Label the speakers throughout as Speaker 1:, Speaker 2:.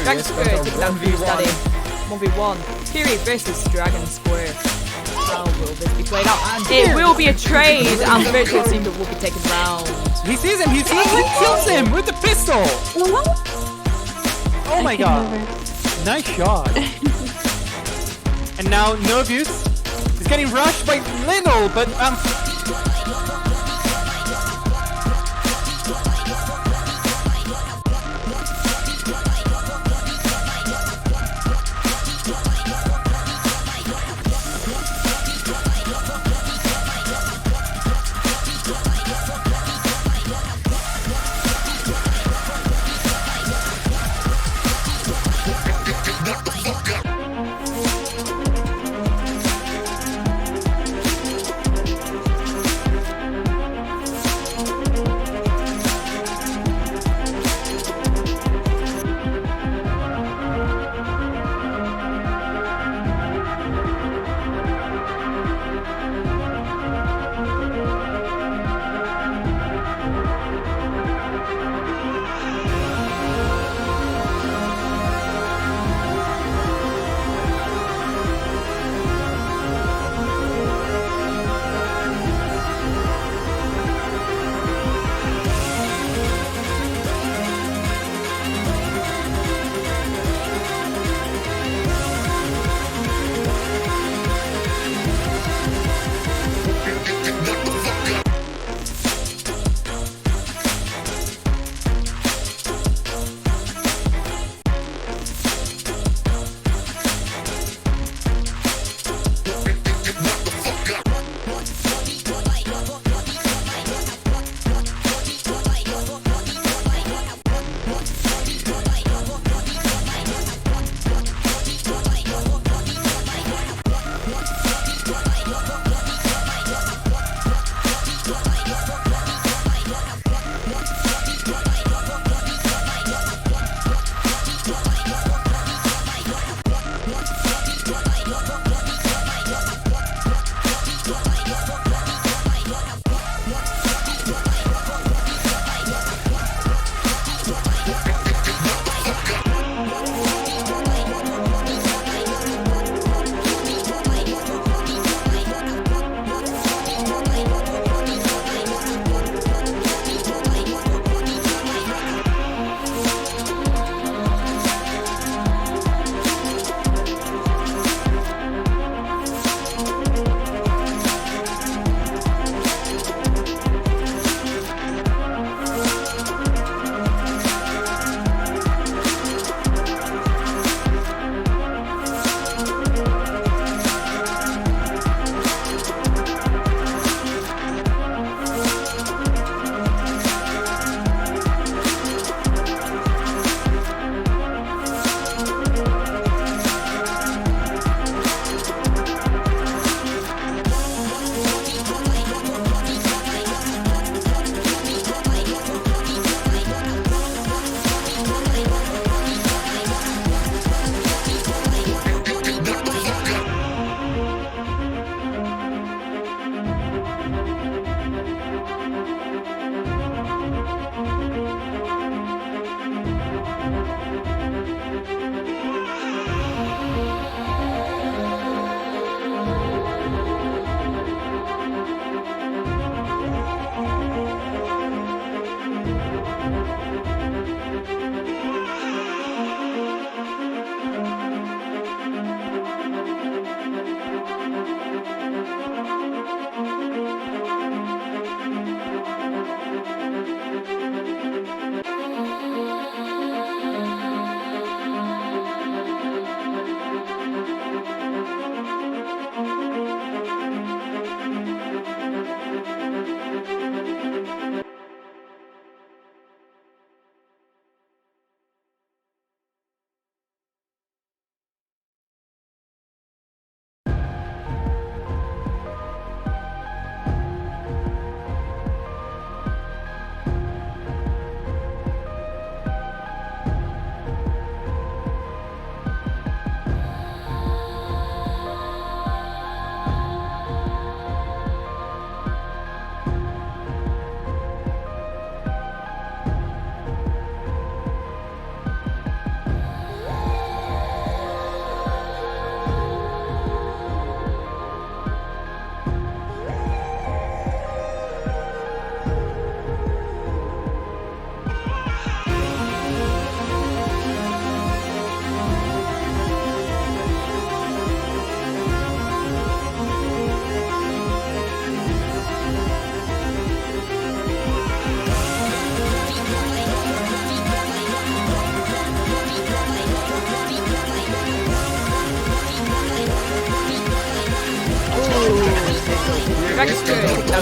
Speaker 1: Dragon Square took that boost at him. 1v1. Kiri versus Dragon Square. How will this be played out? It will be a trade, and Virtual Secret will be taken round.
Speaker 2: He sees him, he kills him with the pistol! Oh my god. Nice shot. And now Novius is getting rushed by Little, but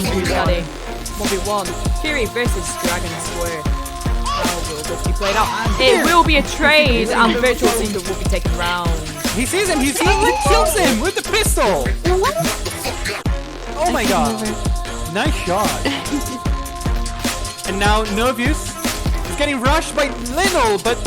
Speaker 1: Group Study. 1v1. Fury versus Dragon Square. How will this be played out? It will be a trade, and Virtual Seeker will be taken round.
Speaker 2: He sees him, he kills him with the pistol! Oh my god. Nice shot. And now Novius is getting rushed by Little, but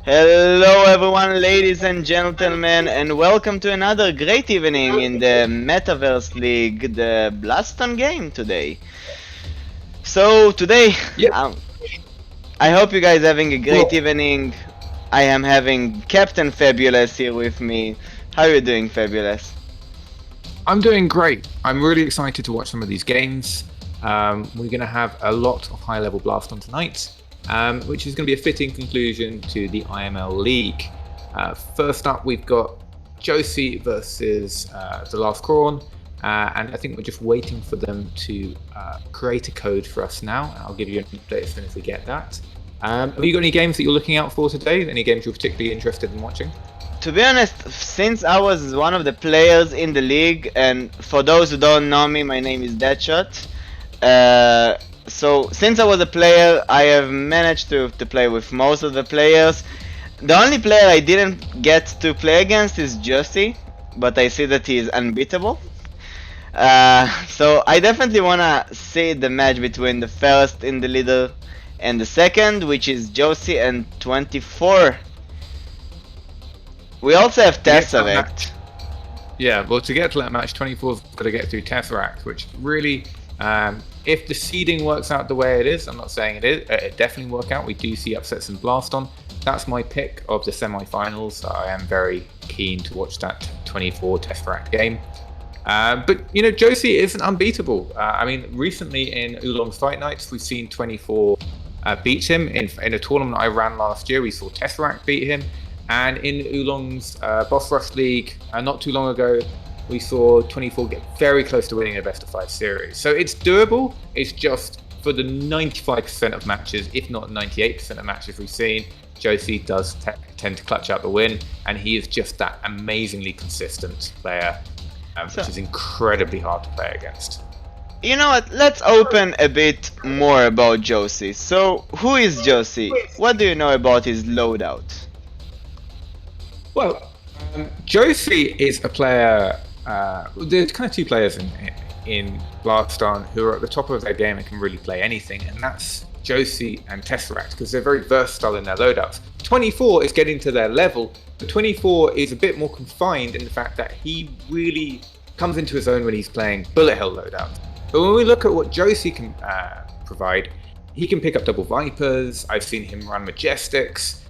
Speaker 3: Hello everyone, ladies and gentlemen, and welcome to another great evening in the Metaverse League, the BLASTON game today. So today, I hope you guys are having a great evening. I am having Captain Fabulous here with me. How are you doing, Fabulous?
Speaker 4: I'm doing great. I'm really excited to watch some of these games. We're going to have a lot of high-level BLASTON tonight. Which is going to be a fitting conclusion to the IML League. First up, we've got Josie versus the last Crawn, and I think we're just waiting for them to create a code for us now. I'll give you an update as soon as we get that. Have you got any games that you're looking out for today? Any games you're particularly interested in watching?
Speaker 3: To be honest, since I was one of the players in the league, and for those who don't know me, my name is Deadshot. So since I was a player, I have managed to play with most of the players. The only player I didn't get to play against is Josie, but I see that he is unbeatable. So I definitely wanna see the match between the first in the leader and the second, which is Josie and 24. We also have Tesseract.
Speaker 4: Yeah, well, to get to that match, 24's got to get through Tesseract, which really, if the seeding works out the way it is, I'm not saying it is, it definitely work out. We do see upsets in BLASTON. That's my pick of the semi-finals. I am very keen to watch that 24 Tesseract game. But, you know, Josie isn't unbeatable. I mean, recently in Oolong's Fight Nights, we've seen 24 beat him. In a tournament I ran last year, we saw Tesseract beat him. And in Oolong's Boss Rush League, not too long ago, we saw 24 get very close to winning a best of 5 series. So it's doable. It's just for the 95% of matches, if not 98% of matches we've seen, Josie does tend to clutch out the win, and he is just that amazingly consistent player, which is incredibly hard to play against.
Speaker 3: You know what, let's open a bit more about Josie. So, who is Josie? What do you know about his loadout?
Speaker 4: Well, Josie is a player, there's kind of two players in BLASTON who are at the top of their game and can really play anything, and that's Josie and Tesseract, because they're very versatile in their loadouts. 24 is getting to their level, but 24 is a bit more confined in the fact that he really comes into his own when he's playing bullet hell loadouts. But when we look at what Josie can provide, he can pick up double Vipers, I've seen him run Majestics.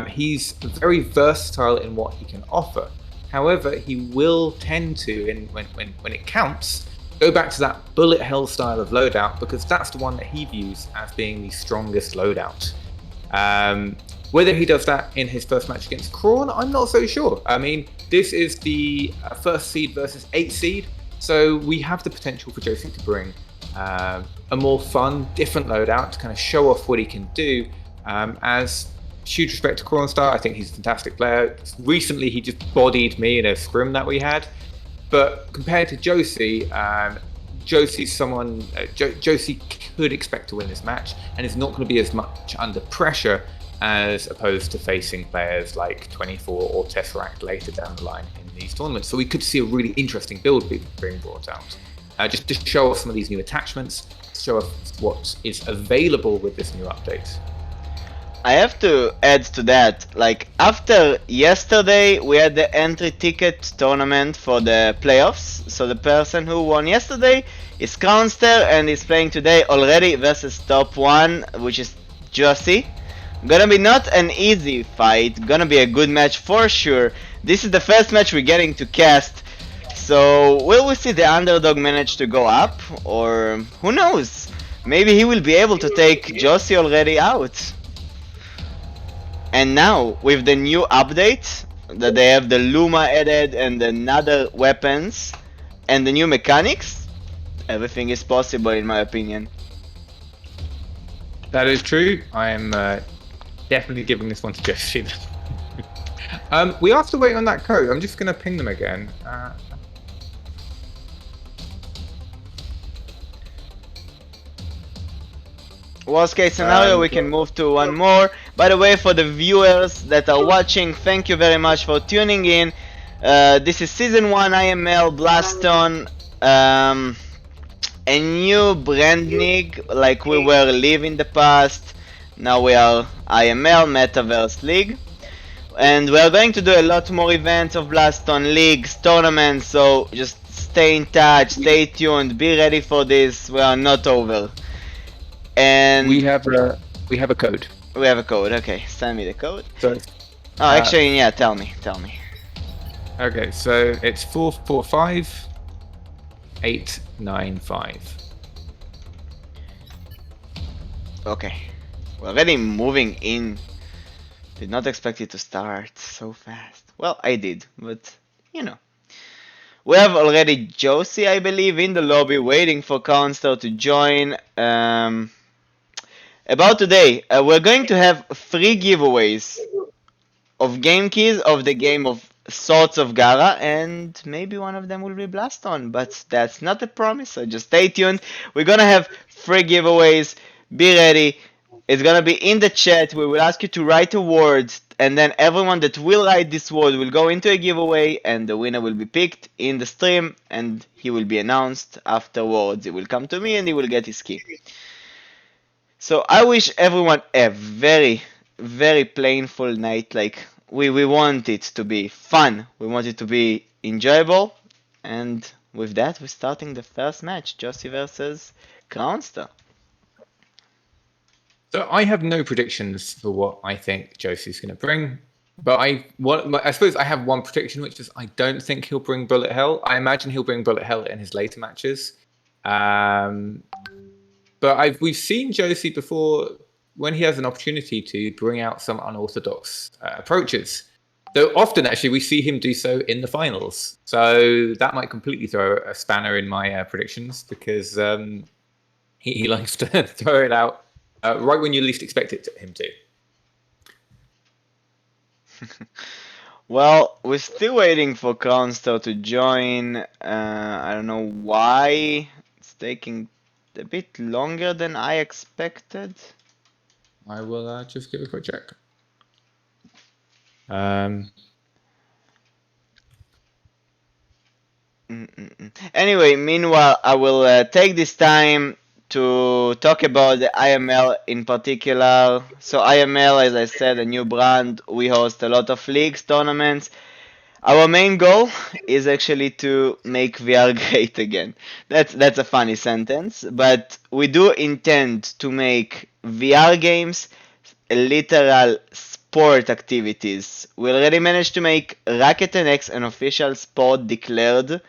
Speaker 4: He's very versatile in what he can offer. However, he will tend to, when it counts, go back to that bullet hell style of loadout, because that's the one that he views as being the strongest loadout. Whether he does that in his first match against Crawn, I'm not so sure. I mean, this is the first seed versus 8th seed, so we have the potential for Josie to bring a more fun, different loadout to kind of show off what he can do. As huge respect to Cronster, I think he's a fantastic player. Recently, he just bodied me in a scrim that we had. But compared to Josie, Josie's someone Josie could expect to win this match, and is not going to be as much under pressure as opposed to facing players like 24 or Tesseract later down the line in these tournaments. So we could see a really interesting build being brought out. Just to show off some of these new attachments, show off what is available with this new update.
Speaker 3: I have to add to that, like after yesterday we had the entry ticket tournament for the playoffs, so the person who won yesterday is Cronster and is playing today already versus top 1, which is Josie. Gonna be not an easy fight, gonna be a good match for sure. This is the first match we're getting to cast, so will we see the underdog manage to go up, or who knows? Maybe he will be able to take Josie already out. And now, with the new update, that they have the Luma added and another weapons, and the new mechanics, everything is possible in my opinion.
Speaker 4: That is true. I'm definitely giving this one to Josie. We are still waiting on that code. I'm just going to ping them again.
Speaker 3: Worst case scenario, we can move to one more. By the way, for the viewers that are watching, thank you very much for tuning in. This is Season 1 IML BLASTON. A new brand nig, like we were Live in the past. Now we are IML Metaverse League. And we are going to do a lot more events of BLASTON, leagues, tournaments, so just stay in touch, stay tuned, be ready for this. We are not over. And
Speaker 4: we have a code.
Speaker 3: we have a code. Okay, send me the code.
Speaker 4: So,
Speaker 3: Oh, actually, yeah, tell me.
Speaker 4: okay, so it's 445895.
Speaker 3: Okay, we're already moving in. Did not expect it to start so fast. Well, I did, but you know. We have already Josie, I believe, in the lobby waiting for Cronster to join. About today, we're going to have 3 giveaways of game keys of the game of Swords of Gara, and maybe one of them will be BLASTON, but that's not a promise, so just stay tuned. We're gonna have 3 giveaways, be ready. It's gonna be in the chat. We will ask you to write a word, and then everyone that will write this word will go into a giveaway, and the winner will be picked in the stream, and he will be announced afterwards. He will come to me and he will get his key. So I wish everyone a very, very playful night. Like we want it to be fun. We want it to be enjoyable. And with that, we're starting the first match: Josie versus Cronster.
Speaker 4: So I have no predictions for what I think Josie's going to bring, but I suppose I have one prediction, which is I don't think he'll bring Bullet Hell. I imagine he'll bring Bullet Hell in his later matches. But we've seen Josie before when he has an opportunity to bring out some unorthodox approaches. Though often, actually, we see him do so in the finals. So that might completely throw a spanner in my predictions, because he likes to throw it out right when you least expect him to.
Speaker 3: Well, we're still waiting for Cronster to join. I don't know why it's taking a bit longer than I expected.
Speaker 4: I will just give a quick check.
Speaker 3: Anyway, meanwhile, I will take this time to talk about the IML in particular. So IML, as I said, a new brand. We host a lot of leagues, tournaments. Our main goal is actually to make VR great again. That's a funny sentence, but we do intend to make VR games literal sport activities. We already managed to make Racket NX an official sport declared,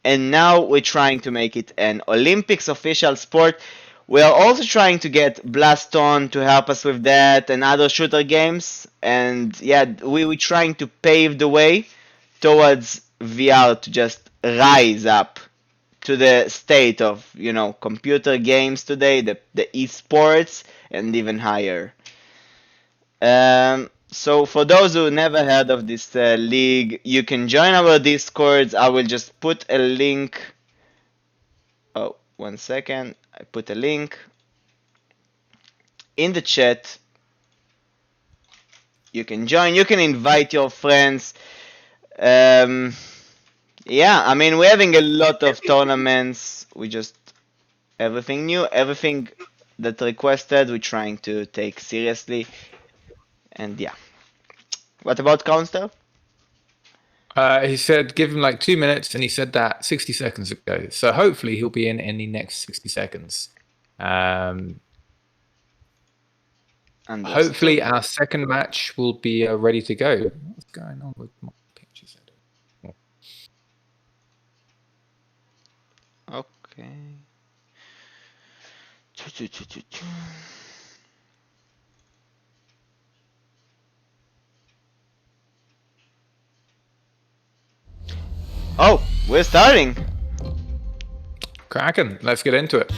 Speaker 3: and now we're trying to make it an Olympics official sport. We are also trying to get BLASTON to help us with that and other shooter games. And yeah, we're trying to pave the way towards VR to just rise up to the state of, you know, computer games today, the esports, and even higher. So for those who never heard of this league, you can join our Discords. I will just put a link. Oh, 1 second. I put a link in the chat. You can join. You can invite your friends. Yeah, I mean, we're having a lot of tournaments. We just everything new, everything that requested, we're trying to take seriously. And yeah. What about Cronster?
Speaker 4: He said give him like 2 minutes, and he said that 60 seconds ago. So hopefully he'll be in the next 60 seconds. Hopefully our second match will be ready to go. What's going on with my pictures?
Speaker 3: Okay. Oh, we're starting.
Speaker 4: Kraken, let's get into it.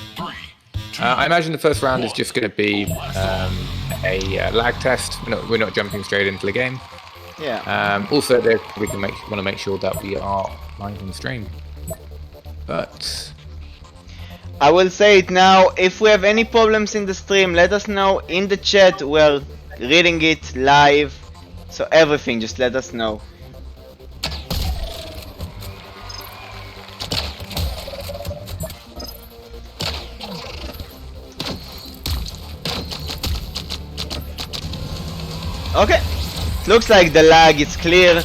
Speaker 4: I imagine the first round is just going to be a lag test. We're not jumping straight into the game.
Speaker 3: Yeah.
Speaker 4: Also, we can want to make sure that we are live on the stream. But
Speaker 3: I will say it now. If we have any problems in the stream, let us know in the chat. We're reading it live. So everything, just let us know. Okay, looks like the lag is clear.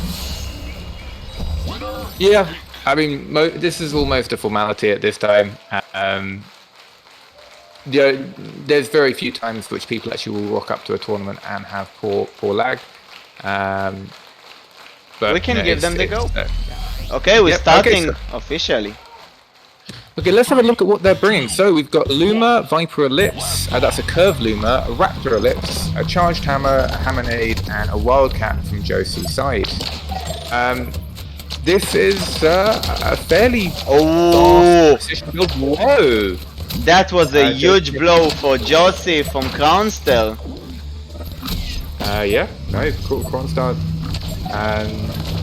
Speaker 4: yeah, I mean, this is almost a formality at this time. There's very few times which people actually will rock up to a tournament and have poor lag. But
Speaker 3: We can give them the go.
Speaker 4: yeah.
Speaker 3: Okay, we're
Speaker 4: Yep,
Speaker 3: starting
Speaker 4: okay,
Speaker 3: officially.
Speaker 4: Okay, let's have a look at what they're bringing. So we've got Luma, Viper Ellipse, that's a Curve Luma, a Raptor Ellipse, a Charged Hammer, a Hammerade, and a Wildcat from Josie's side. This is a fairly
Speaker 3: Oh,
Speaker 4: position build. Whoa!
Speaker 3: that was a huge
Speaker 4: Josie.
Speaker 3: blow for Josie from Cronster.
Speaker 4: Yeah, no, Cronster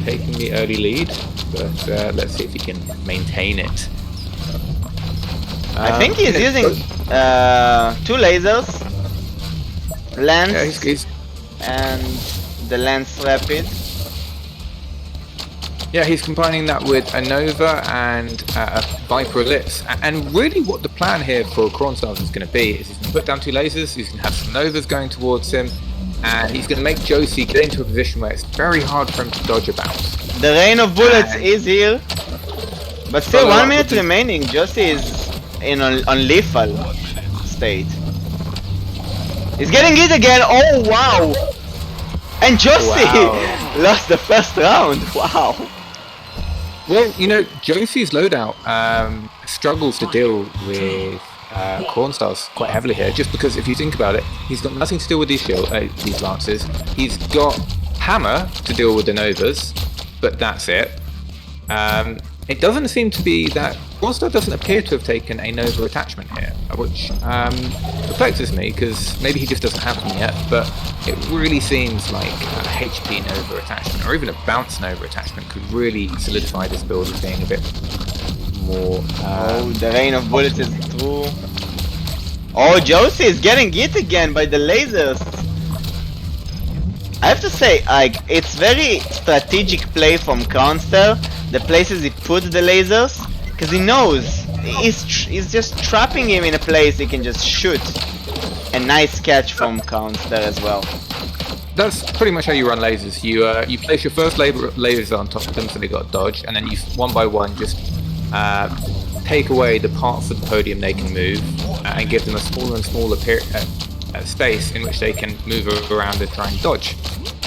Speaker 4: taking the early lead, but let's see if he can maintain it.
Speaker 3: I think he's using 2 lasers, lens,
Speaker 4: Yeah, he's
Speaker 3: and the lens rapid.
Speaker 4: Yeah, he's combining that with a Nova and a Viper Ellipse. And really what the plan here for Cronster is going to be is he's going to put down 2 lasers, he's going to have some Novas going towards him, and he's going to make Josie get into a position where it's very hard for him to dodge about.
Speaker 3: The rain of bullets is here, but still
Speaker 4: Follow
Speaker 3: 1
Speaker 4: up
Speaker 3: minute
Speaker 4: with the-
Speaker 3: remaining. Josie is in on lethal state. He's getting it again. Oh wow! And Josie
Speaker 4: Wow.
Speaker 3: lost the first round. Wow.
Speaker 4: Well, Josie's loadout struggles to deal with Cornstars quite heavily here, just because if you think about it, he's got nothing to deal with these lances. He's got Hammer to deal with the Novas, but that's it. It doesn't seem to be that Cronster doesn't appear to have taken a Nova attachment here, which perplexes me because maybe he just doesn't have them yet. But it really seems like a HP Nova attachment, or even a bounce Nova attachment, could really solidify this build as being a bit more.
Speaker 3: Oh, the rain of bullets is through. Oh, Josie is getting hit again by the lasers. I have to say, like, it's very strategic play from Cronster, the places he put the lasers, because he knows he's just trapping him in a place he can just shoot. A nice catch from Cronster as well.
Speaker 4: That's pretty much how you run lasers. You place your first laser on top of them so they got dodge, and then you one by one just take away the parts of the podium they can move and give them a smaller and smaller space in which they can move around and try and dodge.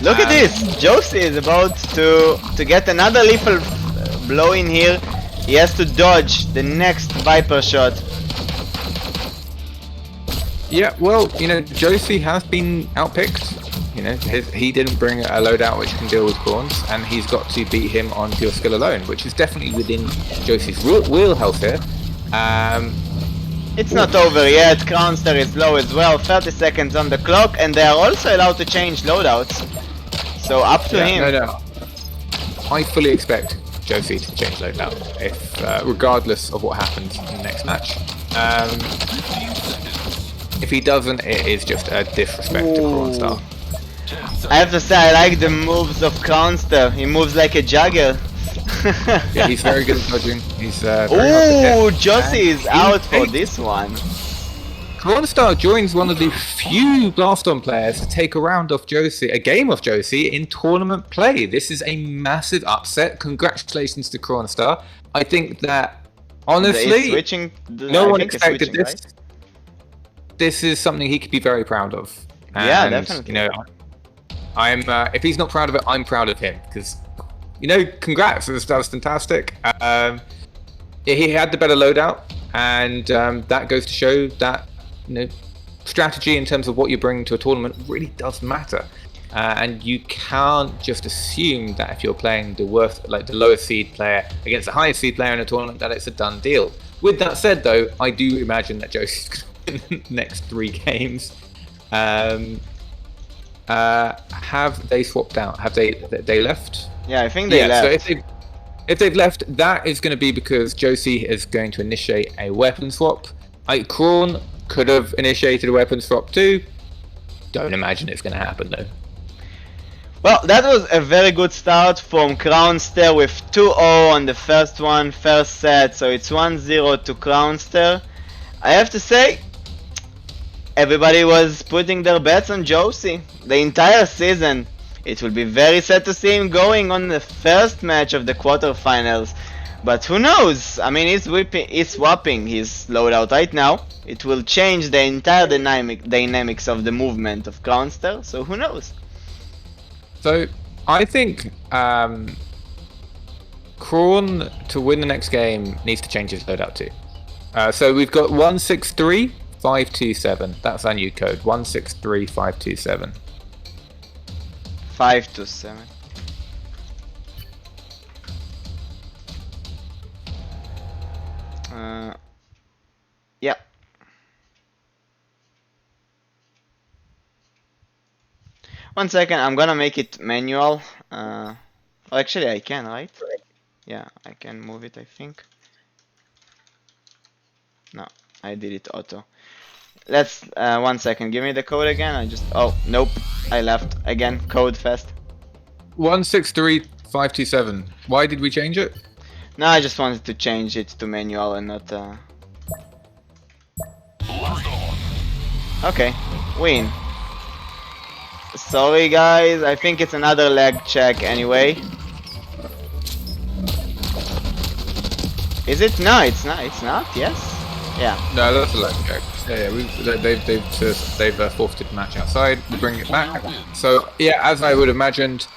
Speaker 3: Look at this! Josie is about to get another lethal blow in here. He has to dodge the next Viper shot.
Speaker 4: Yeah, well, Josie has been outpicked. He didn't bring a loadout which can deal with Corns, and he's got to beat him on pure skill alone, which is definitely within Josie's wheelhouse here.
Speaker 3: It's not over yet. Cronster is low as well. 30 seconds on the clock, and they are also allowed to change loadouts. So up to him.
Speaker 4: No. I fully expect Josie to change loadout, regardless of what happens in the next match. If he doesn't, it is just a disrespect to Cronster.
Speaker 3: I have to say, I like the moves of Cronster. He moves like a jugger.
Speaker 4: Yeah, he's very good at dodging. He's very hard to hit.
Speaker 3: Ooh, Josie is
Speaker 4: And
Speaker 3: out for
Speaker 4: he-
Speaker 3: this one.
Speaker 4: Cronster joins one of the few BLASTON players to take a game off Josie in tournament play. This is a massive upset. Congratulations to Cronster. I think that, honestly, no one expected this. Right? This is something he could be very proud of. And,
Speaker 3: yeah, definitely.
Speaker 4: You know, I'm if he's not proud of it, I'm proud of him because, you know, congrats. That was fantastic. He had the better loadout, and that goes to show that, you know, strategy in terms of what you're bringing to a tournament really does matter. And you can't just assume that if you're playing the lowest seed player against the highest seed player in a tournament, that it's a done deal. With that said, though, I do imagine that Josie's going to win the next 3 games. Have they swapped out? Have they left?
Speaker 3: Yeah, I think they left.
Speaker 4: So if they've left, that is going to be because Josie is going to initiate a weapon swap. Crawn could have initiated a weapon swap too. Don't imagine it's going to happen though.
Speaker 3: Well, that was a very good start from Cronster with 2-0 on the first set, so it's 1-0 to Cronster. I have to say, everybody was putting their bets on Josie the entire season. It will be very sad to see him going on the first match of the quarterfinals. But who knows? I mean, he's swapping his loadout right now. It will change the entire dynamics of the movement of Cronster, so who knows?
Speaker 2: So, I think Crawn, to win the next game, needs to change his loadout too. So we've got 163527. That's our new code. 163527.
Speaker 3: 527. Yeah. One second, I'm gonna make it manual. Actually, I can, right? Yeah, I can move it, I think. No, I did it auto. Let's 1 second. Give me the code again. Oh nope, I left again. Code fast.
Speaker 2: 163527. Why did we change it?
Speaker 3: No, I just wanted to change it to manual and not. Okay, win. Sorry guys, I think it's another leg check anyway. Is it? No, it's not. It's not. Yes. Yeah.
Speaker 2: No, that's a leg check. Yeah, they've forfeited the match outside. We bring it back. So yeah, as I would have imagined,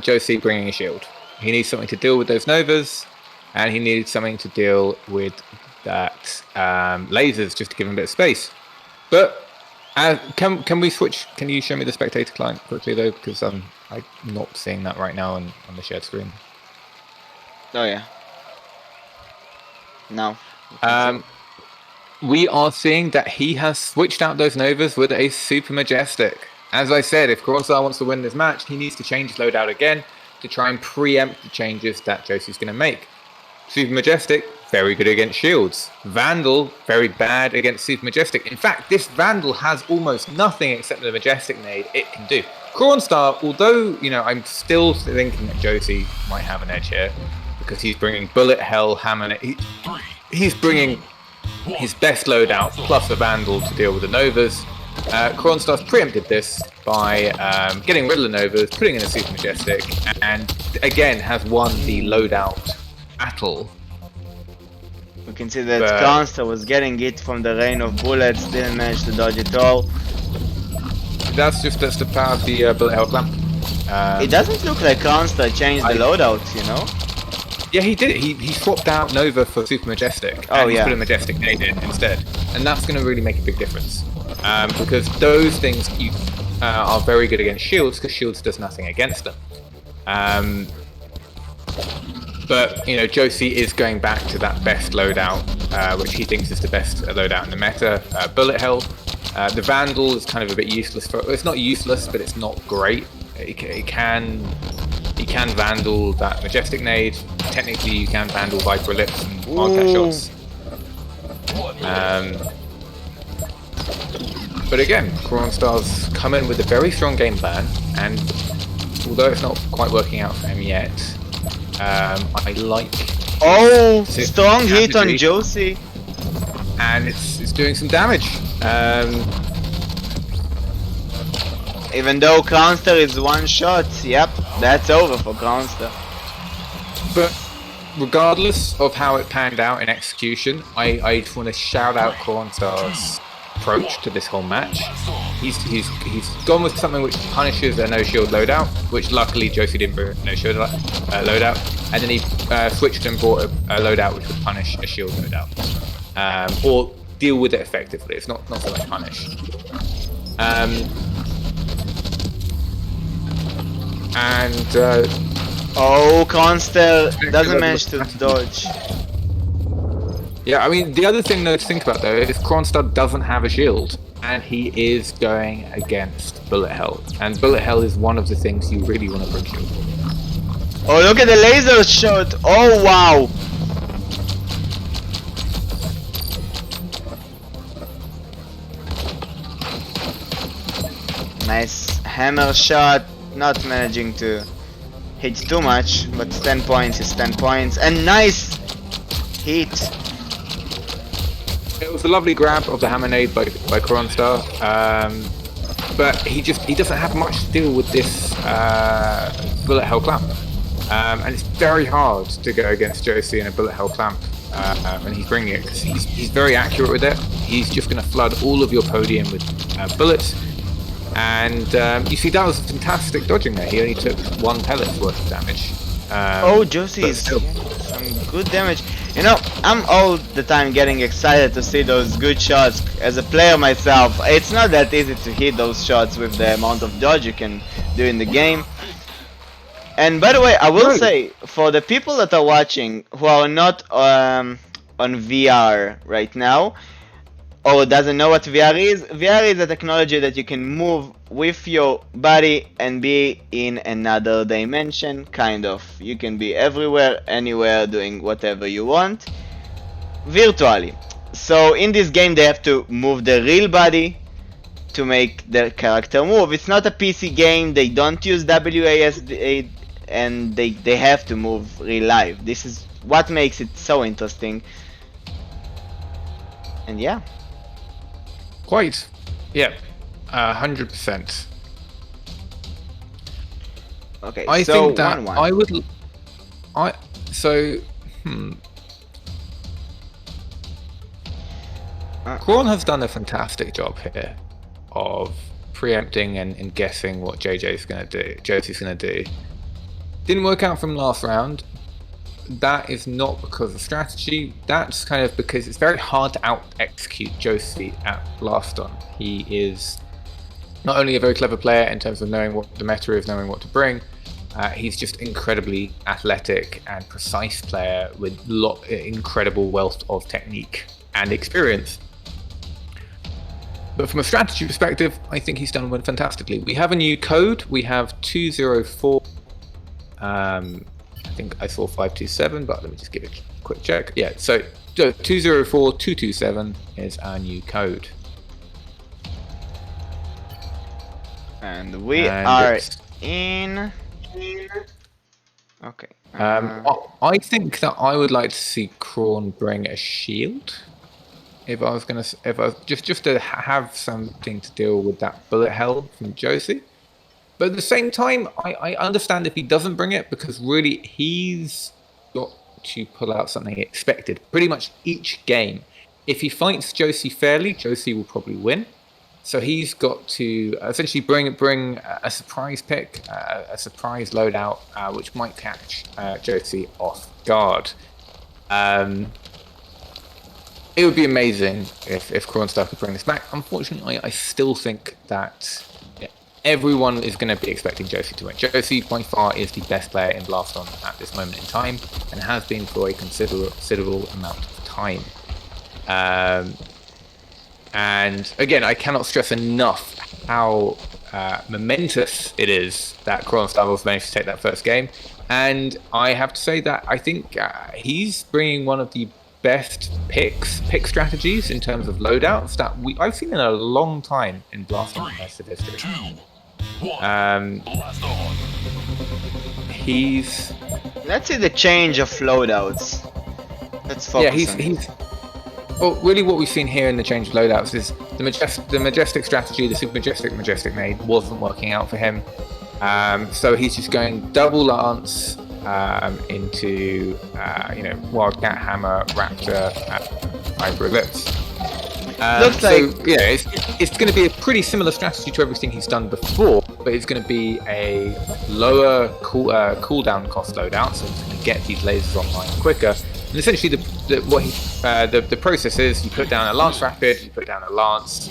Speaker 2: Josie bringing a shield. He needs something to deal with those Novas, and he needs something to deal with that lasers, just to give him a bit of space. But can we switch? Can you show me the spectator client quickly though, because I'm not seeing that right now on the shared screen.
Speaker 3: Oh yeah. No.
Speaker 2: We are seeing that he has switched out those Novas with a Super Majestic. As I said, if Cronster wants to win this match, he needs to change his loadout again to try and preempt the changes that Josie's going to make. Super Majestic, very good against shields. Vandal, very bad against Super Majestic. In fact, this Vandal has almost nothing except the Majestic nade it can do. Crawnstar, although, you know, I'm still thinking that Josie might have an edge here because he's bringing Bullet Hell, Hammer. He's bringing his best loadout plus a Vandal to deal with the Novas. Crawnstar's preempted this by getting rid of the Novas, putting in a Super Majestic, and again has won the loadout battle.
Speaker 3: We can see that Cronster was getting it from the rain of bullets, didn't manage to dodge it all.
Speaker 2: That's the power of the Bullet Hell clamp.
Speaker 3: It doesn't look like Cronster changed the loadout, you know?
Speaker 2: Yeah, he did it. He swapped out Nova for Super Majestic.
Speaker 3: Oh,
Speaker 2: and he put a Majestic nade in instead. And that's going to really make a big difference. Because those things are very good against shields, because shields does nothing against them. But, you know, Josie is going back to that best loadout, which he thinks is the best loadout in the meta. Bullet Hell. The Vandal is kind of a bit useless. It's not useless, but it's not great. He can Vandal that Majestic nade. Technically, you can Vandal Viper Ellipse and Wildcat shots. But again, Crawnstar's come in with a very strong game plan, and although it's not quite working out for him yet, I like.
Speaker 3: Strong hit on Josie.
Speaker 2: And it's doing some damage.
Speaker 3: Even though Cronster is one shot, yep, that's over for Cronster.
Speaker 2: But regardless of how it panned out in execution, I just want to shout out Cronster's approach to this whole match. He's gone with something which punishes a no shield loadout, which luckily Josie didn't bring no shield loadout, and then he switched and brought a loadout which would punish a shield loadout, or deal with it effectively. It's not so much punish.
Speaker 3: Oh, Cronster doesn't manage to dodge.
Speaker 2: Yeah, I mean, the other thing though to think about though is Cronster doesn't have a shield, and he is going against bullet hell, and bullet hell is one of the things you really want to bring shield for.
Speaker 3: Oh, look at the laser shot! Oh, wow! Nice hammer shot, not managing to hit too much, but 10 points is 10 points, and nice hit.
Speaker 2: It was a lovely grab of the hammer nade by Cronster, but he doesn't have much to deal with this bullet hell clamp, and it's very hard to go against Josie in a bullet hell clamp, and he's bringing it because he's very accurate with it. He's just going to flood all of your podium with bullets. And you see, that was fantastic dodging there. He only took 1 pellet's worth of damage.
Speaker 3: Oh, Josie is some good damage. You know, I'm all the time getting excited to see those good shots. As a player myself, it's not that easy to hit those shots with the amount of dodge you can do in the game. And by the way, I will say, for the people that are watching who are not on VR right now, or doesn't know what VR is a technology that you can move with your body and be in another dimension, kind of. You can be everywhere, anywhere, doing whatever you want, virtually. So in this game they have to move the real body to make their character move. It's not a PC game, they don't use WASD, and they have to move real life. This is what makes it so interesting. And yeah.
Speaker 2: Quite. Yeah. 100%.
Speaker 3: Okay,
Speaker 2: I
Speaker 3: so
Speaker 2: think that
Speaker 3: 1-1.
Speaker 2: I would. Crawn has done a fantastic job here of preempting and guessing what Josie's going to do. Didn't work out from last round. That is not because of strategy. That's kind of because it's very hard to out-execute Josie at BLASTON. He is not only a very clever player in terms of knowing what the meta is, knowing what to bring, he's just incredibly athletic and precise player with incredible wealth of technique and experience. But from a strategy perspective, I think he's done fantastically. We have a new code. We have 204. I think I saw 527, but let me just give it a quick check. Yeah, so 204227 is our new code.
Speaker 3: And we are in. Okay.
Speaker 2: I think that I would like to see Crawn bring a shield. If I was just to have something to deal with that bullet hell from Josie. But at the same time, I understand if he doesn't bring it, because really he's got to pull out something expected pretty much each game. If he fights Josie fairly, Josie will probably win. So he's got to essentially bring a surprise pick, a surprise loadout, which might catch Josie off guard. It would be amazing if Cronster could bring this back. Unfortunately, I still think that everyone is going to be expecting Josie to win. Josie, by far, is the best player in BLASTON at this moment in time, and has been for a considerable amount of time. And again, I cannot stress enough how momentous it is that Cronster was managed to take that first game. And I have to say that I think he's bringing one of the best pick strategies in terms of loadouts that I've seen in a long time in BLASTON competitive history.
Speaker 3: Let's see the change of loadouts. Let's focus on it.
Speaker 2: Well, really what we've seen here in the change of loadouts is the Majestic strategy, the Super Majestic nade wasn't working out for him. So he's just going double Lance into, Wildcat, Hammer, Raptor, Hyper Ellipse.
Speaker 3: Looks like...
Speaker 2: Yeah, it's going to be a pretty similar strategy to everything he's done before, but it's going to be a lower cooldown cost loadout, so he's going to get these lasers online quicker. And essentially, the process is you put down a Lance Rapid, you put down a Lance,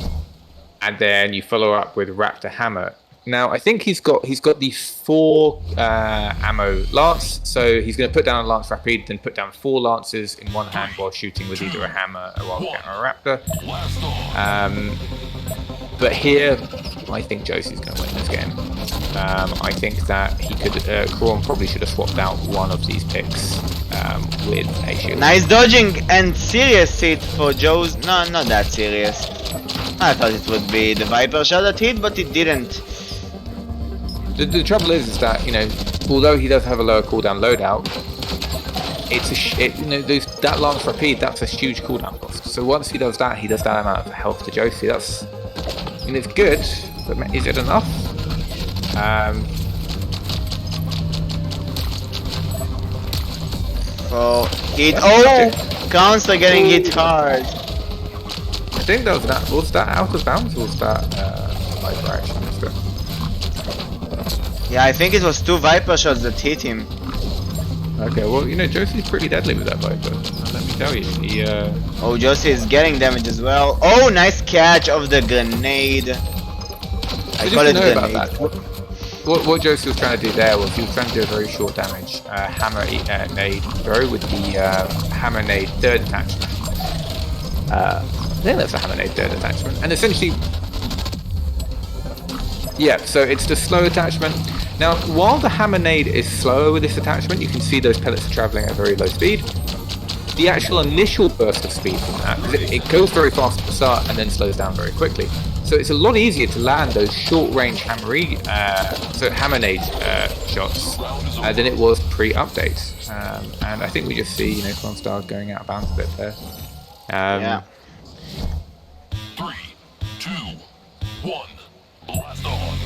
Speaker 2: and then you follow up with Raptor Hammer. Now, I think he's got the 4 ammo Lance, so he's going to put down a Lance Rapid, then put down 4 Lances in one hand while shooting with either a Hammer, a Wildcat, or a Raptor. But here, I think Josie's going to win this game. I think that he could. Crawn probably should have swapped out one of these picks with a shield.
Speaker 3: Nice dodging and serious hit for Joe's. No, not that serious. I thought it would be the Viper shot that hit, but it didn't.
Speaker 2: The trouble is that, although he does have a lower cooldown loadout, that Lance Rapide, that's a huge cooldown cost. So once he does that amount of health to Josie. It's good, but is it enough?
Speaker 3: Cronster getting hit hard.
Speaker 2: I think that was that out of bounds, or was that Viper action?
Speaker 3: Yeah, I think it was 2 Viper shots that hit him.
Speaker 2: Okay, well, Josie's pretty deadly with that Viper. Let me tell you.
Speaker 3: Oh, Josie is getting damage as well. Oh, nice catch of the grenade. I call it grenade.
Speaker 2: About that. What Josie was trying to do there was he was trying to do a very short damage Hammer nade throw with the Hammer nade 3rd attachment. I think that's a Hammer nade 3rd attachment. And essentially, yeah, so it's the slow attachment. Now, while the Hammer nade is slower with this attachment, you can see those pellets are traveling at a very low speed. The actual initial burst of speed from that, it goes very fast at the start and then slows down very quickly. So it's a lot easier to land those short-range Hammer nade shots than it was pre-update. And I think we just see, Cronster going out of bounds a bit there.
Speaker 3: Yeah.
Speaker 5: 3, 2, 1, blast on.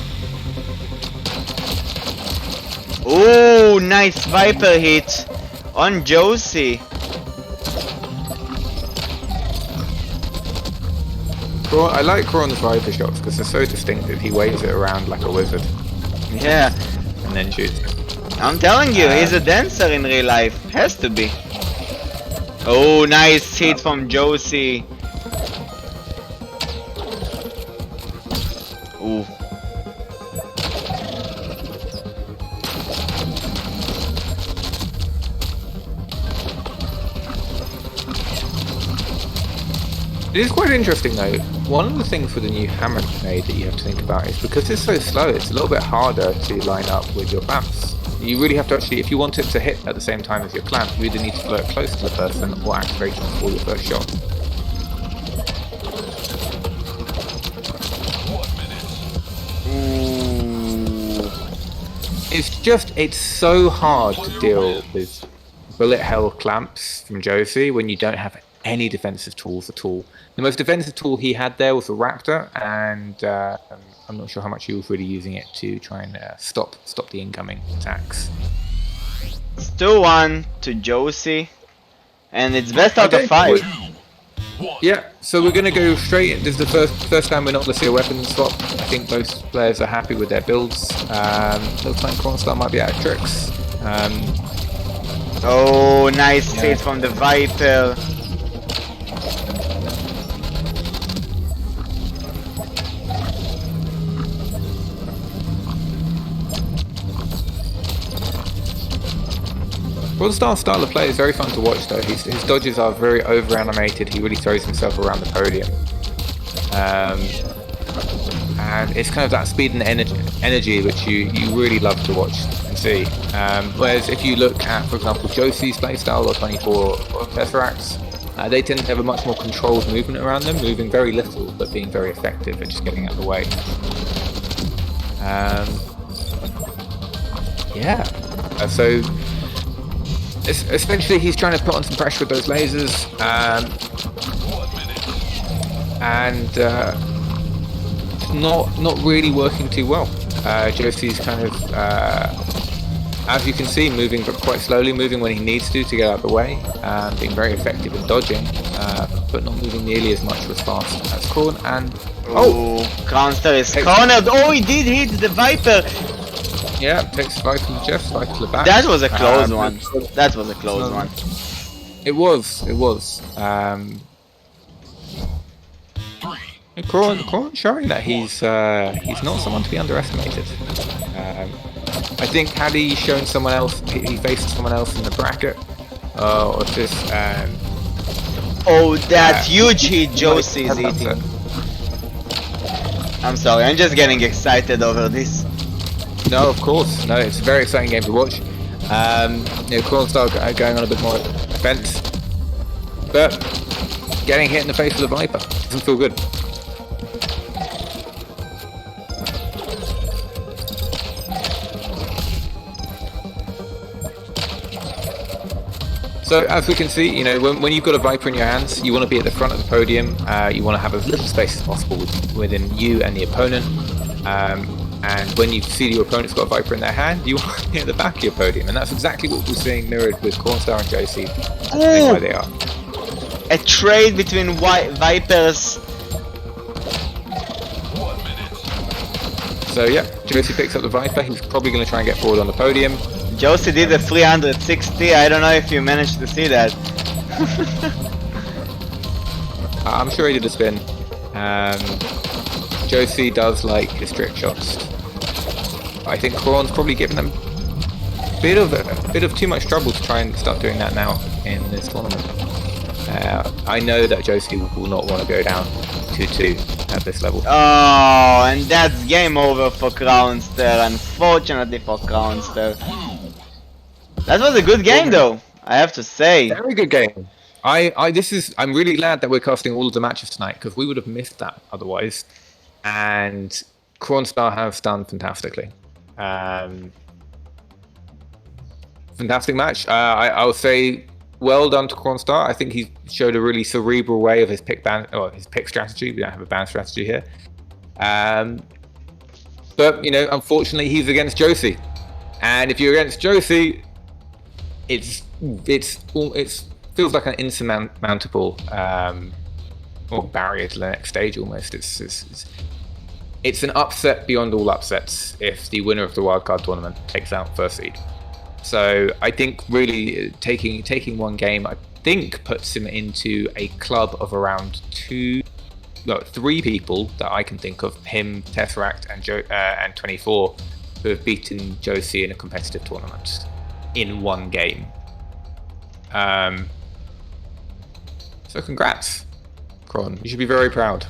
Speaker 3: Oh, nice Viper hit on Josie.
Speaker 2: I like Crawn's Viper shots because they're so distinctive. He waves it around like a wizard.
Speaker 3: Yeah.
Speaker 2: And then shoots.
Speaker 3: I'm telling you, he's a dancer in real life. Has to be. Oh, nice hit from Josie. Ooh.
Speaker 2: It is quite interesting though. One of the things with the new Hammer nade that you have to think about is because it's so slow, it's a little bit harder to line up with your clamps. You really have to actually, if you want it to hit at the same time as your clamp, you either need to float close to the person or activate it before your first shot.
Speaker 5: 1 minute.
Speaker 2: It's so hard to deal with bullet hell clamps from Josie when you don't have any defensive tools at all. The most defensive tool he had there was the Raptor, and I'm not sure how much he was really using it to try and stop the incoming attacks.
Speaker 3: It's 2-1 to Josie, and it's best out of 5.
Speaker 2: Yeah, so we're going to go straight. This is the first time we're not going to see a weapon swap. I think both players are happy with their builds. Looks like Cronster might be out of tricks.
Speaker 3: Oh, nice hit from the Viper.
Speaker 2: Cronster's style of play is very fun to watch though. His dodges are very over animated. He really throws himself around the podium. And it's kind of that speed and energy which you really love to watch and see. Whereas if you look at, for example, Josie's playstyle or 24 or Tesseracts, they tend to have a much more controlled movement around them, moving very little but being very effective at just getting out of the way. So essentially he's trying to put on some pressure with those lasers. and not really working too well. Josie's kind of, as you can see, moving but quite slowly, moving when he needs to get out of the way, being very effective in dodging, but not moving nearly as much or as fast as Crawn. And
Speaker 3: Cronster is cornered. Oh, he did hit the Viper.
Speaker 2: yeah, takes the Viper to the chest, Viper to the back.
Speaker 3: That was a close one. That was a close one.
Speaker 2: It was. Crawn showing that he's not someone to be underestimated. I think had he shown someone else, he faced someone else in the bracket, or just
Speaker 3: oh, that huge hit Josie is eating. I'm sorry, I'm just getting excited over this.
Speaker 2: No, of course, no, it's a very exciting game to watch. Cronster going on a bit more offense, but getting hit in the face with a Viper doesn't feel good. So as we can see, when you've got a Viper in your hands, you want to be at the front of the podium. You want to have as little space as possible within you and the opponent. And when you see your opponent's got a Viper in their hand, you want to be at the back of your podium. And that's exactly what we're seeing mirrored with Cronster and Josie. Why they are.
Speaker 3: A trade between Vipers.
Speaker 5: 1 minute.
Speaker 2: So yeah, Josie picks up the Viper. He's probably going to try and get forward on the podium.
Speaker 3: Josie did a 360. I don't know if you managed to see that.
Speaker 2: I'm sure he did a spin. Josie does like his trick shots. I think Crawn's probably given them a bit of too much trouble to try and start doing that now in this tournament. I know that Josie will not want to go down 2-2 at this level.
Speaker 3: Oh, and that's game over for Cronster. Unfortunately for Cronster. That was a good game though, I have to say.
Speaker 2: Very good game. I'm really glad that we're casting all of the matches tonight, because we would have missed that otherwise. And Cronster has done fantastically. Fantastic match. I'll say well done to Cronster. I think he showed a really cerebral way of his pick strategy. We don't have a ban strategy here. But unfortunately, he's against Josie. And if you're against Josie, it feels like an insurmountable barrier to the next stage almost. It's an upset beyond all upsets if the winner of the wildcard tournament takes out first seed. So I think really taking one game, I think puts him into a club of around 3 people that I can think of, him, Tesseract, and 24, who have beaten Josie in a competitive tournament in one game. So congrats, Cron. You should be very proud.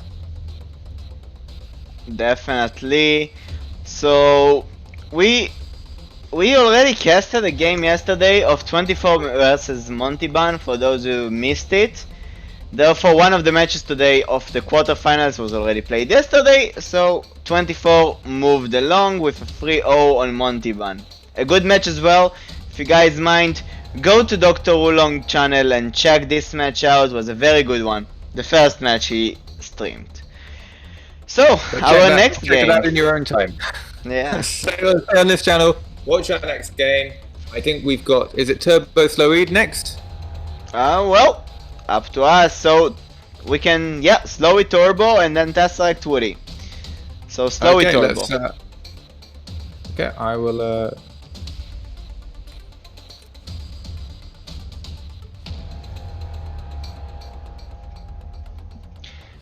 Speaker 3: Definitely. So we already casted a game yesterday of 24 versus MontyBann for those who missed it. Therefore, one of the matches today of the quarterfinals was already played yesterday, so 24 moved along with a 3-0 on MontyBann. A good match as well. If you guys mind, go to Dr. Wulong channel and check this match out. It was a very good one. The first match he streamed. So, our next game.
Speaker 2: Check it out in your own time.
Speaker 3: Yeah.
Speaker 2: Stay on this channel. Watch our next game. I think we've got, is it Turbo Slowyd next?
Speaker 3: Well, up to us. So we can, Slowyd Turbo and then Tesseract Woody. So Slowyd Turbo.
Speaker 2: Okay, I will.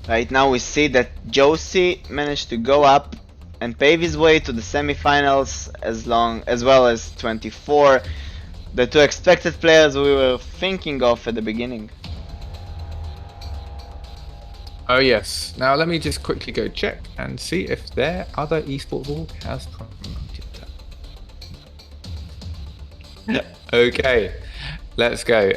Speaker 3: Right now we see that Josie managed to go up and pave his way to the semifinals as well as 24, the 2 expected players we were thinking of at the beginning.
Speaker 2: Oh yes. Now let me just quickly go check and see if their other esports org has promoted that. Okay, let's go.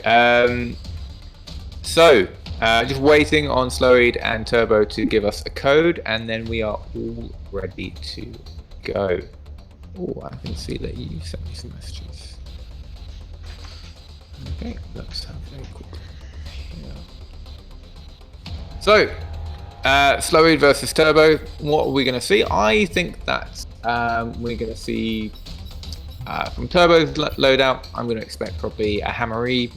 Speaker 2: Just waiting on Slowyd and Turbo to give us a code, and then we are all ready to go. Oh, I can see that you sent me some messages. Okay, let's have a quick. Yeah. So, Slowyd versus Turbo. What are we going to see? I think that we're going to see from Turbo's loadout. I'm going to expect probably a Hammery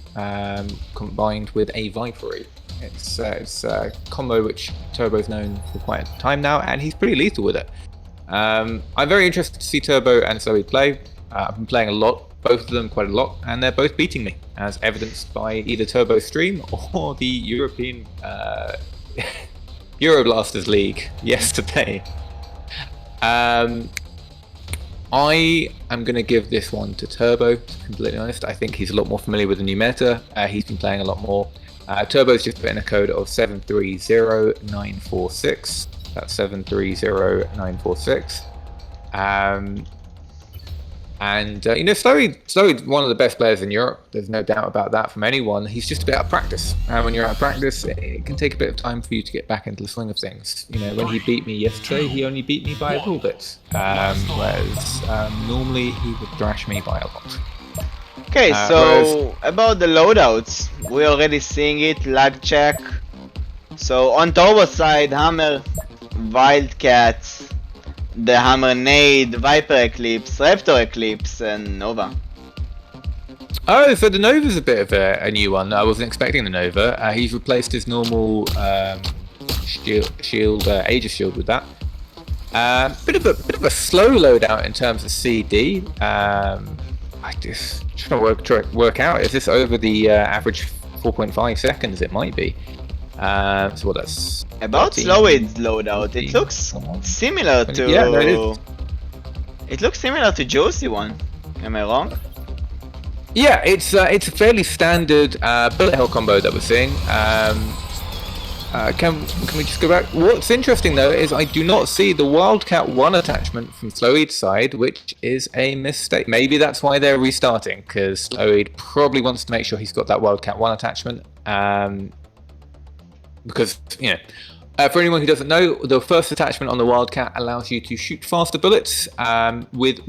Speaker 2: combined with a Vipery. It's a combo which Turbo's known for quite a time now, and he's pretty lethal with it. I'm very interested to see Turbo and Slowyd play. I've been playing a lot, both of them quite a lot, and they're both beating me, as evidenced by either Turbo stream or the European Euroblasters League yesterday. I am going to give this one to Turbo, to be completely honest. I think he's a lot more familiar with the new meta. He's been playing a lot more. Turbo's just put in a code of 730946. That's 730946. Slowyd, one of the best players in Europe. There's no doubt about that from anyone. He's just a bit out of practice. When you're out of practice, it can take a bit of time for you to get back into the swing of things. When he beat me yesterday, he only beat me by a little bit. Whereas normally he would thrash me by a lot.
Speaker 3: Okay, so about the loadouts, we're already seeing it, lag check. So on Turbo side, Hammer, Wildcats, the Hammer Nade, Viper Eclipse, Raptor Eclipse, and Nova.
Speaker 2: Oh, so the Nova's a bit of a new one. I wasn't expecting the Nova. He's replaced his normal shield, Aegis shield with that. Bit of a slow loadout in terms of CD. I just trying to work out. Is this over the average 4.5 seconds? It might be. So what that's
Speaker 3: about
Speaker 2: 13,
Speaker 3: Slowyd's loadout. It looks similar to.
Speaker 2: Yeah, no, it is.
Speaker 3: It looks similar to Josie one. Am I wrong?
Speaker 2: Yeah, it's a fairly standard bullet hell combo that we're seeing. Can we just go back? What's interesting though is I do not see the Wildcat 1 attachment from Slowyd's side, which is a mistake. Maybe that's why they're restarting, because Slowyd probably wants to make sure he's got that Wildcat 1 attachment. Because, for anyone who doesn't know, the first attachment on the Wildcat allows you to shoot faster bullets with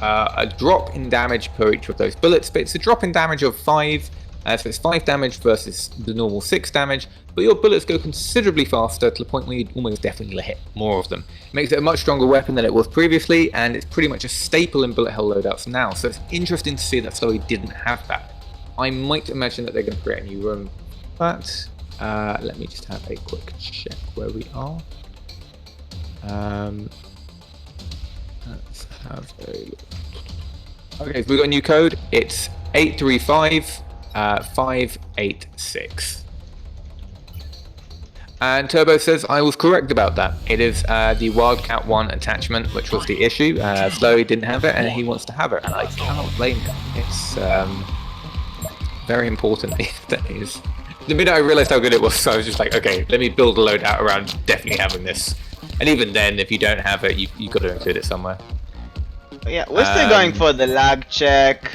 Speaker 2: a drop in damage per each of those bullets, but it's a drop in damage of 5. So it's 5 damage versus the normal 6 damage, but your bullets go considerably faster to the point where you'd almost definitely hit more of them. It makes it a much stronger weapon than it was previously, and it's pretty much a staple in bullet hell loadouts now, so it's interesting to see that Slowyd didn't have that. I might imagine that they're going to create a new room, but let me just have a quick check where we are. Let's have a look. Okay, so we've got a new code. It's 835-586. And Turbo says I was correct about that. It is the Wildcat 1 attachment, which was the issue. Slowyd didn't have it, and he wants to have it, and I cannot blame him. It's very important these days. The minute I realized how good it was, I was just like, okay, let me build a loadout around definitely having this. And even then, if you don't have it, you've got to include it somewhere.
Speaker 3: Yeah, we're still going for the lag check.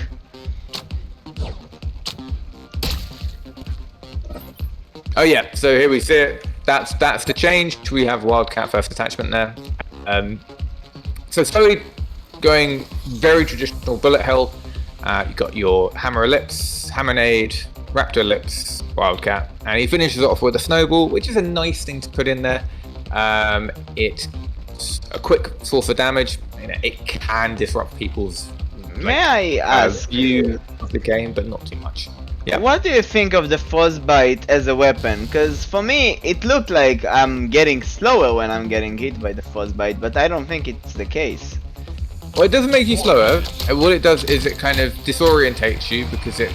Speaker 2: Oh yeah, so here we see it. That's the change. We have Wildcat first attachment there. So Slowyd going very traditional bullet hell. You've got your Hammer Ellipse, Hammer Nade, Raptor Ellipse, Wildcat, and he finishes off with a Snowball, which is a nice thing to put in there. It's a quick source of damage. It can disrupt people's
Speaker 3: May I ask
Speaker 2: view of the game, but not too much. Yeah.
Speaker 3: What do you think of the Frostbite as a weapon? Because for me, it looked like I'm getting slower when I'm getting hit by the Frostbite, but I don't think it's the case.
Speaker 2: Well, it doesn't make you slower. What it does is it kind of disorientates you because it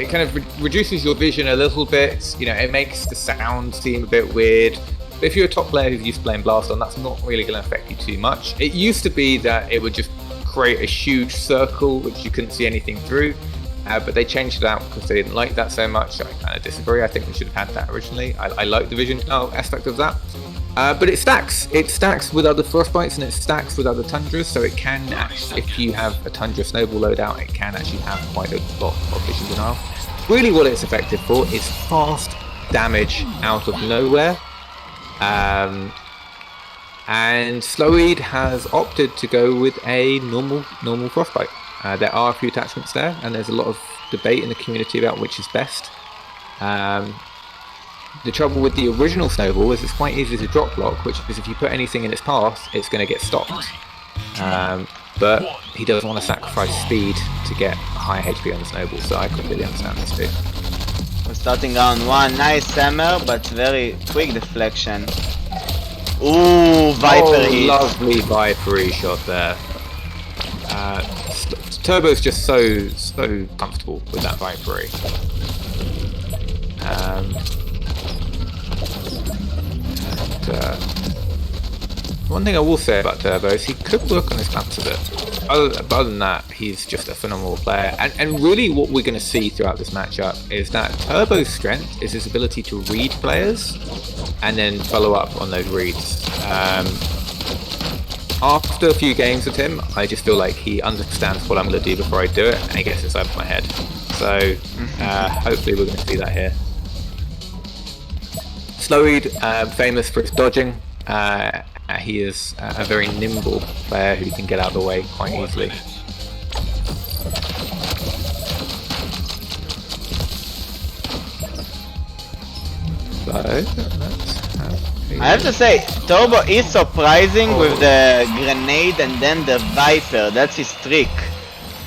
Speaker 2: kind of reduces your vision a little bit. It makes the sound seem a bit weird. But if you're a top player who's used to playing BLASTON, that's not really going to affect you too much. It used to be that it would just create a huge circle which you couldn't see anything through. But they changed it out because they didn't like that so much. I kind of disagree. I think they should have had that originally. I like the vision aspect of that. But it stacks. It stacks with other Frostbites and it stacks with other Tundras. So it can actually, if you have a Tundra Snowball loadout, it can actually have quite a lot of vision denial. Really what it's effective for is fast damage out of nowhere. And Slowyd has opted to go with a normal Frostbite. There are a few attachments there, and there's a lot of debate in the community about which is best. the trouble with the original Snowball is it's quite easy to drop block, which is if you put anything in its path, it's going to get stopped. But he doesn't want to sacrifice speed to get high HP on the Snowball, so I completely understand this too.
Speaker 3: We're starting round 1. Nice hammer, but very quick deflection. Ooh, Viper hit.
Speaker 2: Lovely Viper shot there. Turbo's just so comfortable with that Viper. One thing I will say about Turbo is he could work on his clamps a bit. Other than that, he's just a phenomenal player. And really what we're going to see throughout this matchup is that Turbo's strength is his ability to read players and then follow up on those reads. After a few games with him, I just feel like he understands what I'm going to do before I do it, and he gets inside of my head. So hopefully we're going to see that here. Slowyd, famous for his dodging. He is a very nimble player who can get out of the way quite easily.
Speaker 3: I have to say, Turbo is surprising with the grenade and then the Viper. That's his trick.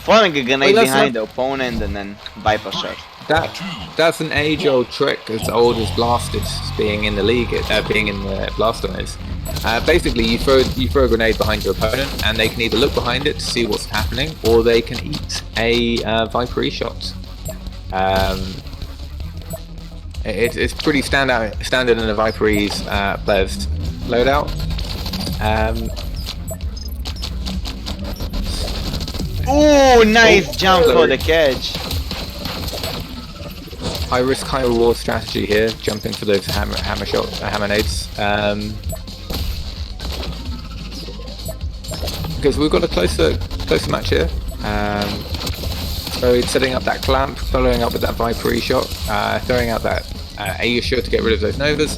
Speaker 3: Throwing a grenade behind the opponent and then Viper shot.
Speaker 2: That's an age-old trick, as old as Blasted being in the league, being in the BLASTON is. Basically, you throw a grenade behind your opponent, and they can either look behind it to see what's happening, or they can eat a Viper shot. It's pretty standard in the Viper's players loadout.
Speaker 3: Ooh, nice jump for the catch.
Speaker 2: High risk, high reward strategy here, jumping for those hammer nades. Because we've got a closer match here. So he's setting up that clamp, following up with that Viper shot, throwing out that A shot to get rid of those Novas.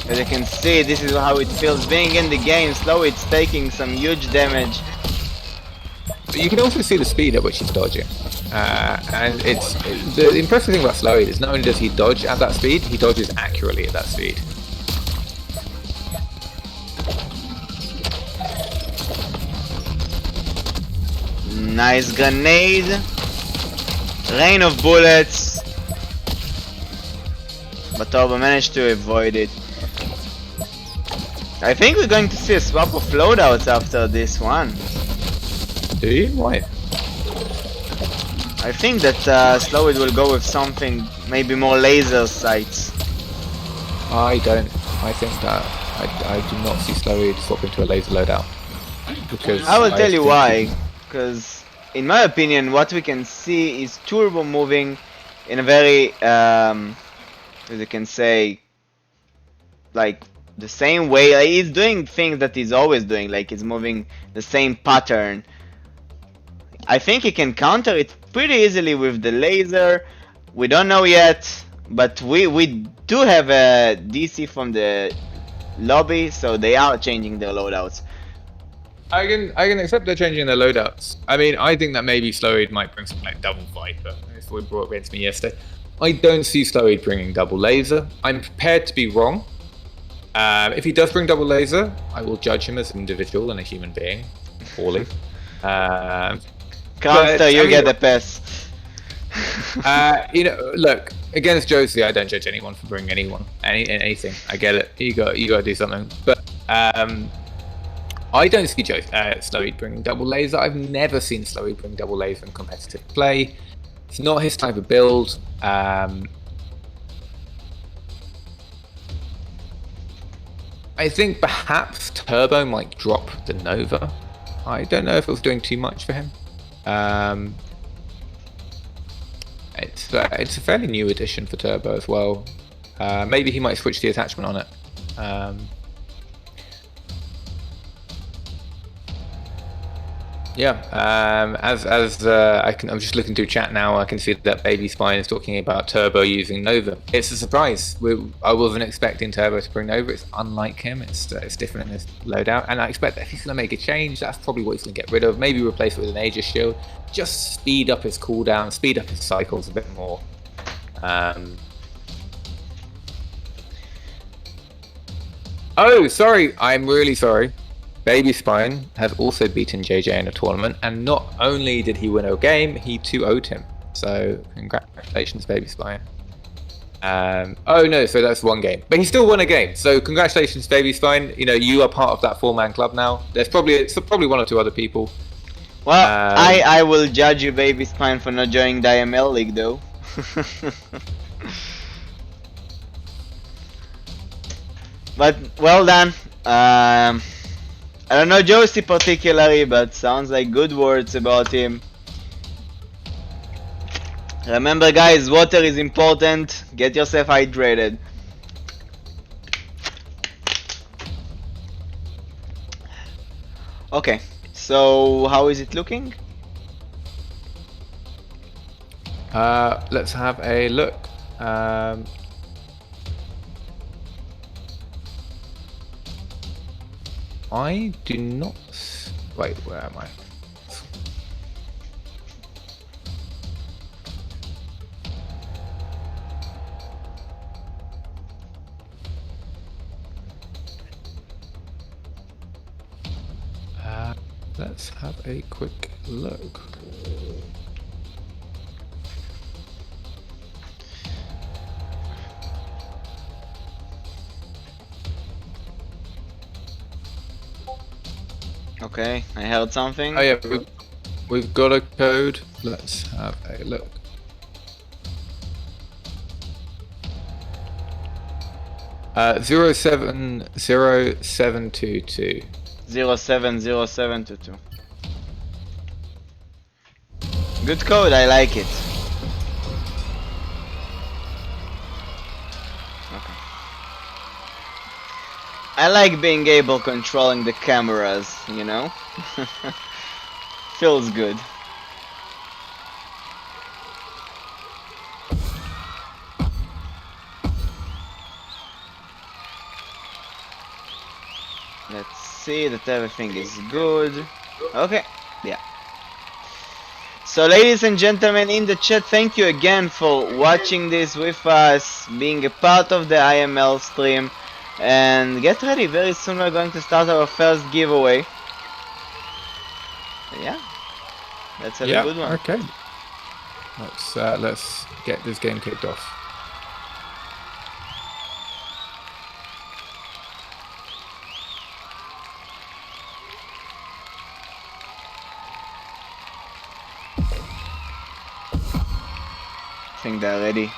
Speaker 3: As you can see, this is how it feels being in the game. Slowyd's taking some huge damage.
Speaker 2: But you can also see the speed at which he's dodging. And the impressive thing about Slowyd is not only does he dodge at that speed, he dodges accurately at that speed.
Speaker 3: Nice grenade. Rain of bullets. But Turbo managed to avoid it. I think we're going to see a swap of loadouts after this one.
Speaker 2: Do you? Why?
Speaker 3: I think that Slowyd will go with something, maybe more laser sights.
Speaker 2: I don't. I think that I do not see Slowyd swap into a laser loadout. Because
Speaker 3: I will tell you why. Because in my opinion, what we can see is Turbo moving in a very, as you can say, like the same way. Like, he's doing things that he's always doing, like he's moving the same pattern. I think he can counter it pretty easily with the laser. We don't know yet, but we do have a DC from the lobby, so they are changing their loadouts.
Speaker 2: I can accept they're changing their loadouts. I mean, I think that maybe Slowyd might bring something like double Viper. That's what brought against me yesterday. I don't see Slowyd bringing double laser. I'm prepared to be wrong. If he does bring double laser, I will judge him as an individual and a human being poorly.
Speaker 3: Cronster, you get the pass.
Speaker 2: You know, look, against Josie, I don't judge anyone for bringing anything. I get it. You got to do something. But I don't see Slowyd bringing double laser. I've never seen Slowyd bring double laser in competitive play. It's not his type of build. I think perhaps Turbo might drop the Nova. I don't know if it was doing too much for him. It's a fairly new addition for Turbo as well. Maybe he might switch the attachment on it. I'm just looking through chat now. I can see that Baby Spine is talking about Turbo using Nova. It's a surprise. I wasn't expecting Turbo to bring Nova. It's unlike him. It's different in this loadout, and I expect that if he's going to make a change, that's probably what he's going to get rid of. Maybe replace it with an Aegis shield. Just speed up his cooldown, speed up his cycles a bit more. Oh, sorry. I'm really sorry. Baby Spine has also beaten JJ in a tournament, and not only did he win a game, he 2-0'd him. So congratulations, Baby Spine. Oh no, so that's one game, but he still won a game. So congratulations, Baby Spine. You know, you are part of that 4-man club now. There's probably one or two other people.
Speaker 3: Well, I will judge you, Baby Spine, for not joining the IML League, though. But well done. I don't know Josie particularly, but sounds like good words about him. Remember, guys, water is important. Get yourself hydrated. Okay, so how is it looking?
Speaker 2: Let's have a look. I do not. Wait, where am I? Let's have a quick look.
Speaker 3: Okay, I heard something.
Speaker 2: Oh yeah, we've got a code. Let's have a look. Uh, 070722.
Speaker 3: 070722. Good code, I like it. Okay. I like being able controlling the cameras, you know? Feels good. Let's see that everything is good. Okay, yeah. So ladies and gentlemen in the chat, thank you again for watching this with us, being a part of the IML stream. And get ready, very soon we're going to start our first giveaway. Yeah, let's have a good one.
Speaker 2: Okay. Let's get this game kicked off.
Speaker 3: I think they're ready.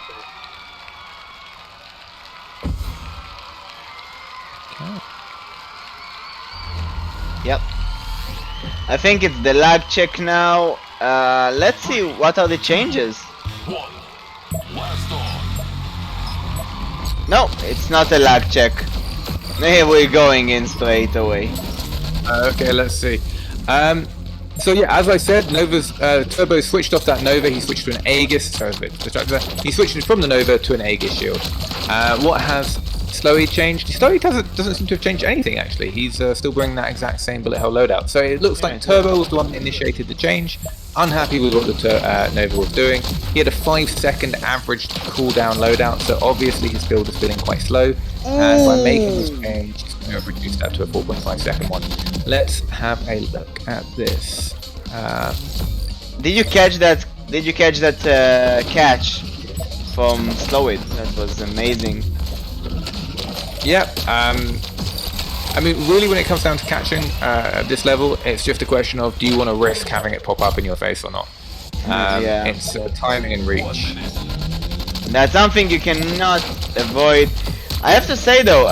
Speaker 3: Yep. I think it's the lag check now. Let's see what are the changes.
Speaker 5: One. BLASTON.
Speaker 3: No, it's not a lag check. Maybe we're going in straight away.
Speaker 2: Okay, let's see. So yeah, as I said, Nova's Turbo switched off that Nova. He switched to an Aegis. Sorry, he switched from the Nova to an Aegis shield. What has Slowyd changed? Slowyd doesn't seem to have changed anything actually. He's still bringing that exact same bullet hell loadout. So it looks like Turbo was the one that initiated the change. Unhappy with what the Nova was doing. He had a 5-second average cooldown loadout, so obviously his build is feeling quite slow. And by making this change, he's going to reduce that to a 4.5-second one. Let's have a look at this.
Speaker 3: Did you catch that? Did you catch that catch from Slowyd? That was amazing.
Speaker 2: Yep. I mean, really, when it comes down to catching at this level, it's just a question of do you want to risk having it pop up in your face or not.
Speaker 3: Yeah.
Speaker 2: It's timing and reach.
Speaker 3: That's something you cannot avoid. I have to say though,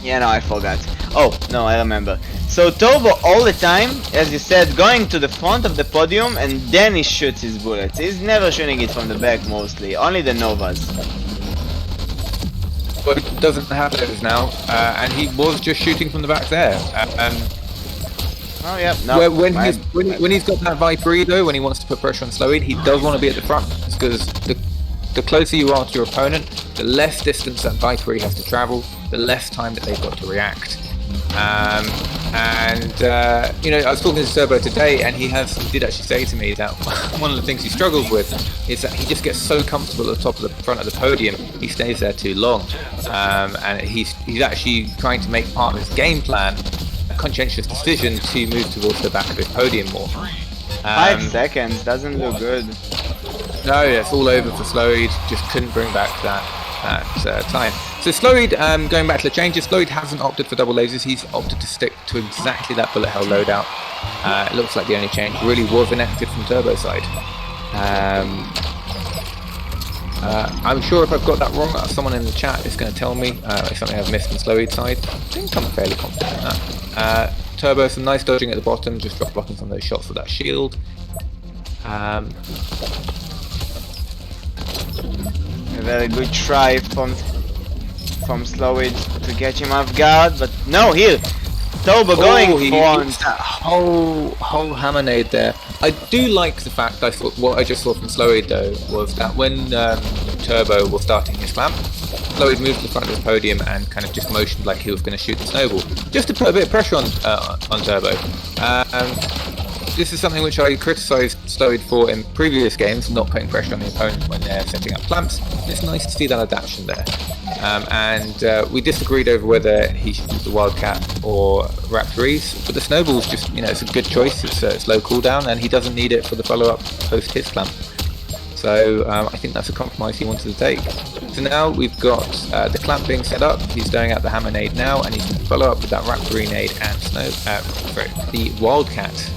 Speaker 3: yeah, no, I forgot. Oh, no, I remember. So Turbo all the time, as you said, going to the front of the podium and then he shoots his bullets. He's never shooting it from the back mostly, only the Novas.
Speaker 2: But he doesn't have those now, and he was just shooting from the back there.
Speaker 3: Oh yeah, no.
Speaker 2: When he's got that Viper though, when he wants to put pressure on Slowyd, he does want to be at the front, because the closer you are to your opponent, the less distance that Viper has to travel, the less time that they've got to react. And you know, I was talking to Turbo today, and he did actually say to me that one of the things he struggles with is that he just gets so comfortable at the top of the front of the podium, he stays there too long, and he's actually trying to make part of his game plan a conscientious decision to move towards the back of his podium more.
Speaker 3: 5 seconds doesn't look good.
Speaker 2: No, yeah, it's all over for Slowyd. Just couldn't bring back that time. So Slowyd, going back to the changes, Slowyd hasn't opted for double lasers. He's opted to stick to exactly that bullet hell loadout. It looks like the only change really was enacted from Turbo's side. I'm sure if I've got that wrong, someone in the chat is going to tell me if something I've missed on Slowyd's side. I think I'm fairly confident in that. Turbo, some nice dodging at the bottom, just drop blocking some of those shots with that shield.
Speaker 3: A very good try from Slowyd to catch him off guard, but no, here Turbo going
Speaker 2: he
Speaker 3: for
Speaker 2: used that whole hammer nade there. I do like the fact what I just saw from Slowyd though was that when Turbo was starting his clamp, Slowyd moved to the front of his podium and kind of just motioned like he was going to shoot the snowball, just to put a bit of pressure on Turbo. This is something which I criticised Slowyd for in previous games, not putting pressure on the opponent when they're setting up clamps. It's nice to see that adaptation there. We disagreed over whether he should use the Wildcat or Raptorees, but the snowball's just, you know, it's a good choice. It's low cooldown, and he doesn't need it for the follow-up post his clamp. So I think that's a compromise he wanted to take. So now we've got the clamp being set up. He's throwing out the hammer nade now, and he's going to follow up with that Raptoree nade and the Wildcat.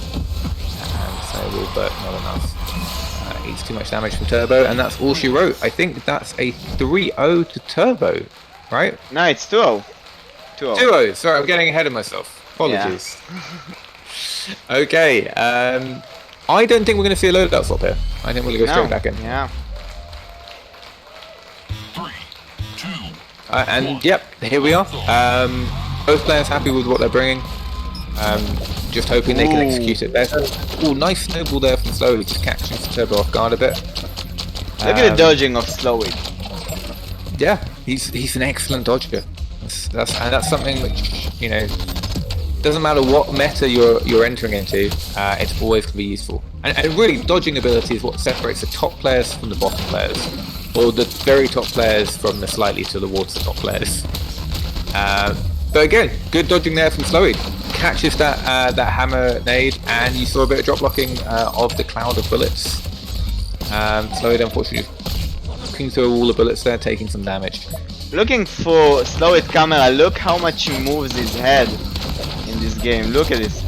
Speaker 2: So will but not enough. Eats too much damage from Turbo, and that's all she wrote. I think that's a 3-0 to Turbo, right?
Speaker 3: No, it's 2-0. 2-0.
Speaker 2: 2-0. Sorry, I'm getting ahead of myself. Apologies. Yeah. Okay. I don't think we're going to see a loadout swap here. I think we're going to go straight back in.
Speaker 3: Yeah.
Speaker 5: 3, 2.
Speaker 2: And yep, here we are. Both players happy with what they're bringing. Just hoping they can execute it better. Oh, nice snowball there from Slowyd, just catching Turbo off guard a bit.
Speaker 3: Look at the dodging of Slowyd.
Speaker 2: Yeah, he's an excellent dodger. That's something which, you know, doesn't matter what meta you're entering into, it's always going to be useful. And really, dodging ability is what separates the top players from the bottom players, or the very top players from the slightly towards the top players. But again, good dodging there from Slowyd. Catches that hammer nade, and you saw a bit of drop blocking of the cloud of bullets. Slowyd, unfortunately, looking through all the bullets there, taking some damage.
Speaker 3: Looking for Slowyd camera, look how much he moves his head in this game. Look at this.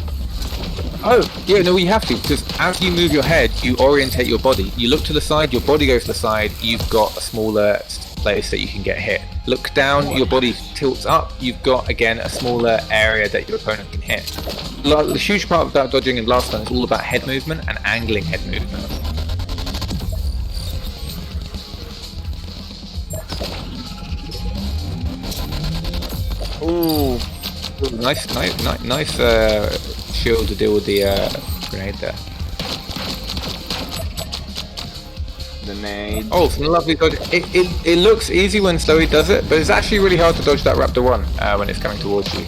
Speaker 2: Oh, yeah, no, you have to, because as you move your head, you orientate your body. You look to the side, your body goes to the side, you've got a smaller place that you can get hit. Look down, your body tilts up, you've got, again, a smaller area that your opponent can hit. The huge part about dodging in BLASTON is all about head movement and angling head movement.
Speaker 3: Ooh.
Speaker 2: Nice shield to deal with the grenade there.
Speaker 3: The nade.
Speaker 2: Oh, some lovely dodge. It looks easy when Slowyd does it, but it's actually really hard to dodge that Raptor 1 when it's coming towards you.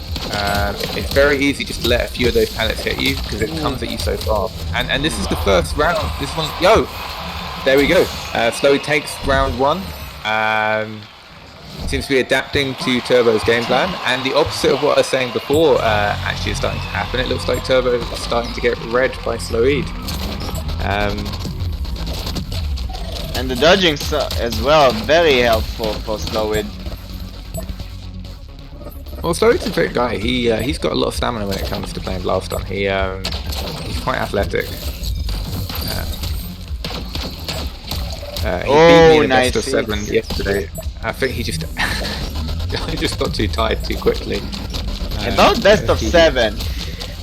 Speaker 2: It's very easy just to let a few of those pellets hit you because it comes at you so far. And this is the first round. This one, there we go. Slowyd takes round 1. Seems to be adapting to Turbo's game plan, and the opposite of what I was saying before actually is starting to happen. It looks like Turbo is starting to get read by Slowyd.
Speaker 3: And the dodging as well, very helpful for Slowyd.
Speaker 2: Well, Slowyd's a great guy. He's got a lot of stamina when it comes to playing BLASTON. He's quite athletic. He beat me in a best of 7 yesterday. I think he just got too tired too quickly.
Speaker 3: About best of 7.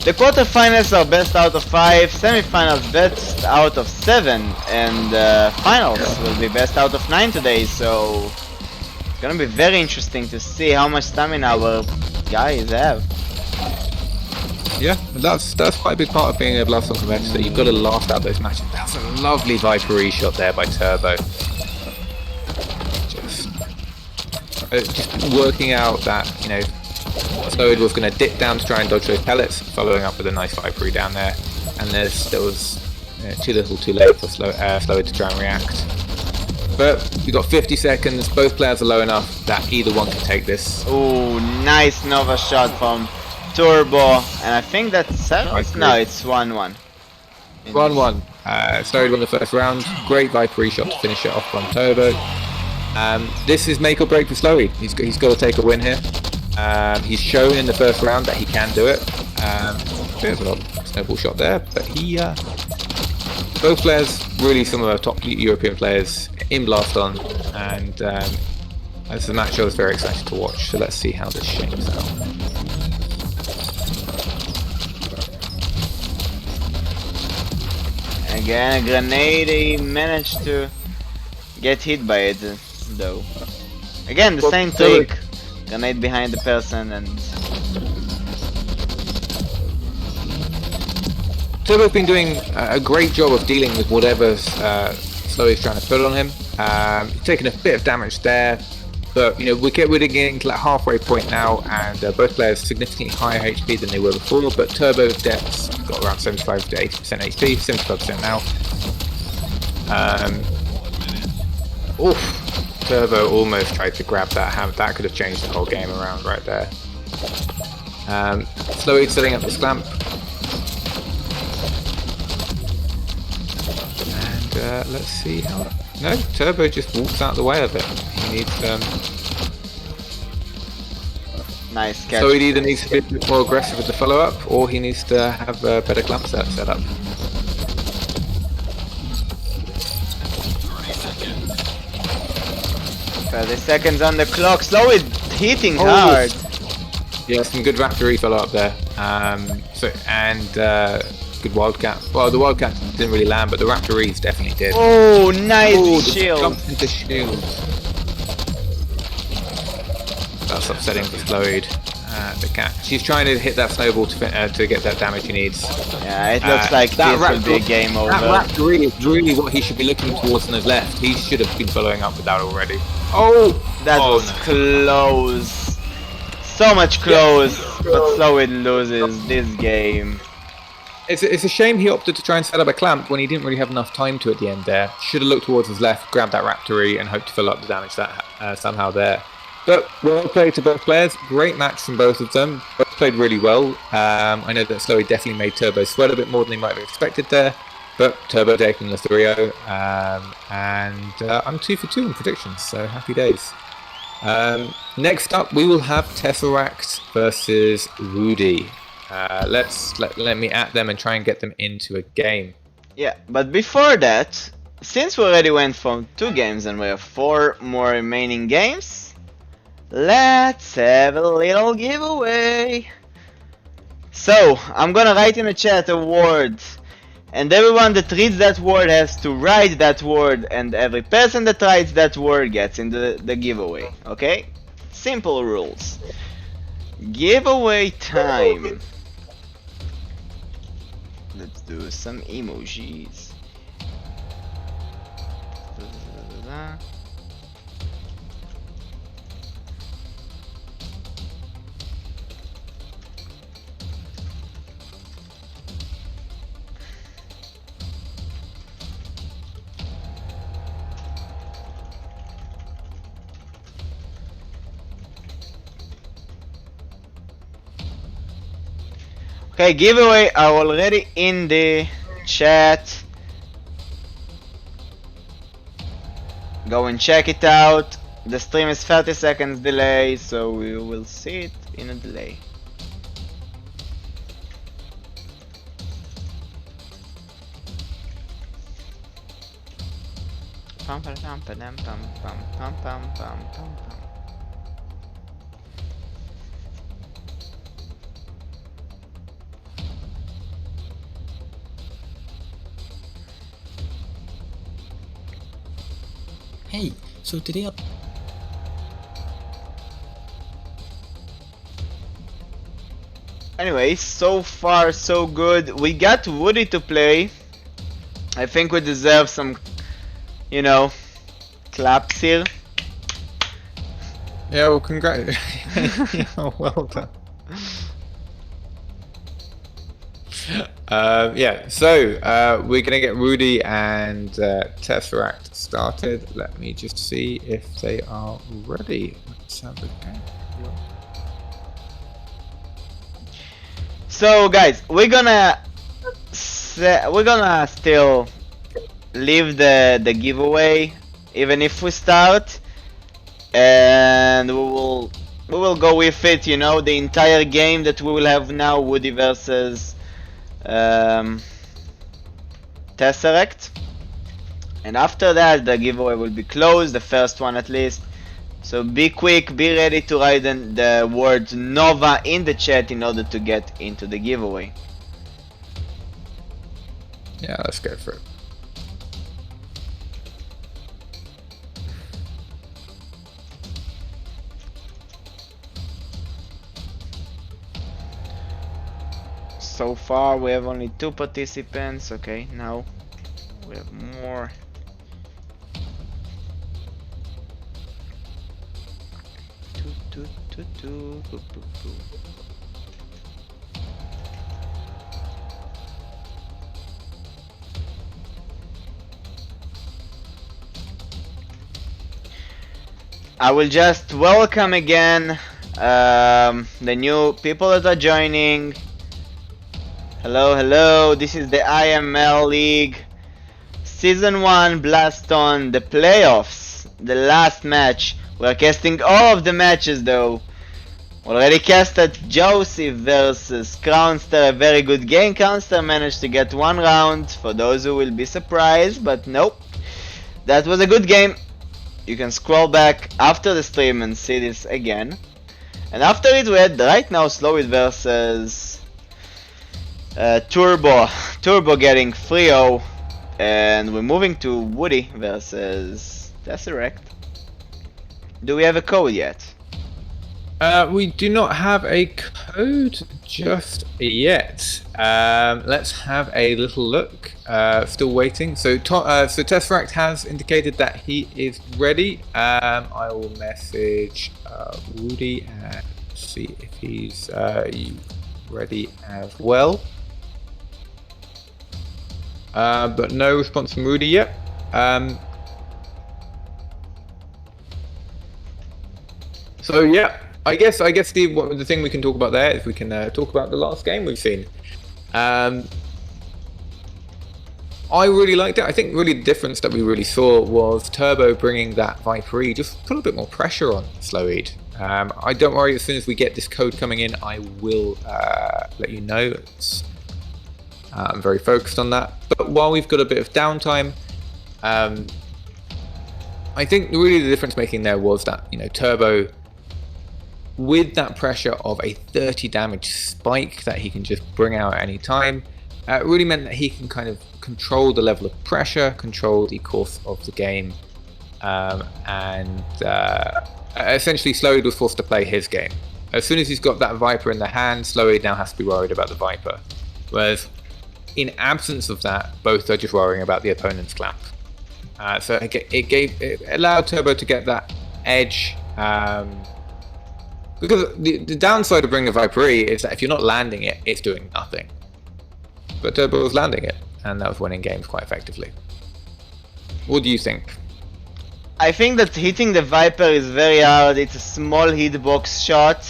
Speaker 3: The quarterfinals are best out of 5, semifinals best out of 7, and finals will be best out of 9 today. So it's gonna be very interesting to see how much stamina our guys have.
Speaker 2: Yeah, that's quite a big part of being a BLASTON competitor. You've got to last out those matches. That's a lovely Viper shot there by Turbo. Just working out that, you know, Slowyd was going to dip down to try and dodge those pellets, following up with a nice Vipery down there. And there was too little too late for Slowyd to try and react. But we've got 50 seconds, both players are low enough that either one can take this.
Speaker 3: Ooh, nice Nova shot from Turbo, and I think that's 7? No, it's 1-1.
Speaker 2: 1-1. Slowyd won the first round. Great Vipery shot to finish it off on Turbo. This is make or break for Slowyd. He's got to take a win here. He's shown in the first round that he can do it. Bit of an odd snowball shot there, but both players really some of our top European players in BLASTON, and this is a match I was very excited to watch. So let's see how this shapes out.
Speaker 3: Again, a grenade, he managed to get hit by it, though. Again, the same trick. Grenade behind the person and...
Speaker 2: Turbo's been doing a great job of dealing with whatever Slowyd's trying to put on him. He's taking a bit of damage there, but you know we're getting to that halfway point now, and both players significantly higher HP than they were before. But Turbo's depth's got around 75 to 80% HP, 75% now. Oof! Turbo almost tried to grab that hand. That could have changed the whole game around right there. Slowyd setting up the clamp. And let's see how... No, Turbo just walks out the way of it. He needs...
Speaker 3: nice catch.
Speaker 2: Slowyd either needs to be a bit more aggressive with the follow-up, or he needs to have a better clamp set up.
Speaker 3: The seconds on the clock. Slowyd hitting hard.
Speaker 2: Yeah, some good Raptor follow-up there. Good Wildcat. Well, the Wildcat didn't really land, but the Raptor definitely did.
Speaker 3: Oh, nice shield.
Speaker 2: Jumped into shield. That's upsetting for Slowyd. The cat. She's trying to hit that snowball to get that damage he needs.
Speaker 3: Yeah, it looks like this will be a game over.
Speaker 2: That Raptor is really what he should be looking towards on his left. He should have been following up with that already. Oh!
Speaker 3: That was close. So much close, but Slowyd loses this game.
Speaker 2: It's a shame he opted to try and set up a clamp when he didn't really have enough time to at the end there. Should have looked towards his left, grabbed that Raptor and hoped to fill up the damage that somehow there. But well played to both players. Great match from both of them. Both played really well. I know that Slowyd definitely made Turbo sweat a bit more than he might have expected there. But Turbo taking the 3-0. I'm 2 for 2 in predictions, so happy days. Next up, we will have Tesseract versus Wudi. Let me at them and try and get them into a game.
Speaker 3: Yeah, but before that, since we already went from 2 games and we have 4 more remaining games, let's have a little giveaway. So, I'm gonna write in the chat a word, and everyone that reads that word has to write that word, and every person that writes that word gets into the giveaway, okay? Simple rules. Giveaway time. Let's do some emojis. Okay, giveaway are already in the chat. Go and check it out. The stream is 30 seconds delay, so we will see it in a delay. Pam pam pam pam pam pam pam pam pam pam.
Speaker 6: Hey, so today
Speaker 3: Anyway, so far so good. We got Wudi to play. I think we deserve some, you know, claps here.
Speaker 2: Yeah, well, congrats. Yeah, well done. Yeah, so we're gonna get Rudy and Tesseract started. Let me just see if they are ready. Let's have a look.
Speaker 3: So guys, we're gonna still leave the giveaway even if we start, and we will go with it. You know, the entire game that we will have now, Woody versus Tesseract, and after that the giveaway will be closed, the first one at least. So be quick, be ready to write the word Nova in the chat in order to get into the giveaway.
Speaker 2: Yeah, let's go for it.
Speaker 3: So far we have only 2 participants. Okay, now we have more. I will just welcome again the new people that are joining. Hello, hello, this is the IML League Season 1 BLASTON, the playoffs, the last match. We're casting all of the matches though. Already casted Josie versus Cronster, a very good game. Cronster managed to get 1 round, for those who will be surprised, but nope. That was a good game. You can scroll back after the stream and see this again. And after it we had right now Slowyd versus Turbo. Turbo getting 3-0. And we're moving to Woody versus Tesseract. Do we have a code yet?
Speaker 2: We do not have a code just yet. Let's have a little look. Still waiting. So Tesseract has indicated that he is ready. I will message Woody and see if he's ready as well. But no response from Rudy yet. So yeah, I guess the thing we can talk about there is we can talk about the last game we've seen. I really liked it. I think really the difference that we really saw was Turbo bringing that Viper E, just put a bit more pressure on Slowyd. I don't worry, as soon as we get this code coming in, I will let you know. I'm very focused on that. But while we've got a bit of downtime, I think really the difference making there was that, you know, Turbo, with that pressure of a 30 damage spike that he can just bring out at any time, it really meant that he can kind of control the level of pressure, control the course of the game, and essentially Slowyd was forced to play his game. As soon as he's got that Viper in the hand, Slowyd now has to be worried about the Viper. Whereas in absence of that, both are just worrying about the opponent's clamp. So it allowed Turbo to get that edge. Because the downside of bringing a Viper E is that if you're not landing it, it's doing nothing. But Turbo was landing it, and that was winning games quite effectively. What do you think?
Speaker 3: I think that hitting the Viper is very hard. It's a small hitbox shot,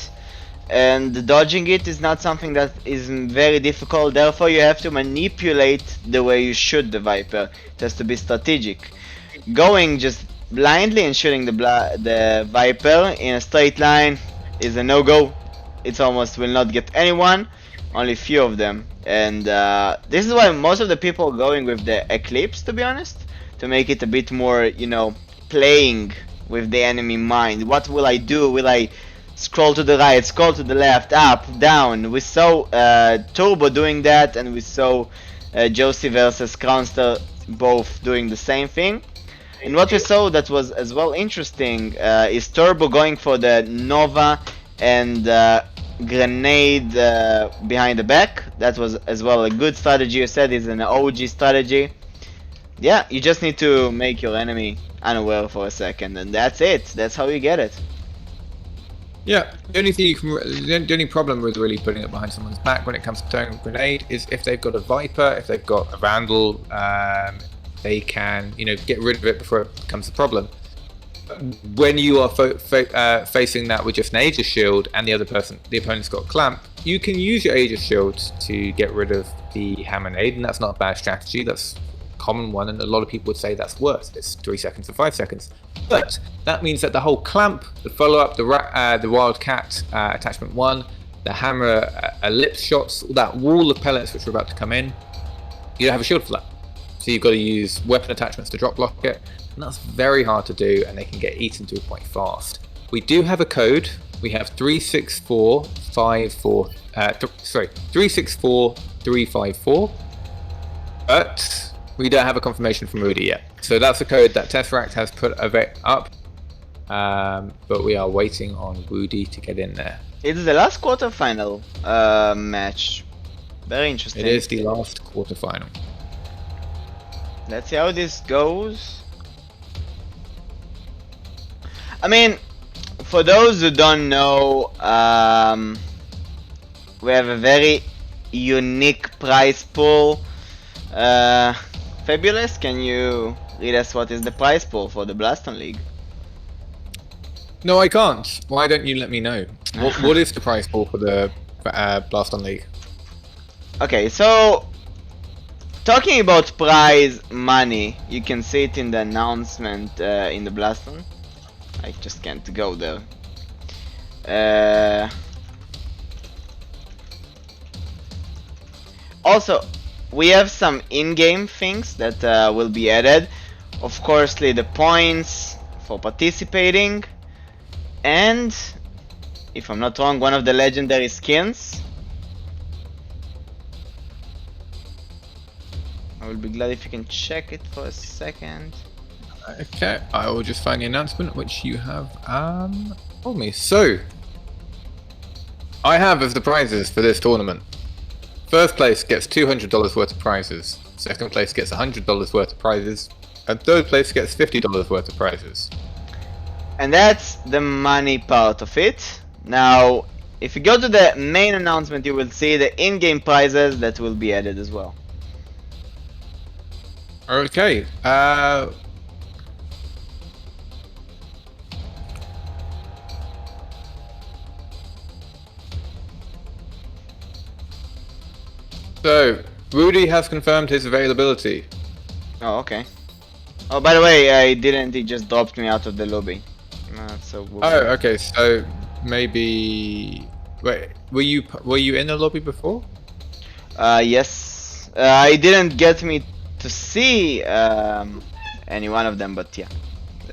Speaker 3: and dodging it is not something that is very difficult. Therefore, you have to manipulate the way you shoot the Viper. It has to be strategic. Going just blindly and shooting the Viper in a straight line is a no-go. It almost will not get anyone, only few of them. And this is why most of the people are going with the Eclipse, to be honest, to make it a bit more, you know, playing with the enemy mind. What will I do? Will I scroll to the right, scroll to the left, up, down? We saw Turbo doing that, and we saw Josie versus Cronster both doing the same thing. And what we saw that was as well interesting is Turbo going for the Nova and grenade behind the back. That was as well a good strategy. You said it's an OG strategy. Yeah, you just need to make your enemy unaware for a second, and that's it. That's how you get it.
Speaker 2: Yeah, the only thing the only problem with really putting it behind someone's back when it comes to throwing a grenade is if they've got a Viper, if they've got a Vandal, they can, get rid of it before it becomes a problem. When you are facing that with just an Aegis shield and the opponent's got a clamp, you can use your Aegis shield to get rid of the Hammerade, and that's not a bad strategy. That's a common one, and a lot of people would say that's worse. It's 3 seconds or 5 seconds. But that means that the whole clamp, the follow-up, the Wildcat attachment 1, the hammer ellipse shots, all that wall of pellets which are about to come in, you don't have a shield for that. So you've got to use weapon attachments to drop block it, and that's very hard to do, and they can get eaten to a point fast. We do have a code. We have 364354, but we don't have a confirmation from Wudi yet. So that's a code that Tesseract has put up, but we are waiting on Wudi to get in there.
Speaker 3: It's the last quarterfinal match. Very interesting.
Speaker 2: It is the last quarterfinal.
Speaker 3: Let's see how this goes. I mean, for those who don't know, we have a very unique prize pool. Fabulous, can you read us what is the prize pool for the BLASTON League?
Speaker 2: No, I can't. Why don't you let me know? What is the prize pool for the BLASTON League?
Speaker 3: Okay, so talking about prize money, you can see it in the announcement in the BLASTON. I just can't go there. Also, we have some in-game things that will be added. Of course, the points for participating, and if I'm not wrong, one of the legendary skins. I will be glad if you can check it for a second.
Speaker 2: Okay, I will just find the announcement which you have told me. So, I have as the prizes for this tournament. First place gets $200 worth of prizes. Second place gets $100 worth of prizes. And third place gets $50 worth of prizes.
Speaker 3: And that's the money part of it. Now, if you go to the main announcement, you will see the in-game prizes that will be added as well.
Speaker 2: Okay, so, Wudi has confirmed his availability.
Speaker 3: Oh, okay. Oh, by the way, I didn't. He just dropped me out of the lobby. So.
Speaker 2: Oh, okay. So maybe. Wait, were you in the lobby before?
Speaker 3: Yes. I didn't get me to see any one of them, but yeah,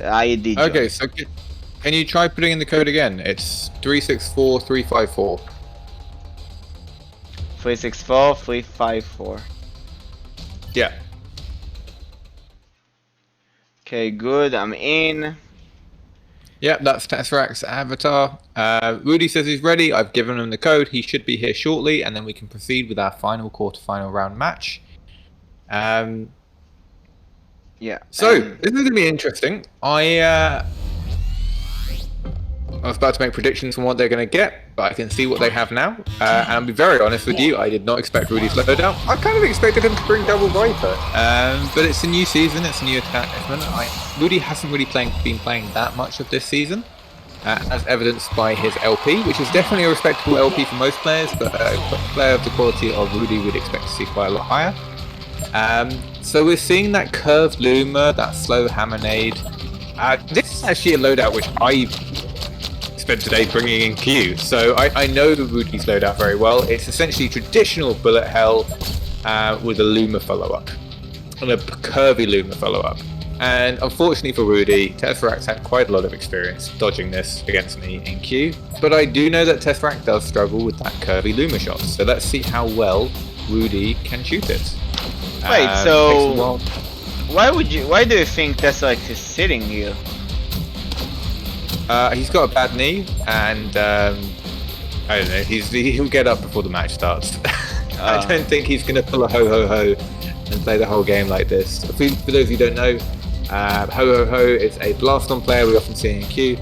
Speaker 3: I did.
Speaker 2: Okay, so can you try putting in the code again? It's 364354.
Speaker 3: 364354.
Speaker 2: Yeah.
Speaker 3: Okay, good. I'm in.
Speaker 2: Yep, that's Tesseract's avatar. Wudi says he's ready. I've given him the code. He should be here shortly, and then we can proceed with our final quarterfinal round match.
Speaker 3: Yeah.
Speaker 2: So this is going to be interesting. I was about to make predictions on what they're going to get, but I can see what they have now. And I'll be very honest with you, I did not expect Rudy's loadout. I kind of expected him to bring double Viper. But it's a new season, it's a new attachment. Rudy hasn't really been playing that much of this season, as evidenced by his LP, which is definitely a respectable LP for most players, but a player of the quality of Rudy would expect to see quite a lot higher. So we're seeing that curved Luma, that slow Hammerade. This is actually a loadout which I spent today bringing in Q, so I know the Rudy's loadout very well. It's essentially traditional bullet hell with a Luma follow-up, and a curvy Luma follow-up. And unfortunately for Rudy, Tesseract's had quite a lot of experience dodging this against me in Q, but I do know that Tesseract does struggle with that curvy Luma shot, so let's see how well Rudy can shoot it.
Speaker 3: Wait, so why do you think Tesseract is sitting here?
Speaker 2: He's got a bad knee, and I don't know. He'll get up before the match starts. I don't think he's gonna pull a ho and play the whole game like this. For those who don't know, ho is a BLASTON player we often see in Q.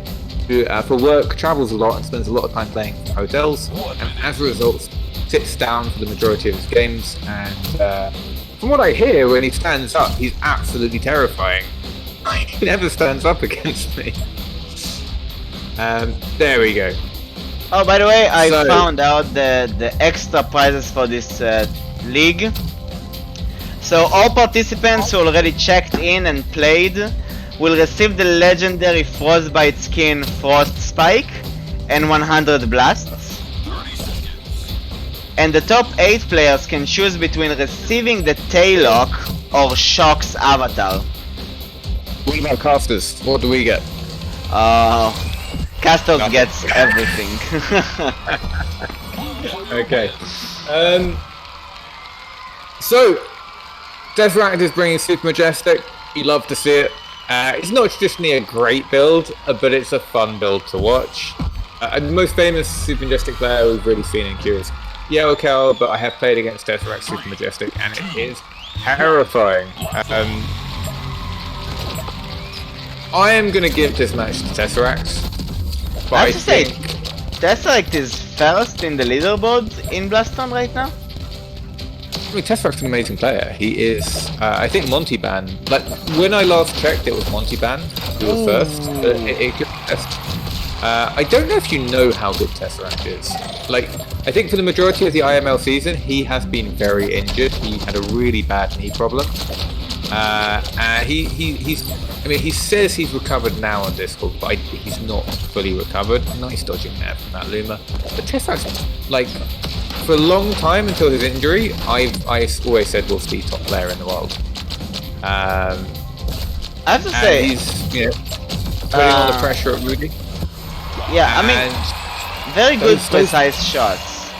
Speaker 2: who for work travels a lot and spends a lot of time playing in hotels, and as a result sits down for the majority of his games. And from what I hear, when he stands up, he's absolutely terrifying. He never stands up against me. There we go.
Speaker 3: Oh, by the way, I found out the extra prizes for this league. So all participants who already checked in and played will receive the legendary Frostbite skin Frost Spike and 100 blasts. And the top 8 players can choose between receiving the Taillock or Shock's avatar.
Speaker 2: What about casters? What do we get?
Speaker 3: Casters gets everything.
Speaker 2: Okay. So, Tesseract is bringing Super Majestic. You love to see it. It's not traditionally a great build, but it's a fun build to watch. The most famous Super Majestic player we've really seen in Q is Yellow, but I have played against Tesseract Super Majestic, and it is terrifying. I am going to give this match to Tesseract. But
Speaker 3: I have to say, Tesseract is first in the leaderboard in BLASTON right now.
Speaker 2: I mean, Tesseract's an amazing player. He is, I think MontyBann, like, when I last checked, it was MontyBann who was first. It could be best. I don't know if you know how good Tesseract is. Like, I think for the majority of the IML season, he has been very injured. He had a really bad knee problem. He says he's recovered now on Discord, but he's not fully recovered. Nice dodging there from that Luma. But Tesseract, like, for a long time until his injury, I always said was the top player in the world.
Speaker 3: I have to say,
Speaker 2: he's putting all the pressure at Wudi.
Speaker 3: Yeah, I mean, very good precise shots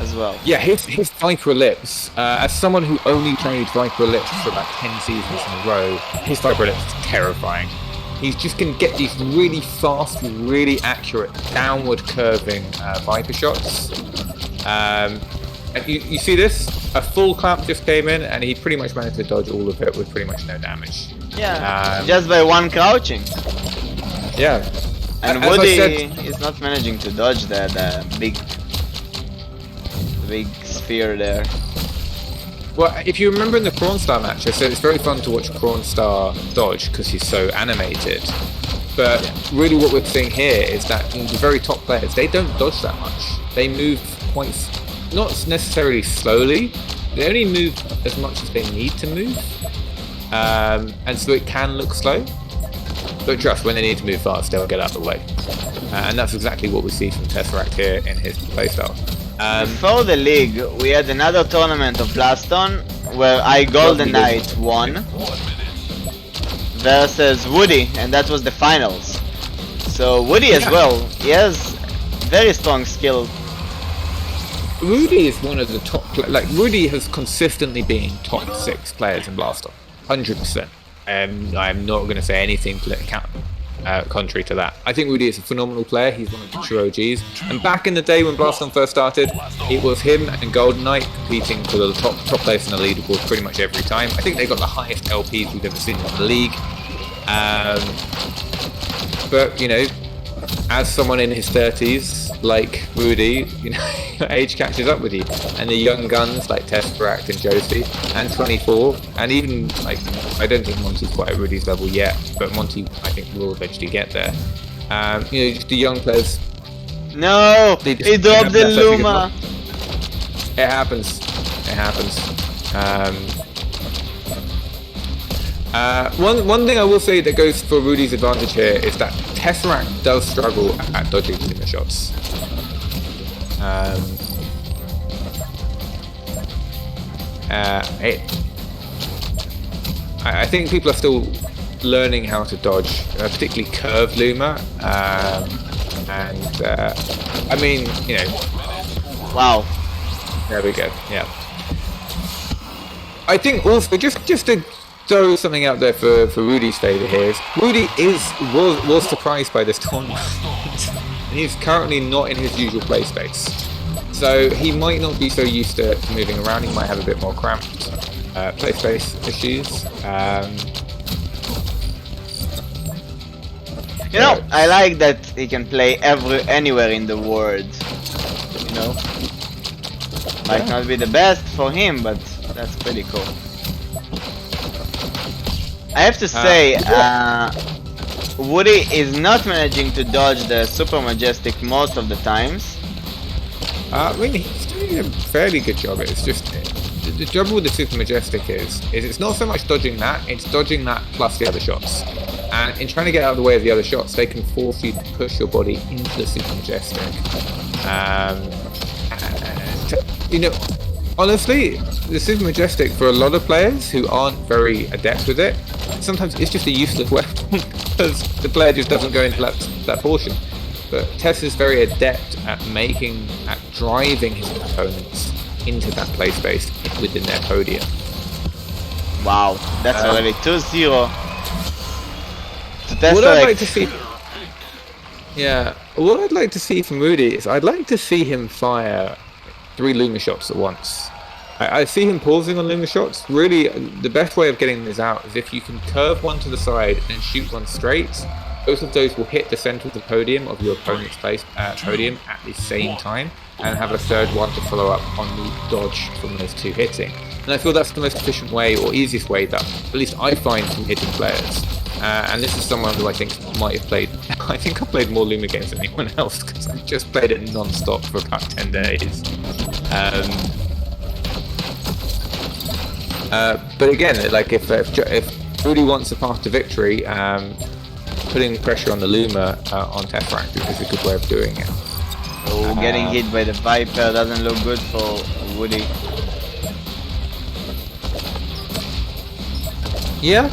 Speaker 3: as well.
Speaker 2: Yeah, his Viper Ellipse, as someone who only played Viper Ellipse for about 10 seasons in a row, his Viper Ellipse is terrifying. He's just going to get these really fast, really accurate, downward curving Viper shots. And you see this? A full clap just came in, and he pretty much managed to dodge all of it with pretty much no damage.
Speaker 3: Yeah, just by one crouching.
Speaker 2: Yeah.
Speaker 3: And Wudi is not managing to dodge the big sphere there.
Speaker 2: Well, if you remember in the Cronster match, I said it's very fun to watch Cronster dodge because he's so animated. But really what we're seeing here is that the very top players, they don't dodge that much. They move quite, not necessarily slowly, they only move as much as they need to move. And so it can look slow. But trust, when they need to move fast, they'll get out of the way. And that's exactly what we see from Tesseract here in his playstyle.
Speaker 3: Before the league, we had another tournament of BLASTON where Golden Knight won versus Wudi, and that was the finals. So Wudi as well, he has very strong skill.
Speaker 2: Wudi is one of the top, Wudi has consistently been top 6 players in BLASTON, 100%. I'm not going to say anything to count contrary to that. I think Wudi is a phenomenal player. He's one of the true OGs. And back in the day when BLASTON first started, it was him and Golden Knight competing for the top place in the leaderboard pretty much every time. I think they got the highest LPs we've ever seen in the league. But as someone in his 30s, like Wudi, age catches up with you. And the young guns like Tesseract and Josie, and 24, and even, I don't think Monty's quite at Wudi's level yet, but Monty, I think, will eventually get there. Just the young players.
Speaker 3: No! He dropped the Luma!
Speaker 2: It happens. It happens. One thing I will say that goes for Wudi's advantage here is that Tesseract does struggle at dodging Luma shots. I think people are still learning how to dodge, particularly curved Luma,
Speaker 3: Wow.
Speaker 2: There we go. Yeah. I think also just to throw something out there for Wudi's favour here is Wudi was surprised by this tournament. And he's currently not in his usual play space. So he might not be so used to moving around, he might have a bit more cramped play space issues.
Speaker 3: You know, I like that he can play anywhere in the world. You know, might not be the best for him, but that's pretty cool. I have to say, Woody is not managing to dodge the Super Majestic most of the times.
Speaker 4: I mean, he's doing a fairly good job. It's just the trouble with the Super Majestic is it's not so much dodging that; it's dodging that plus the other shots. And in trying to get out of the way of the other shots, they can force you to push your body into the Super Majestic. You know, honestly, the Super Majestic for a lot of players who aren't very adept with it, sometimes it's just a useless weapon because the player just doesn't go into that portion. But Tess is very adept at driving his opponents into that play space within their podium.
Speaker 3: Wow, that's already 2-0.
Speaker 4: What I'd like to see, what I'd like to see from Woody is I'd like to see him fire 3 Luma shots at once. I see him pausing on Luma shots. Really, the best way of getting this out is if you can curve one to the side and shoot one straight. Both of those will hit the center of the podium of your opponent's podium at the same time, and have a third one to follow up on the dodge from those 2 hitting. And I feel that's the most efficient way, or easiest way, that at least I find from hitting players. And this is someone who I think might have played. I think I've played more Luma games than anyone else because I just played it non-stop for about 10 days. But again, like if Woody wants a path to victory, putting pressure on the Luma on Tesseract is a good way of doing it.
Speaker 3: Oh, getting hit by the Viper doesn't look good for Woody.
Speaker 4: Yeah.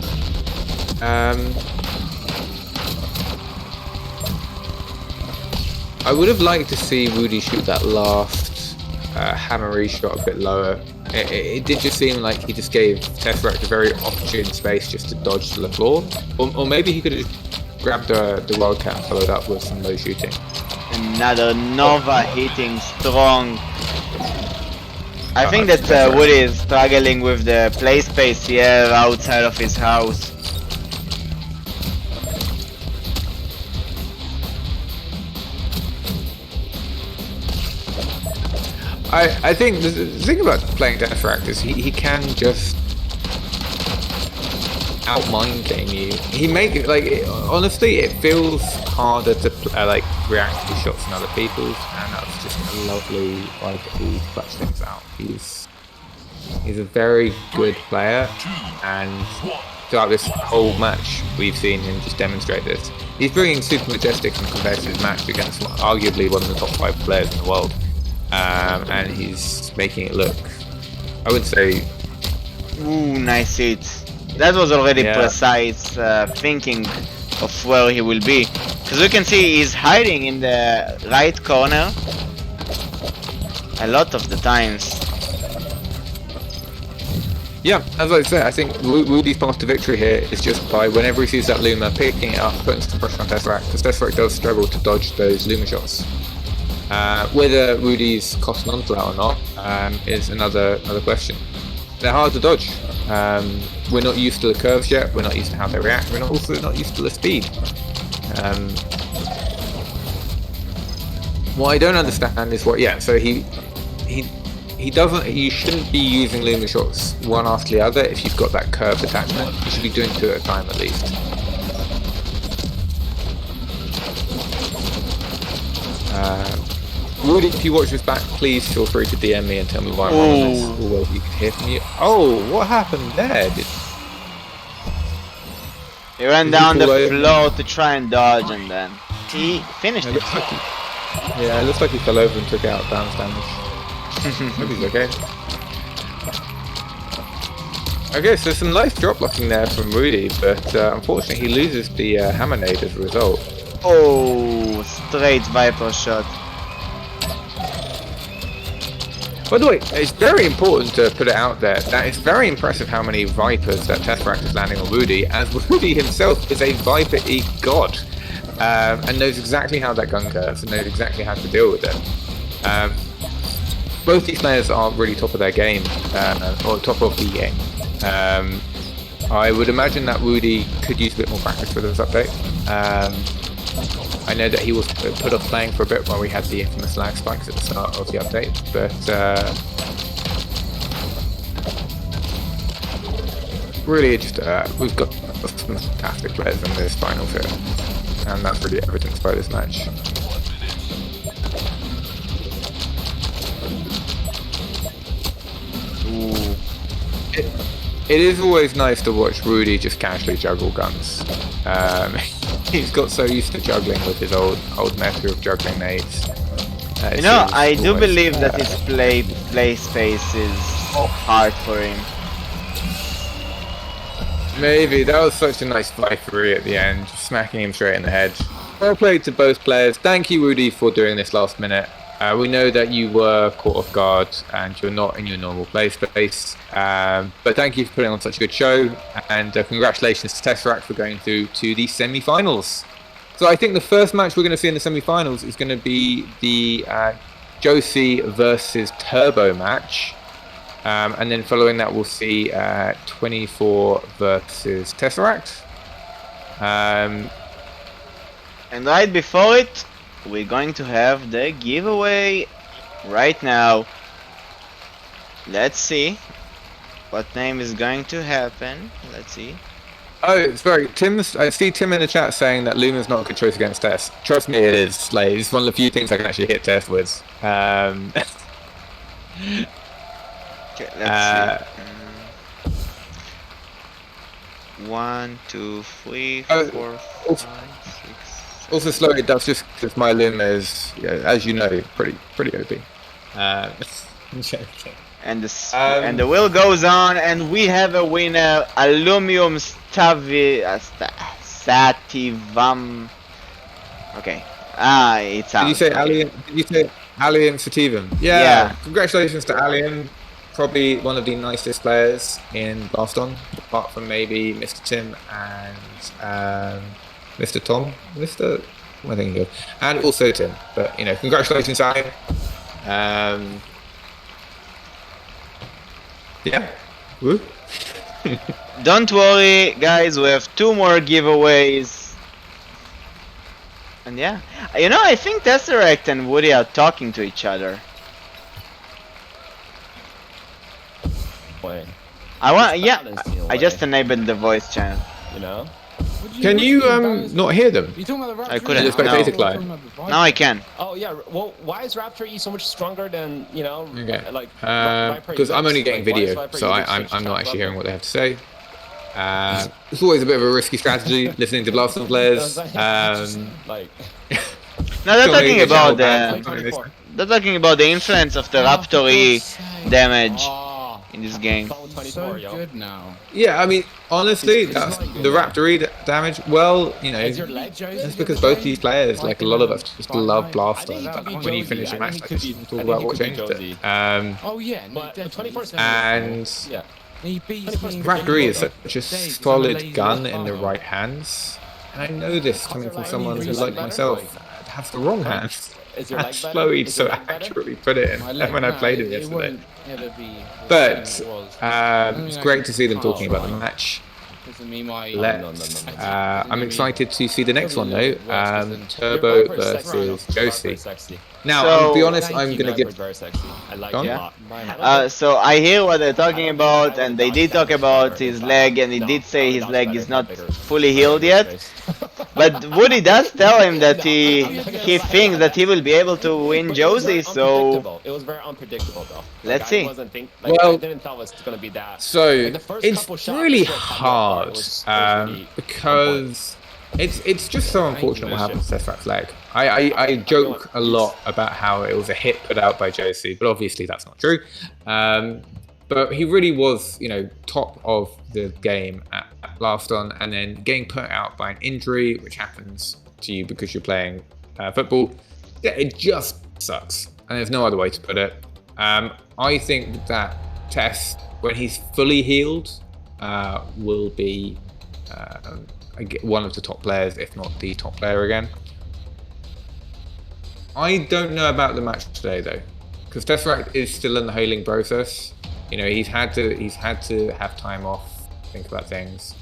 Speaker 4: I would have liked to see Woody shoot that last hammery shot a bit lower. It did just seem like he just gave Tesseract a very opportune space just to dodge to the floor. Or maybe he could have grabbed the Wildcat and followed up with some low shooting.
Speaker 3: Another Nova hitting strong. I think that Woody is struggling with the play space here outside of his house.
Speaker 4: I think the thing about playing Tesseract is he can just out-mind game you. He honestly, it feels harder to react to shots than other people's, and that's just a lovely way to clutch things out. He's a very good player, and throughout this whole match, we've seen him just demonstrate this. He's bringing Super Majestic in a competitive match against arguably one of the top 5 players in the world. And he's making it look, I would say...
Speaker 3: Ooh, nice hit. That was already precise thinking of where he will be. Because you can see he's hiding in the right corner a lot of the times.
Speaker 4: Yeah, as I said, I think Woody's path to victory here is just by whenever he sees that Luma, picking it up, putting some pressure on Tesseract, because Tesseract does struggle to dodge those Luma shots. Whether Woody's costing onto that or not is another question. They're hard to dodge. We're not used to the curves yet. We're not used to how they react. We're also not used to the speed. What I don't understand is so he doesn't. You shouldn't be using Luma shots one after the other if you've got that curved attachment. You should be doing 2 at a time at least. Woody, if you watch this back, please feel free to DM me and tell me why I'm wrong on this, or we can hear from you. Oh, what happened there?
Speaker 3: He ran down the floor to try and dodge, and then he finished it.
Speaker 4: It looks like he fell over and took out bounce damage. Hope he's okay. Okay, so some nice drop blocking there from Woody, but unfortunately he loses the hammer nade as a result.
Speaker 3: Oh, straight Viper shot.
Speaker 4: By the way, it's very important to put it out there that it's very impressive how many Vipers that Tesseract is landing on Woody, as Woody himself is a Viper-y god, and knows exactly how that gun curves and knows exactly how to deal with it. Both these players are really top of their game, or top of the game. I would imagine that Woody could use a bit more practice for this update.
Speaker 2: I know that he was put off playing for a bit while we had the infamous lag spikes at the start of the update, but really just we've got some fantastic players in this finals here, and that's really evidenced by this match.
Speaker 3: Ooh.
Speaker 2: It is always nice to watch Rudy just casually juggle guns. He's got so used to juggling with his old method of juggling nades.
Speaker 3: You know, I do believe that his play space is hard for him.
Speaker 2: Maybe. That was such a nice fight-free at the end, just smacking him straight in the head. Well played to both players. Thank you, Rudy, for doing this last minute. We know that you were caught off guard and you're not in your normal play space, but thank you for putting on such a good show, and congratulations to Tesseract for going through to the semi-finals. So I think the first match we're going to see in the semi-finals is going to be the Josie versus Turbo match, and then following that we'll see 24 versus Tesseract.
Speaker 3: And right before it, we're going to have the giveaway right now. Let's see what name is going to happen. Let's see.
Speaker 2: Oh, sorry, I see Tim in the chat saying that Luna's not a good choice against Tess. Trust me, it is. Like, it's one of the few things I can actually hit Tess with.
Speaker 3: Okay, let's see. 1, 2, 3, 4, 5, 6.
Speaker 2: Also, Slowyd, that's just because my Luna is, as you know, pretty OP.
Speaker 3: And the wheel goes on, and we have a winner, Alumium Sativam. Okay, it's out.
Speaker 2: Did you say Alien Sativum? Yeah. Congratulations to Alien. Probably one of the nicest players in BLASTON, apart from maybe Mr. Tim and Mr. Tom, I think he goes, and also Tim. But congratulations, Alien. Yeah. Woo.
Speaker 3: Don't worry, guys. We have 2 more giveaways. And yeah, I think Tesseract and Woody are talking to each other.
Speaker 7: Wait.
Speaker 3: I just enabled the voice channel.
Speaker 7: You know?
Speaker 2: Can you not hear them?
Speaker 8: You talking about the Raptor?
Speaker 3: I couldn't.
Speaker 2: Just
Speaker 3: No.
Speaker 2: spectator line.
Speaker 3: Now I can.
Speaker 7: Oh yeah. Well, why is Raptor E so much stronger than
Speaker 2: Okay.
Speaker 7: like?
Speaker 2: Because I'm only getting video, so I'm not actually hearing what they have to say. It's always a bit of a risky strategy listening to BLASTON players.
Speaker 7: Like.
Speaker 3: Now they're talking about
Speaker 2: the
Speaker 3: the influence of the Raptor E damage in this game.
Speaker 8: So good now.
Speaker 2: Yeah, I mean, honestly, that's the Raptor E damage. Well, that's because both these players, like a lot of us, just love BLASTON. When you finish a match, like this, you can talk about what changed it.
Speaker 8: Oh yeah,
Speaker 7: But the 24/7
Speaker 2: And
Speaker 7: yeah.
Speaker 8: he beats me.
Speaker 2: Raptor E is such a solid gun in the right hands. And I know this coming from someone who, like myself, has the wrong hands.
Speaker 7: Is your
Speaker 2: And
Speaker 7: leg better?
Speaker 2: Slowyd
Speaker 7: Is
Speaker 2: so
Speaker 7: your leg better?
Speaker 2: accurately put it in when I played it yesterday.
Speaker 8: wouldn't ever be
Speaker 2: But
Speaker 8: the same it was.
Speaker 2: it's great to see them talking about the match.
Speaker 8: Because of me, my
Speaker 2: I'm excited to see the next one though. Turbo versus Josie. Now, I'll be honest, I'm gonna give.
Speaker 7: Very sexy. I like
Speaker 2: Gone?
Speaker 7: it a lot.
Speaker 3: So I hear what they're talking about, and they did talk about his leg, and he did say his leg is not fully healed yet. But Woody does tell him that he thinks that he will be able to win Josie, so
Speaker 7: It was very unpredictable though.
Speaker 3: Let's see.
Speaker 7: I
Speaker 2: Well,
Speaker 7: didn't thought it was gonna be that.
Speaker 2: So
Speaker 7: Like, the first
Speaker 2: it's
Speaker 7: couple shots
Speaker 2: really
Speaker 7: before it popped up,
Speaker 2: hard
Speaker 7: it was really
Speaker 2: because it's just so unfortunate what happened to Tesseract's leg. I joke a lot about how it was a hit put out by Josie, but obviously that's not true. But he really was, top of the game at BLASTON, and then getting put out by an injury, which happens to you because you're playing football. Yeah, it just sucks, and there's no other way to put it. I think that Tess, when he's fully healed, will be one of the top players, if not the top player again. I don't know about the match today though, because Tesseract is still in the healing process. He's had to have time off, think about things.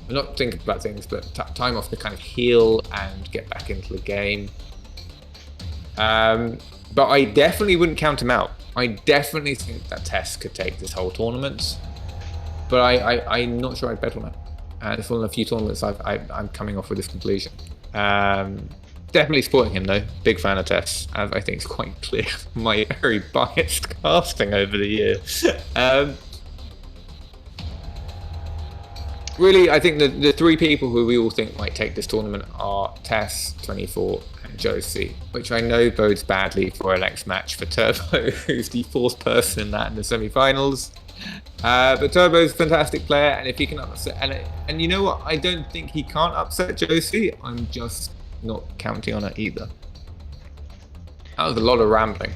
Speaker 2: not thinking about things, but time off to kind of heal and get back into the game. But I definitely wouldn't count him out. I definitely think that Tess could take this whole tournament, but I'm not sure I'd bet on it. And it's one of the few tournaments I'm coming off with this conclusion. Definitely supporting him though. Big fan of Tess, as I think it's quite clear my very biased casting over the years. Really, I think the three people who we all think might take this tournament are Tess, 24, and Josie, which I know bodes badly for our next match for Turbo, who's the fourth person in that in the semi-finals. But Turbo's a fantastic player, and if he can upset, and you know what, I don't think he can't upset Josie. I'm just not counting on it either. That was a lot of rambling.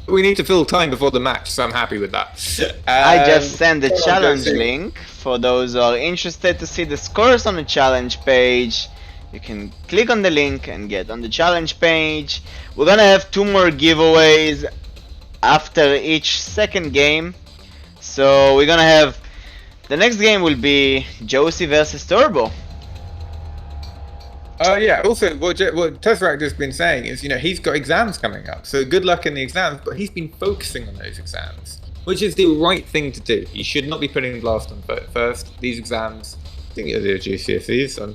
Speaker 2: We need to fill time before the match, so I'm happy with that.
Speaker 3: I just sent the challenge link for those who are interested to see the scores on the challenge page. You can click on the link and get on the challenge page. We're gonna have 2 more giveaways after each second game. So we're gonna have, the next game will be Josie versus Turbo.
Speaker 2: Yeah, also what Tesseract has been saying is, he's got exams coming up, so good luck in the exams, but he's been focusing on those exams, which is the right thing to do. You should not be putting Blast on first. These exams, I think they're GCSEs, I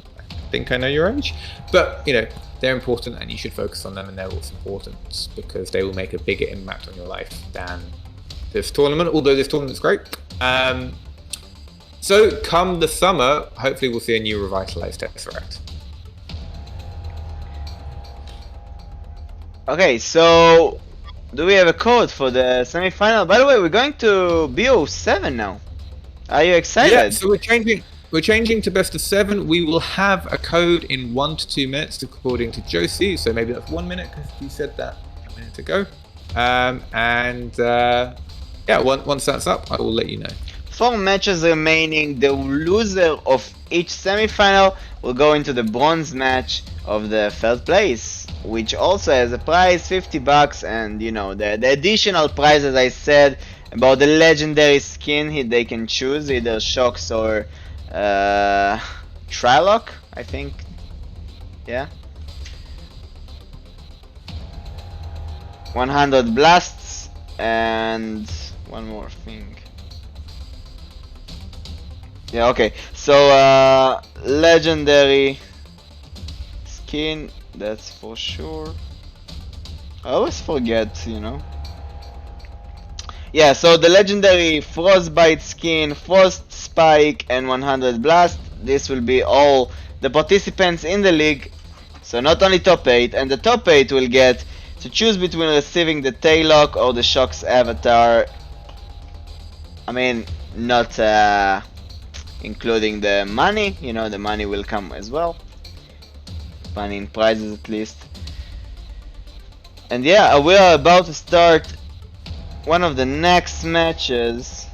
Speaker 2: think I know your age, but they're important and you should focus on them, and they're also important because they will make a bigger impact on your life than this tournament, although this tournament's great. So come the summer, hopefully we'll see a new revitalized Tesseract.
Speaker 3: Okay, so do we have a code for the semi-final? By the way, we're going to BO7 now. Are you excited?
Speaker 2: Yeah, so we're changing to best of 7. We will have a code in 1 to 2 minutes according to Josie, so maybe that's 1 minute because he said that a minute ago. Yeah, once that's up, I will let you know.
Speaker 3: 4 matches remaining. The loser of each semi-final will go into the bronze match of the third place, which also has a prize, $50, and the additional prize, as I said, about the legendary skin they can choose, either Shocks or Trilock, I think. Yeah. 100 blasts and one more thing. Yeah, okay. So legendary skin, that's for sure. I always forget, Yeah, so the legendary Frostbite skin, Frost Spike, and 100 Blast. This will be all the participants in the league. So not only top 8, and the top 8 will get to choose between receiving the Taillock or the Shocks avatar. I mean, not including the money. The money will come as well. Money in prizes at least. And yeah, we are about to start one of the next matches,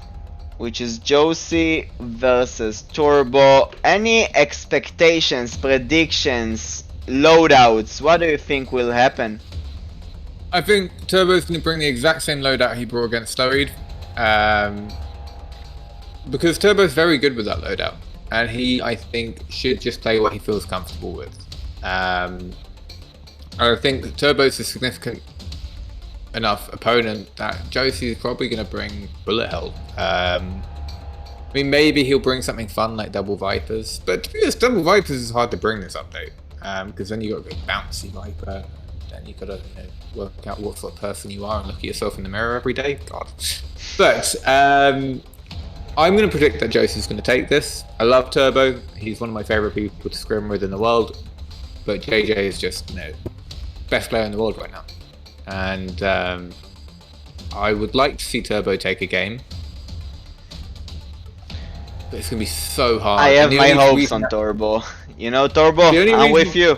Speaker 3: which is Josie versus Turbo. Any expectations, predictions, loadouts? What do you think will happen?
Speaker 2: I think Turbo's going to bring the exact same loadout he brought against Slowyd. Because Turbo's very good with that loadout. And he, I think, should just play what he feels comfortable with. I think Turbo's a significant enough opponent that Josie is probably going to bring bullet hell. I mean, maybe he'll bring something fun like Double Vipers, but to be honest, Double Vipers is hard to bring this update, because then you got to go bouncy Viper, then you got to work out what sort of person you are and look at yourself in the mirror every day. God. But I'm going to predict that Josie's going to take this. I love Turbo. He's one of my favorite people to scrim with in the world, but JJ is just best player in the world right now. And I would like to see Turbo take a game, but it's going to be so hard.
Speaker 3: I have my hopes on Turbo. Turbo, I'm with you.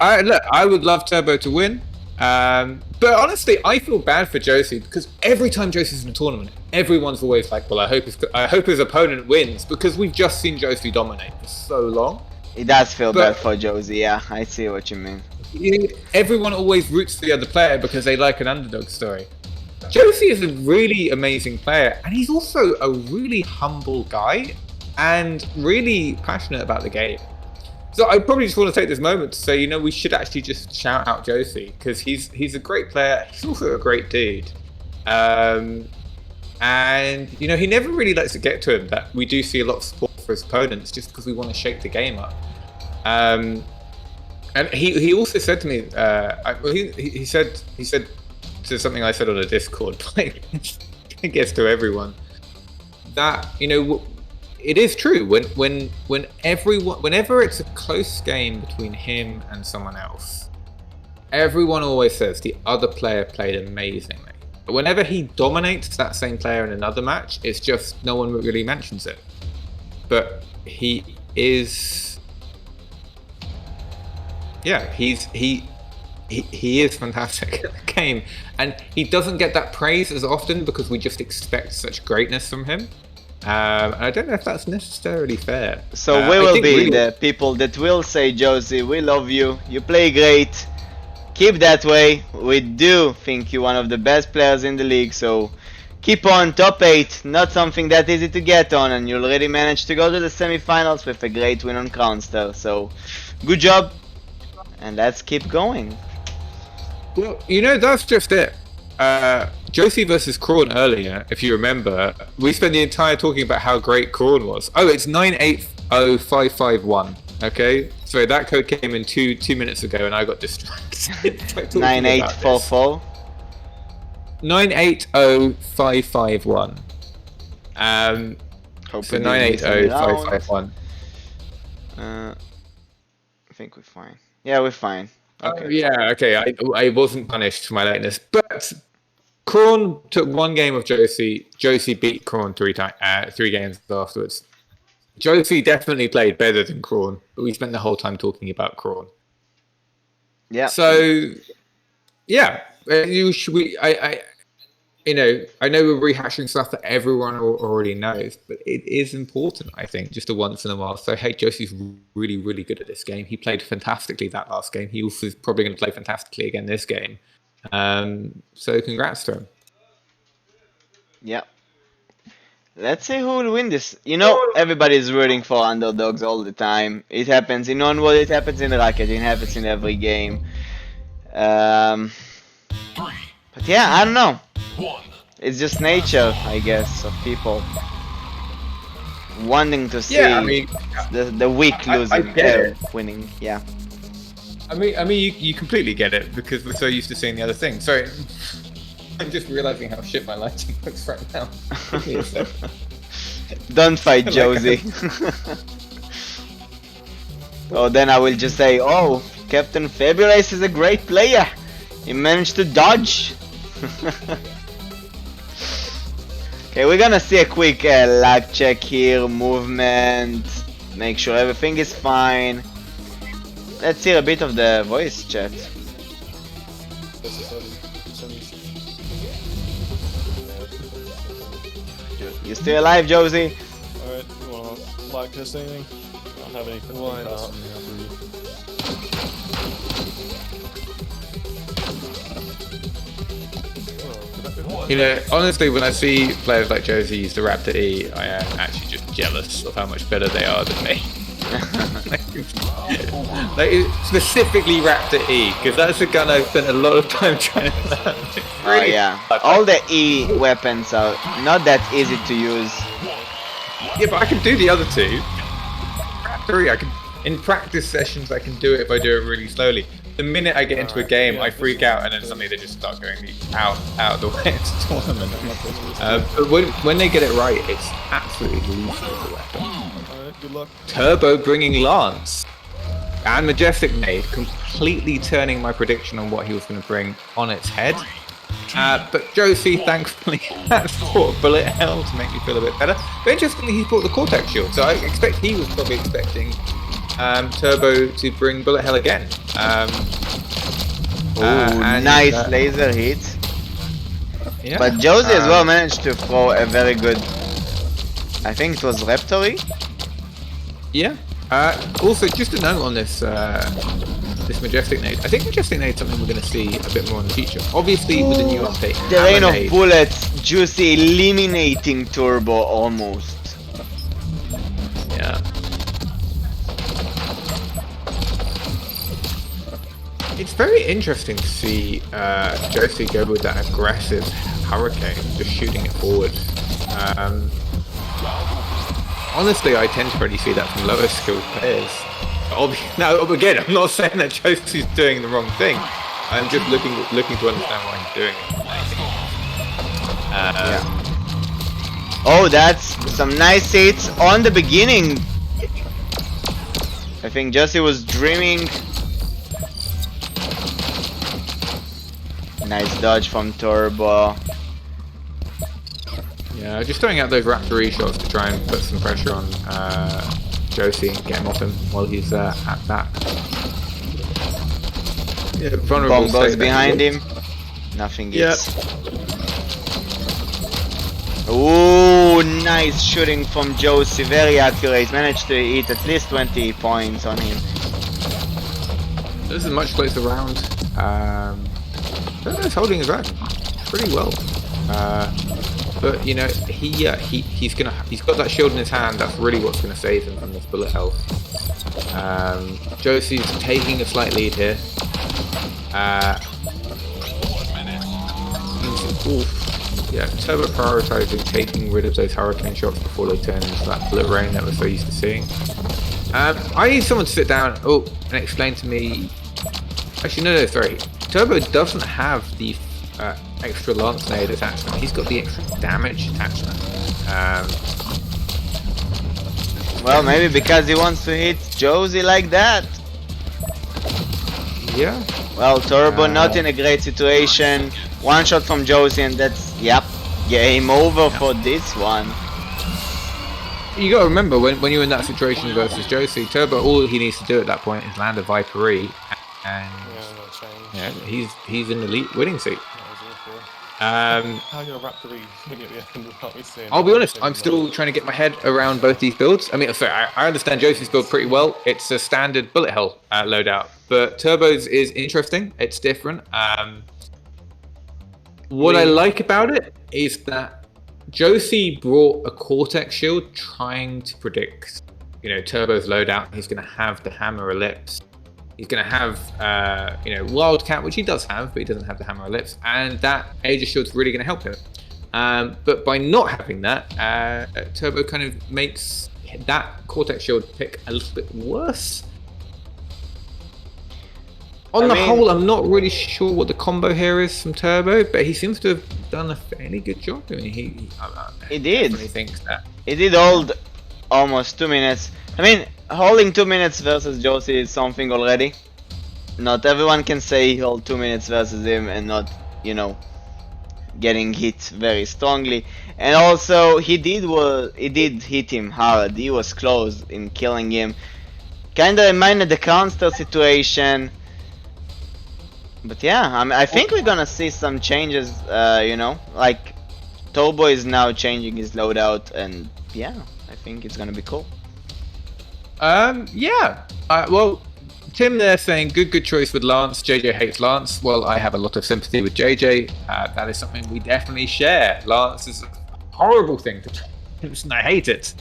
Speaker 2: I would love Turbo to win, but honestly, I feel bad for Josie because every time Josie's in a tournament, everyone's always like, well, I hope his opponent wins, because we've just seen Josie dominate for so long.
Speaker 3: It does feel bad for Josie, yeah, I see what you mean.
Speaker 2: Everyone always roots for the other player because they like an underdog story. Josie is a really amazing player, and he's also a really humble guy.
Speaker 4: and really passionate about the game. So I probably just want to take this moment to say, you know, we should actually just shout out Josie, because he's a great player. He's also a great dude. And, you know, he never really lets it get to him that we do see a lot of support for his opponents just because we want to shake the game up. And he also said to me, he said to something I said on a Discord, like, I guess to everyone, that, you know, it is true whenever it's a close game between him and someone else, everyone always says the other player played amazingly. But whenever he dominates that same player in another match, it's just no one really mentions it. But he is, yeah, he is fantastic at the game, and he doesn't get that praise as often because we just expect such greatness from him. And I don't know if that's necessarily fair.
Speaker 3: So we will be the people that will say, Josie, we love you. You play great. Keep that way. We do think you're one of the best players in the league. So keep on. Top 8. Not something that easy to get on. And you already managed to go to the semifinals with a great win on Cronster. So good job. And let's keep going.
Speaker 4: Well, you know, that's just it. Josie versus Crawn earlier, if you remember, we spent the entire talking about how great Crawn was. Oh, it's 980551. Okay, so that code came in two minutes ago, and I got distracted.
Speaker 3: 9844.
Speaker 4: 980551. So 980551.
Speaker 3: I think we're fine. Yeah, we're fine. Okay.
Speaker 4: Yeah, okay. I wasn't punished for my lateness, but Crawn took one game of Josie. Josie beat Crawn 3 games afterwards. Josie definitely played better than Crawn, but we spent the whole time talking about Crawn.
Speaker 3: Yeah.
Speaker 4: So, yeah, I know we're rehashing stuff that everyone already knows, but it is important, I think, just a once in a while. So, hey, Josie's really, really good at this game. He played fantastically that last game. He also is probably going to play fantastically again this game. So, congrats to him.
Speaker 3: Yeah. Let's see who will win this. You know, everybody's rooting for underdogs all the time. It happens in Onward, it happens in Racket, it happens in every game. But yeah, I don't know. It's just nature, I guess, of people wanting to see the weak losing, winning. Yeah.
Speaker 4: I mean, you completely get it because we're so used to seeing the other thing. Sorry, I'm just realizing how shit my lighting looks right now. Give me a sec.
Speaker 3: Don't fight, Josie. Oh, then I will just say, oh, Captain Fabulous is a great player. He managed to dodge. Okay, we're gonna see a quick lag check here, movement, make sure everything is fine. Let's hear a bit of the voice chat. You still alive, Josie?
Speaker 9: Alright, you wanna lag test anything? I don't have anything. Why not?
Speaker 4: You know, honestly, when I see players like Josie use the Raptor E, I am actually just jealous of how much better they are than me. Like, specifically Raptor E, because that's a gun I've spent a lot of time trying to learn.
Speaker 3: Oh yeah, all the E weapons are not that easy to use.
Speaker 4: Yeah, but I can do the other two. Raptor E, I can, in practice sessions, I can do it if I do it really slowly. The minute I get into a game, I freak out, and then suddenly they just start going out of the way into the tournament. But when they get it right, it's absolutely lethal as a weapon.
Speaker 9: Alright, good luck.
Speaker 4: Turbo bringing Lance. And Majestic Nade completely turning my prediction on what he was going to bring on its head. But Josie thankfully has brought Bullet Hell to make me feel a bit better. But interestingly, he brought the Cortex Shield, so I expect he was probably expecting Turbo to bring Bullet Hell again.
Speaker 3: Nice laser hit.
Speaker 4: Yeah.
Speaker 3: But Josie as well managed to throw a very good, I think it was Raptory?
Speaker 4: Yeah. Also, just a note on this this Majestic Nade. I think Majestic Nade is something we're going to see a bit more in the future. Obviously, with the new update.
Speaker 3: The rain of bullets, Juicy eliminating Turbo almost.
Speaker 4: It's very interesting to see Josie go with that aggressive hurricane, just shooting it forward. Honestly, I tend to really see that from lower skilled players. Now, again, I'm not saying that Josie's doing the wrong thing. I'm just looking to understand why he's doing it.
Speaker 3: Oh, that's some nice hits on the beginning. I think Josie was dreaming. Nice dodge from Turbo.
Speaker 4: Yeah, just throwing out those Raptor shots to try and put some pressure on Josie and get him off him while he's at that. Yeah,
Speaker 3: Bomb goes behind him. Nothing gets. Ooh, nice shooting from Josie. Very accurate. Managed to hit at least 20 points on him.
Speaker 4: This is a much closer round. Turbo's holding his own pretty well. But you know, he's got that shield in his hand. That's really what's gonna save him from this bullet hell. Josie's taking a slight lead here. Yeah, Turbo prioritizing taking rid of those hurricane shots before they turn into that bullet rain that we're so used to seeing. I need someone to sit down and explain to me. Actually, no, sorry. Turbo doesn't have the extra lance nade attachment. He's got the extra damage attachment.
Speaker 3: Well, maybe because he wants to hit Josie like that.
Speaker 4: Yeah.
Speaker 3: Well, Turbo not in a great situation. One shot from Josie and that's, yep, game over for this one.
Speaker 4: You gotta remember, when you're in that situation versus Josie, Turbo, all he needs to do at that point is land a Viper-E, and yeah, he's in the elite winning seat.
Speaker 9: How you're a Raptor when you're at the end without me seeing.
Speaker 4: I'll be honest, I'm still trying to get my head around both these builds. I mean, sorry, I understand Josie's build pretty well. It's a standard bullet hell loadout, but Turbo's is interesting. It's different. What I like about it is that Josie brought a Cortex shield trying to predict, you know, Turbo's loadout. He's going to have the Hammer Ellipse. He's going to have, you know, Wildcat, which he does have, but he doesn't have the Hammer Ellipse. And that Aegis shield's really going to help him. But by not having that, Turbo kind of makes that Cortex shield pick a little bit worse. On the whole, I'm not really sure what the combo here is from Turbo, but he seems to have done a fairly good job. I mean, he
Speaker 3: did.
Speaker 4: Thinks that.
Speaker 3: He did hold almost 2 minutes. I mean, holding 2 minutes versus Josie is something already. Not everyone can say he held 2 minutes versus him and not, you know, getting hit very strongly. And also, he did hit him hard. He was close in killing him. Kinda reminded the Cronster situation. But yeah, I think we're gonna see some changes, you know, like Turbo is now changing his loadout, and yeah, I think it's gonna be cool.
Speaker 4: Yeah. Well, Tim there saying good choice with Lance. JJ hates Lance. Well, I have a lot of sympathy with JJ. That is something we definitely share. Lance is a horrible thing to try, and I hate it.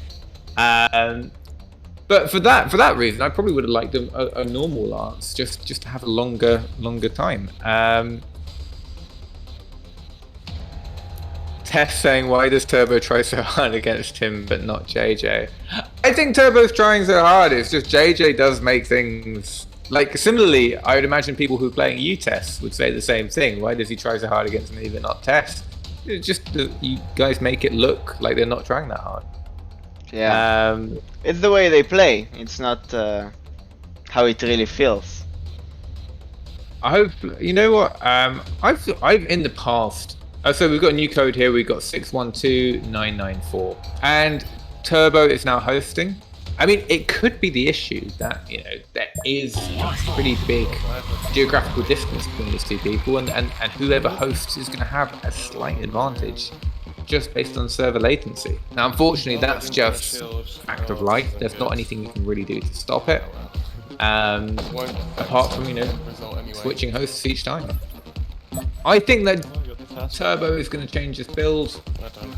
Speaker 4: But for that reason, I probably would have liked a normal Lance, just to have a longer time. Tess saying, why does Turbo try so hard against him but not JJ? I think Turbo's trying so hard, it's just JJ does make things... Like, similarly, I would imagine people who are playing you, Tess, would say the same thing. Why does he try so hard against me but not Tess? It's just that you guys make it look like they're not trying that hard.
Speaker 3: Yeah, it's the way they play. It's not how it really feels.
Speaker 4: I hope you know what. I've in the past. So we've got a new code here. We've got 612994, and Turbo is now hosting. I mean, it could be the issue that, you know, there is a pretty big geographical distance between these two people, and whoever hosts is going to have a slight advantage, just based on server latency. Now, unfortunately, that's just a fact of life. There's not anything you can really do to stop it, apart from, you know, switching hosts each time. I think that Turbo is going to change his build.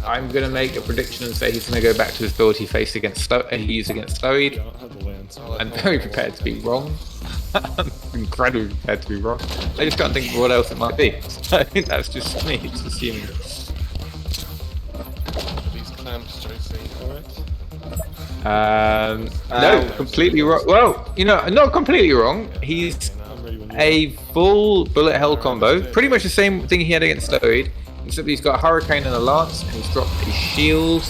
Speaker 4: I'm going to make a prediction and say he's going to go back to his build he used against Slowyd. I'm very prepared to be wrong.
Speaker 2: incredibly prepared to be wrong. I just can't think of what else it might be. So I think that's just me, just assuming.
Speaker 9: These clamps, Josie, alright?
Speaker 2: No, completely wrong. Well, you know, not completely wrong. He's a full bullet hell combo. Pretty much the same thing he had against Slowyd, except he's got a hurricane and a lance, and he's dropped a shield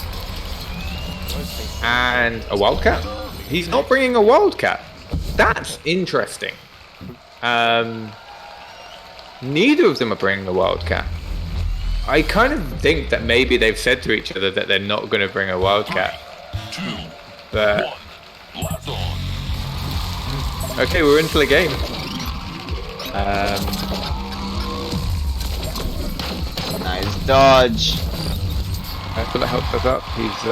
Speaker 2: and a wildcat. He's not bringing a wildcat. That's interesting. Neither of them are bringing a wildcat. I kind of think that maybe they've said to each other that they're not going to bring a wildcat. But okay, we're into the game.
Speaker 3: Nice dodge.
Speaker 2: Bullet helps us up. He's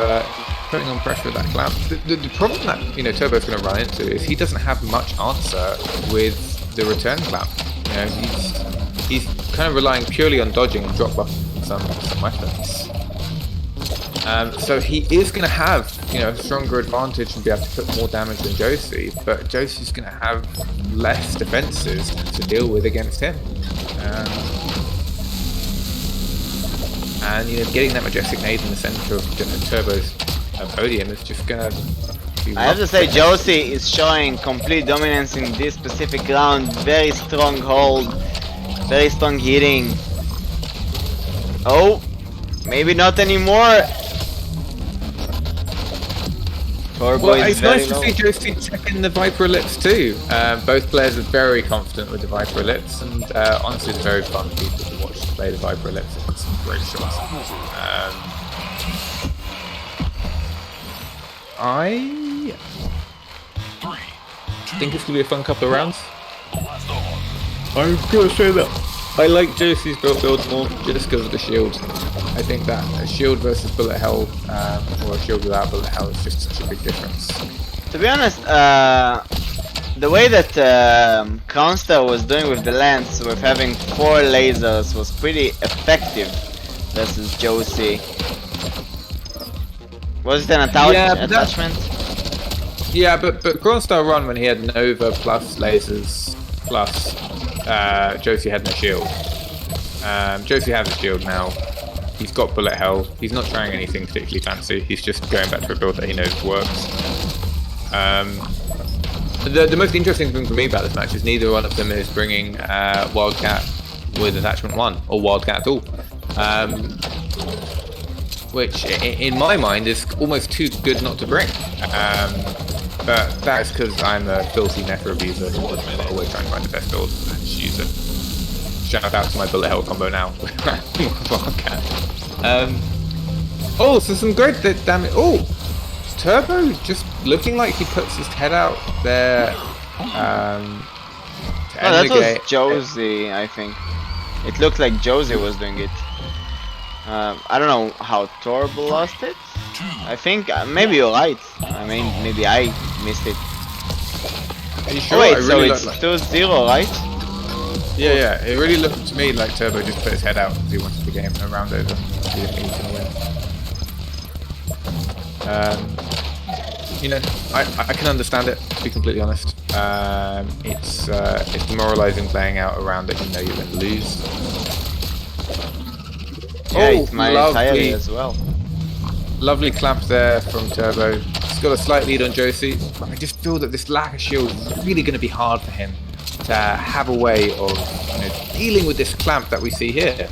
Speaker 2: putting on pressure with that clamp. The problem that Turbo's going to run into is he doesn't have much answer with the return clamp. You know, he's kind of relying purely on dodging and drop buffing some weapons. So he is going to have a stronger advantage and be able to put more damage than Josie, but Josie's going to have less defenses to deal with against him. And getting that majestic nade in the center of Turbo's podium is just gonna be
Speaker 3: I have to say, Josie is showing complete dominance in this specific round. Very strong hold, very strong hitting. Oh, maybe not anymore.
Speaker 2: Well, it's nice to see Josie checking the Viper Ellipse too. Both players are very confident with the Viper Ellipse, and honestly, it's very fun people to watch play the Viper Ellipse. It's some great shots. I think it's gonna be a fun couple of rounds. I'm gonna say that I like Josie's build more just because of the shield. I think that a shield versus bullet hell, or a shield without bullet hell, is just such a big difference.
Speaker 3: To be honest, the way that Cronster was doing with the lance, with having 4 lasers, was pretty effective versus Josie. Was it an attachment?
Speaker 2: Yeah, but Cronster run when he had Nova plus lasers plus Josie had no shield. Josie has a shield now. He's got bullet hell. He's not trying anything particularly fancy. He's just going back to a build that he knows works. The most interesting thing for me about this match is neither one of them is bringing Wildcat with attachment 1 or Wildcat at all. Which in my mind is almost too good not to bring. But that's because I'm a filthy Nefer abuser who always trying to find the best build and use it. Shout out to my bullet hell combo now. Wildcat. Oh, so some great damage. Oh, Turbo just looking like he puts his head out there.
Speaker 3: That was Josie, I think. It looked like Josie was doing it. I don't know how Turbo lost it. I think maybe you're right. I mean, maybe I missed it.
Speaker 2: Are you sure?
Speaker 3: Oh, wait,
Speaker 2: so
Speaker 3: it's 2-0, right?
Speaker 2: Yeah. It really looked to me like Turbo just put his head out because he wanted the game around over. He didn't think he was gonna win. I can understand it, to be completely honest. It's demoralizing playing out a round that you're going to lose.
Speaker 3: Yeah, it's my entirely as well.
Speaker 2: Lovely clamp there from Turbo. He's got a slight lead on Josie, but I just feel that this lack of shield is really going to be hard for him to have a way of dealing with this clamp that we see here.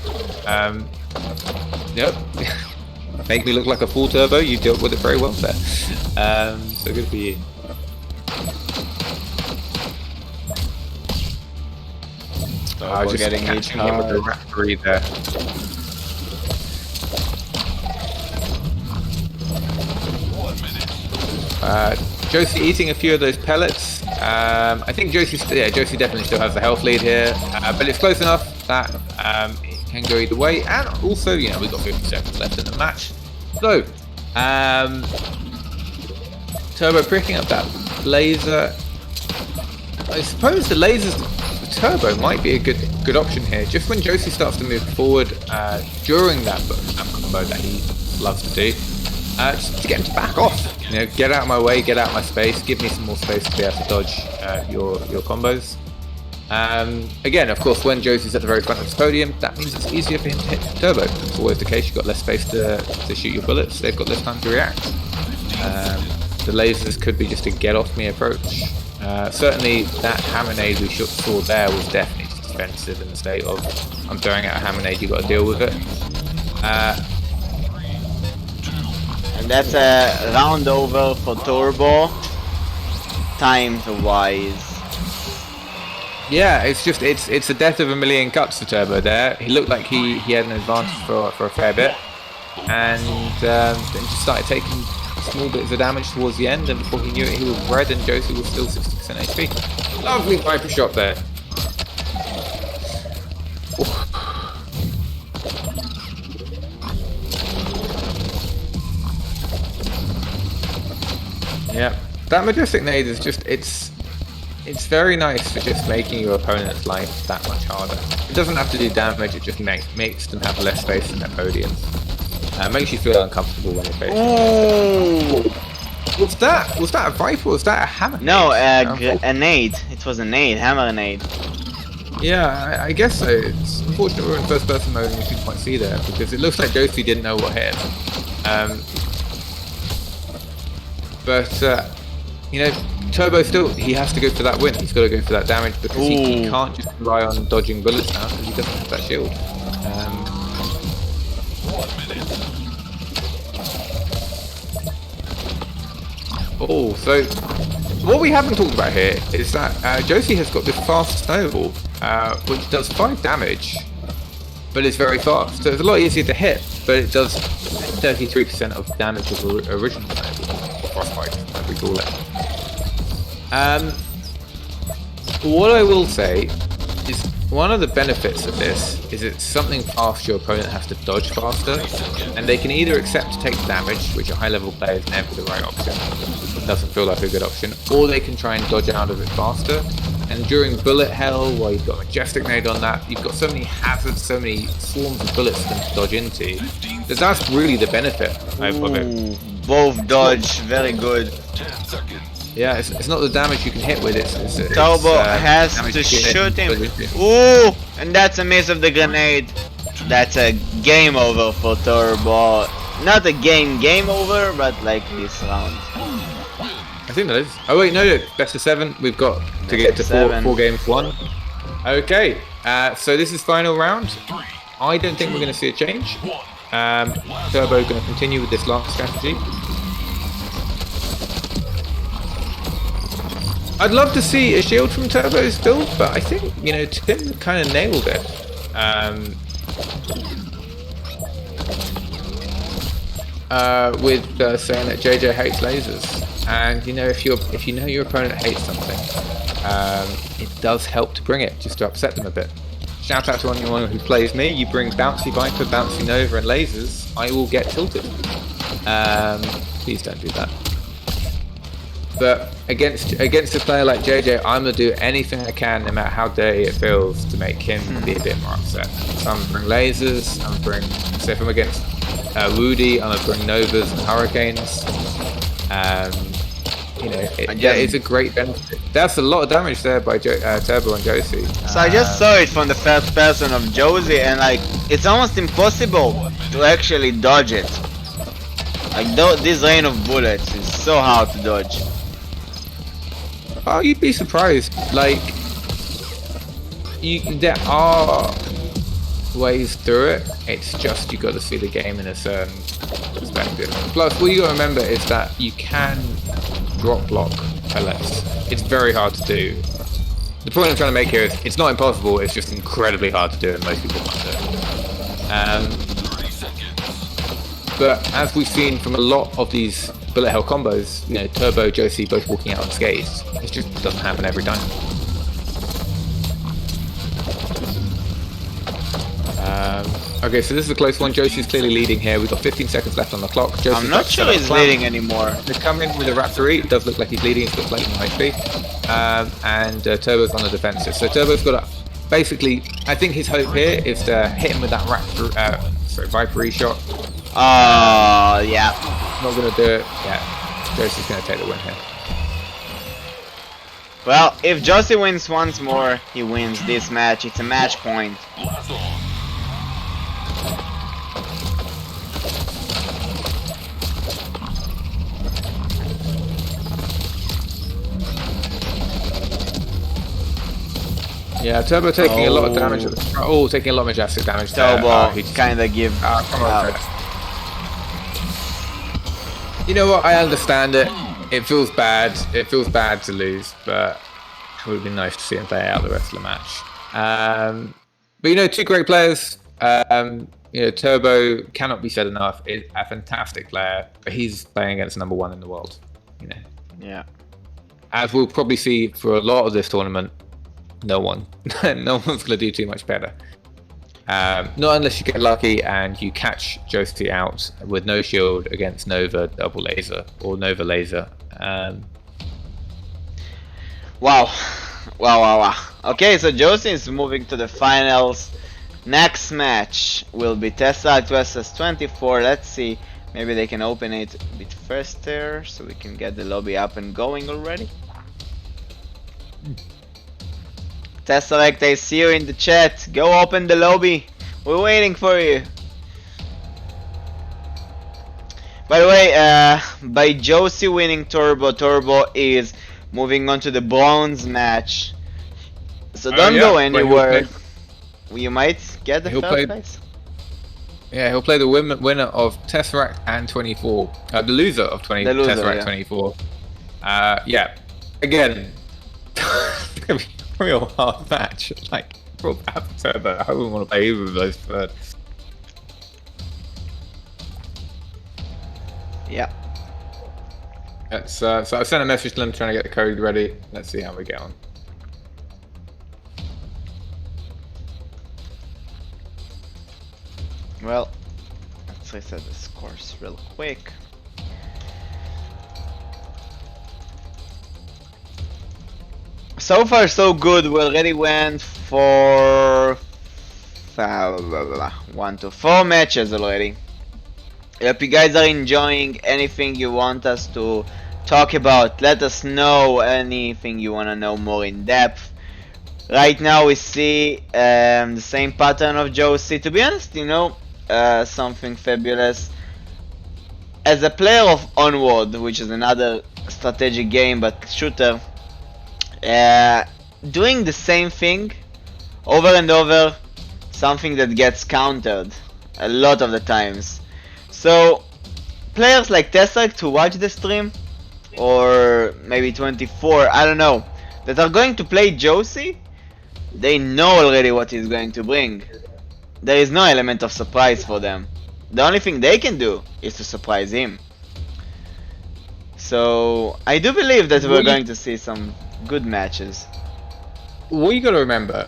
Speaker 2: Yep. Make me look like a full Turbo. You dealt with it very well there. So good for you. Just
Speaker 3: getting
Speaker 2: catching him with the referee there. Josie eating a few of those pellets. I think Josie definitely still has the health lead here, but it's close enough that it can go either way. And also, we've got 50 seconds left in the match. So, Turbo picking up that laser. I suppose the lasers for Turbo might be a good option here. Just when Josie starts to move forward during that combo that he loves to do. just to get him to back off. You know, get out of my way, get out of my space, give me some more space to be able to dodge your combos. Again, of course, when Josie's at the very front of the podium, that means it's easier for him to hit Turbo. It's always the case. You've got less space to shoot your bullets. They've got less time to react. The lasers could be just a get-off-me approach. Certainly, that hammerade we saw there was definitely just defensive in the state of, I'm throwing out a hammerade, you've got to deal with it.
Speaker 3: And that's a round over for Turbo, times-wise.
Speaker 2: Yeah, it's the death of a million cuts for Turbo there. He looked like he had an advantage for a fair bit, and then just started taking small bits of damage towards the end, and before he knew it, he was red, and Josie was still 60% HP. Lovely Viper shot there. Yeah, that Majestic nade is just, it's very nice for just making your opponent's life that much harder. It doesn't have to do damage, it just makes them have less space in their podiums. Makes you feel uncomfortable when you're facing it. Was that a Viper or was that a hammer?
Speaker 3: No, a nade. It was a nade, hammer nade.
Speaker 2: Yeah, I guess so. It's unfortunate we're in first person mode and you couldn't quite see there, because it looks like Josie didn't know what hit him. But you know, Turbo still, he has to go for that win. He's got to go for that damage, because he can't just rely on dodging bullets now, because he doesn't have that shield. Oh, so what we haven't talked about here is that Josie has got this fast snowball, which does 5 damage, but it's very fast. So it's a lot easier to hit, but it does 33% of damage of original snowball, or frostbite, as we call it. What I will say is one of the benefits of this is it's something fast your opponent has to dodge faster, and they can either accept to take damage, which a high level player is never the right option, it doesn't feel like a good option, or they can try and dodge out of it faster. And during bullet hell, while you've got Majestic nade on that, you've got so many hazards, so many swarms of bullets for them to dodge into, that that's really the benefit of it.
Speaker 3: Both dodge, very good.
Speaker 2: Yeah, it's not the damage you can hit with it.
Speaker 3: Turbo has to shoot him. Ooh, and that's a miss of the grenade. That's a game over for Turbo. Not a game over, but like this round.
Speaker 2: I think that is. Oh wait, no, best of 7. We've got to get to four games won. Okay, so this is final round. I don't think we're going to see a change. Turbo going to continue with this last strategy. I'd love to see a shield from Turbo still, but I think, you know, Tim kind of nailed it. With saying that JJ hates lasers, and you know, if you know your opponent hates something, it does help to bring it just to upset them a bit. Shout out to anyone who plays me. You bring Bouncy Viper, Bouncy Nova, and lasers, I will get tilted. Please don't do that. But against a player like JJ, I'm gonna do anything I can, no matter how dirty it feels, to make him be a bit more upset. So I'm gonna bring lasers. I'm gonna bring. So if I'm against Woody, I'm gonna bring Novas and Hurricanes. You know, it's a great benefit. That's a lot of damage there by Turbo and Josie.
Speaker 3: So I just saw it from the first person of Josie, and like it's almost impossible to actually dodge it. Like this rain of bullets is so hard to dodge.
Speaker 2: Oh, you'd be surprised. Like, there are ways through it. It's just you got to see the game in a certain perspective. Plus, what you got to remember is that you can drop block pellets. It's very hard to do. The point I'm trying to make here is it's not impossible. It's just incredibly hard to do, and most people can't do it. But as we've seen from a lot of these bullet hell combos, you know, Turbo, Josie both walking out unscathed. It just doesn't happen every time. Okay, so this is a close one. Josie's clearly leading here. We've got 15 seconds left on the clock. Josie's
Speaker 3: I'm not sure he's leading anymore.
Speaker 2: They come in with a Raptor. It does look like he's leading. He's got slightly more HP. And Turbo's on the defensive. So Turbo's got a... Basically, I think his hope here is to hit him with that Raptor... Viper shot.
Speaker 3: Oh, yeah.
Speaker 2: Not going to do it. Yeah, Josie's going to take the win here.
Speaker 3: Well, if Josie wins once more, he wins this match. It's a match point.
Speaker 5: Blast on.
Speaker 2: Yeah, Turbo taking a lot of damage at the front. Oh, taking a lot of majestic damage there.
Speaker 3: Turbo
Speaker 2: He just-
Speaker 3: kinda give
Speaker 2: come on,
Speaker 3: out.
Speaker 2: Chris. You know what? I understand it. It feels bad. It feels bad to lose, but it would have been nice to see him play out the rest of the match. But you know, two great players. You know, Turbo cannot be said enough. Is a fantastic player, but he's playing against number one in the world. You know,
Speaker 3: Yeah.
Speaker 2: as we'll probably see for a lot of this tournament, no one's going to do too much better. Not unless you get lucky and you catch Josie out with no shield against Nova double laser or Nova laser.
Speaker 3: Wow. Wow. Okay, so Josie is moving to the finals. Next match will be Tesseract versus 24. Let's see. Maybe they can open it a bit faster so we can get the lobby up and going already. Tesseract, I see you in the chat. Go open the lobby. We're waiting for you. By the way, by Josie winning Turbo is moving on to the bronze match. So don't
Speaker 2: yeah,
Speaker 3: go
Speaker 2: but
Speaker 3: anywhere. You might get the
Speaker 2: He'll
Speaker 3: first
Speaker 2: play-
Speaker 3: place.
Speaker 2: Yeah, he'll play the winner of Tesseract and 24. The loser of
Speaker 3: The loser,
Speaker 2: Tesseract
Speaker 3: yeah.
Speaker 2: 24. Yeah, again, it's gonna be a real hard match. Like, for Turbo, I wouldn't want to play either of those third.
Speaker 3: Yeah.
Speaker 2: So I've sent a message to them trying to get the code ready. Let's see how we get on.
Speaker 3: Well, let's reset the scores real quick. So far so good. We already went for 1 to 4 matches already. If you guys are enjoying anything you want us to talk about, let us know. Anything you want to know more in depth. Right now we see the same pattern of Josie. To be honest, you know, something fabulous. As a player of Onward, which is another strategic game but shooter, doing the same thing over and over, something that gets countered a lot of the times. So players like Tesseract who watch the stream, or maybe 24, I don't know, that are going to play Josie, they know already what he's going to bring. There is no element of surprise for them. The only thing they can do is to surprise him. So I do believe that we're going to see some good matches.
Speaker 2: What you got to remember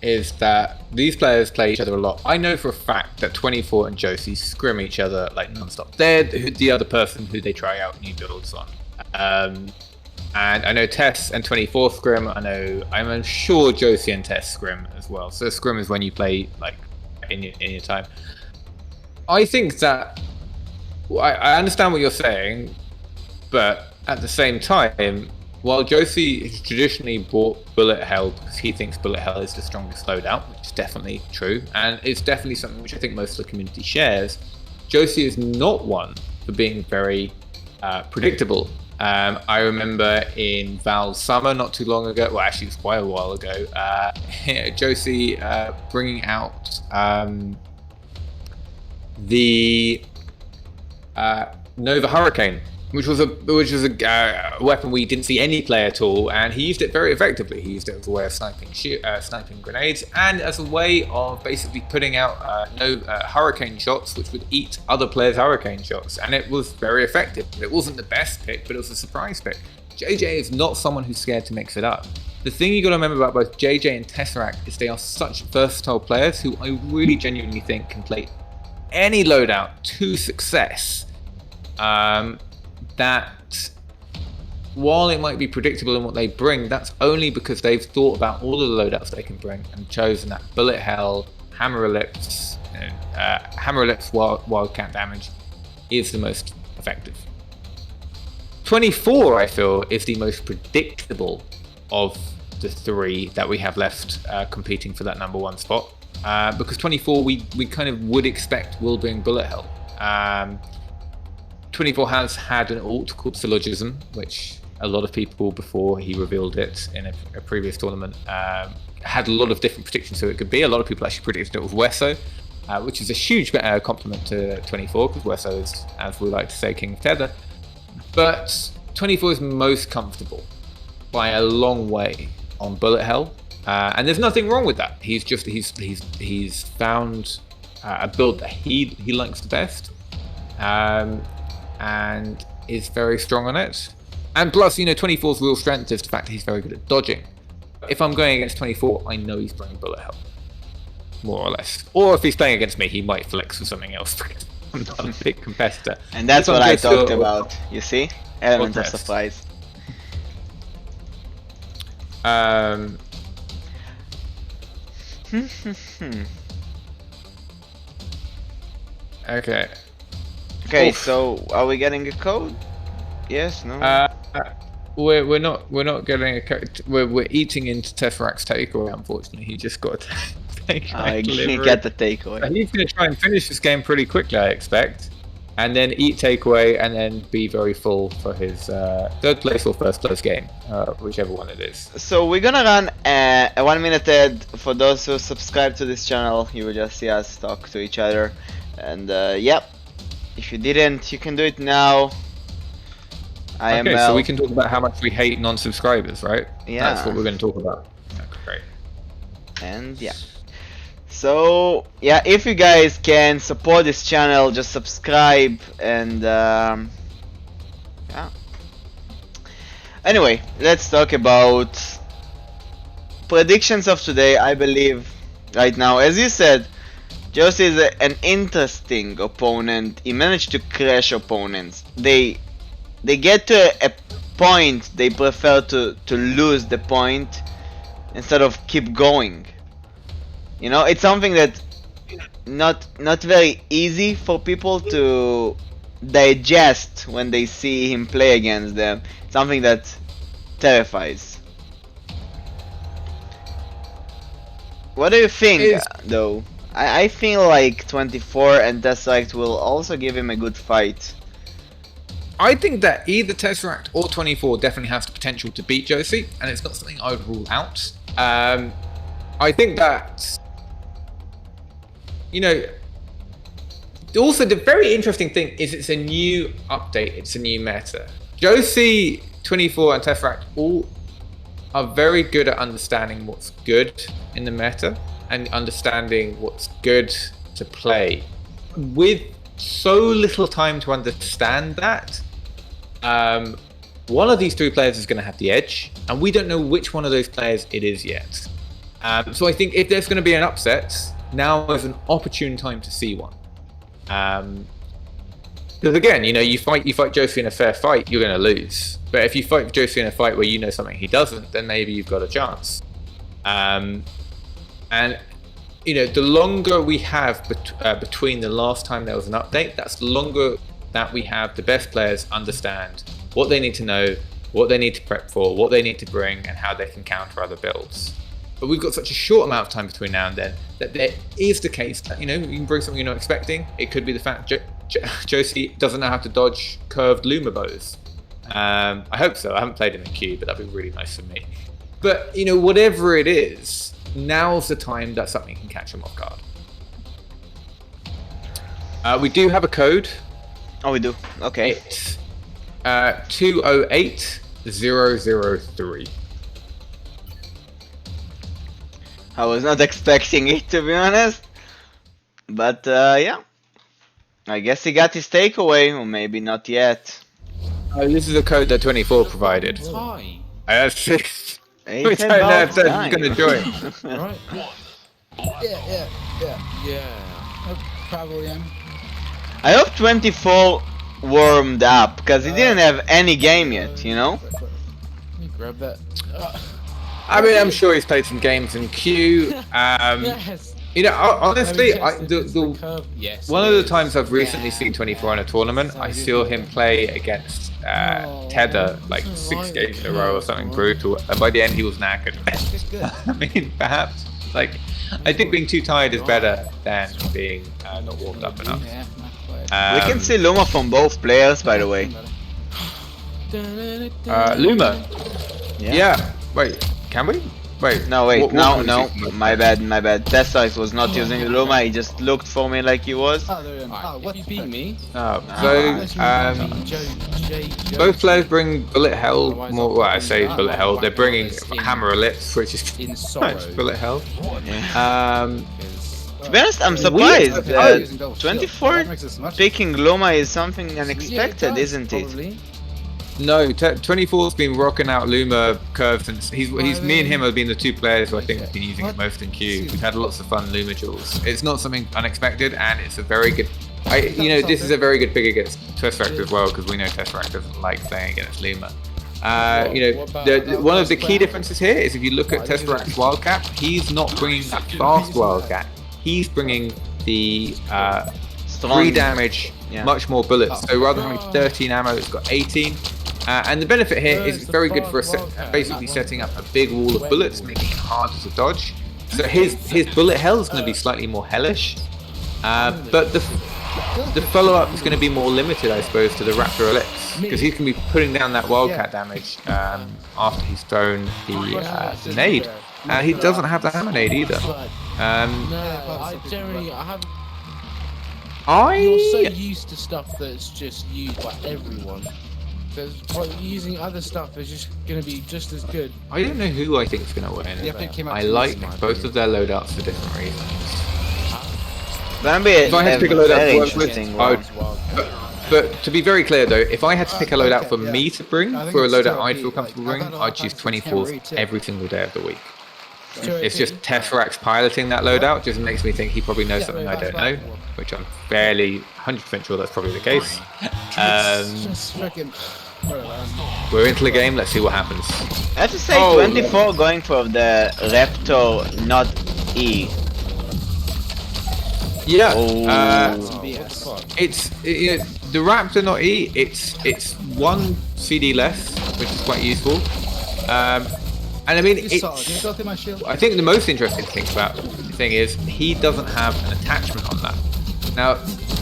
Speaker 2: is that these players play each other a lot. I know for a fact that 24 and Josie scrim each other like non-stop. They're the other person who they try out new builds on. And I know Tess and 24 scrim. I'm sure Josie and Tess scrim as well. So scrim is when you play like in your time. I think that I understand what you're saying, but at the same time, while Josie has traditionally bought Bullet Hell because he thinks Bullet Hell is the strongest loadout, which is definitely true, and it's definitely something which I think most of the community shares, Josie is not one for being very predictable. I remember in Val's summer not too long ago, well actually it was quite a while ago, Josie bringing out the Nova Hurricane, which was a weapon we didn't see any play at all, and he used it very effectively. He used it as a way of sniping grenades, and as a way of basically putting out hurricane shots, which would eat other players' hurricane shots, and it was very effective. It wasn't the best pick, but it was a surprise pick. JJ is not someone who's scared to mix it up. The thing you got to remember about both JJ and Tesseract is they are such versatile players who I really genuinely think can play any loadout to success. That while it might be predictable in what they bring, that's only because they've thought about all of the loadouts they can bring and chosen that Bullet Hell, Hammer Ellipse, Wildcat damage is the most
Speaker 4: effective. 24, I feel, is the most predictable of the three that we have left competing for that number 1 spot. Because 24, we kind of would expect will bring bullet hell. 24 has had an ult called Syllogism, which a lot of people before he revealed it in a previous tournament had a lot of different predictions who it could be. A lot of people actually predicted it was Wesso, which is a huge compliment to 24 because Wesso is, as we like to say, King of Tether. But 24 is most comfortable by a long way on bullet hell, and there's nothing wrong with that. He's found a build that he likes the best, and is very strong on it. And plus, 24's real strength is the fact that he's very good at dodging. If I'm going against 24, I know he's playing bullet hell, more or less. Or if he's playing against me, he might flex with something else. I'm not a big competitor.
Speaker 3: And that's what I talked about, you see? Element of
Speaker 4: Contest.
Speaker 3: surprise.
Speaker 4: Okay.
Speaker 3: Okay,
Speaker 4: Oof.
Speaker 3: so are we getting a code? Yes, no?
Speaker 4: We're not getting a code. We're eating into Tesseract's takeaway, unfortunately. He just got a
Speaker 3: I
Speaker 4: delivery.
Speaker 3: get the takeaway.
Speaker 4: He's going to try and finish this game pretty quickly, I expect. And then eat takeaway and then be very full for his third place or first place game, whichever one it is.
Speaker 3: So we're gonna run a 1 minute ad. For those who subscribe to this channel, you will just see us talk to each other. And yep, if you didn't, you can do it now.
Speaker 4: Okay, so we can talk about how much we hate non-subscribers, right?
Speaker 3: Yeah.
Speaker 4: That's what we're going to talk about. Great.
Speaker 3: And yeah. So yeah, if you guys can support this channel, just subscribe and yeah. Anyway, let's talk about predictions of today. I believe right now, as you said, Josie is an interesting opponent. He managed to crash opponents. They get to a point they prefer to lose the point instead of keep going. It's something that not very easy for people to digest when they see him play against them. Something that terrifies. What do you think, though? I feel like 24 and Tesseract will also give him a good fight.
Speaker 4: I think that either Tesseract or 24 definitely has the potential to beat Josie, and it's not something I would rule out. I think that, also the very interesting thing is it's a new update, it's a new meta. Josie, 24 and Tesseract all are very good at understanding what's good in the meta and understanding what's good to play. With so little time to understand that, one of these three players is going to have the edge, and we don't know which one of those players it is yet. So I think if there's going to be an upset, now is an opportune time to see one. Because again, you fight Josie in a fair fight, you're going to lose. But if you fight Josie in a fight where you know something he doesn't, then maybe you've got a chance. And the longer we have between the last time there was an update, that's the longer that we have the best players understand what they need to know, what they need to prep for, what they need to bring, and how they can counter other builds. But we've got such a short amount of time between now and then that there is the case that you can bring something you're not expecting. It could be the fact Josie doesn't know how to dodge curved Luma bows. I hope so. I haven't played in a queue, but that'd be really nice for me. But whatever it is, now's the time that something can catch them off guard. We do have a code.
Speaker 3: Oh, we do. Okay.
Speaker 4: It's 208003.
Speaker 3: I was not expecting it, to be honest. But yeah. I guess he got his takeaway, or maybe not yet.
Speaker 4: This is a code that 24 provided.
Speaker 8: Hi.
Speaker 4: That's it. We
Speaker 3: It's
Speaker 4: don't know
Speaker 3: about
Speaker 4: if they're
Speaker 3: time.
Speaker 4: going to join.
Speaker 8: Right. Yeah.
Speaker 6: I probably am.
Speaker 3: I hope 24 warmed up, because he didn't have any game yet,
Speaker 8: Let me grab that.
Speaker 4: I mean, I'm sure he's played some games in queue.
Speaker 8: Yes.
Speaker 4: You know, honestly,
Speaker 7: Yes.
Speaker 4: one
Speaker 7: it
Speaker 4: of the
Speaker 7: is.
Speaker 4: times I've recently seen 24 in a tournament, I saw him play against Tether like 6 games in a row or something brutal, and by the end he was knackered. I mean, perhaps, like, I think being too tired is better than being not warmed up enough.
Speaker 8: Yeah, not quite.
Speaker 3: We can see Luma from both players, by the way.
Speaker 4: Luma. Yeah. Wait, can we? Wait.
Speaker 3: No, wait,
Speaker 4: what
Speaker 3: no,
Speaker 4: was
Speaker 3: no,
Speaker 4: he-
Speaker 3: my bad. Tesseract was not using Luma, he just looked for me like he was.
Speaker 8: Oh, there we go. Oh, what
Speaker 7: If
Speaker 8: the
Speaker 7: you beat
Speaker 8: fuck?
Speaker 7: me,
Speaker 4: So both players bring bullet hell more. Well, I say bullet hell. They're bringing hammer ellipse, which is
Speaker 7: in sorrow.
Speaker 4: bullet hell.
Speaker 3: To be honest, I'm surprised.
Speaker 8: Weird.
Speaker 3: 24
Speaker 8: That makes us much-
Speaker 3: picking Luma is something unexpected, isn't it?
Speaker 7: Probably.
Speaker 4: No, 24's been rocking out Luma curves, and he's me and him have been the two players who I think have been using it most in queue. We've had lots of fun Luma duels. It's not something unexpected, and it's a very good. This is a very good pick against Tesseract as well, because we know Tesseract doesn't like playing against Luma. One of the key differences here is if you look at Tesseract's Wildcat, he's not bringing that fast Wildcat. He's bringing the 3 damage, much more bullets. So rather than having 13 ammo, it's got 18. And the benefit here is it's very good for basically setting up a big wall of bullets, making it harder to dodge. So his bullet hell is going to be slightly more hellish, but the follow-up is going to be more limited, I suppose, to the Raptor Ellipse, because he's going to be putting down that Wildcat damage after he's thrown the nade. He doesn't have the hammer nade either.
Speaker 10: I have. You're so used to stuff that's just used by everyone. Using other stuff is just going to be just as good.
Speaker 4: I don't know who I think is going to win. I like both of their loadouts for different reasons.
Speaker 3: Gonna be
Speaker 4: If I had to pick a loadout
Speaker 3: very
Speaker 4: to work with,
Speaker 3: interesting
Speaker 4: I
Speaker 3: one.
Speaker 4: would, but to be very clear though, if I had to pick a loadout for me to bring, for a loadout I'd feel comfortable bringing, I'd choose 24s every single day of the week. It's just Tesseract's piloting that loadout just makes me think he probably knows something I don't know, which I'm fairly 100% sure that's probably the case. We're into the game, let's see what happens.
Speaker 3: I have to say 24 going for the Raptor, not E.
Speaker 4: Yeah,
Speaker 10: BS.
Speaker 4: the Raptor not E. It's 1 CD less, which is quite useful. And I mean, I think the most interesting thing is he doesn't have an attachment on that. Now,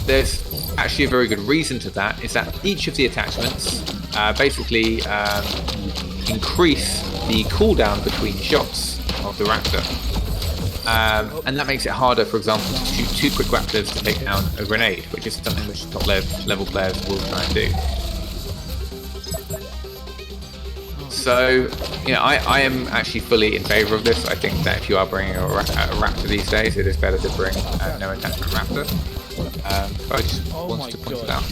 Speaker 4: there's actually a very good reason to that. Is that each of the attachments basically increase the cooldown between shots of the Raptor. And that makes it harder, for example, to shoot 2 quick Raptors to take down a grenade, which is something which top level players will try and do. So, I am actually fully in favour of this. I think that if you are bringing a Raptor these days, it is better to bring no attachment Raptor. But I just wanted to point it out.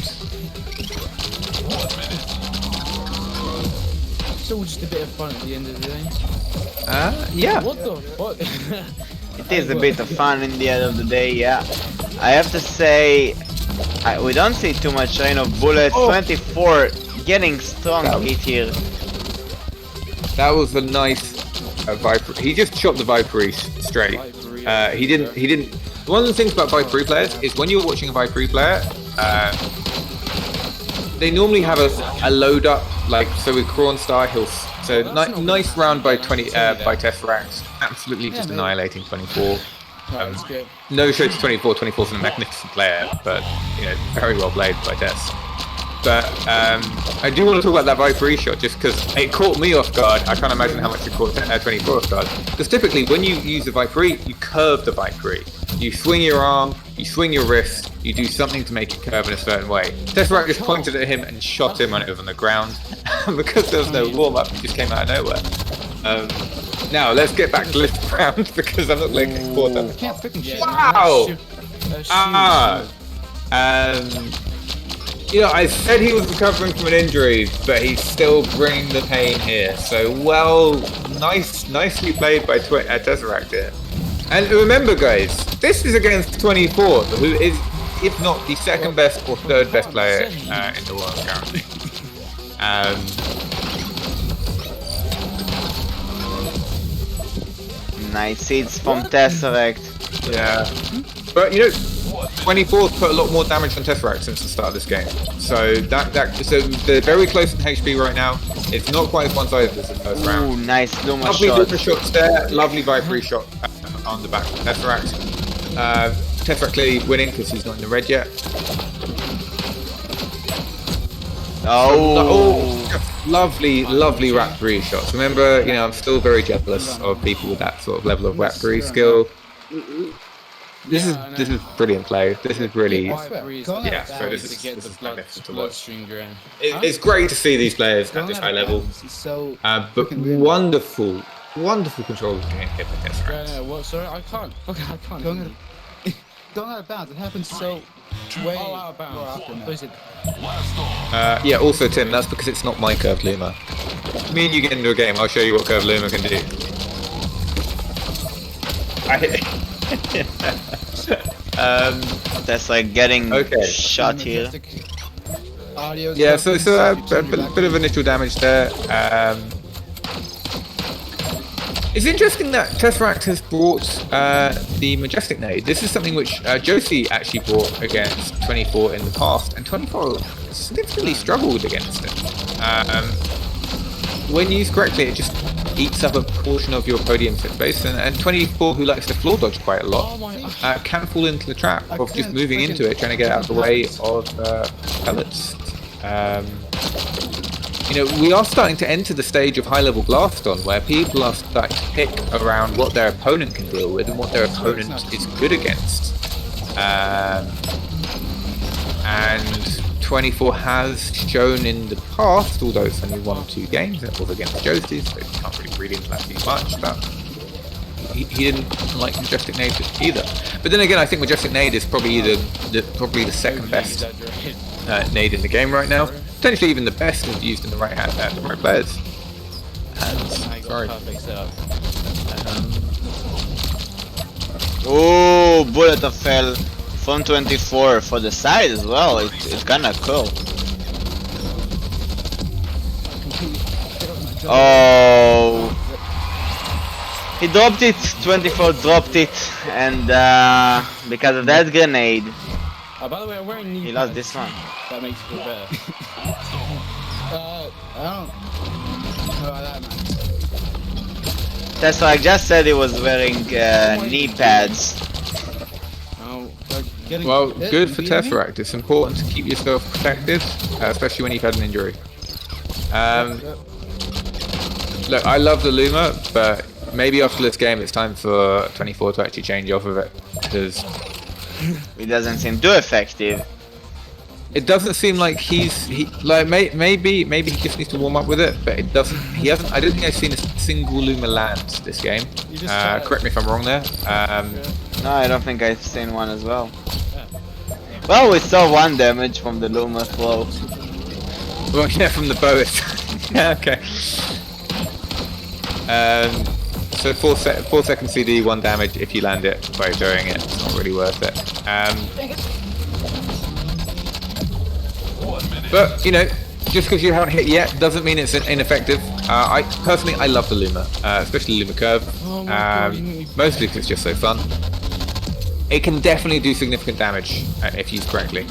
Speaker 10: It's all just a bit of fun at the end of the day.
Speaker 4: Yeah.
Speaker 10: What the fuck?
Speaker 3: It is a bit of fun in the end of the day, yeah. I have to say, we don't see too much rain of bullets. 24 getting strong hit here.
Speaker 4: That was a nice Viper. He just shot the Viper straight. He didn't. One of the things about Viper players is when you're watching a Viper player, they normally have a load up, like so with Cronster, nice round by by Tesseract, absolutely just annihilating 24. No show to 24. 24's a magnificent player, but very well played by Tess. But I do want to talk about that Viper shot just because it caught me off guard. I can't imagine how much it caught 24 off guard. Because typically when you use the Viper, you curve the Viper. You swing your arm, you swing your wrist, you do something to make it curve in a certain way. Tesseract just pointed at him and shot him when it was on the ground. Because there was no warm-up, he just came out of nowhere. Now, let's get back to lift round because I'm not going to get caught up. Wow! I said he was recovering from an injury, but he's still bringing the pain here. So, nicely played by Tesseract here. And remember, guys, this is against 24, who is, if not the second best or third best player in the world currently.
Speaker 3: Nice hits from Tesseract.
Speaker 2: Yeah. But, 24's put a lot more damage on Tesseract since the start of this game. So so they're very close in HP right now. It's not quite as one-sided as the first round.
Speaker 3: Ooh, nice Luma
Speaker 2: Lovely
Speaker 3: shot.
Speaker 2: Luma shots there. Lovely Vipery shot on the back of Tesseract. Tesseract clearly winning because he's not in the red yet. Lovely Rappery shots. Remember, I'm still very jealous of people with that sort of level of Rappery skill. This is brilliant play. This is really so this is magnificent to watch. It's great to see these players at this high level, but wonderful control of the game here by Tesseract.
Speaker 10: What? Sorry, I can't.
Speaker 8: Going out of bounds. It happens so way
Speaker 10: out of bounds. What is it?
Speaker 2: Yeah, also Tim, that's because it's not my curved Luma. Me and you get into a game, I'll show you what curved Luma can do.
Speaker 3: That's like getting shot here.
Speaker 2: Yeah, so a bit of initial damage there. It's interesting that Tesseract has brought the Majestic Nade. This is something which Josie actually brought against 24 in the past, and 24 significantly struggled against it. When used correctly, it just eats up a portion of your podium set space, and 24, who likes to floor dodge quite a lot, can fall into the trap of just moving into it, trying to get out of the way of pellets. We are starting to enter the stage of high-level BLASTON, where people are starting to pick around what their opponent can deal with and what their opponent is good against. And 24 has shown in the past, although it's only 1 or 2 games, it was against Josie, so you can't really read into that too much, but he didn't like Majestic Nade either. But then again, I think Majestic Nade is probably the second best nade in the game right now. Potentially even the best if used in the right players. Sorry.
Speaker 3: Oh, bullet fell from 24 for the side as well. It's kinda cool. Oh, he dropped it. 24 dropped it, and because of that grenade,
Speaker 10: by the way, I'm wearing knee
Speaker 3: he lost
Speaker 10: pads.
Speaker 3: this one.
Speaker 10: That makes it feel better.
Speaker 8: I don't know about that, man.
Speaker 3: That's why I just said he was wearing knee pads.
Speaker 2: Well, good for Tesseract. It's important to keep yourself protected, especially when you've had an injury. Look, I love the Luma, but maybe after this game it's time for 24 to actually change off of it, because
Speaker 3: it doesn't seem too effective.
Speaker 2: It doesn't seem like maybe he just needs to warm up with it, but it doesn't. He hasn't. I don't think I've seen a single Luma land this game. Correct me if I'm wrong there.
Speaker 3: No, I don't think I've seen one as well. Well, we saw 1 damage from the Luma flow.
Speaker 2: Well, yeah, from the bow. Yeah, okay. So 4 second CD, 1 damage if you land it by throwing it. It's not really worth it. But just because you haven't hit yet doesn't mean it's ineffective. I love the Luma, especially the Luma curve. Mostly because it's just so fun. It can definitely do significant damage if used correctly.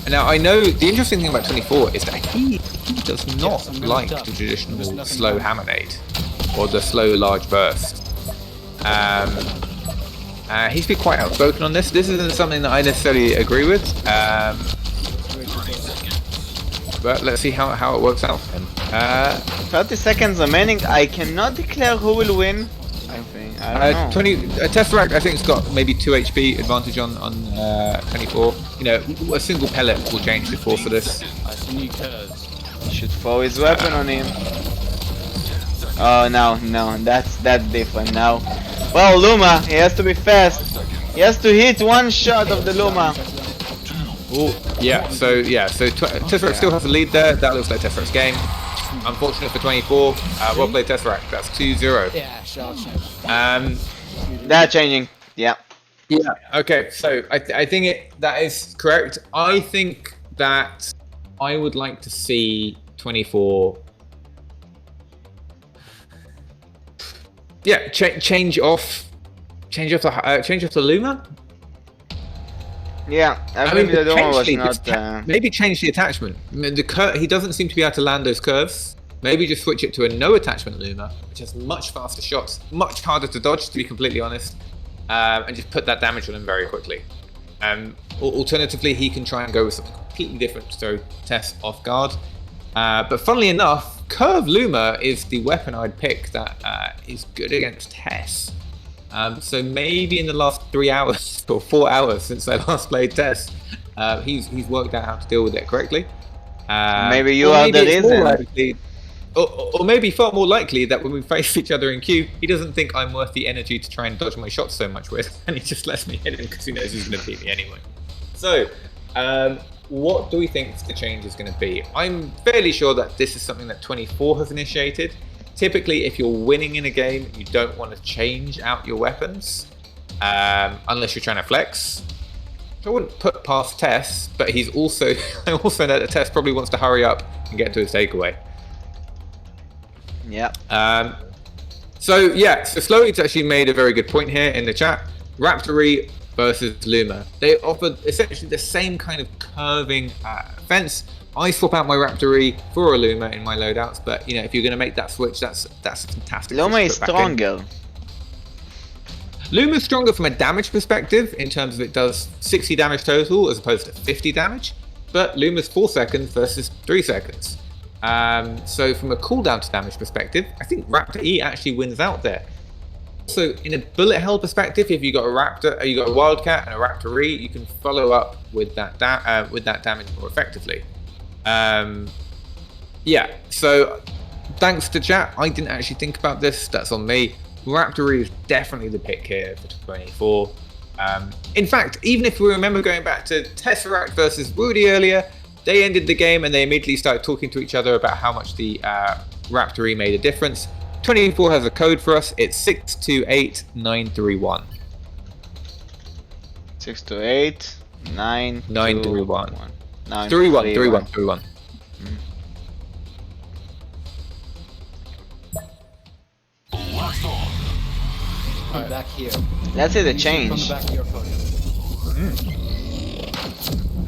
Speaker 2: Now I know the interesting thing about 24 is that he does not like the traditional slow hammer nade or the slow large burst. He's been quite outspoken on this. This isn't something that I necessarily agree with. But let's see how it works out for him.
Speaker 3: 30 seconds remaining. I cannot declare who will win. I don't know.
Speaker 2: Tesseract, I think, has got maybe 2 HP advantage on 24. A single pellet will change the course of this.
Speaker 3: He should throw his weapon on him. Oh no, that's different now. Well, Luma, he has to be fast. He has to hit 1 shot of the Luma.
Speaker 2: Oh, yeah. So Tesseract still has the lead there. That looks like Tesseract's game. Unfortunate for 24. Well played, Tesseract. That's 2-0.
Speaker 10: Yeah, sure.
Speaker 3: They're changing. Yeah.
Speaker 2: Yeah. Okay. So I think that is correct. I think that I would like to see 24. Yeah, change off Change off the Luma.
Speaker 3: Yeah, I mean the Luma was
Speaker 2: potentially
Speaker 3: not.
Speaker 2: just maybe change the attachment. I mean, he doesn't seem to be able to land those curves. Maybe just switch it to a no attachment Luma, which has much faster shots, much harder to dodge, to be completely honest, and just put that damage on him very quickly. Alternatively, he can try and go with something completely different to throw Tess off guard. But funnily enough, Curve Luma is the weapon I'd pick that is good against Tess. So maybe in the last 3 hours or 4 hours since I last played Tess, he's worked out how to deal with it correctly.
Speaker 3: Maybe you are the reason.
Speaker 2: Or maybe far more likely that when we face each other in queue, he doesn't think I'm worth the energy to try and dodge my shots so much with, and he just lets me hit him because he knows he's going to beat me anyway. So, what do we think the change is going to be? I'm fairly sure that this is something that 24 has initiated. Typically, if you're winning in a game, you don't want to change out your weapons, unless you're trying to flex. I wouldn't put past Tess, but he's also I also know that Tess probably wants to hurry up and get to his takeaway.
Speaker 3: Yeah.
Speaker 2: So Slowyd actually made a very good point here in the chat. Raptory versus Luma. They offered essentially the same kind of curving fence. I swap out my Raptory for a Luma in my loadouts, but if you're going to make that switch, that's fantastic.
Speaker 3: Luma is stronger.
Speaker 2: Luma's stronger from a damage perspective in terms of it does 60 damage total as opposed to 50 damage, but Luma's 4 seconds versus 3 seconds. So from a cooldown to damage perspective, I think Raptor E actually wins out there. So in a bullet hell perspective, if you got a Raptor, you got a Wildcat and a Raptor E, you can follow up with that damage more effectively. So thanks to chat, I didn't actually think about this. That's on me. Raptor E is definitely the pick here for 24. In fact, even if we remember going back to Tesseract versus Wudi earlier, they ended the game and they immediately started talking to each other about how much the Raptor E made a difference. 24 has a code for us. It's 628931.
Speaker 3: 628
Speaker 2: 931. 31.
Speaker 6: I'm back here.
Speaker 3: That's it, a change.
Speaker 6: Back here for you.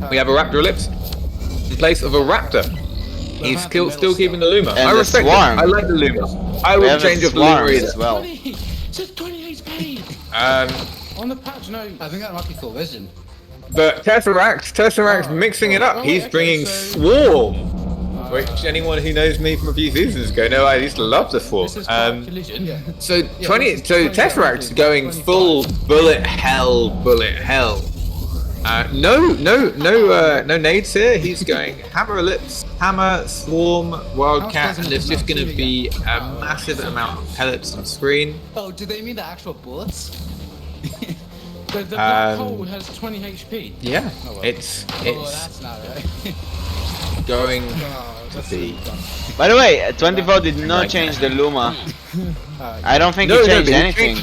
Speaker 2: We have a Raptor Ellipse in place of a Raptor. He's still keeping the Luma.
Speaker 3: And
Speaker 2: I respect it. I like the Luma. I will change up the Luma
Speaker 3: as well.
Speaker 10: It says 20 HP.
Speaker 6: On the patch, no. I think that might be full vision.
Speaker 2: But Tesseract's mixing it up. He's bringing Swarm, which anyone who knows me from a few seasons ago know I used to love the Swarm. So Tesseract's going full bullet hell. No nades here. He's going Hammer Ellipse, Hammer, Swarm, Wildcat, and there's just going to be a massive amount of pellets on screen.
Speaker 6: Oh, do they mean the actual bullets?
Speaker 10: The black hole has 20 HP.
Speaker 2: Yeah,
Speaker 6: Oh, well.
Speaker 2: it's
Speaker 6: that's not right.
Speaker 2: going to be.
Speaker 3: By the way, 24 did not change the Luma. I don't think he changed anything.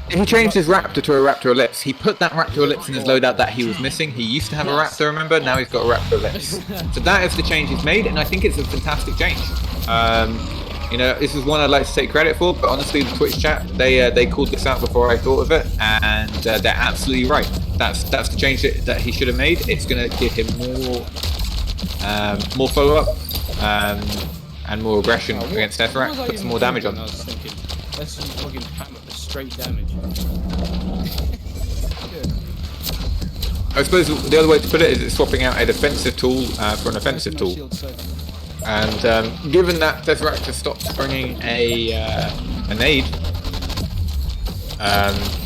Speaker 2: He changed his Raptor to a Raptor Ellipse. He put that Raptor Ellipse in his loadout that he was missing. He used to have a Raptor, remember? Now he's got a Raptor Ellipse. So that is the change he's made, and I think it's a fantastic change. This is one I'd like to take credit for, but honestly, the Twitch chat, they called this out before I thought of it, and they're absolutely right. That's the change that he should have made. It's going to give him more follow-up and more aggression against Tesseract, put some more damage on.
Speaker 10: I was thinking, let's just fucking hammer for straight damage.
Speaker 2: I suppose the other way to put it is it's swapping out a defensive tool for an offensive tool. And given that Tesseract has stopped bringing a nade,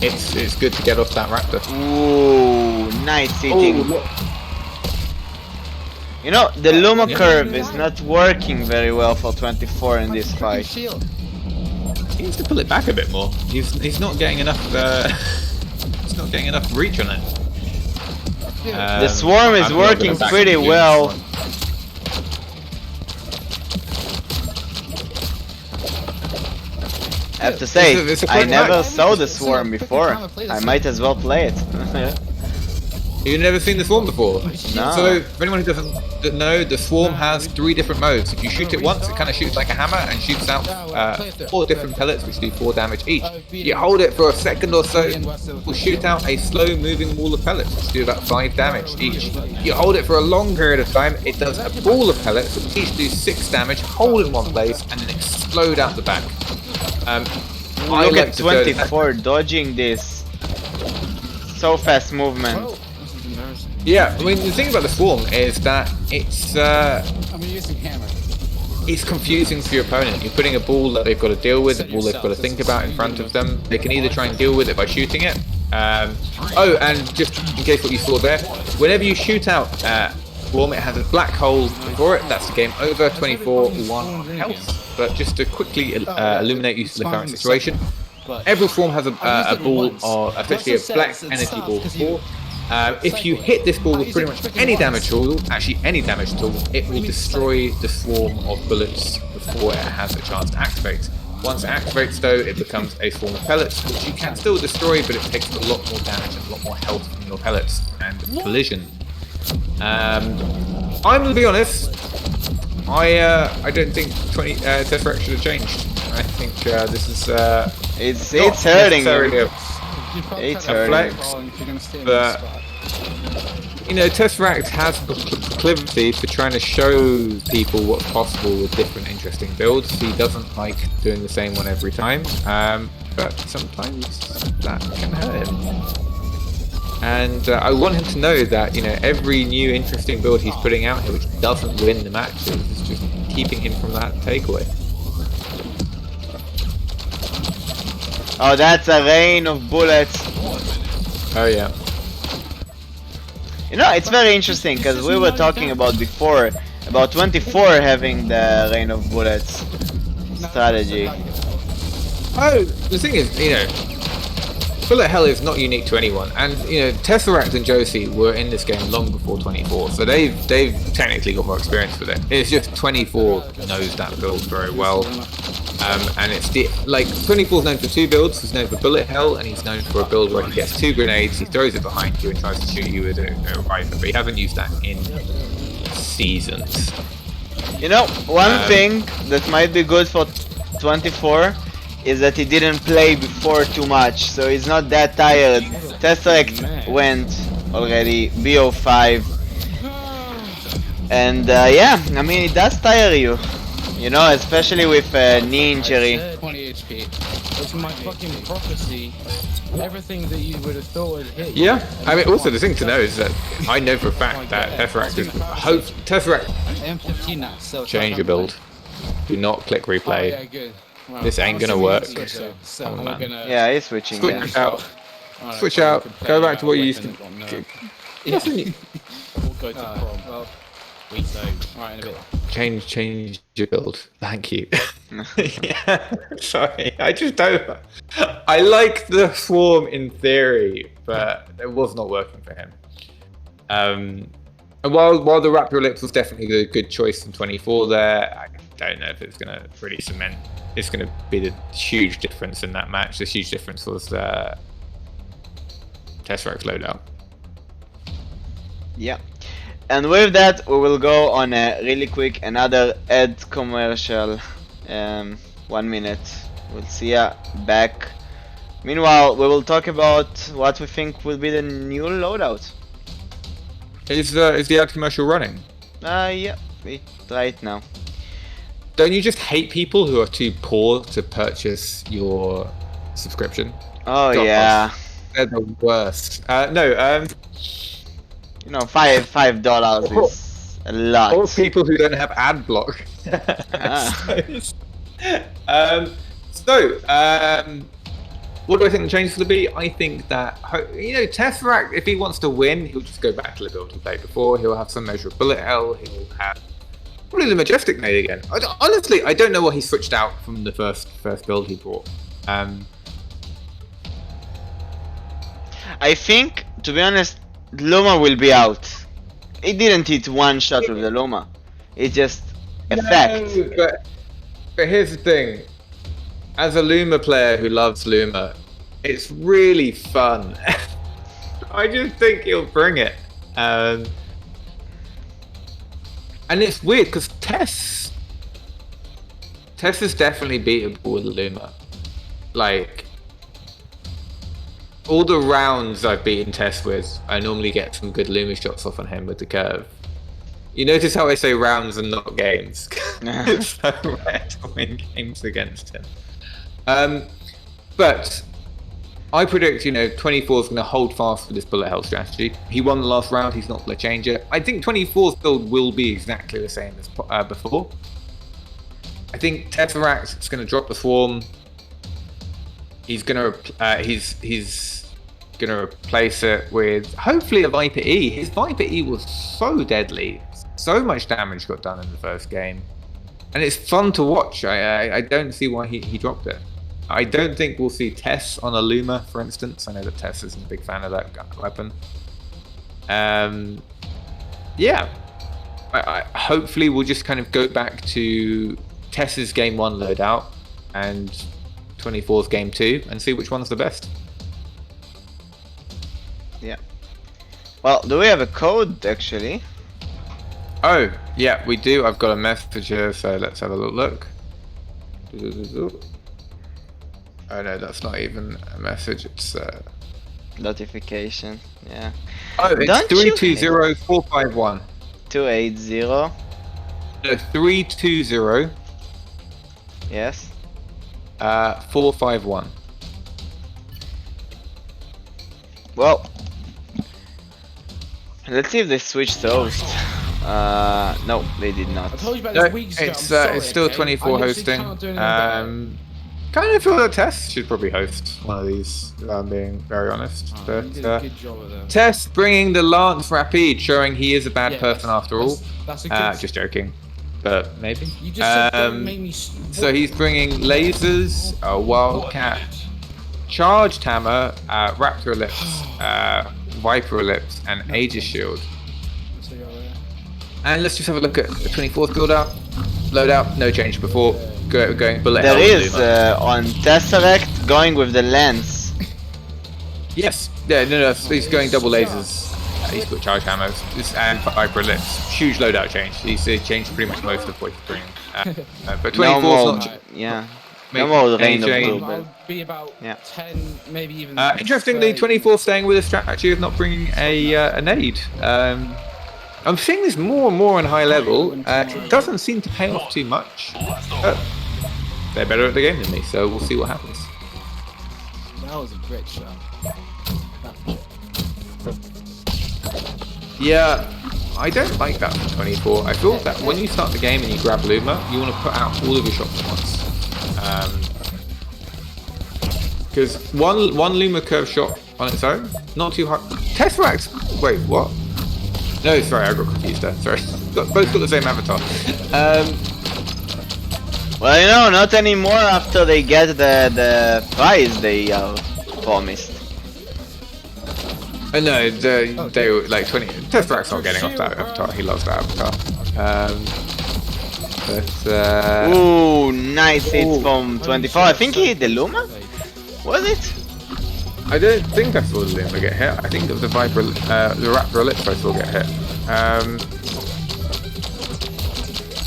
Speaker 2: it's good to get off that Raptor.
Speaker 3: Ooh, nice hitting. The Luma curve is not working very well for 24 in this fight.
Speaker 2: He needs to pull it back a bit more. He's not getting enough. He's not getting enough reach on it.
Speaker 3: The Swarm is working pretty well. I have to say, I never saw the Swarm before. I might as well play it.
Speaker 2: You've never seen the Swarm before?
Speaker 3: No.
Speaker 2: So, for anyone who doesn't know, the Swarm has 3 different modes. If you shoot it once, it kind of shoots like a hammer and shoots out 4 different pellets which do 4 damage each. You hold it for a second or so, it will shoot out a slow moving wall of pellets which do about 5 damage each. You hold it for a long period of time, it does a ball of pellets which each do 6 damage, hold in one place, and then explode out the back.
Speaker 3: Look at 24 dodging this. So fast movement.
Speaker 2: Yeah, I mean the thing about the Swarm is that
Speaker 6: I'm using hammer.
Speaker 2: it's confusing for your opponent. You're putting a ball that they've got to deal with, a ball they've got to think about in front of them. They can either try and deal with it by shooting it. Oh, and just in case what you saw there, whenever you shoot out Swarm, it has a black hole for it. That's the game over. 24-1 health. But just to quickly illuminate you to the current situation, every Swarm has a ball, or especially a black energy ball before. If you hit this ball with pretty much any damage tool, actually any damage tool, it will destroy the swarm of bullets before it has a chance to activate. Once it activates though, it becomes a swarm of pellets, which you can still destroy, but it takes a lot more damage and a lot more health from your pellets and collision. I'm gonna be honest, I don't think Tesseract should have changed. I think this is
Speaker 3: it's hurting you. It's hurting.
Speaker 2: But you know, Tesseract has the proclivity for trying to show people what's possible with different interesting builds. He doesn't like doing the same one every time, but sometimes that can hurt him. And I want him to know that, you know, every new interesting build he's putting out here which doesn't win the matches is just keeping him from that takeaway.
Speaker 3: Oh, that's a rain of bullets.
Speaker 2: Oh yeah.
Speaker 3: You know, it's very interesting because we were talking about before about 24 having the rain of bullets strategy.
Speaker 2: Oh, the thing is, you know, bullet hell is not unique to anyone, and you know, Tesseract and Josie were in this game long before 24, so they've technically got more experience with it. It's just 24 knows that build very well. And it's like 24's known for 2 builds. He's known for bullet hell, and he's known for a build where he gets 2 grenades, he throws it behind you and tries to shoot you with a rifle. But he hasn't used that in seasons.
Speaker 3: You know, one thing that might be good for 24 is that he didn't play before too much, so he's not that tired. Tesseract went already BO5, and yeah, I mean it does tire you. You know, especially with knee injury.
Speaker 10: 20 HP. It's my fucking prophecy. Everything that you would have thought would hit you.
Speaker 2: Yeah, I mean, also the thing to know is that I know for a fact that Tesseract is. Tesseract, change your build. Do not click replay.
Speaker 10: Oh, yeah, good. Well,
Speaker 2: this ain't gonna work.
Speaker 10: Come on, man.
Speaker 3: Yeah, he's switching.
Speaker 2: Switch out. Switch out. Go back to what you used to.
Speaker 10: We'll go to prom. Well, we so. Alright, in a bit.
Speaker 2: Change your build. Thank you. Yeah, sorry. I just don't. I like the swarm in theory, but it was not working for him. And while the Wrap Your Lips was definitely a good choice in 24 there, I don't know if it's going to really cement. It's going to be the huge difference in that match. The huge difference was Tesseract's loadout.
Speaker 3: Yeah. And with that, we will go on a really quick another ad commercial. 1 minute. We'll see ya back. Meanwhile, we will talk about what we think will be the new loadout.
Speaker 2: Is the ad commercial running?
Speaker 3: Yeah, we try it now.
Speaker 2: Don't you just hate people who are too poor to purchase your subscription?
Speaker 3: Oh
Speaker 2: God,
Speaker 3: yeah.
Speaker 2: They're the worst. No.
Speaker 3: You know, $5 is a lot.
Speaker 2: Or people who don't have ad block. What do I think the changes will be? I think that, you know, Tesseract, if he wants to win, he'll just go back to the build he played before. He'll have some measure of bullet hell. He'll have probably the Majestic Nade again. Honestly, I don't know what he switched out from the first build he brought.
Speaker 3: I think, to be honest, Luma will be out. It didn't hit one shot with the Luma. It's just effect.
Speaker 2: No, but here's the thing. As a Luma player who loves Luma, it's really fun I just think he'll bring it. And it's weird because Tess is definitely beatable with Luma. Like, all the rounds I've beaten Tess with, I normally get some good Luma shots off on him with the curve. You notice how I say rounds and not games? It's so rare to win games against him. But I predict, 24 is going to hold fast with this bullet hell strategy. He won the last round, he's not going to change it. I think 24's build will be exactly the same as before. I think Tesseract is going to drop the swarm. He's going to replace it with hopefully a Viper E. His Viper E was so deadly. So much damage got done in the first game. And it's fun to watch. I don't see why he dropped it. I don't think we'll see Tess on a Luma, for instance. I know that Tess isn't a big fan of that weapon. Yeah. Hopefully we'll just kind of go back to Tess's game 1 loadout and 24's game 2 and see which one's the best.
Speaker 3: Yeah. Well, do we have a code actually?
Speaker 2: Oh, yeah, we do. I've got a message here, so let's have a little look. Oh no, that's not even a message, it's
Speaker 3: Notification, yeah.
Speaker 2: Oh, it's 320451.
Speaker 3: 280.
Speaker 2: No, 320.
Speaker 3: Yes.
Speaker 2: 451.
Speaker 3: Well, let's see if they switched host. No, they did not.
Speaker 10: I told you about
Speaker 2: No,
Speaker 10: this weeks ago.
Speaker 2: it's still 24 hosting. Kind of feel that Tess should probably host one of these, if I'm being very honest.
Speaker 10: You did a good job of that.
Speaker 2: Tess bringing the Lance Rapide, showing he is a bad person after all.
Speaker 10: That's a good...
Speaker 2: Just joking, but maybe.
Speaker 10: You just said don't make me...
Speaker 2: So he's bringing lasers, a Wildcat, Charged Hammer, Raptor Ellipse, Viper Ellipse, and Aegis Shield. And let's just have a look at the 24th build-out. Loadout, no change before. Going bullet hell.
Speaker 3: There is on Tesseract going with the lens.
Speaker 2: Yes, yeah, no, he's going double lasers. He's got charge hammers and Viper Ellipse. Huge loadout change. He's changed pretty much most of what he's bringing. But 24's not.
Speaker 3: Yeah. No more range of
Speaker 10: I'll
Speaker 3: movement.
Speaker 10: be about 10, maybe even...
Speaker 2: Interestingly, 24 staying with a strategy of not bringing a nade. I'm seeing this more and more on high level. It doesn't seem to pay off too much. They're better at the game than me, so we'll see what happens.
Speaker 10: That was a great shot.
Speaker 2: Yeah, I don't like that for 24. I feel that when you start the game and you grab Luma, you want to put out all of your shots at once. Because one Luma curve shot on its own, not too hard. Tesseract! Wait, what? No, sorry, I got confused there. Sorry. Both got the same avatar.
Speaker 3: Well, not anymore after they get the prize they promised.
Speaker 2: No, they were like 20. Tesseract's not getting off that avatar. He loves that avatar.
Speaker 3: Ooh, nice hits from 24. I think he hit the Luma? Was it?
Speaker 2: I don't think I saw the Luma get hit. I think it was the Viper, the Raptor Ellipse I saw get hit.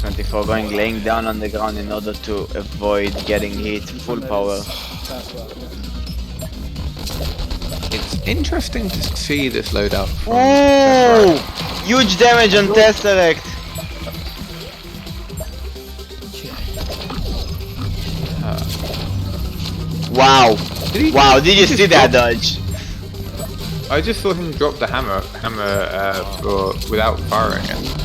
Speaker 3: 24 laying down on the ground in order to avoid getting hit full power.
Speaker 2: It's interesting to see this loadout from
Speaker 3: Ooh! Huge damage on Tesseract! Wow! Wow, did you see that dodge?
Speaker 2: I just saw him drop the hammer without firing it.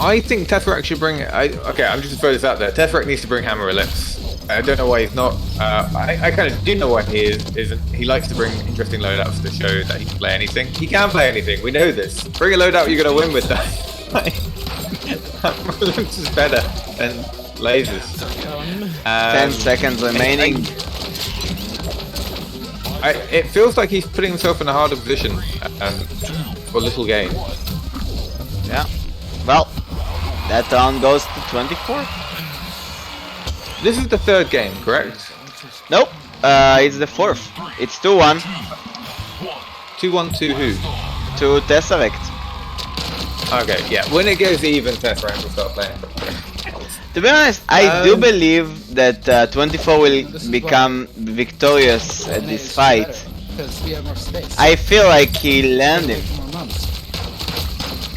Speaker 2: I think Tesseract should bring. Okay, I'm just throwing this out there. Tesseract needs to bring Hammer Ellipse. I don't know why he's not. I kind of do know why he isn't. He likes to bring interesting loadouts to show that he can play anything. He can play anything. We know this. Bring a loadout you're gonna win with that. Hammer Ellipse is better than lasers.
Speaker 3: 10 seconds remaining.
Speaker 2: It feels like he's putting himself in a harder position for little gain.
Speaker 3: Yeah. Well, that round goes to 24.
Speaker 2: This is the third game, correct?
Speaker 3: Nope. It's the fourth. It's 2-1
Speaker 2: 2-1 to who?
Speaker 3: to Tesseract.
Speaker 2: Okay, yeah. When it goes even, Tesseract will start playing.
Speaker 3: To be honest, I do believe that 24 will become victorious at this fight.
Speaker 6: Because we have more space.
Speaker 3: I feel like he landed.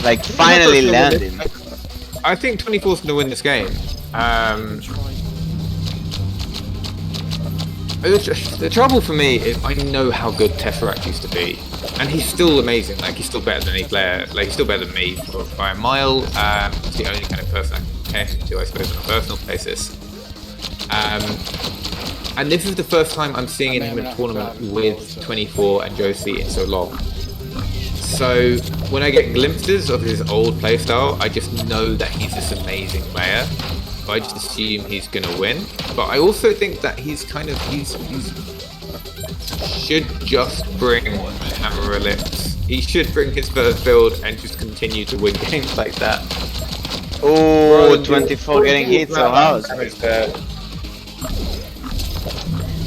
Speaker 3: Like finally landed.
Speaker 2: I think 24's going to win this game. The trouble for me is I know how good Tesseract used to be, and he's still amazing. Like he's still better than any player. Like he's still better than me by a mile. He's the only kind of person I can compare him to, I suppose, on a personal basis. And this is the first time I'm seeing him in a tournament with 24 and Josie in so long. So when I get glimpses of his old playstyle, I just know that he's this amazing player. I just assume he's gonna win. But I also think that he's should just bring Hammer Ellipse. He should bring his first build and just continue to win games like that.
Speaker 3: Oh, 24 getting hit so hard.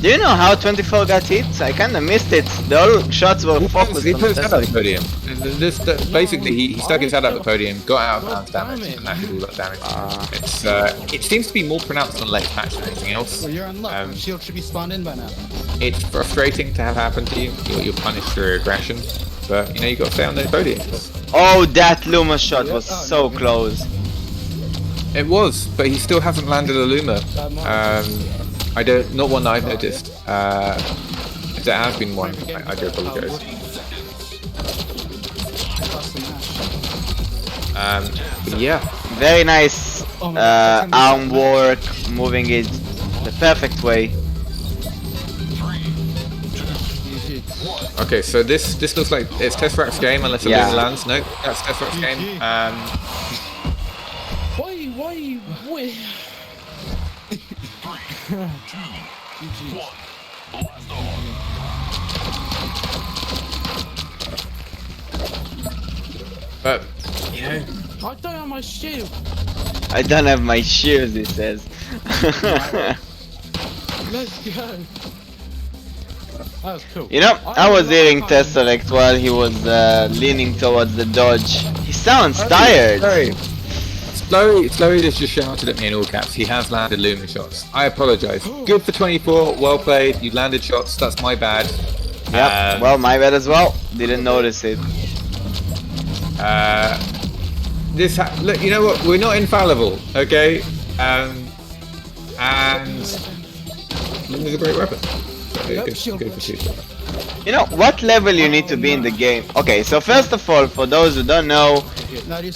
Speaker 3: Do you know how 24 got hit? I kinda missed it. The all shots were focused
Speaker 2: He
Speaker 3: on
Speaker 2: put his head out
Speaker 3: Tesseract.
Speaker 2: the podium. Basically, he stuck his head out the podium, got out of bounds damage, and that did all that damage. It seems to be more pronounced on late patch than anything else.
Speaker 6: Well, you're unlocked. Shield should be spawned in by now.
Speaker 2: It's frustrating to have happen to you. You're punished through aggression, but you know you've got to stay on those podiums.
Speaker 3: Oh, that Luma shot was so close.
Speaker 2: It was, but he still hasn't landed a Luma. Not one that I've noticed. If there has been one, I do apologise. But yeah.
Speaker 3: Very nice arm work, moving it the perfect way.
Speaker 2: Okay, so this looks like it's Tesseract's game unless a Luma lands. No, that's Tesseract's game.
Speaker 10: Why?
Speaker 2: But you know,
Speaker 10: I don't have my shield.
Speaker 3: I don't have my shoes, he says.
Speaker 10: Let's go. That was cool.
Speaker 3: You know, I was hearing Tesseract while he was leaning towards the dodge. He sounds tired.
Speaker 2: Sorry. Slowyd has just shouted at me in all caps. He has landed Luma shots. I apologise. Good for 24. Well played. You landed shots. That's my bad.
Speaker 3: Yeah. Well, my bad as well. Didn't notice it.
Speaker 2: Look, you know what? We're not infallible, okay? And Luma's a great weapon. So good for shooting.
Speaker 3: You know, what level you need to be in the game? Okay, so first of all, for those who don't know,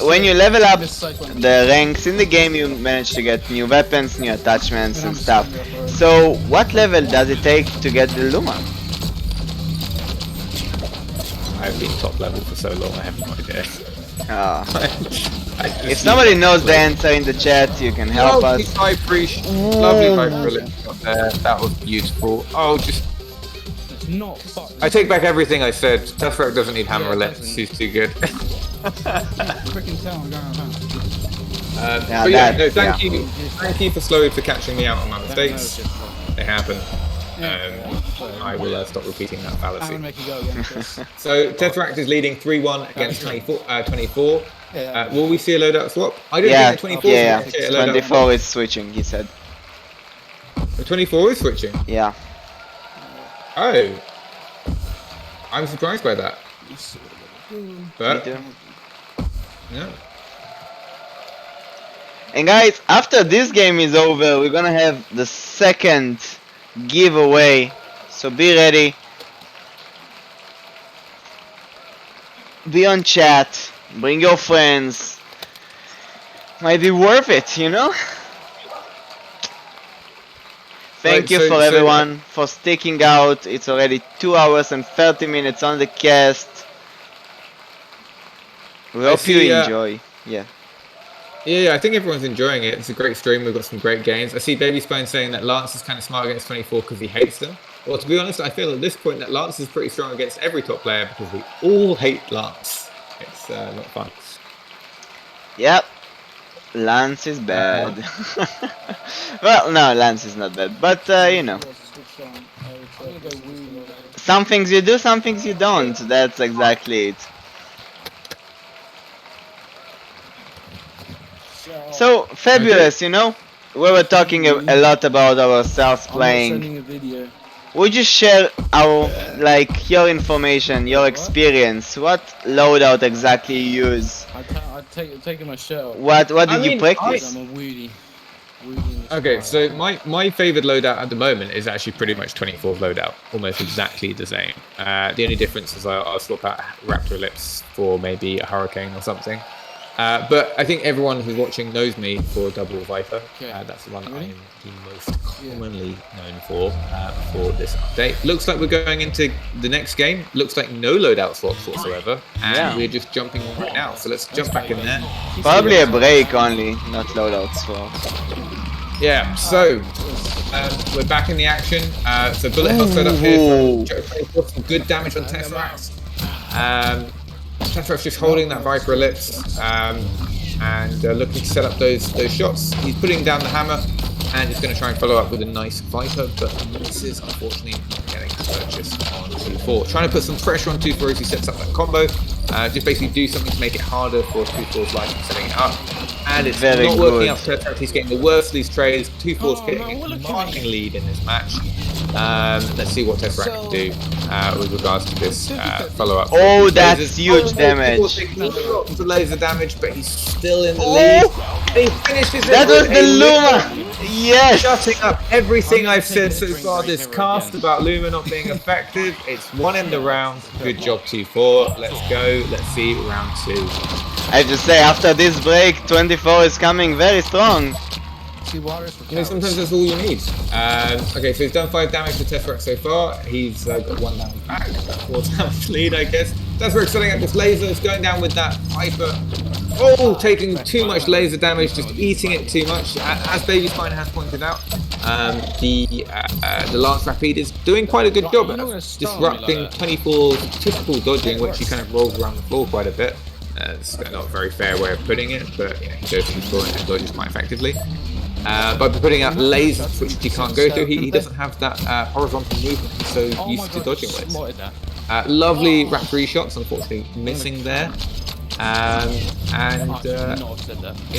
Speaker 3: when you level up the ranks in the game, you manage to get new weapons, new attachments and stuff. So, what level does it take to get the Luma?
Speaker 2: I've been top level for so long, I have no idea.
Speaker 3: If somebody knows the answer in the chat, you can help us.
Speaker 2: Lovely fight for that was beautiful. Oh, just... I take back everything I said. Tesseract doesn't need Hammer Ellipse, he's too good. Thank you for Slowyd for catching me out on my mistakes. They happen. I will stop repeating that fallacy. So Tesseract is leading 3-1 against 24. Will we see a loadout swap? I don't think 24
Speaker 3: 24 is switching, he said.
Speaker 2: 24 is switching?
Speaker 3: Yeah.
Speaker 2: Oh. I'm surprised by that. But, yeah.
Speaker 3: And guys, after this game is over, we're gonna have the second giveaway. So be ready. Be on chat. Bring your friends. Might be worth it, you know? Thank you for everyone for sticking out. It's already 2 hours and 30 minutes on the cast. We hope you enjoy. Yeah,
Speaker 2: I think everyone's enjoying it. It's a great stream. We've got some great games. I see Baby Spone saying that Lance is kind of smart against 24 because he hates them. Well, to be honest, I feel at this point that Lance is pretty strong against every top player because we all hate Lance. It's not fun.
Speaker 3: Yep. Lance is bad. Well, no, Lance is not bad, but you know. Some things you do, some things you don't. That's exactly it. So fabulous, you know. We were talking a lot about ourselves playing.
Speaker 10: Sending a video.
Speaker 3: Would you share our, like, your information, your experience? What loadout exactly you use?
Speaker 10: I'm taking my shirt off.
Speaker 3: What did you practice?
Speaker 10: I'm a Woody.
Speaker 4: Okay, so my favorite loadout at the moment is actually pretty much 24th loadout, almost exactly the same. The only difference is I'll swap out Raptor Ellipse for maybe a Hurricane or something. But I think everyone who's watching knows me for Double Viper. That's the one I am the most commonly known for this update. Looks like we're going into the next game. Looks like no loadout swaps whatsoever, and we're just jumping on right now. So let's jump back in there.
Speaker 3: Probably a break only, not loadout swap.
Speaker 4: Yeah, so we're back in the action. So bullet hell set up here for some good damage on Tesseract. Tesseract's just holding that Viper Ellipse and looking to set up those shots. He's putting down the hammer and he's going to try and follow up with a nice Viper, but misses, unfortunately, not getting the purchase on 2-4. Trying to put some pressure on 2-4 as he sets up that combo. Just basically do something to make it harder for 2-4's life and setting it up. And it's
Speaker 3: Very
Speaker 4: not
Speaker 3: good.
Speaker 4: working out for Tesseract. He's getting the worst of these trades. 2-4's getting a marking lead in this match. Let's see what Tesseract can do with regards to this follow-up.
Speaker 3: Oh, that's huge damage.
Speaker 4: The laser damage, but he's still in the lead. He finishes it.
Speaker 3: That was the Luma! Yes!
Speaker 4: Shutting up everything I've said so far this cast about Luma not being effective. It's one in the round. Good job, 2-4. Let's go. Let's see round 2.
Speaker 3: I have to say, after this break, 24 is coming very strong.
Speaker 4: You know, sometimes that's all you need. Okay, so he's done 5 damage to Tesseract so far. He's got 1 down back, 4 damage lead, I guess. Tesseract setting up this laser, is going down with that Viper. Oh, taking too much laser damage, just eating it too much. As Baby Spine has pointed out, the Lance Rapide is doing quite a good job at disrupting 24's typical dodging, which he kind of rolls around the floor quite a bit. It's not a very fair way of putting it, but yeah, he goes through the floor and dodges quite effectively. By putting out lasers, which he can't go through, he doesn't have that horizontal movement he's so used to dodging with. Lovely Raptor shots, unfortunately missing there. You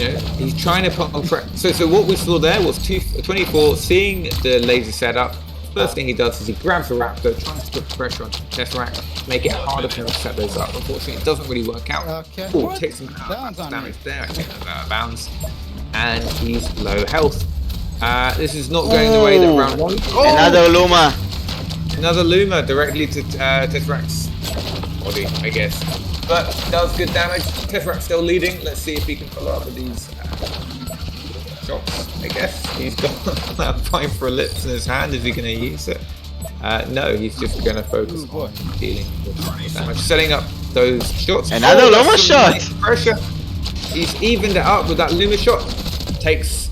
Speaker 4: know, he's trying to put on track. So what we saw there was 24 seeing the laser setup. First thing he does is he grabs the Raptor, tries to put pressure on Tesseract, make it harder for him to set those up. Unfortunately, it doesn't really work out. Oh, takes some damage there, I think, out of bounds. And he's low health. This is not going the way that round 1. Oh!
Speaker 3: Another Luma.
Speaker 4: Another Luma directly to Tesseract's body, I guess. But does good damage. Tesseract's still leading. Let's see if he can follow up with these shots, I guess. He's got that Viper Ellipse in his hand. Is he going to use it? No, he's just going to focus on dealing with damage. Setting up those shots.
Speaker 3: Another Luma shot!
Speaker 4: Nice pressure. He's evened it up with that Luma shot. Takes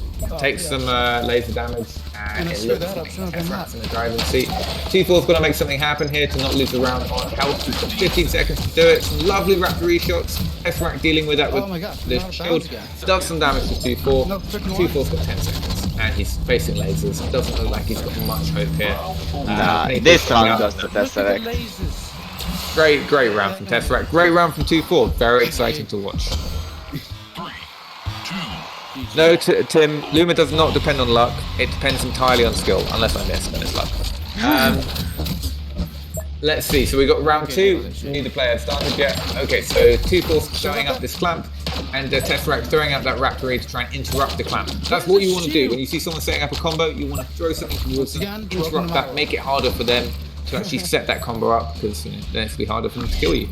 Speaker 4: some laser damage. And it looks like Tesseract's in the driving seat. 2-4's got to make something happen here to not lose the round on health. He's got 15 seconds to do it. Some lovely Raptor shots. Tesseract dealing with that with the shield. Does some damage to 2-4. 2-4's got 10 seconds. And he's facing lasers. Doesn't look like he's got much hope here.
Speaker 3: This round goes to Tesseract.
Speaker 4: Great round from Tesseract. Great round from 2-4. Very exciting to watch. No, Tim, Luma does not depend on luck. It depends entirely on skill. Unless I miss, then it's luck. Let's see. So we got round 2. Neither player has started yet. Okay, so 2-4's showing up this clamp. And Tesseract throwing out that Raptor to try and interrupt the clamp. That's what you want to do. When you see someone setting up a combo, you want to throw something towards them, interrupt that, make it harder for them to actually set that combo up, because then it's going to be harder for them to kill you.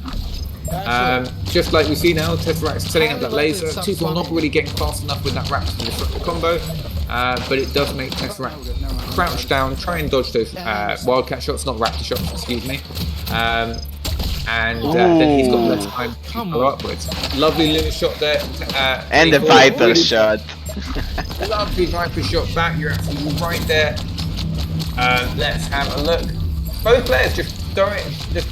Speaker 4: Just like we see now, Tesseract's setting up that laser. 2-4 not really getting fast enough with that Raptor to disrupt the combo, but it does make Tesseract crouch down, try and dodge those wildcat shots, not Raptor shots, excuse me. Then he's got less time to follow upwards. Lovely Luna shot there.
Speaker 3: And the Viper shot.
Speaker 4: Lovely Viper shot back, you're absolutely right there. Let's have a look. Both players just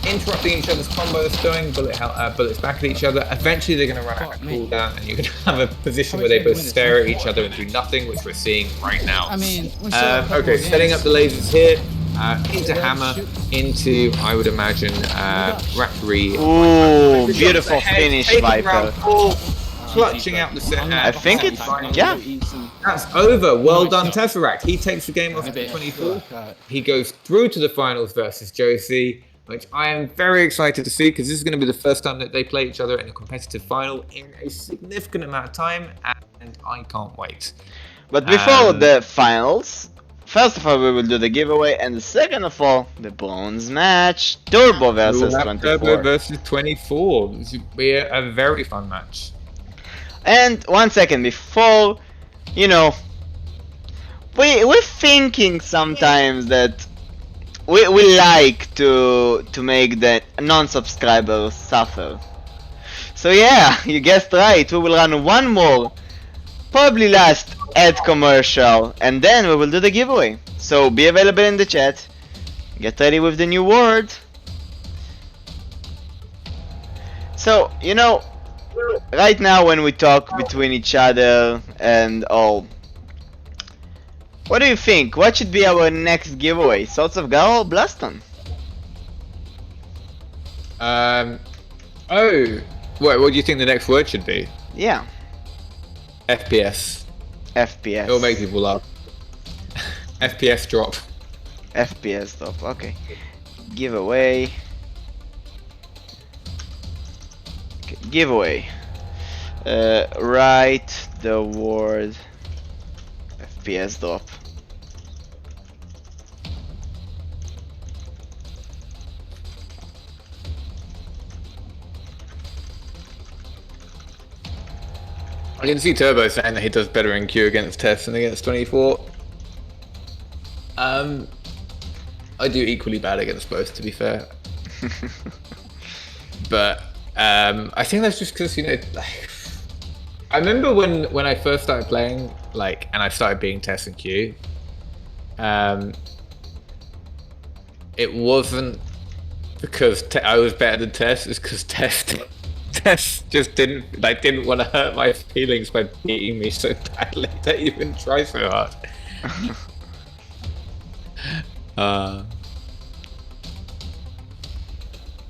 Speaker 4: interrupting each other's combos, throwing bullets back at each other. Eventually they're going to run out of cooldown and you're going to have a position where they both stare at each other and do nothing, which we're seeing right now. Okay, setting up the lasers here. into hammer, into, I would imagine, Rackery.
Speaker 3: Ooh, beautiful finish,
Speaker 4: Taking
Speaker 3: Viper.
Speaker 4: round 4, clutching out the set.
Speaker 3: I think it's, yeah.
Speaker 4: That's over. Well done, Tesseract. He takes the game off at 24. He goes through to the finals versus Josie, which I am very excited to see because this is going to be the first time that they play each other in a competitive final in a significant amount of time, and I can't wait.
Speaker 3: But before the finals, first of all we will do the giveaway, and the second of all, the bronze match. Turbo versus 24.
Speaker 4: Turbo versus 24. This will be a very fun match.
Speaker 3: And 1 second before, you know, we're thinking sometimes that we like to make the non-subscribers suffer. So yeah, you guessed right, we will run one more, probably last ad commercial, and then we will do the giveaway. So be available in the chat, get ready with the new word. So, you know, right now when we talk between each other and all, what do you think? What should be our next giveaway? Swords of Gara or BLASTON?
Speaker 4: Oh, what do you think the next word should be?
Speaker 3: Yeah.
Speaker 4: FPS.
Speaker 3: FPS.
Speaker 4: It'll make people laugh. FPS drop.
Speaker 3: FPS drop, okay. Giveaway. Okay, giveaway. Write the word FPS drop.
Speaker 4: I can see Turbo saying that he does better in queue against Tess than against 24. I do equally bad against both, to be fair. But I think that's just because, you know, like, I remember when I first started playing, like, and I started being Tess and Q. It wasn't because I was better than Tess. It's because Tess just didn't want to hurt my feelings by beating me so badly that you wouldn't try so hard.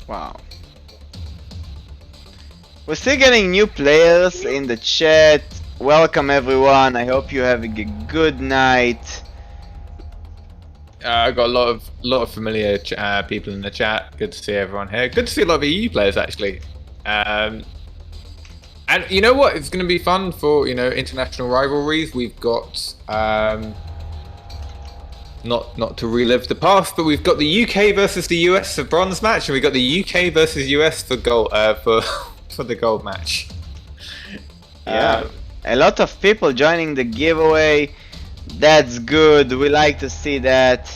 Speaker 3: Wow. We're still getting new players in the chat. Welcome everyone. I hope you're having a good night.
Speaker 4: I got a lot of familiar people in the chat. Good to see everyone here. Good to see a lot of EU players actually. And you know what? It's going to be fun for, you know, international rivalries. We've got not to relive the past, but we've got the UK versus the US for bronze match, and we've got the UK versus US for gold for the gold match.
Speaker 3: Yeah, a lot of people joining the giveaway. That's good. We like to see that.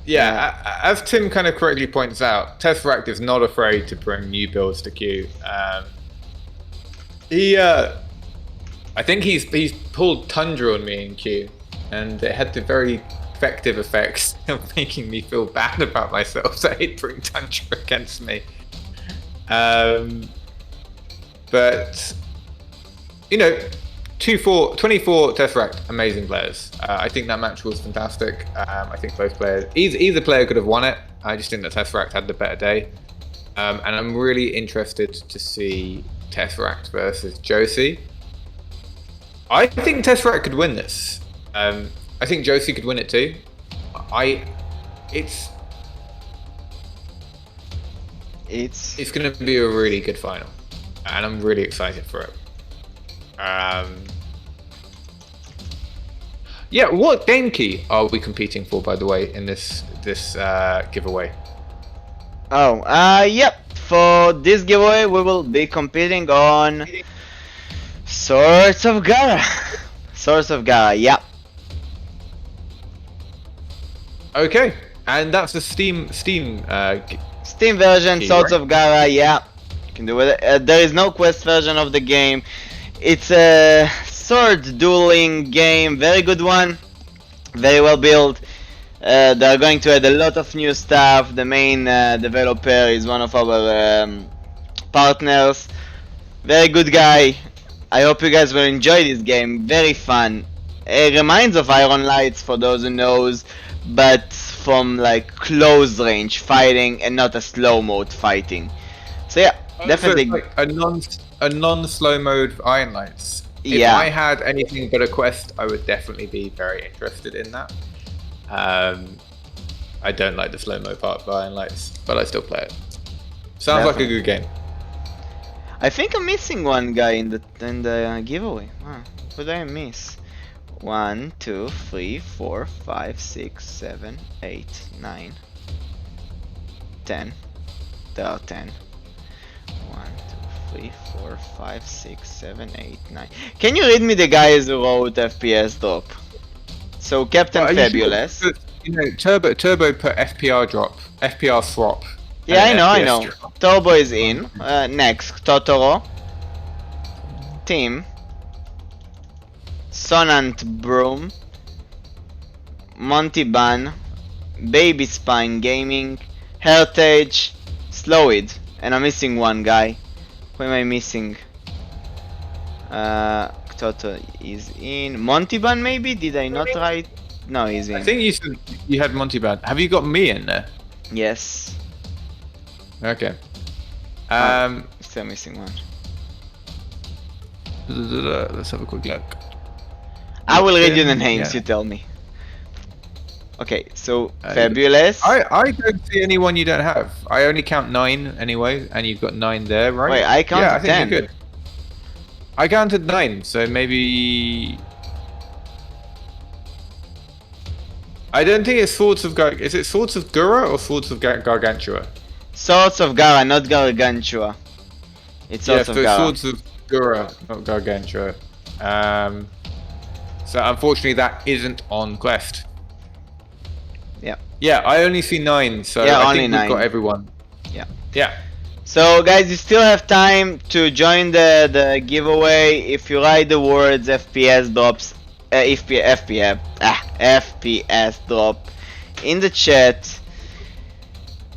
Speaker 4: Yeah, as Tim kind of correctly points out, Tesseract is not afraid to bring new builds to queue. I think he's pulled Tundra on me in queue, and it had the very effective effects of making me feel bad about myself that he'd bring Tundra against me. But you know, 24 Tesseract, amazing players. I think that match was fantastic. I think both players, either player could have won it. I just think that Tesseract had the better day. And I'm really interested to see Tesseract versus Josie. I think Tesseract could win this. I think Josie could win it too. It's going to be a really good final, and I'm really excited for it. Yeah, what game key are we competing for, by the way, in this giveaway?
Speaker 3: Oh, yep. For this giveaway, we will be competing on Swords of Gara. Swords of Gara, yep.
Speaker 4: Okay, and that's the Steam
Speaker 3: version,
Speaker 4: key,
Speaker 3: Swords
Speaker 4: right?
Speaker 3: of Gara, yeah. You can do it. There is no quest version of the game. It's a sword dueling game, very good one, very well built. They're going to add a lot of new stuff. The main developer is one of our partners. Very good guy. I hope you guys will enjoy this game. Very fun. It reminds of Iron Lights for those who knows, but from like close range fighting and not a slow mode fighting. So yeah, definitely.
Speaker 2: So it's like a non-slow mode Iron Lights. If
Speaker 3: Yeah.
Speaker 2: I had anything but a quest, I would definitely be very interested in that. I don't like the slow mo part of Iron Lights, but I still play it. Sounds like a good game.
Speaker 3: I think I'm missing one guy in the giveaway. Huh. Who did I miss? 1, 2, 3, 4, 5, 6, 7, 8, 9, 10. There are 10. 1, 2, 3, 4, 5, 6, 7, 8, 9. Can you read me the guys who wrote FPS drop? So Captain Fabulous.
Speaker 2: You know, Turbo put FPR drop, FPR swap.
Speaker 3: Yeah, I
Speaker 2: FPS
Speaker 3: know.
Speaker 2: drop.
Speaker 3: Turbo is in. Next, Totoro. Team. Sonant Broom. MontyBann. Baby Spine Gaming. Heritage. Slowyd. And I'm missing one guy. Who am I missing? Toto is in. MontyBann maybe? Did I not write? No, he's in.
Speaker 2: I think you said you had MontyBann. Have you got me in there?
Speaker 3: Yes.
Speaker 2: Okay.
Speaker 3: Still missing one.
Speaker 2: Let's have a quick look.
Speaker 3: I will read you the names,
Speaker 2: Yeah.
Speaker 3: you tell me. Okay, so Fabulous.
Speaker 2: I don't see anyone you don't have. I only count 9 anyway, and you've got 9 there, right?
Speaker 3: Wait, I counted
Speaker 2: yeah, I think
Speaker 3: 10.
Speaker 2: you're good. I counted 9, so maybe. I don't think it's Swords of Is it Swords of Gura or Swords of Gargantua?
Speaker 3: Swords of Gara, not Gargantua. It's Swords of
Speaker 2: so
Speaker 3: Gara.
Speaker 2: Swords of Gura, not Gargantua. So unfortunately, that isn't on quest.
Speaker 3: Yeah.
Speaker 2: Yeah, I only see 9, so
Speaker 3: Yeah,
Speaker 2: I
Speaker 3: only
Speaker 2: think
Speaker 3: 9.
Speaker 2: we've got everyone.
Speaker 3: Yeah.
Speaker 2: Yeah.
Speaker 3: So guys, you still have time to join the giveaway if you write the words FPS drops, FPS drop in the chat.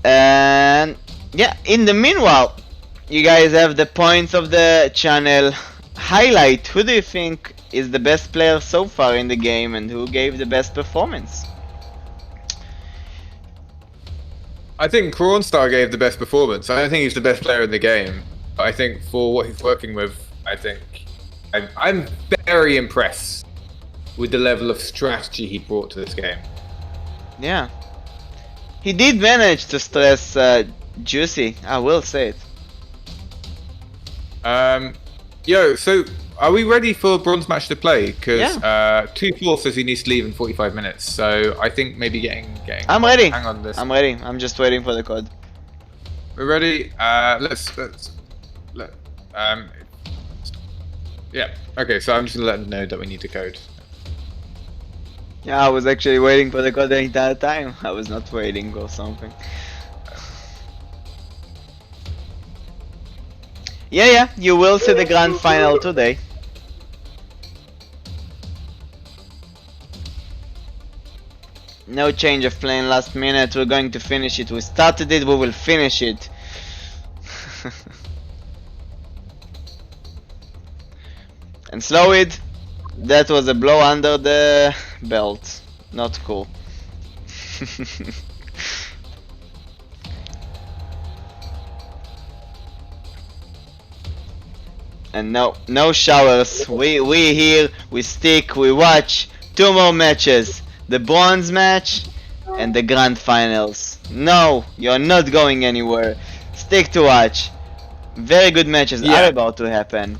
Speaker 3: And yeah, in the meanwhile, you guys have the points of the channel. Highlight, who do you think is the best player so far in the game and who gave the best performance?
Speaker 2: I think Cronster gave the best performance. I don't think he's the best player in the game, but I think for what he's working with, I think I'm very impressed with the level of strategy he brought to this game.
Speaker 3: Yeah. He did manage to stress Josie, I will say it.
Speaker 2: So are we ready for bronze match to play? Because
Speaker 3: Yeah.
Speaker 2: 2-4 says he needs to leave in 45 minutes. So I think maybe getting.
Speaker 3: I'm ready.
Speaker 2: Hang on, this.
Speaker 3: I'm ready. I'm just waiting for the code.
Speaker 2: We're ready. Yeah. Okay. So I'm just gonna let them know that we need the code.
Speaker 3: Yeah, I was actually waiting for the code the entire time. I was not waiting or something. Yeah, you will see the grand final today. No change of plan last minute, we're going to finish it. We started it, we will finish it. And Slowyd, that was a blow under the belt. Not cool. And no showers. We here, we stick, we watch 2 more matches. The bronze match and the grand finals. No, you're not going anywhere. Stick to watch. Very good matches are about to happen.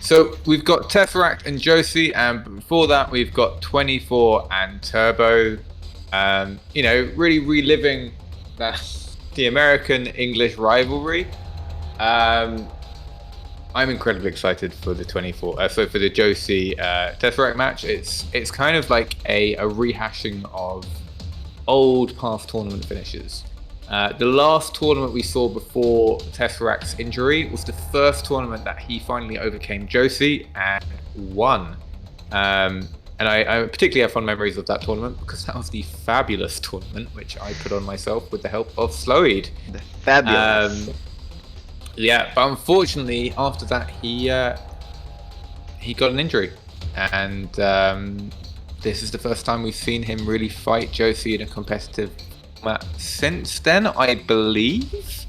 Speaker 2: So we've got Tesseract and Josie, and before that we've got 24 and Turbo. You know, really reliving the American-English rivalry. I'm incredibly excited for the 24. So for the Josie Tesseract match, it's kind of like a rehashing of old past tournament finishes. The last tournament we saw before Tesseract's injury was the first tournament that he finally overcame Josie and won. And I particularly have fond memories of that tournament because that was the fabulous tournament which I put on myself with the help of Slowyd.
Speaker 3: The fabulous.
Speaker 2: Yeah, but unfortunately after that he got an injury. and this is the first time we've seen him really fight Josie in a competitive format since then, I believe.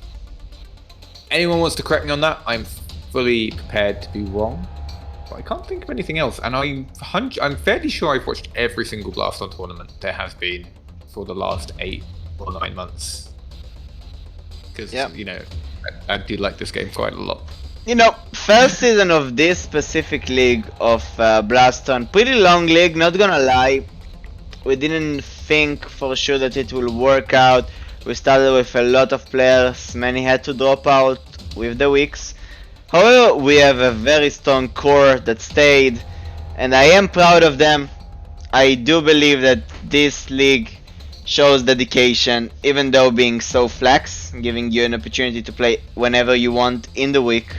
Speaker 2: Anyone wants to correct me on that, I'm fully prepared to be wrong. But I can't think of anything else, and I'm fairly sure I've watched every single BLASTON tournament there has been for the last 8 or 9 months. Because, you know, I do like this game quite a lot.
Speaker 3: You know, first season of this specific league of BLASTON, pretty long league, not gonna lie. We didn't think for sure that it will work out. We started with a lot of players, many had to drop out with the weeks. However, we have a very strong core that stayed, and I am proud of them. I do believe that this league shows dedication, even though being so flex, giving you an opportunity to play whenever you want in the week.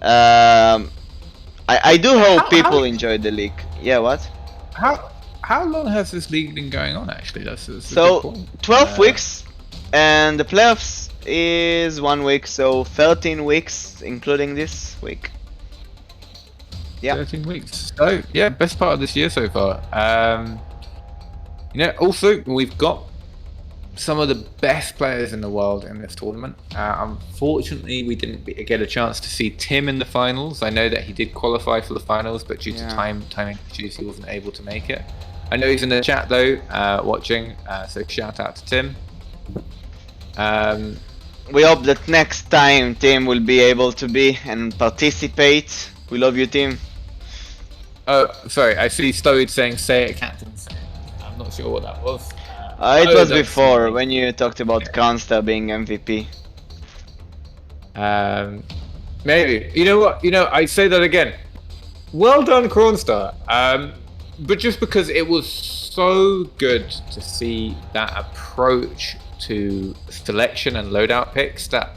Speaker 3: I do hope people enjoy the league. Yeah, what?
Speaker 2: How long has this league been going on? Actually, that's a
Speaker 3: so
Speaker 2: good point.
Speaker 3: 12 weeks, and the playoffs is 1 week, so 13 weeks, including this week. Yeah,
Speaker 2: 13 weeks. So yeah, best part of this year so far. You know, also we've got some of the best players in the world in this tournament. Unfortunately, we didn't get a chance to see Tim in the finals. I know that he did qualify for the finals, but due to timing issues, he wasn't able to make it. I know he's in the chat though, watching. So shout out to Tim.
Speaker 3: we hope that next time Tim will be able to be and participate. We love you, Tim.
Speaker 2: Oh, sorry, I see Slowyd saying "say it, Captain." I'm not sure what that was.
Speaker 3: It was before when you talked about Cronster being MVP.
Speaker 2: Maybe. You know what? You know, I say that again. Well done, Cronster. But just because it was so good to see that approach to selection and loadout picks, that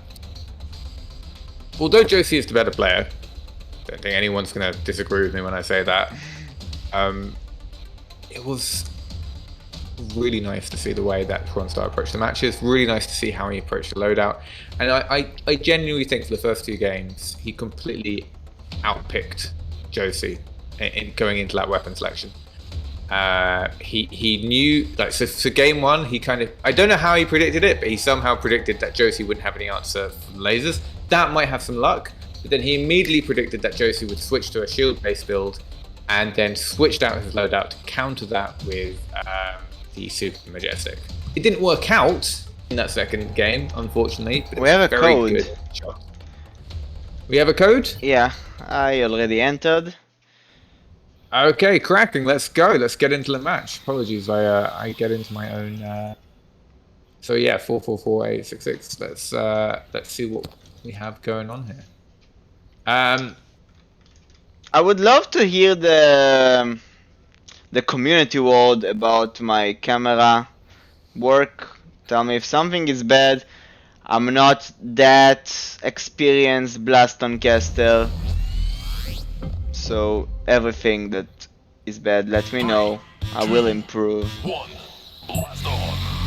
Speaker 2: although Josie is the better player, I don't think anyone's going to disagree with me when I say that. It was really nice to see the way that Cronster approached the matches. Really nice to see how he approached the loadout. And I genuinely think for the first two games, he completely outpicked Josie in going into that weapon selection. He knew, like, so game one, he kind of, I don't know how he predicted it, but he somehow predicted that Josie wouldn't have any answer for the lasers. That might have some luck, but then he immediately predicted that Josie would switch to a shield-based build, and then switched out his loadout to counter that with the Super Majestic. It didn't work out in that second game, unfortunately. But
Speaker 3: we have a
Speaker 2: very
Speaker 3: code.
Speaker 2: Good shot. We have a code?
Speaker 3: Yeah, I already entered.
Speaker 2: Okay, cracking. Let's go. Let's get into the match. Apologies, I get into my own. So yeah, 444866. Let's see what we have going on here.
Speaker 3: I would love to hear the community word about my camera work. Tell me if something is bad. I'm not that experienced BLASTON caster, so everything that is bad, let me know. I will improve.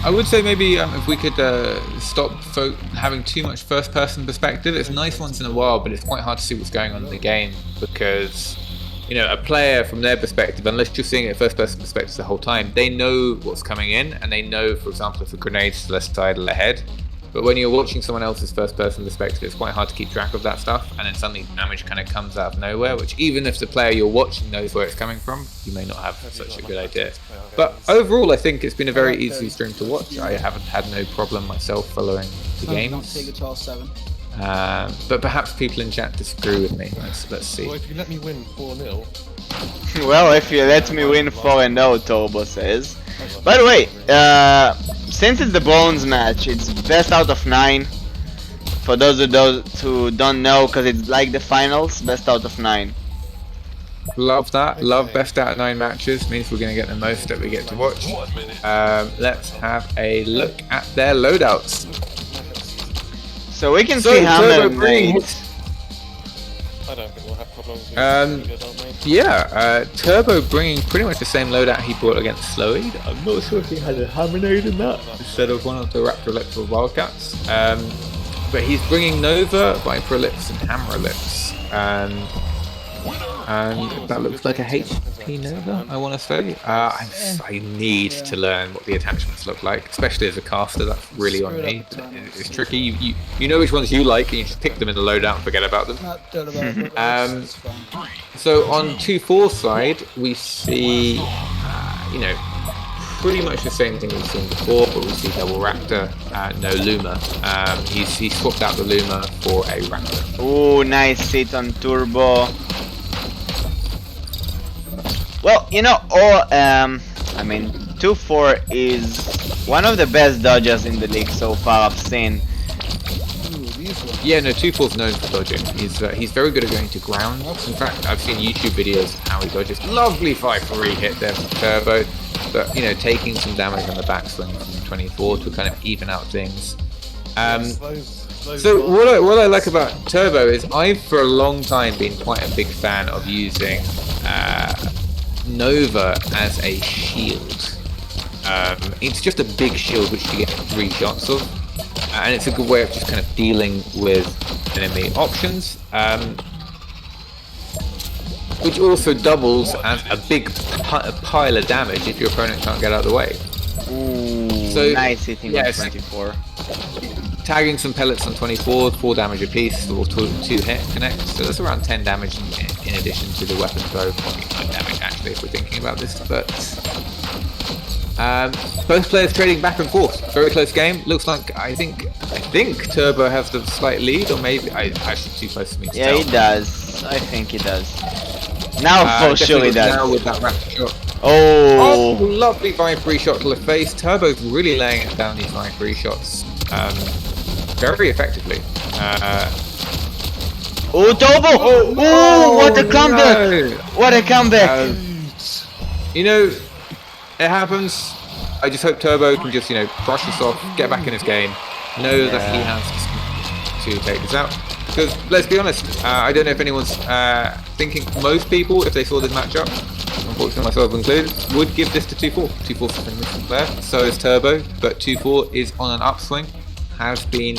Speaker 2: I would say maybe if we could stop having too much first-person perspective. It's nice once in a while, but it's quite hard to see what's going on in the game because, you know, a player from their perspective, unless you're seeing it first-person perspective the whole time, they know what's coming in, and they know, for example, if a grenade's to the left side or ahead. But when you're watching someone else's first-person perspective, it's quite hard to keep track of that stuff, and then suddenly damage kind of comes out of nowhere, which even if the player you're watching knows where it's coming from, you may not have such a good idea. But overall, I think it's been a very easy stream to watch. I haven't had no problem myself following the games. But perhaps people in chat disagree with me. Let's see.
Speaker 9: Well, if you let me win 4-0...
Speaker 3: Well, if you let me win 4-0, Turbo says. By the way, since it's the bronze match, it's best out of 9. For those who don't know, because it's like the finals, best out of 9.
Speaker 2: Love that. Okay. Love best out of 9 matches. Means we're going to get the most that we get to watch. Let's have a look at their loadouts.
Speaker 3: So we can see Hammer and Nade.
Speaker 9: I don't think we'll have problems.
Speaker 2: Yeah, Turbo bringing pretty much the same loadout he brought against Slowyd. I'm not sure if he had a Hammer Nade in that instead of one of the Raptor Electro Wildcats. But he's bringing Nova, Viper Ellipse, and Hammer Ellipse. and that looks like a HP Nova, I want to say. I need to learn what the attachments look like, especially as a caster. That's really on me. It's tricky. You know which ones you like, and you just pick them in the loadout and forget about them. So on 2-4 side, we see, you know, pretty much the same thing we've seen before, but we see double Raptor, no Luma. He swapped out the Luma for a Raptor.
Speaker 3: Oh, nice hit on Turbo. Well, you know, I mean, 2-4 is one of the best dodgers in the league so far I've seen.
Speaker 2: Yeah, no, 2-4's known for dodging. He's very good at going to ground. In fact, I've seen YouTube videos of how he dodges. Lovely 5-3 hit there from Turbo, but you know, taking some damage on the backswing from 24 to kind of even out things. So what I like about Turbo is I've for a long time been quite a big fan of using Nova as a shield. It's just a big shield which you get 3 shots of. And it's a good way of just kind of dealing with enemy options, which also doubles as a big pile of damage if your opponent can't get out of the way.
Speaker 3: Ooh,
Speaker 2: so
Speaker 3: nice hitting on 24.
Speaker 2: Tagging some pellets on 24, 4 damage a piece, or 2 hit connects, so that's around 10 damage in addition to the weapon throw. Probably 9 damage actually if we're thinking about this, but both players trading back and forth. Very close game. Looks like I think Turbo has the slight lead, or maybe actually too close for me to tell.
Speaker 3: Yeah, he does. I think he does. Now for sure he does.
Speaker 2: Now with that rapid shot.
Speaker 3: Oh,
Speaker 2: lovely 5-3 shot to the face. Turbo's really laying it down these 5-3 shots very effectively.
Speaker 3: Oh, Turbo! Oh, what a comeback!
Speaker 2: No.
Speaker 3: What a comeback!
Speaker 2: You know, it happens. I just hope Turbo can just, you know, brush this off, get back in his game, know that he has to take this out. Because, let's be honest, I don't know if anyone's thinking, most people, if they saw this matchup, unfortunately myself included, would give this to 2-4. 2-4's a significant player, so is Turbo, but 2-4 is on an upswing, has been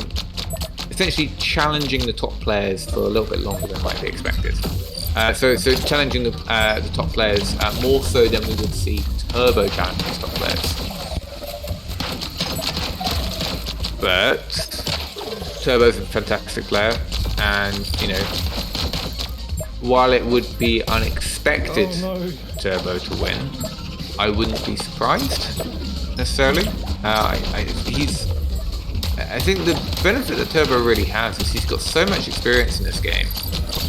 Speaker 2: essentially challenging the top players for a little bit longer than might be expected. So challenging the top players more so than we would see Turbo challenging the top players. But Turbo's a fantastic player, and you know, while it would be unexpected Turbo to win, I wouldn't be surprised necessarily. I think the benefit that Turbo really has is he's got so much experience in this game.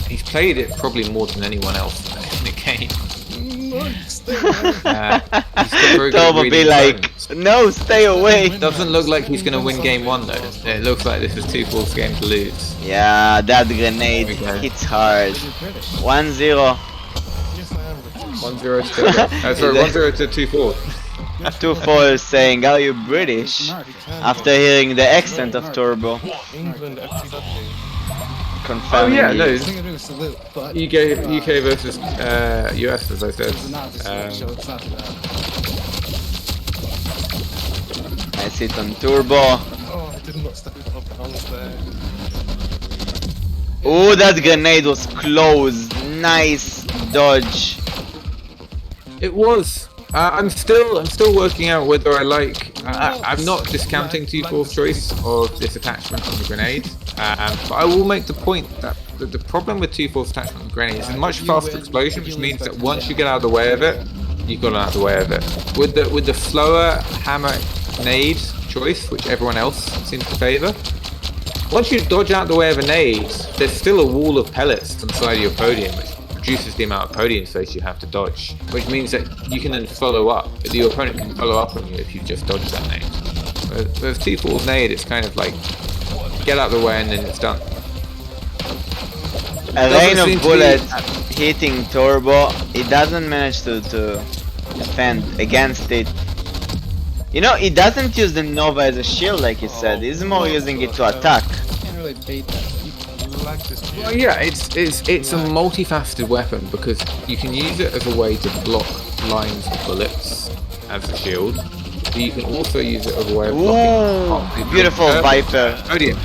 Speaker 2: He's played it probably more than anyone else in the game.
Speaker 3: Turbo be like, no, stay away.
Speaker 2: Doesn't look like he's going to win game 1 though. It looks like this is 2-4's game to lose.
Speaker 3: Yeah, that grenade hits hard. 1-0.
Speaker 2: 1-0 to Turbo. Sorry, 1-0 to 2-4.
Speaker 3: 2-4 is saying, are you British? After hearing the accent of Turbo. Confirming.
Speaker 2: Oh yeah, no. UK versus US, as I said.
Speaker 3: Nice hit on Turbo.
Speaker 9: Oh, I did not step up there.
Speaker 3: Oh, that grenade was close. Nice dodge.
Speaker 2: It was. I'm still working out whether I like. I'm not discounting 2-4's choice of this attachment on the grenade, but I will make the point that the problem with 2-4's attachment on the grenade is a much faster explosion, which means that once you get out of the way of it, you've got out of the way of it. With the slower hammer nade choice, which everyone else seems to favour, once you dodge out the way of a nade, there's still a wall of pellets on the side of your podium, which reduces the amount of podium space you have to dodge, which means that you can then follow up. Your opponent can follow up on you if you just dodge that nade. Whereas 2-4's nade, it's kind of like get out of the way and then it's done.
Speaker 3: A rain of bullets hitting Turbo. It doesn't manage to defend against it. You know, he doesn't use the Nova as a shield like he said. He's more using it to attack.
Speaker 10: Can't really beat that.
Speaker 2: Well, yeah, it's a multifaceted weapon because you can use it as a way to block lines of bullets as a shield. But you can also use it as a way of blocking.
Speaker 3: Ooh, beautiful Viper.
Speaker 2: Podium.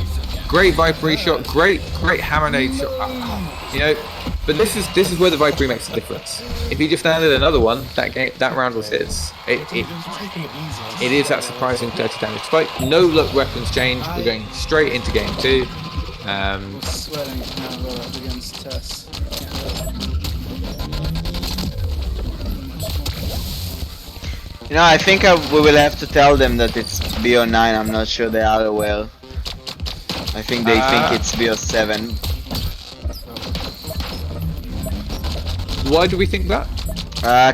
Speaker 2: Great Vipery shot, great hammer nade shot. You know, but this is where the Vipery makes a difference. If he just landed another one, that round was his. It is that surprising 30 damage spike. No luck weapons change. We're going straight into game 2.
Speaker 8: I'm sweating now go up against Tess.
Speaker 3: You know, I think we will have to tell them that it's BO9. I'm not sure they are aware. I think they think it's BO7.
Speaker 2: Why do we think that?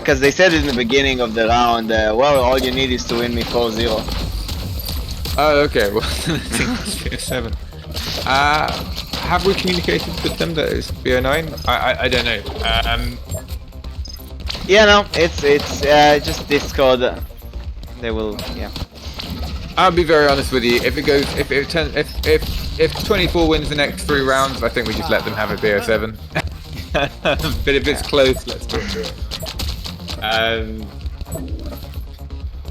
Speaker 3: Because they said in the beginning of the round, well, all you need is to win me 4-0.
Speaker 2: Oh, okay. Well, I think it's BO7. Have we communicated with them that it's BO9? I don't know.
Speaker 3: Yeah, no, it's just Discord. They will, yeah.
Speaker 2: I'll be very honest with you. If 24 wins the next 3 rounds, I think we just let them have a BO7. But if it's close, let's do it.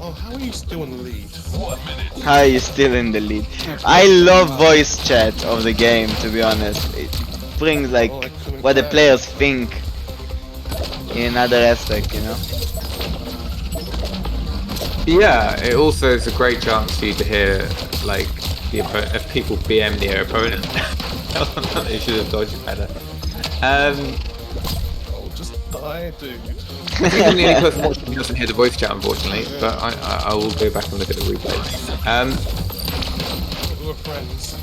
Speaker 9: Oh, how are you still in the lead?
Speaker 5: 1 minute.
Speaker 3: How are you still in the lead? I love voice chat of the game, to be honest. It brings like what the players think in another aspect, you know?
Speaker 2: Yeah, it also is a great chance for you to hear like if people BM their opponent. They should have dodged it better.
Speaker 9: Oh, just die, dude.
Speaker 2: I think I'm the only person watching who doesn't hear the voice chat, unfortunately, but I will go back and look at the replay.
Speaker 9: We're friends.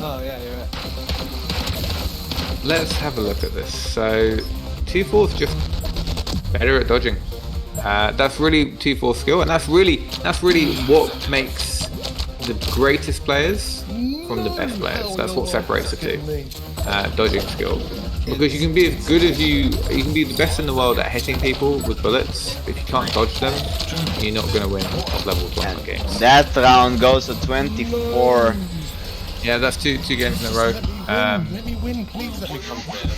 Speaker 8: Oh yeah, you're right.
Speaker 2: Let's have a look at this. So 2-4's just better at dodging. That's really 2-4 skill, and that's really what makes the greatest players from the best players. That's what separates the two. Dodging skill. Because you can be as good as you can be the best in the world at hitting people with bullets, but if you can't dodge them, you're not going to win top level tournament games.
Speaker 3: That round goes to 24.
Speaker 2: Yeah, that's two games in a row.
Speaker 9: Let me win, please let me come through.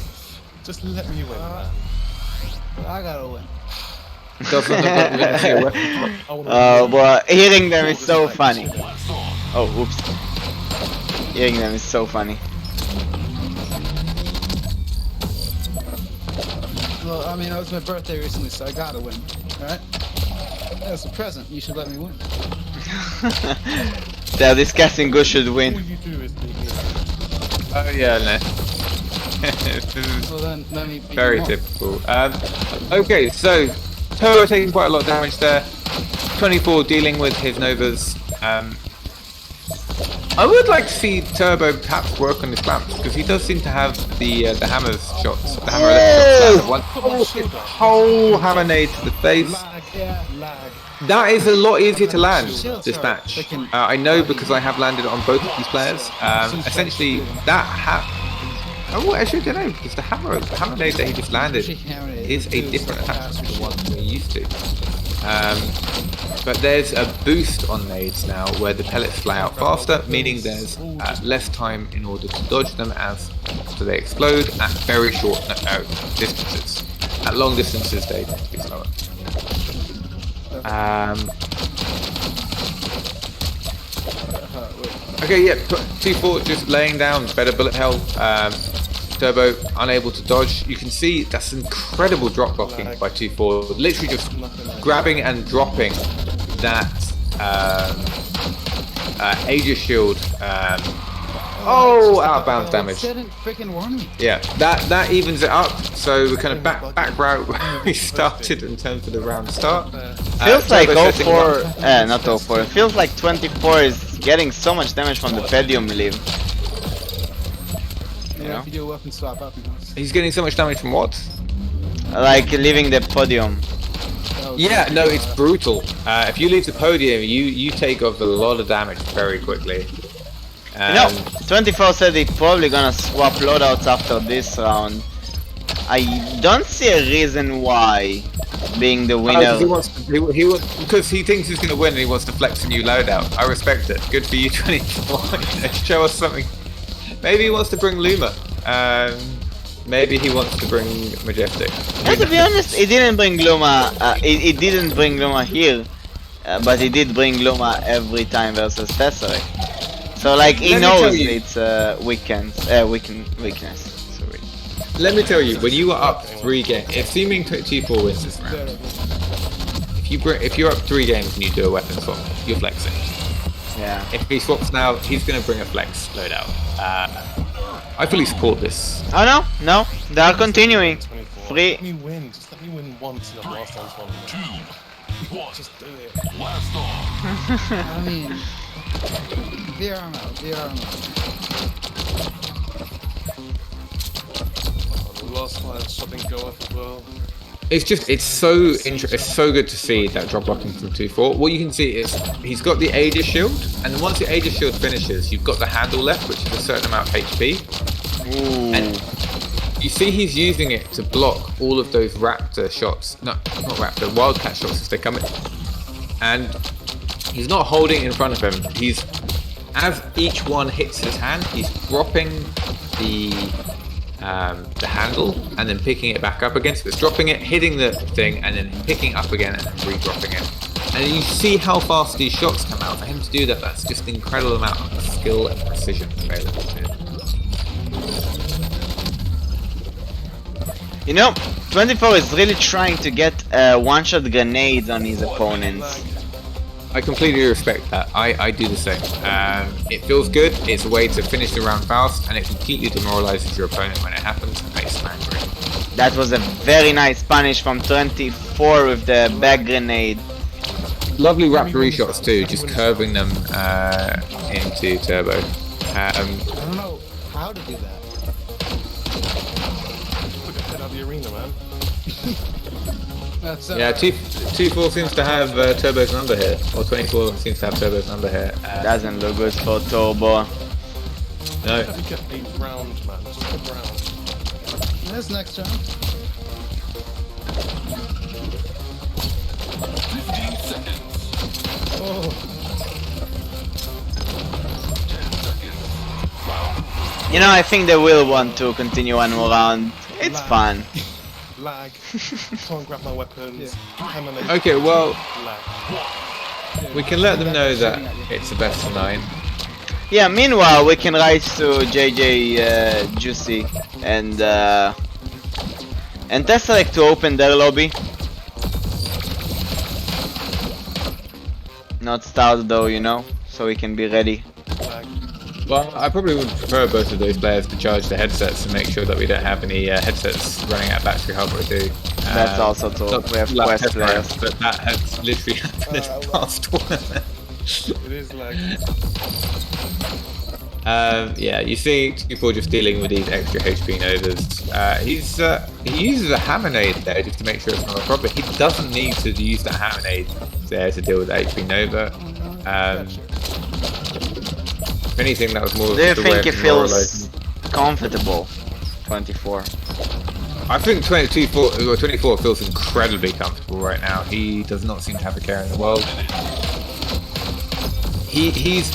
Speaker 9: Just let me win, man.
Speaker 8: I gotta win.
Speaker 3: Well, hearing them is so funny. Oh, oops. Hearing them is so funny.
Speaker 8: Well, I mean, it was my birthday recently, so I gotta win. Alright? That's a present. You should let me win.
Speaker 3: They're discussing who should win.
Speaker 9: All you do is be here.
Speaker 2: Oh yeah, no. This is
Speaker 8: Well, then, let me beat
Speaker 2: very
Speaker 8: you more.
Speaker 2: typical. Okay, so Turbo taking quite a lot of damage there. 24 dealing with his Novas. I would like to see Turbo perhaps work on his clamps, because he does seem to have the hammer shots. The hammer electric shots. Whole hammer nade to the face.
Speaker 9: Lag.
Speaker 2: That is a lot easier to land this match. I know because I have landed on both of these players. Essentially, that oh, actually, I don't know, because the hammer nade that he just landed is a different attack to the one we're used to. But there's a boost on nades now where the pellets fly out faster, meaning there's less time in order to dodge them so they explode at very short distances. At long distances they tend to be slower. Okay, yeah, 2-4 just laying down better bullet hell. Turbo unable to dodge. You can see that's incredible drop blocking by 2-4. Literally just grabbing and dropping that Aegis shield. Oh, out of bounds damage.
Speaker 8: Didn't freaking warn me.
Speaker 2: Yeah, that evens it up. So we're kind of back route where we started in terms of the round start.
Speaker 3: Feels like
Speaker 2: Turbo setting
Speaker 3: 04,
Speaker 2: up.
Speaker 3: not 04. It feels like 24 is getting so much damage from the podium leave.
Speaker 8: Yeah, if you do a weapon swap up,
Speaker 2: He's getting so much damage from what?
Speaker 3: Like leaving the podium.
Speaker 2: Yeah, no, it's brutal. If you leave the podium, you take off a lot of damage very quickly.
Speaker 3: No, 24 said he's probably gonna swap loadouts after this round. I don't see a reason why, being the winner.
Speaker 2: Because he thinks he's gonna win and he wants to flex a new loadout. I respect it. Good for you, 24. Show us something. Maybe he wants to bring Luma. Maybe he wants to bring Majestic.
Speaker 3: And to be honest, he didn't bring Luma. He didn't bring Luma here, but he did bring Luma every time versus Tesseract. So like he
Speaker 4: Let me tell
Speaker 3: knows
Speaker 4: you.
Speaker 3: it's weakness. Sorry.
Speaker 4: Let me tell you, when you are up 3 games, if Seeming 2-4 wins this round, if you're up 3 games and you do a weapon swap, you're flexing.
Speaker 3: Yeah.
Speaker 4: If he swaps now, he's going to bring a flex loadout. I fully support this.
Speaker 3: Oh no, they are continuing.
Speaker 9: 24.
Speaker 3: Free.
Speaker 9: Let me win. Just let me win once in the last time's one.
Speaker 5: 2, 1.
Speaker 9: Just do it.
Speaker 5: Blast on.
Speaker 8: I mean, VR out.
Speaker 9: The last fire shot didn't go off as well.
Speaker 4: It's so good to see that drop blocking from 2-4. What you can see is he's got the Aegis shield, and then once the Aegis shield finishes, you've got the handle left, which is a certain amount of HP.
Speaker 3: Ooh.
Speaker 4: And you see he's using it to block all of those raptor shots. No, not raptor, wildcat shots as they come in. And he's not holding in front of him. As each one hits his hand, he's dropping the handle and then picking it back up again. So it's dropping it, hitting the thing, and then picking it up again and then re-dropping it. And you see how fast these shots come out. For him to do that, that's just an incredible amount of skill and precision available to him.
Speaker 3: You know, 24 is really trying to get one-shot grenades on his opponents.
Speaker 4: I completely respect that. I do the same. It feels good. It's a way to finish the round fast, and it completely demoralizes your opponent when it happens and makes them angry.
Speaker 3: That was a very nice punish from 24 with the back grenade.
Speaker 4: Lovely raptor shots too, just curving them into turbo.
Speaker 6: I don't know how to do that.
Speaker 9: Put your head out of the arena, man.
Speaker 6: That's
Speaker 4: Yeah, 2-4 seems to have Turbo's number here, or 24 seems to have Turbo's number here.
Speaker 3: Doesn't look good for Turbo.
Speaker 4: No.
Speaker 9: Let me get a round, man. Just a round.
Speaker 8: That's next round.
Speaker 5: 15 seconds.
Speaker 8: Oh,
Speaker 5: 10 seconds.
Speaker 3: You know, I think they will want to continue one more round. It's fun.
Speaker 9: Lag. Can't grab my weapons. Hammer me.
Speaker 4: Okay, well,
Speaker 9: Lag.
Speaker 4: we can let them know that it's a best of 9.
Speaker 3: Yeah, meanwhile, we can write to JJ, Josie, and Tesseract to open their lobby. Not start though, you know, so we can be ready.
Speaker 9: Lag.
Speaker 4: Well, I probably would prefer both of those players to charge the headsets and make sure that we don't have any headsets running out of battery halfway through.
Speaker 3: That's also true.
Speaker 4: Not
Speaker 3: We have
Speaker 4: like
Speaker 3: quest
Speaker 4: Tesseract,
Speaker 3: players.
Speaker 4: but that has literally happened in the past tournament.
Speaker 9: It is lag.
Speaker 4: Yeah, you see people just dealing with these extra HP Novas. He uses a hammerade there just to make sure it's not a problem. He doesn't need to use that hammerade there to deal with HP Nova. If anything, that was more.
Speaker 3: Do you
Speaker 4: the way
Speaker 3: think
Speaker 4: of
Speaker 3: he feels
Speaker 4: demoralizing.
Speaker 3: comfortable? 24.
Speaker 4: I think 24 feels incredibly comfortable right now. He does not seem to have a care in the world. He's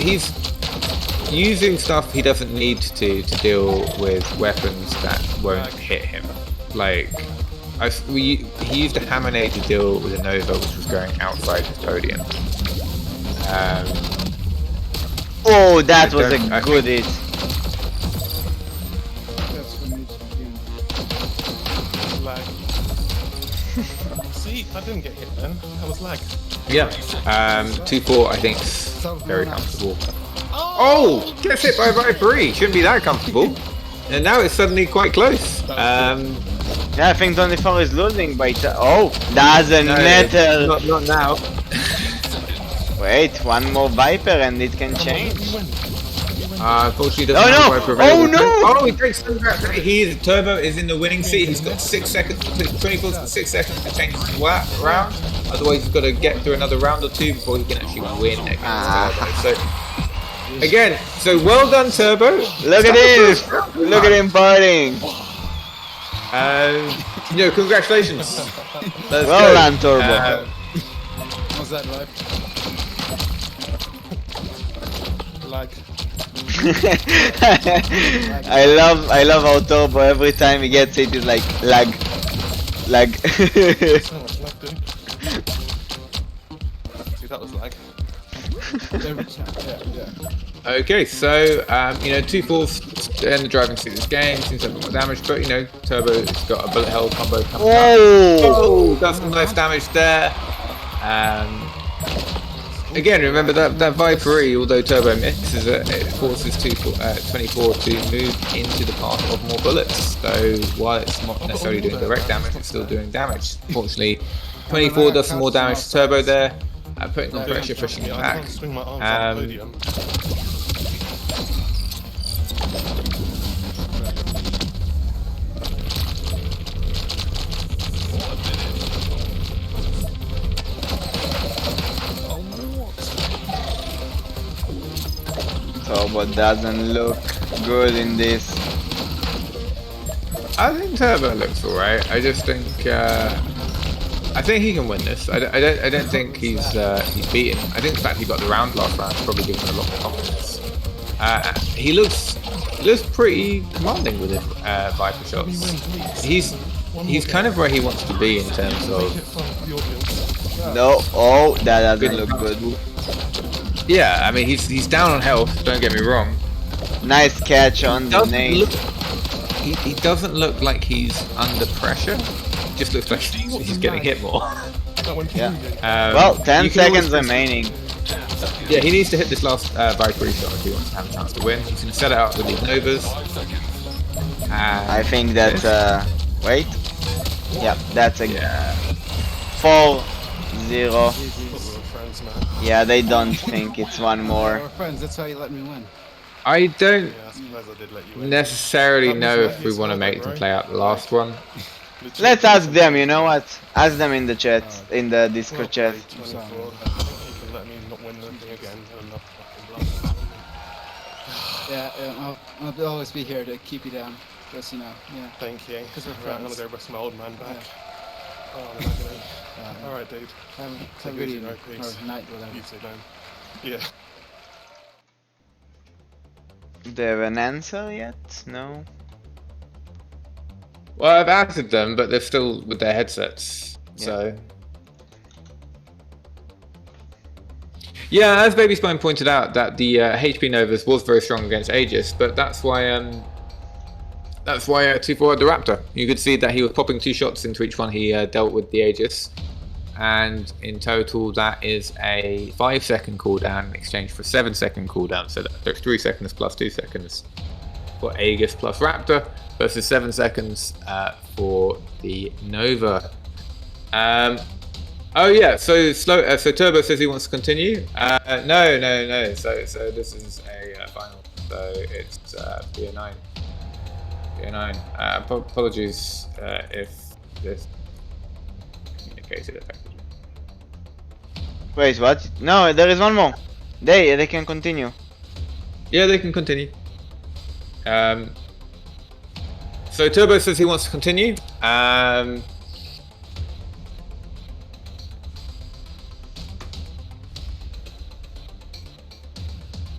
Speaker 4: using stuff he doesn't need to deal with weapons that won't hit him. Like, he used a hammerade to deal with a Nova which was going outside his podium.
Speaker 3: Oh, that was a
Speaker 4: I
Speaker 3: good hit.
Speaker 8: that's grenades.
Speaker 9: Lag. See, I didn't get hit then. That was lag.
Speaker 4: Yeah, 2-4 I think is very comfortable. Oh, gets hit by 3. Shouldn't be that comfortable. And now it's suddenly quite close.
Speaker 3: Yeah, I think 24 is losing by oh, doesn't matter.
Speaker 4: Not now.
Speaker 3: Wait, one more Viper and it can change.
Speaker 4: Unfortunately, doesn't
Speaker 3: Oh,
Speaker 4: have
Speaker 3: no!
Speaker 4: Viper
Speaker 3: Oh,
Speaker 4: available.
Speaker 3: no!
Speaker 4: Oh, he takes Turbo is in the winning seat. He's got 6 seconds. 24's got 6 seconds to change his round. Otherwise, he's got to get through another round or 2 before he can actually win against Turbo. So again, so well done, Turbo.
Speaker 3: Look at him! Look at him partying.
Speaker 4: Congratulations.
Speaker 3: Well done, Turbo.
Speaker 8: Was that right?
Speaker 9: Lag.
Speaker 3: I love how Turbo every time he gets hit is like lag.
Speaker 9: So much lag, dude. See, that was lag.
Speaker 8: Every time. Yeah.
Speaker 2: Okay, so you know, 2-4 in the driving seat of this game seems to have a lot more damage, but you know, Turbo's got a bullet hell combo coming up. Oh, does some nice damage there. Again, remember that Vipery, although Turbo misses it, it forces 24 to move into the path of more bullets. So while it's not necessarily doing direct damage, it's still doing damage. Fortunately, 24 does some more damage to Turbo there, putting on pressure, pushing him back.
Speaker 3: Turbo doesn't look good in this.
Speaker 2: I think Turbo looks alright. I just think I think he can win this. I don't think he's beaten. I think the fact he got the round last round is probably giving him a lot more confidence. He looks pretty commanding with his Viper shots. He's kind of where he wants to be in terms of.
Speaker 3: No, oh, that doesn't look good.
Speaker 2: Yeah, I mean he's down on health. Don't get me wrong.
Speaker 3: Nice catch on the nade.
Speaker 2: He doesn't look like he's under pressure. He just looks like he's getting hit more.
Speaker 3: Yeah. Well, 10 seconds remaining.
Speaker 2: Yeah, he needs to hit this last Vipery shot if he wants to have a chance to win. He's going to set it up with these Novas.
Speaker 3: I think that. Wait. Yeah, that's a 4-0. Yeah, they don't think it's one more.
Speaker 8: We're friends, that's how you let me win.
Speaker 2: I don't necessarily know if we want to make them play out the last one.
Speaker 3: Let's ask them, you know what? Ask them in the chat, in the Discord chat.
Speaker 8: Yeah, I'll always be here to keep you down. Just, you know, yeah.
Speaker 9: Thank you.
Speaker 8: Because we're
Speaker 9: Right,
Speaker 8: friends.
Speaker 9: I'm gonna go rest my old man back.
Speaker 8: Yeah.
Speaker 9: Oh, I'm agony. Alright, dude.
Speaker 8: Have a
Speaker 9: Take
Speaker 8: good
Speaker 9: it easy,
Speaker 8: evening.
Speaker 9: right, peace.
Speaker 8: Or night, whatever.
Speaker 9: You too, man. Yeah.
Speaker 3: Do they have an answer yet? No?
Speaker 2: Well, I've answered them, but they're still with their headsets. So. Yeah, as Baby Spine pointed out, that the HP Novas was very strong against Aegis, but that's why 2-4 had the Raptor. You could see that he was popping 2 shots into each one he dealt with the Aegis, and in total that is a 5-second cooldown in exchange for a 7-second cooldown. So that's 3 seconds plus 2 seconds for Aegis plus Raptor versus 7 seconds for the Nova. Oh yeah, so so Turbo says he wants to continue. No. So this is a final. So it's BO9. BO9. Apologies if this communicated effectively.
Speaker 3: Wait, what? No, there is one more. They can continue.
Speaker 2: Yeah, they can continue. So Turbo says he wants to continue.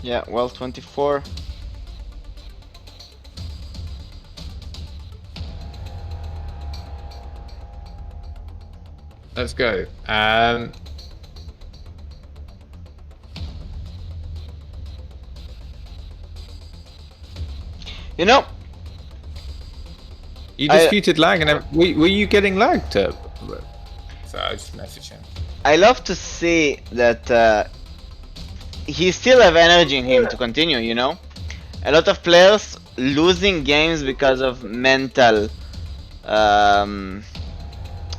Speaker 3: Yeah, well, 24.
Speaker 2: Let's go.
Speaker 3: You know,
Speaker 2: You disputed lag, and were you getting lag, Turbo? So I just messaged him.
Speaker 3: I love to see that he still have energy in him to continue, you know? A lot of players losing games because of mental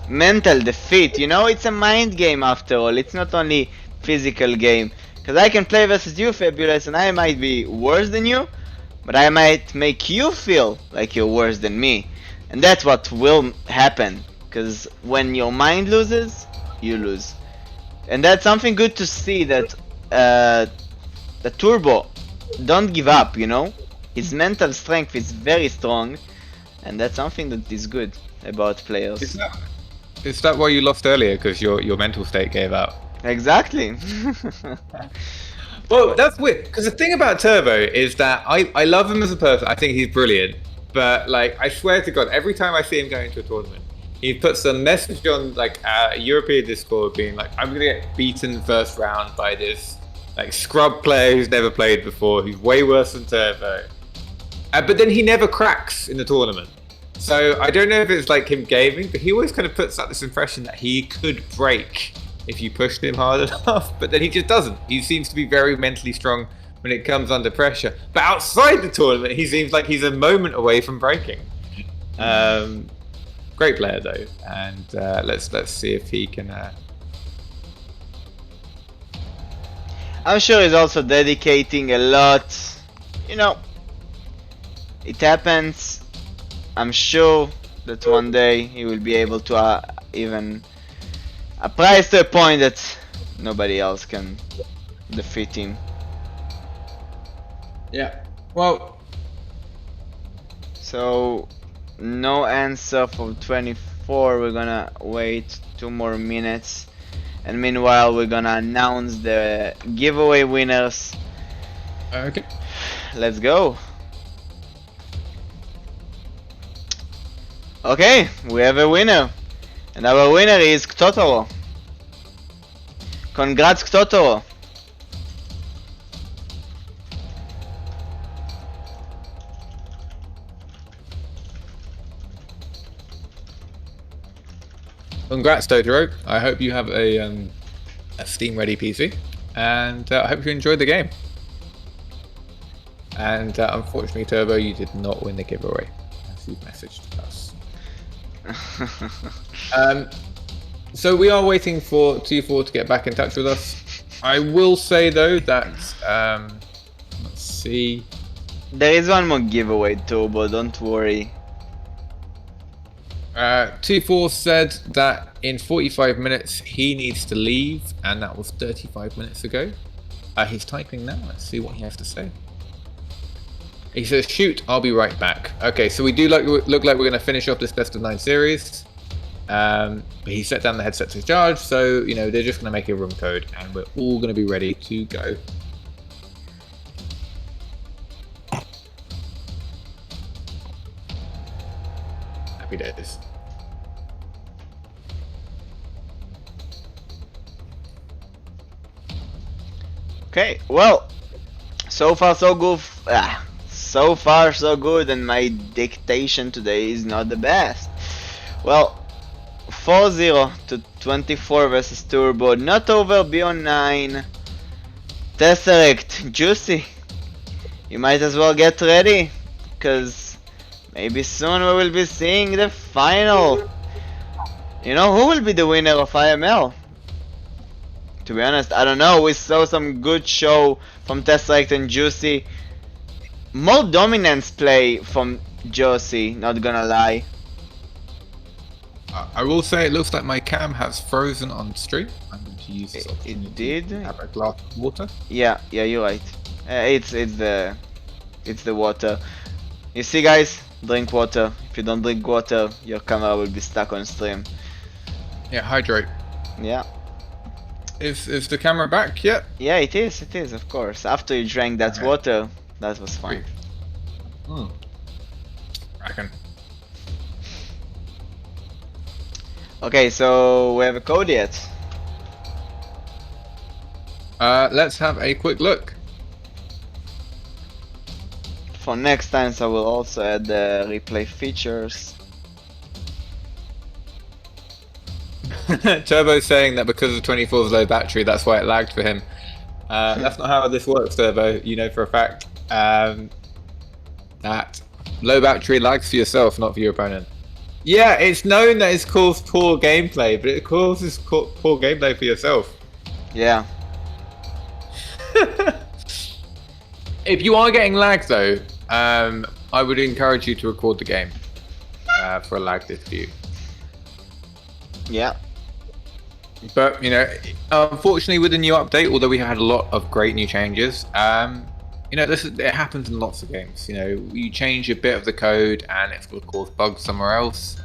Speaker 3: defeat, you know? It's a mind game after all, it's not only physical game. Because I can play versus you, Fabulous, and I might be worse than you, but I might make you feel like you're worse than me. And that's what will happen, because when your mind loses, you lose. And that's something good to see, that the Turbo don't give up, you know? His mental strength is very strong, and that's something that is good about players.
Speaker 2: Is that why you lost earlier? Because your mental state gave out?
Speaker 3: Exactly.
Speaker 2: Well, that's weird. Because the thing about Turbo is that I love him as a person. I think he's brilliant. But like, I swear to God, every time I see him going to a tournament, he puts a message on like European Discord being like, "I'm gonna get beaten first round by this Like scrub player who's never played before, who's way worse than Turbo. But then he never cracks in the tournament. So I don't know if it's like him gaming, but he always kind of puts out this impression that he could break if you pushed him hard enough, but then he just doesn't. He seems to be very mentally strong when it comes under pressure. But outside the tournament, he seems like he's a moment away from breaking. Great player though, and let's see if he can.
Speaker 3: I'm sure he's also dedicating a lot. You know, it happens. I'm sure that one day he will be able to even rise to a point that nobody else can defeat him.
Speaker 2: Yeah. Well.
Speaker 3: So no answer for 24. We're gonna wait 2 more minutes, and meanwhile we're gonna announce the giveaway winners.
Speaker 2: Okay.
Speaker 3: Let's go. Okay, we have a winner, and our winner is Totoro. Congrats, Totoro.
Speaker 2: Congrats, Totoro. I hope you have a Steam ready PC, and I hope you enjoyed the game. And unfortunately, Turbo, you did not win the giveaway, as you've messaged us. So we are waiting for T4 to get back in touch with us. I will say though that let's see.
Speaker 3: There is one more giveaway, Turbo. Don't worry.
Speaker 2: T4 said that in 45 minutes he needs to leave, and that was 35 minutes ago. He's typing now. Let's see what he has to say. He says, "Shoot, I'll be right back." Okay, so we do look like we're going to finish off this best of 9 series. But he set down the headset to charge, so you know they're just going to make a room code, and we're all going to be ready to go. Happy days.
Speaker 3: Okay, well, so far so good. So far so good, and my dictation today is not the best. Well, 4-0 to 24 versus Turbo. Not over beyond 9. Tesseract, Josie, you might as well get ready, because maybe soon we will be seeing the final. You know, who will be the winner of IML? To be honest, I don't know. We saw some good show from Tesseract and Josie. More dominance play from Josie, not gonna lie.
Speaker 2: I will say it looks like my cam has frozen on stream. I'm going to use this opportunity
Speaker 3: It did?
Speaker 2: to have a glass of water.
Speaker 3: Yeah, you're right. It's the water. You see, guys, drink water. If you don't drink water, your camera will be stuck on stream.
Speaker 2: Yeah, hydrate.
Speaker 3: Yeah.
Speaker 2: Is the camera back yet?
Speaker 3: Yeah, it is, of course. After you drank that
Speaker 2: Okay.
Speaker 3: water, that was fine.
Speaker 2: Reckon.
Speaker 3: Okay, so we have a code yet?
Speaker 2: Let's have a quick look.
Speaker 3: For next time, so I will also add the replay features.
Speaker 2: Turbo's saying that because of 24's low battery, that's why it lagged for him. That's not how this works, Turbo. You know for a fact that low battery lags for yourself, not for your opponent. Yeah, it's known that it's caused poor gameplay, but it causes poor gameplay for yourself.
Speaker 3: Yeah.
Speaker 2: If you are getting lag though, I would encourage you to record the game for a lag dispute.
Speaker 3: Yeah.
Speaker 2: But you know, unfortunately, with the new update, although we had a lot of great new changes, you know, it happens in lots of games. You know, you change a bit of the code, and it's going to cause bugs somewhere else.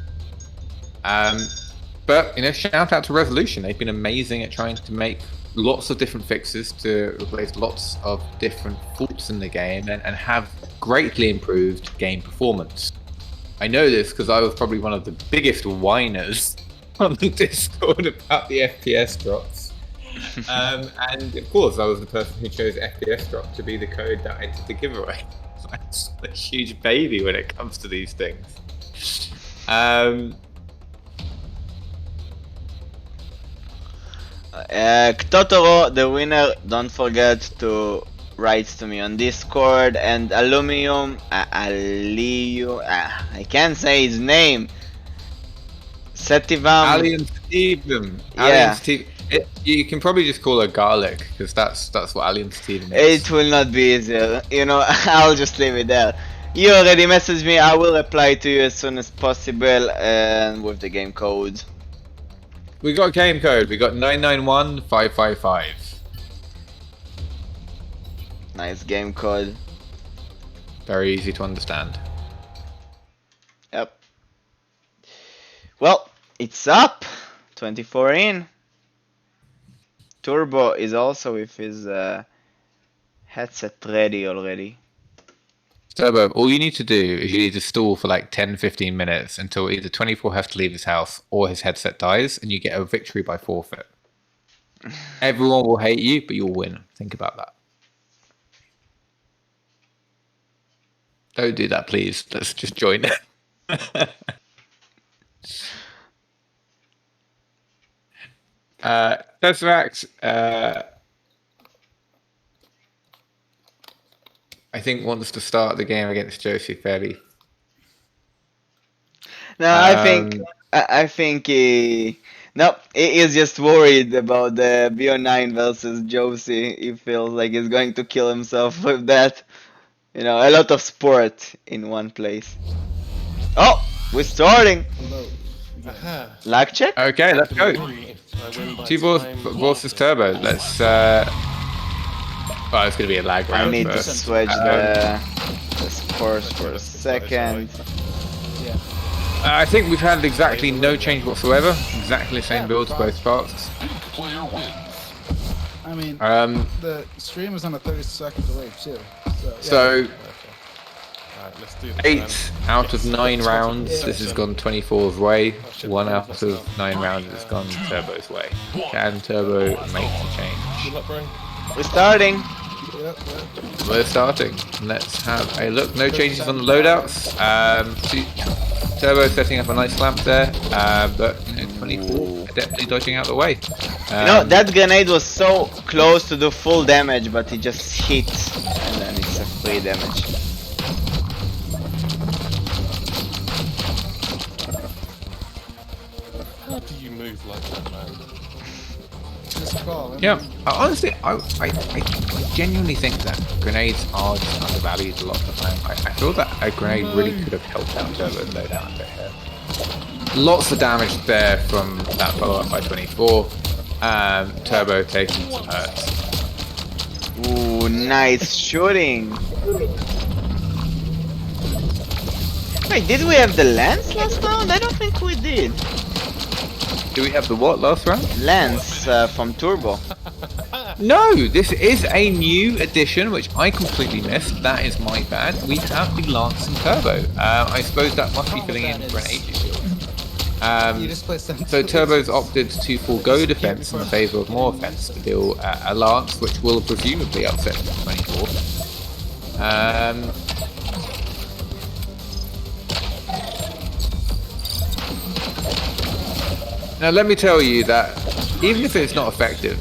Speaker 2: But you know, shout out to Resolution. They've been amazing at trying to make lots of different fixes to replace lots of different faults in the game, and have greatly improved game performance. I know this because I was probably one of the biggest whiners on the Discord about the FPS drops.
Speaker 4: And of course, I was the person who chose FPS drop to be the code that entered the giveaway. I'm a huge baby when it comes to these things.
Speaker 3: Ktotoro, the winner, don't forget to write to me on Discord. And Alumium, I can't say his name. Setivam.
Speaker 4: Alien Steven.
Speaker 3: Yeah.
Speaker 4: You can probably just call her Garlic, because that's what Alien Steven is.
Speaker 3: It will not be easier. You know, I'll just leave it there. You already messaged me. I will reply to you as soon as possible, and with the game code.
Speaker 4: We got game code. We got 991555.
Speaker 3: Nice game code.
Speaker 4: Very easy to understand.
Speaker 3: Yep. Well, it's up. 24 in. Turbo is also with his headset ready already.
Speaker 4: Turbo, all you need to do is you need to stall for like 10-15 minutes until either 24 has to leave his house or his headset dies, and you get a victory by forfeit. Everyone will hate you, but you'll win. Think about that. Don't do that, please. Let's just join. Tesseract, I think wants to start the game against Josie fairly.
Speaker 3: No, I think he is just worried about the BO9 versus Josie. He feels like he's going to kill himself with that. You know, a lot of sport in one place. Oh, we're starting. Lag check?
Speaker 4: Okay, let's go. Two versus Turbo. Let's. Oh, it's gonna be a lag round.
Speaker 3: I need to
Speaker 4: first.
Speaker 3: switch the scores for a second.
Speaker 4: I think we've had exactly no change whatsoever. Exactly the same build to both parts.
Speaker 5: Player wins.
Speaker 8: I mean, the stream is on a 30-second delay too.
Speaker 4: So
Speaker 9: Alright, let's do this
Speaker 4: 8 out of 9 rounds, this has gone 24's way. 1 out of 9 rounds has gone Turbo's way. Can Turbo make the change?
Speaker 9: Good luck, bro.
Speaker 3: We're starting.
Speaker 4: We're starting. Let's have a look. No changes on the loadouts. Turbo setting up a nice lamp there, but you know, 24 adeptly dodging out the way.
Speaker 3: You know, that grenade was so close to do full damage, but it just hit, and then it's a free damage.
Speaker 9: How do you move like that, man?
Speaker 4: Yeah, honestly, I genuinely think that grenades are just undervalued a lot of the time. I feel that a grenade really could have helped out Turbo's loadout a bit here. Lots of damage there from that follow-up by 24. Turbo taking some hurts.
Speaker 3: Ooh, nice shooting. Wait, did we have the lens last round? I don't think we did.
Speaker 4: Do we have the what last round?
Speaker 3: Lens from Turbo.
Speaker 4: No, this is a new addition which I completely missed. That is my bad. We have the Lance and Turbo. I suppose that must be filling in for an AG shield. So Turbo's opted to forego defense in favour of more offense to deal a Lance, which will presumably upset 24. Now let me tell you that even if it's not effective,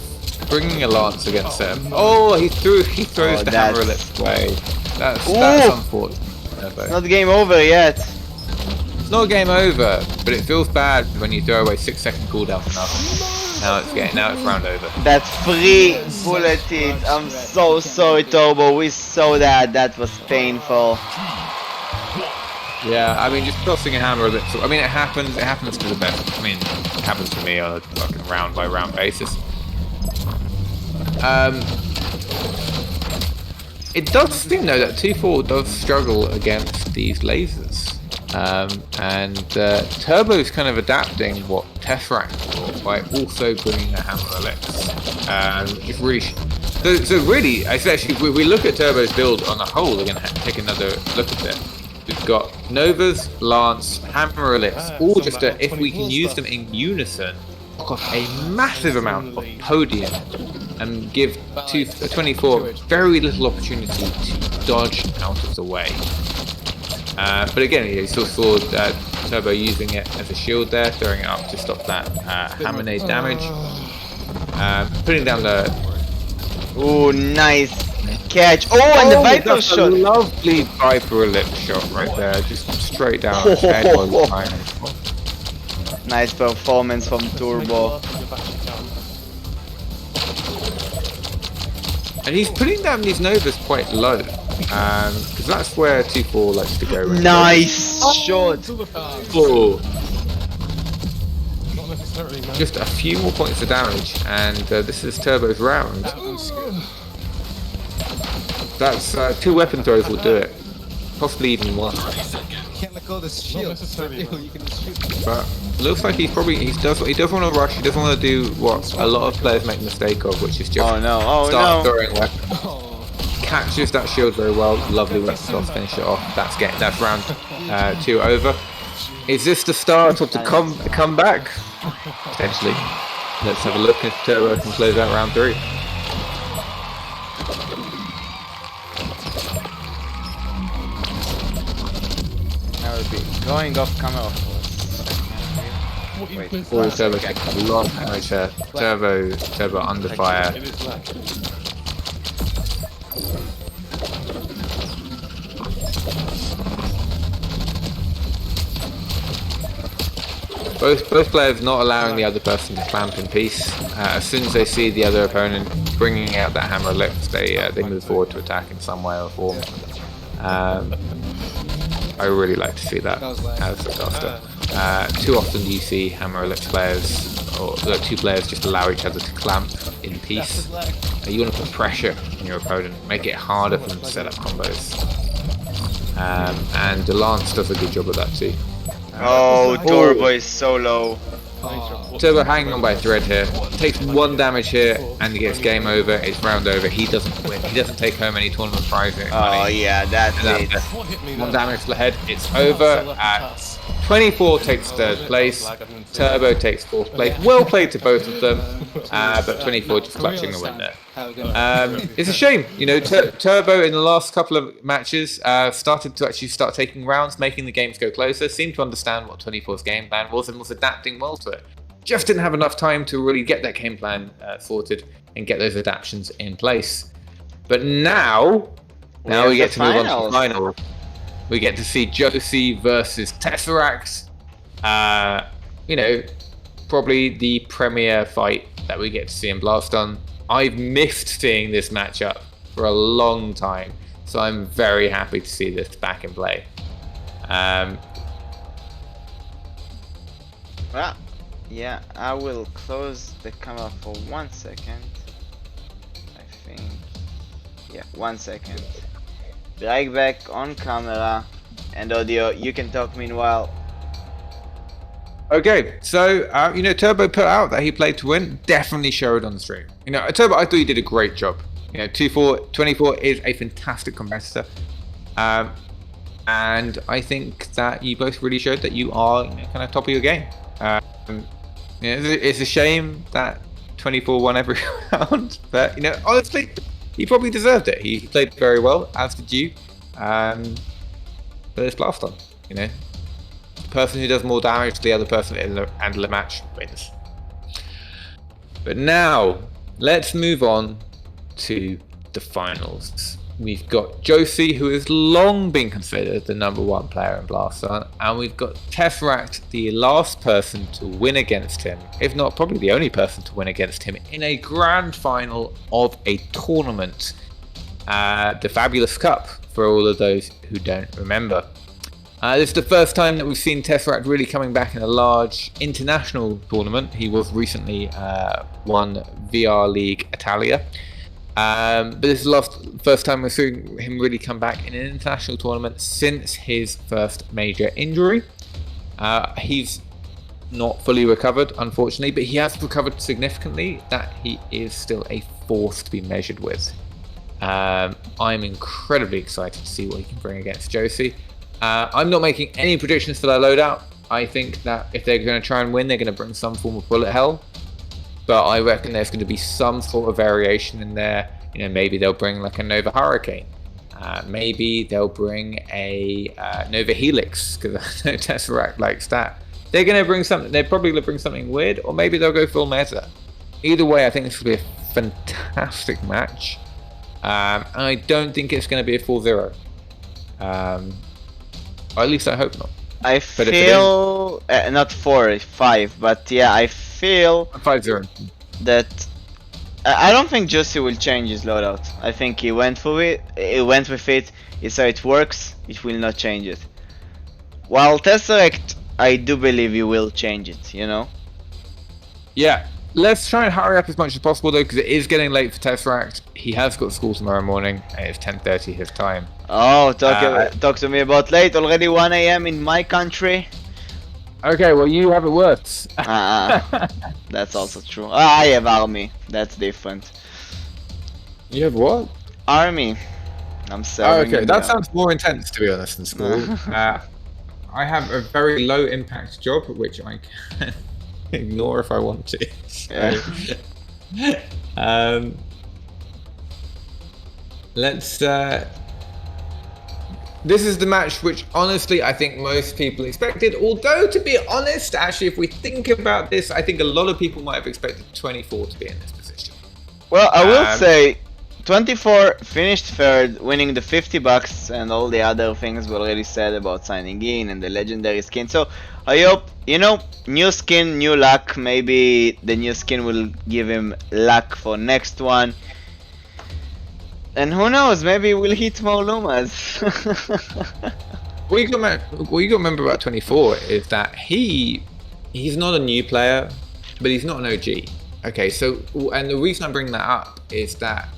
Speaker 4: bringing a lance against them. Oh, he throws the hammer ellipse away. That's unfortunate.
Speaker 3: It's not game over yet.
Speaker 4: It's not game over, but it feels bad when you throw away 6-second cooldown for nothing. Now it's round over.
Speaker 3: That free bullet hit. I'm so sorry, Turbo. We saw that. That was painful.
Speaker 4: Yeah, I mean, just tossing a hammer ellipse. I mean, it happens. It happens to the best. I mean, it happens to me on a fucking round by round basis. It does seem though that 2-4 does struggle against these lasers. And Turbo's kind of adapting what Tesseract brought by also bringing a hammer ellipse. Just really. So really, actually, we look at Turbo's build on the whole. We're going to take another look at it. We've got Novas, Lance, Hammer Ellipse, all just if we can use them in unison,
Speaker 2: knock off a massive amount of podium and give 24 very little opportunity to dodge out of the way. But again, you still saw Turbo using it as a shield there, throwing it up to stop that hammer nade damage. Putting down the...
Speaker 3: Ooh, nice catch. Oh, and the Viper
Speaker 2: that's
Speaker 3: shot.
Speaker 2: a lovely Viper ellipse shot right there, just straight down his head while he's flying.
Speaker 3: Nice performance from Turbo.
Speaker 2: And he's putting down these Novas quite low, because that's where 2-4 likes to go. Right?
Speaker 3: Nice shot.
Speaker 2: Oh,
Speaker 9: Not necessarily, man.
Speaker 2: just a few more points of damage, and this is Turbo's round. That's 2 weapon throws will do it, possibly even 1.
Speaker 8: You can't let go of this shield.
Speaker 9: necessarily,
Speaker 8: You
Speaker 9: man.
Speaker 8: can just shoot.
Speaker 2: But looks like he does want to rush. He doesn't want to do what a lot of players make the mistake of, which is just
Speaker 3: Oh no,
Speaker 2: start
Speaker 3: oh
Speaker 2: throwing weapons. Catches that shield very well. Lovely weapon toss, finish it off. That's round 2 over. Is this the start of the comeback? Potentially. Let's have a look if Turbo can close out round 3.
Speaker 3: no. I will be going off camera for Wait.
Speaker 2: Or Turbo takes a lot of damage here. Turbo under fire.
Speaker 9: It is lag.
Speaker 2: Both players not allowing the other person to clamp in peace. As soon as they see the other opponent bringing out that hammer ellipse, they move forward to attack in some way or form. I really like to see that as a caster. Too often you see hammer ellipse players, or 2 players just allow each other to clamp in peace. You want to put pressure on your opponent, make it harder for them to set up combos. And the Lance does a good job of that too.
Speaker 3: Oh, Turbo is so low.
Speaker 2: Turbo hanging on by a thread here. Takes 1 damage here and he gets game over. It's round over. He doesn't win. He doesn't take home any tournament prize money.
Speaker 3: Oh yeah, that's it.
Speaker 2: 1 damage to the head. It's over. 24 takes 3rd place. Turbo takes 4th place. Well played to both of them. But 24 just clutching the win there. It's a shame, you know. Turbo in the last couple of matches started to actually start taking rounds, making the games go closer. Seemed to understand what 24's game plan was and was adapting well to it. Just didn't have enough time to really get that game plan sorted and get those adaptations in place. But now we get to move on to the final. We get to see Josie versus Tesseract. You know, probably the premier fight that we get to see in BLASTON. I've missed seeing this matchup for a long time, so I'm very happy to see this back in play.
Speaker 3: Well, yeah, I will close the camera for 1 second. I think. Yeah, 1 second. Be right back on camera and audio. You can talk meanwhile.
Speaker 2: Okay, so you know, Turbo put out that he played to win. Definitely showed on the stream. You know, Turbo, I thought he did a great job. You know, 24 is a fantastic competitor, and I think that you both really showed that you are, you know, kind of top of your game. You know, it's a shame that 24 won every round, but you know, honestly, he probably deserved it. He played very well, as did you. But it's BLASTON, you know. The person who does more damage to the other person in the end of the match wins. But now, let's move on to the finals. We've got Josie, who has long been considered the #1 player in BLASTON, and we've got Tesseract, the last person to win against him, if not probably the only person to win against him in a grand final of a tournament, the Fabulous Cup, for all of those who don't remember. This is the first time that we've seen Tesseract really coming back in a large international tournament. He was recently won VR League Italia. But this is the first time we're seeing him really come back in an international tournament since his first major injury. He's not fully recovered, unfortunately, but he has recovered significantly that he is still a force to be measured with. I'm incredibly excited to see what he can bring against Josie. I'm not making any predictions for their loadout. I think that if they're going to try and win, they're going to bring some form of bullet hell. But I reckon there's going to be some sort of variation in there. You know, maybe they'll bring like a Nova Hurricane. Maybe they'll bring a Nova Helix, because I know Tesseract likes that. They're going to bring something. They're probably going to bring something weird, or maybe they'll go full meta. Either way, I think this will be a fantastic match. I don't think it's going to be a 4-0. Or at least I hope not.
Speaker 3: I feel not 4, 5, but yeah, I feel
Speaker 2: 5-0
Speaker 3: that I don't think Josie will change his loadout. I think he went for it. He went with it. He saw it works. It will not change it. While Tesseract, I do believe he will change it. You know.
Speaker 2: Yeah. Let's try and hurry up as much as possible though, because it is getting late for Tesseract. He has got school tomorrow morning, and it's 10:30 his time.
Speaker 3: Oh, talk to me about late. Already 1 AM in my country.
Speaker 2: Okay, well you have it worse.
Speaker 3: That's also true. I have army. That's different.
Speaker 2: You have what?
Speaker 3: Army. I'm serving.
Speaker 2: Okay, that sounds more intense to be honest than school. I have a very low impact job, which I can ignore if I want to. So, let's. This is the match which, honestly, I think most people expected. Although, to be honest, actually, if we think about this, I think a lot of people might have expected 24 to be in this position.
Speaker 3: Well, I will say, 24 finished third, winning the $50 and all the other things we already said about signing in and the legendary skin. So I hope, you know, new skin, new luck. Maybe the new skin will give him luck for next one. And who knows, maybe we'll hit more Lumas.
Speaker 2: What you got to remember about 24 is that he's not a new player, but he's not an OG. Okay, so, and the reason I bring that up is that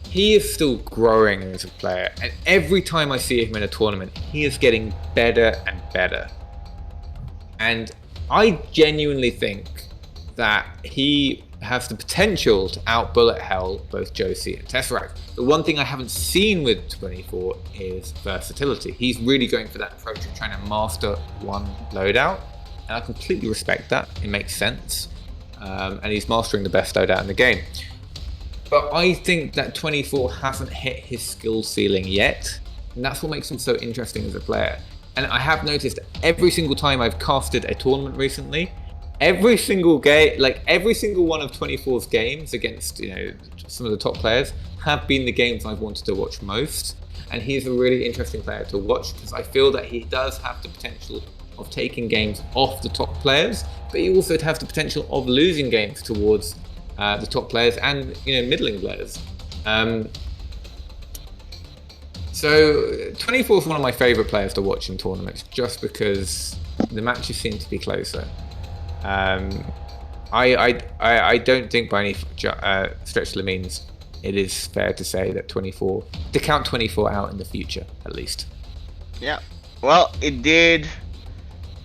Speaker 2: he is still growing as a player, and every time I see him in a tournament, he is getting better and better. And I genuinely think that he has the potential to out-bullet hell both Josie and Tesseract. The one thing I haven't seen with 24 is versatility. He's really going for that approach of trying to master one loadout, and I completely respect that. It makes sense. And he's mastering the best loadout in the game. But I think that 24 hasn't hit his skill ceiling yet, and that's what makes him so interesting as a player. And I have noticed every single time I've casted a tournament recently, every single game, like every single one of 24's games against, you know, some of the top players have been the games I've wanted to watch most. And he's a really interesting player to watch because I feel that he does have the potential of taking games off the top players, but he also has the potential of losing games towards the top players and, you know, middling players. So 24 is one of my favorite players to watch in tournaments just because the matches seem to be closer. I don't think by any stretch of the means it is fair to say that to count 24 out in the future, at least.
Speaker 3: Yeah, well, it did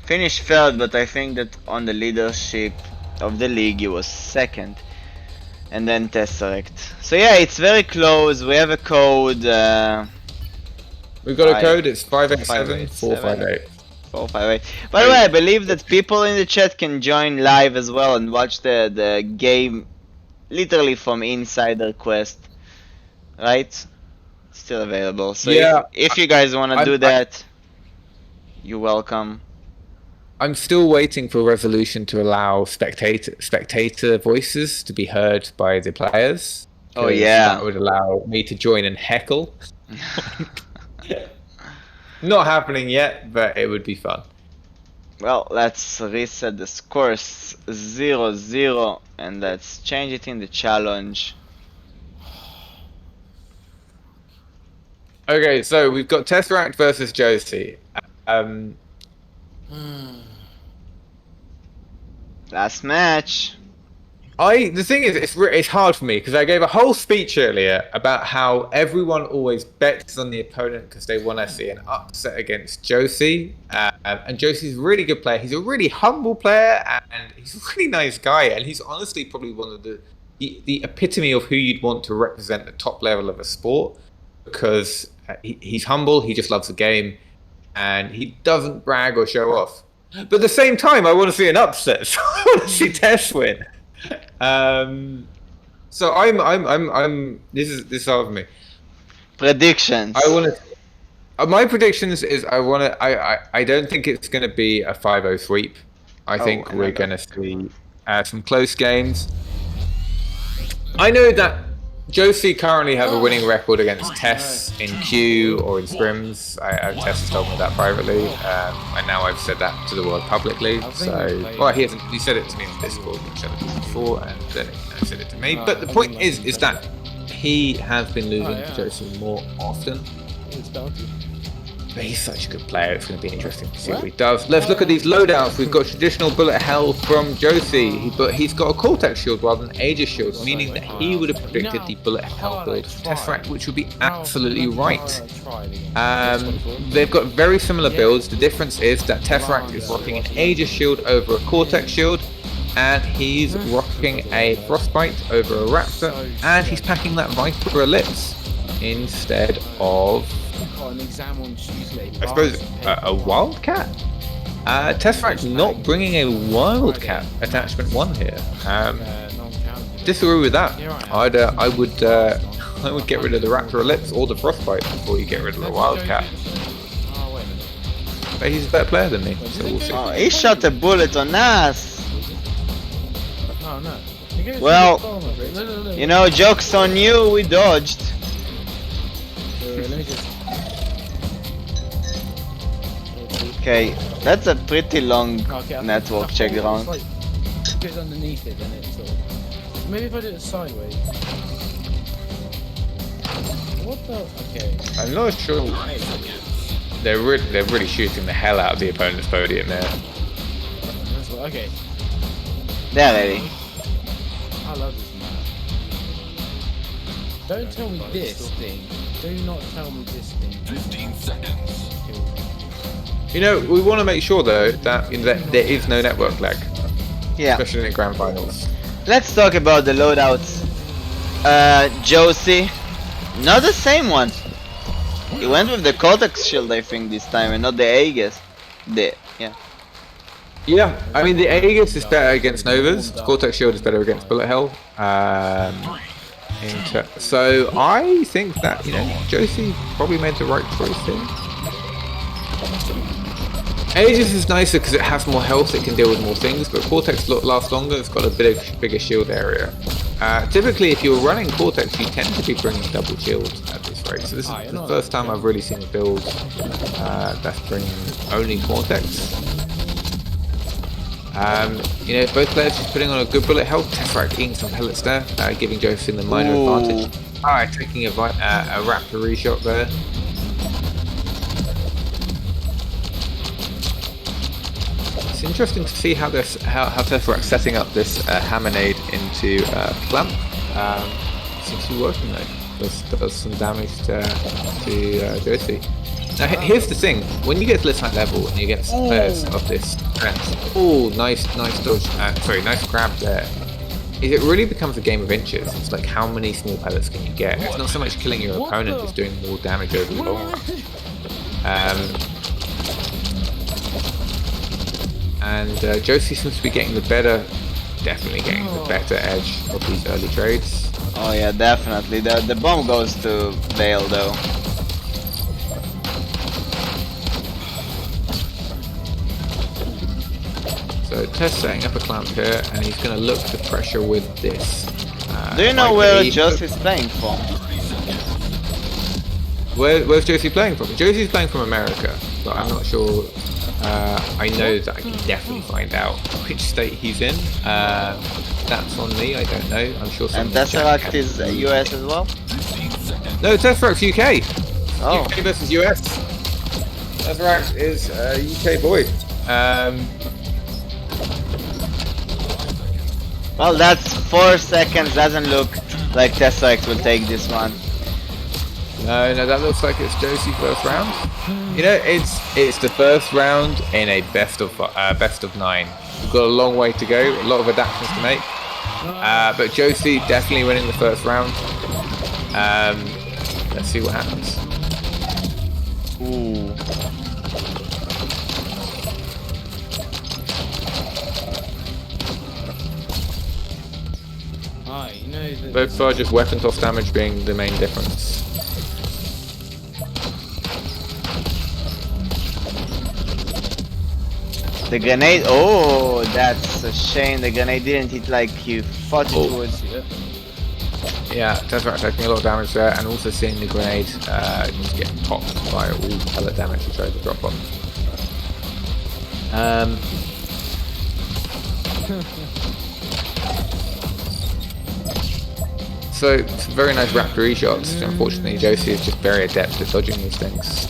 Speaker 3: finish third, but I think that on the leadership of the league he was second, and then Tesseract. So yeah, it's very close. We have a code.
Speaker 2: We've got a code. It's 587 458.
Speaker 3: 458. By the way, I believe that people in the chat can join live as well and watch the game literally from inside the quest, right? Still available. So
Speaker 2: yeah,
Speaker 3: if you guys want to do that, you're welcome.
Speaker 2: I'm still waiting for resolution to allow spectator voices to be heard by the players.
Speaker 3: Oh yeah,
Speaker 2: that would allow me to join and heckle. Not happening yet, but it would be fun.
Speaker 3: Well, let's reset the scores 0-0 and let's change it in the challenge.
Speaker 2: Okay, so we've got Tesseract versus Josie.
Speaker 3: Last match.
Speaker 2: The thing is, it's hard for me because I gave a whole speech earlier about how everyone always bets on the opponent because they want to see an upset against Josie. And Josie's a really good player. He's a really humble player and he's a really nice guy. And he's honestly probably one of the epitome of who you'd want to represent the top level of a sport because he's humble. He just loves the game. and he doesn't brag or show off. But at the same time, I want to see an upset. So I want to see Tess win. So I'm. This is hard for me.
Speaker 3: Predictions.
Speaker 2: I want to. My predictions is I don't think it's going to be a 5-0 sweep. I think we're going to see some close games. I know that Josie currently has a winning record against Tess in queue or in scrims. Tess has told me that privately, and now I've said that to the world publicly. So, well, he hasn't. He said it to me in Discord, which I did before, and then he said it to me. But the point is that he has been losing to Josie more often. But he's such a good player, it's going to be interesting to see what he does. Let's look at these loadouts. We've got traditional bullet hell from Josie, but he's got a Cortex shield rather than Aegis shield, meaning that he would have predicted the bullet hell build for Tesseract, which would be absolutely right. They've got very similar builds. The difference is that Tesseract is rocking an Aegis shield over a Cortex shield, and he's rocking a Frostbite over a Raptor, and he's packing that Viper Ellipse instead of
Speaker 10: an exam on Tuesday.
Speaker 2: I suppose a Wildcat? Tesseract not bringing a Wildcat attachment 1 here. Disagree with that. I would get rid of the Raptor Ellipse or the Frostbite before you get rid of the Wildcat. But he's a better player than me, so we'll see.
Speaker 3: Oh, he shot a bullet on us.
Speaker 10: Oh no.
Speaker 3: Well, you know, joke's on you, we dodged. Okay, that's a pretty long network check round.
Speaker 10: Like, it goes underneath it, then it's sort of... Maybe if I do it sideways. What the? Okay.
Speaker 2: I'm not sure. They're really shooting the hell out of the opponent's podium there.
Speaker 10: Okay.
Speaker 3: They're ready.
Speaker 10: I love this map. Don't tell me this thing. Do not tell me this thing.
Speaker 5: 15 seconds.
Speaker 2: You know, we want to make sure though that there is no network lag.
Speaker 3: Yeah.
Speaker 2: Especially in grand finals.
Speaker 3: Let's talk about the loadouts. Josie, not the same one. He went with the Cortex shield, I think, this time, and not the Aegis.
Speaker 2: Yeah, I mean the Aegis is better against Novas. Cortex shield is better against bullet hell. So I think that Josie probably made the right choice here. Aegis is nicer because it has more health, it can deal with more things, but Cortex lasts longer, it's got a bigger shield area. Typically, if you're running Cortex, you tend to be bringing double shields at this rate. So this is the first time I've really seen a build that's bringing only Cortex. Both players just putting on a good bullet health. Tesseract eating some pellets there, giving Josie the minor advantage. Taking a Raptor reshot there. It's interesting to see how Tesseract's setting up this Hammerade into Clamp. Seems to be working though. Does some damage to Josie. Now here's the thing: when you get to this high level and you get players of this strength, nice dodge. Nice grab there. It really becomes a game of inches. It's like how many small pellets can you get? It's not so much killing your opponent; it's doing more damage over the long run. And Josie seems to be getting definitely getting the better edge of these early trades.
Speaker 3: Oh yeah, definitely. The bomb goes to Vale though.
Speaker 2: So Tess setting up a clamp here, and he's going to look to pressure with this.
Speaker 3: Do you know where Josie's playing from?
Speaker 2: Where's Josie playing from? Josie's playing from America, but I'm not sure. I know that I can definitely find out which state he's in. That's on me, I don't know. I'm sure.
Speaker 3: And Tesseract is US as well?
Speaker 2: No, Tesseract's UK.
Speaker 3: Oh.
Speaker 2: UK versus US. Tesseract is a UK boy.
Speaker 3: Well, that's 4 seconds. Doesn't look like Tesseract will take this one.
Speaker 2: No, that looks like it's Josie first round. It's the first round in a best of 9. We've got a long way to go, a lot of adaptations to make. But Josie definitely winning the first round. Let's see what happens.
Speaker 3: Ooh.
Speaker 10: Ah, you know that.
Speaker 2: Both are just weapon toss damage being the main difference.
Speaker 3: The grenade. Oh, that's a shame. The grenade didn't hit like you thought it would.
Speaker 2: Yeah, Tesseract taking a lot of damage there, and also seeing the grenade just get popped by all the pellet damage he tried to drop on. So, some very nice Raptor shots. Unfortunately, Josie is just very adept at dodging these things.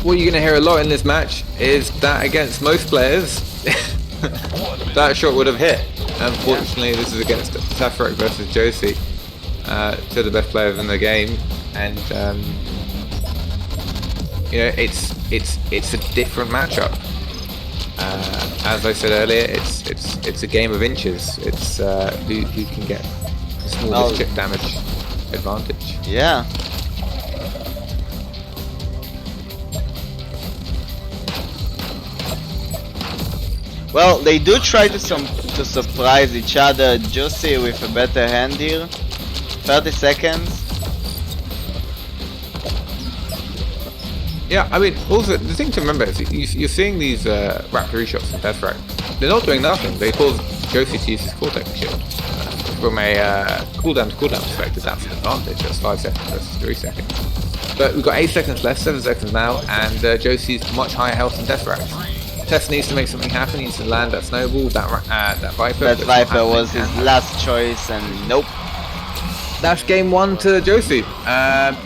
Speaker 2: What you're going to hear a lot in this match is that against most players, that shot would have hit. Unfortunately, this is against Tesseract versus Josie, two of the best players in the game, and you know, it's a different matchup. As I said earlier, it's a game of inches. It's who can get the smallest chip damage advantage.
Speaker 3: Yeah. Well, they do try to surprise each other. Josie with a better hand here. 30 seconds.
Speaker 2: Yeah, I mean, also the thing to remember is you're seeing these Raptor shots from Tesseract. They're not doing nothing. They cause Josie to use his Cortex shield. From a cooldown to cooldown perspective, that's an advantage. That's 5 seconds versus 3 seconds. But we've got 8 seconds left, 7 seconds now, and Josie's much higher health than Tesseract. Tess needs to make something happen. He needs to land that snowball, that Viper.
Speaker 3: That Viper was his last choice, and nope.
Speaker 2: That's game 1 to Josie.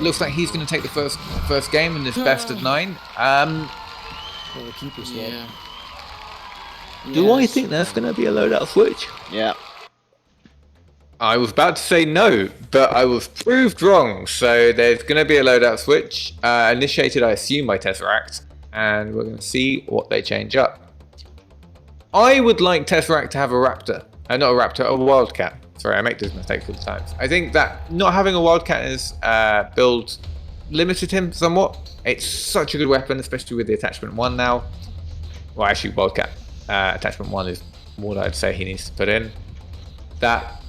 Speaker 2: Looks like he's going to take the first game in this best of 9.
Speaker 10: Yeah.
Speaker 2: Do I think there's going to be a loadout switch?
Speaker 3: Yeah.
Speaker 2: I was about to say no, but I was proved wrong. So there's going to be a loadout switch, initiated, I assume, by Tesseract, and we're going to see what they change up. I would like Tesseract to have a Raptor, not a Raptor, a Wildcat. Sorry, I make this mistake all the time. I think that not having a Wildcat as build limited him somewhat. It's such a good weapon, especially with the attachment 1 now. Well, actually, Wildcat attachment 1 is what I'd say he needs to put in. That,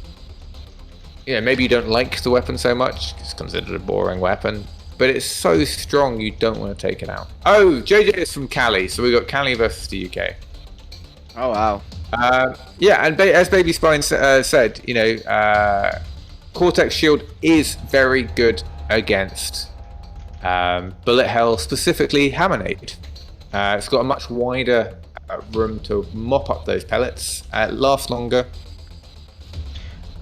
Speaker 2: maybe you don't like the weapon so much, it's considered a boring weapon, but it's so strong you don't want to take it out. Oh, JJ is from Cali, so we got Cali versus the UK.
Speaker 3: Oh wow.
Speaker 2: Yeah, and as Baby Spine said, Cortex Shield is very good against bullet hell, specifically Hammerade. It's got a much wider room to mop up those pellets, last longer.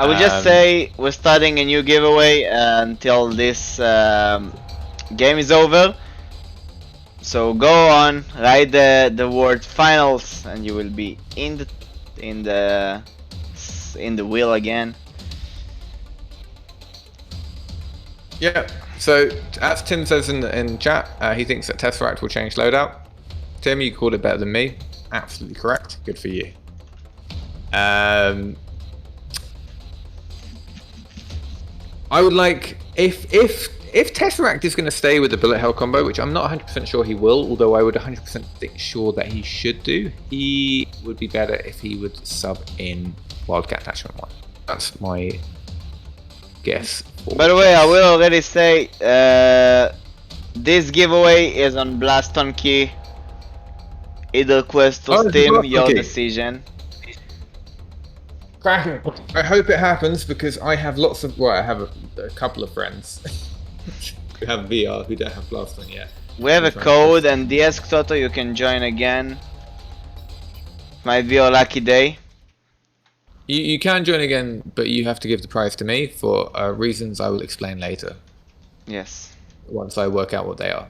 Speaker 3: I would just say we're starting a new giveaway until this game is over. So go on, write the word finals, and you will be in the wheel again.
Speaker 2: Yeah. So as Tim says in chat, he thinks that Tesseract will change loadout. Tim, you called it better than me. Absolutely correct. Good for you. I would like if Tesseract is going to stay with the bullet hell combo, which I'm not 100% sure he will, although I would 100% think sure that he should do. He would be better if he would sub in Wildcat attachment 1. That's my guess.
Speaker 3: By the way, I will already say this giveaway is on BLASTON key. Either Quest or Steam, your decision.
Speaker 2: I hope it happens because I have I have a couple of friends who have VR who don't have BLASTON yet.
Speaker 3: We have a code, and DS Toto, you can join again. Might be your lucky day.
Speaker 2: You can join again, but you have to give the prize to me for reasons I will explain later.
Speaker 3: Yes.
Speaker 2: Once I work out what they are.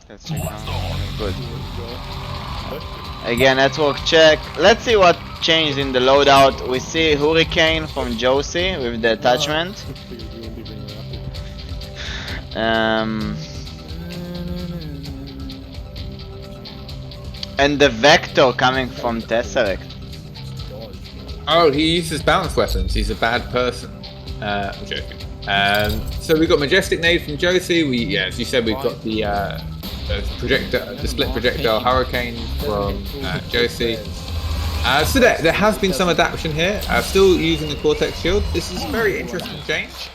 Speaker 3: Let's check now. Good. Again, network check. Let's see what changed in the loadout. We see Hurricane from Josie with the attachment. And the vector coming from Tesseract.
Speaker 2: Oh, he uses bounce weapons. He's a bad person. I'm joking. So we've got Majestic Nade from Josie. As you said, we've got the split projectile hurricane from Josie. So there has been some adaptation here. Still using the Cortex shield. This is a very interesting change.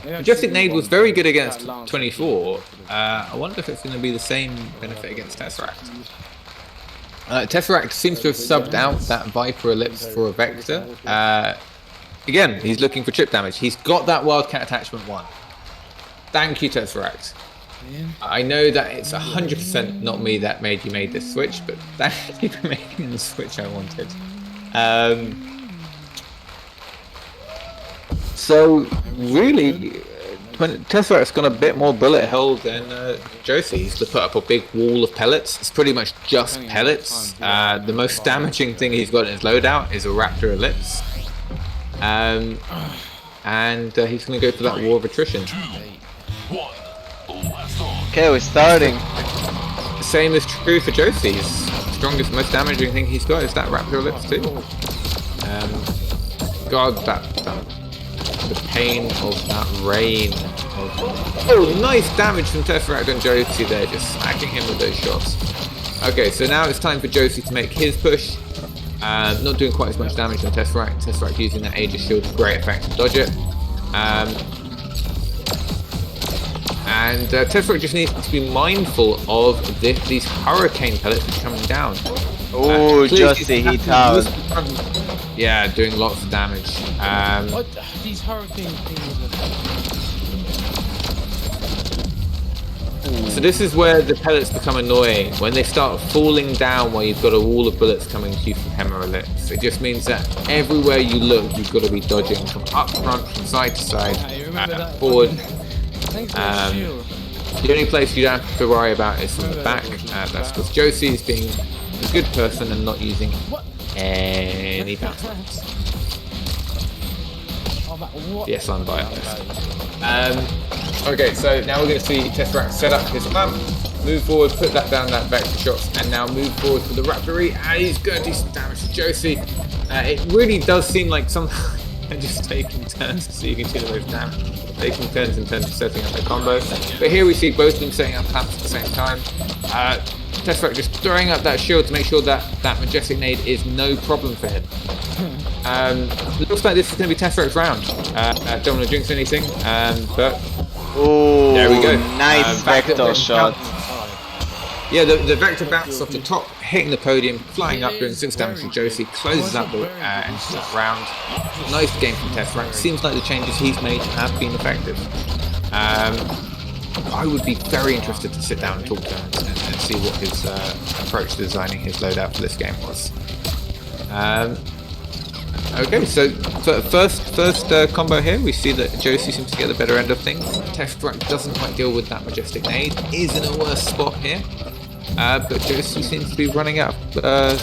Speaker 2: Majestic Nade was very good against 24. I wonder if it's going to be the same benefit against Tesseract. Tesseract seems to have subbed out that Viper Ellipse for a Vector. Again, he's looking for chip damage. He's got that Wildcat attachment 1. Thank you, Tesseract. I know that it's 100% not me that made you this switch, but thank you for making the switch I wanted. So really, Tesseract's got a bit more bullet hell than Josie. He's to put up a big wall of pellets. It's pretty much just pellets. The most damaging thing he's got in his loadout is a Raptor Ellipse. And he's going to go for that War of Attrition.
Speaker 3: Okay, we're starting.
Speaker 2: The same is true for Josie's. Strongest, most damaging thing he's got is that Raptor Ellipse too. God, the pain of that rain. Oh, nice damage from Tesseract and Josie there, just smacking him with those shots. Okay, so now it's time for Josie to make his push. Not doing quite as much damage on Tesseract. Tesseract using that Aegis shield with great effect to dodge it. And Tesseract just needs to be mindful of these hurricane pellets coming down.
Speaker 3: Oh, Josie hit out.
Speaker 2: Yeah, doing lots of damage.
Speaker 10: What? These hurricane things
Speaker 2: So this is where the pellets become annoying. When they start falling down while you've got a wall of bullets coming to you from Hammer Ellipse. It just means that everywhere you look, you've got to be dodging from up front, from side to side, forward. The only place you don't have to worry about is from the back. That's because Josie is being a good person and not using any bounce weapons. Yes, I'm biased. Okay, so now we're going to see Tesseract set up his lamp, move forward, put that down that vector shots, and now move forward for the Raptory. And he's going to do some damage to Josie. It really does seem like sometimes they're just taking turns, so you can see the most damage. Taking turns in terms of setting up their combo. But here we see both of them setting up clamps at the same time. Tesseract just throwing up that shield to make sure that that Majestic Nade is no problem for him. Looks like this is going to be Tesseract's round. Don't want to jinx anything, but
Speaker 3: oh,
Speaker 2: there we go.
Speaker 3: Nice vector shot.
Speaker 2: Yeah, the vector bounce off the top, hitting the podium, flying up, doing 6 damage to Josie, closes out the end of that round. Nice game from Tesseract. Seems like the changes he's made have been effective. I would be very interested to sit down and talk to him and see what his approach to designing his loadout for this game was. Okay, so first combo here, we see that Josie seems to get the better end of things. Tesseract doesn't quite deal with that Majestic Nade, is in a worse spot here. But Josie seems to be running out of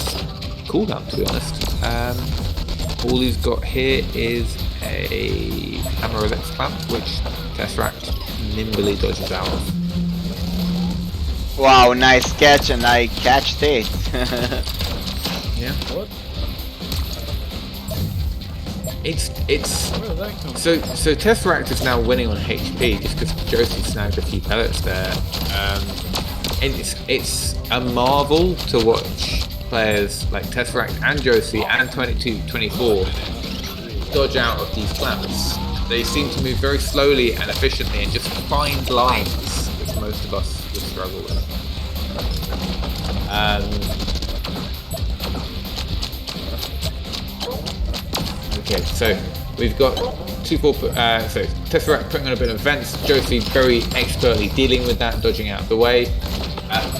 Speaker 2: cooldown, to be honest. All he's got here is a Hammer Ellipse clamp, which Tesseract nimbly dodges out of.
Speaker 3: Wow, nice catch, and I catched it.
Speaker 2: Yeah. What? So Tesseract is now winning on HP just because Josie snagged a few pellets there. And it's a marvel to watch players like Tesseract and Josie and 22-24 dodge out of these clamps. They seem to move very slowly and efficiently and just find lines, which most of us would struggle with. Okay, so we've got so Tesseract putting on a bit of vents, Josie very expertly dealing with that, dodging out of the way,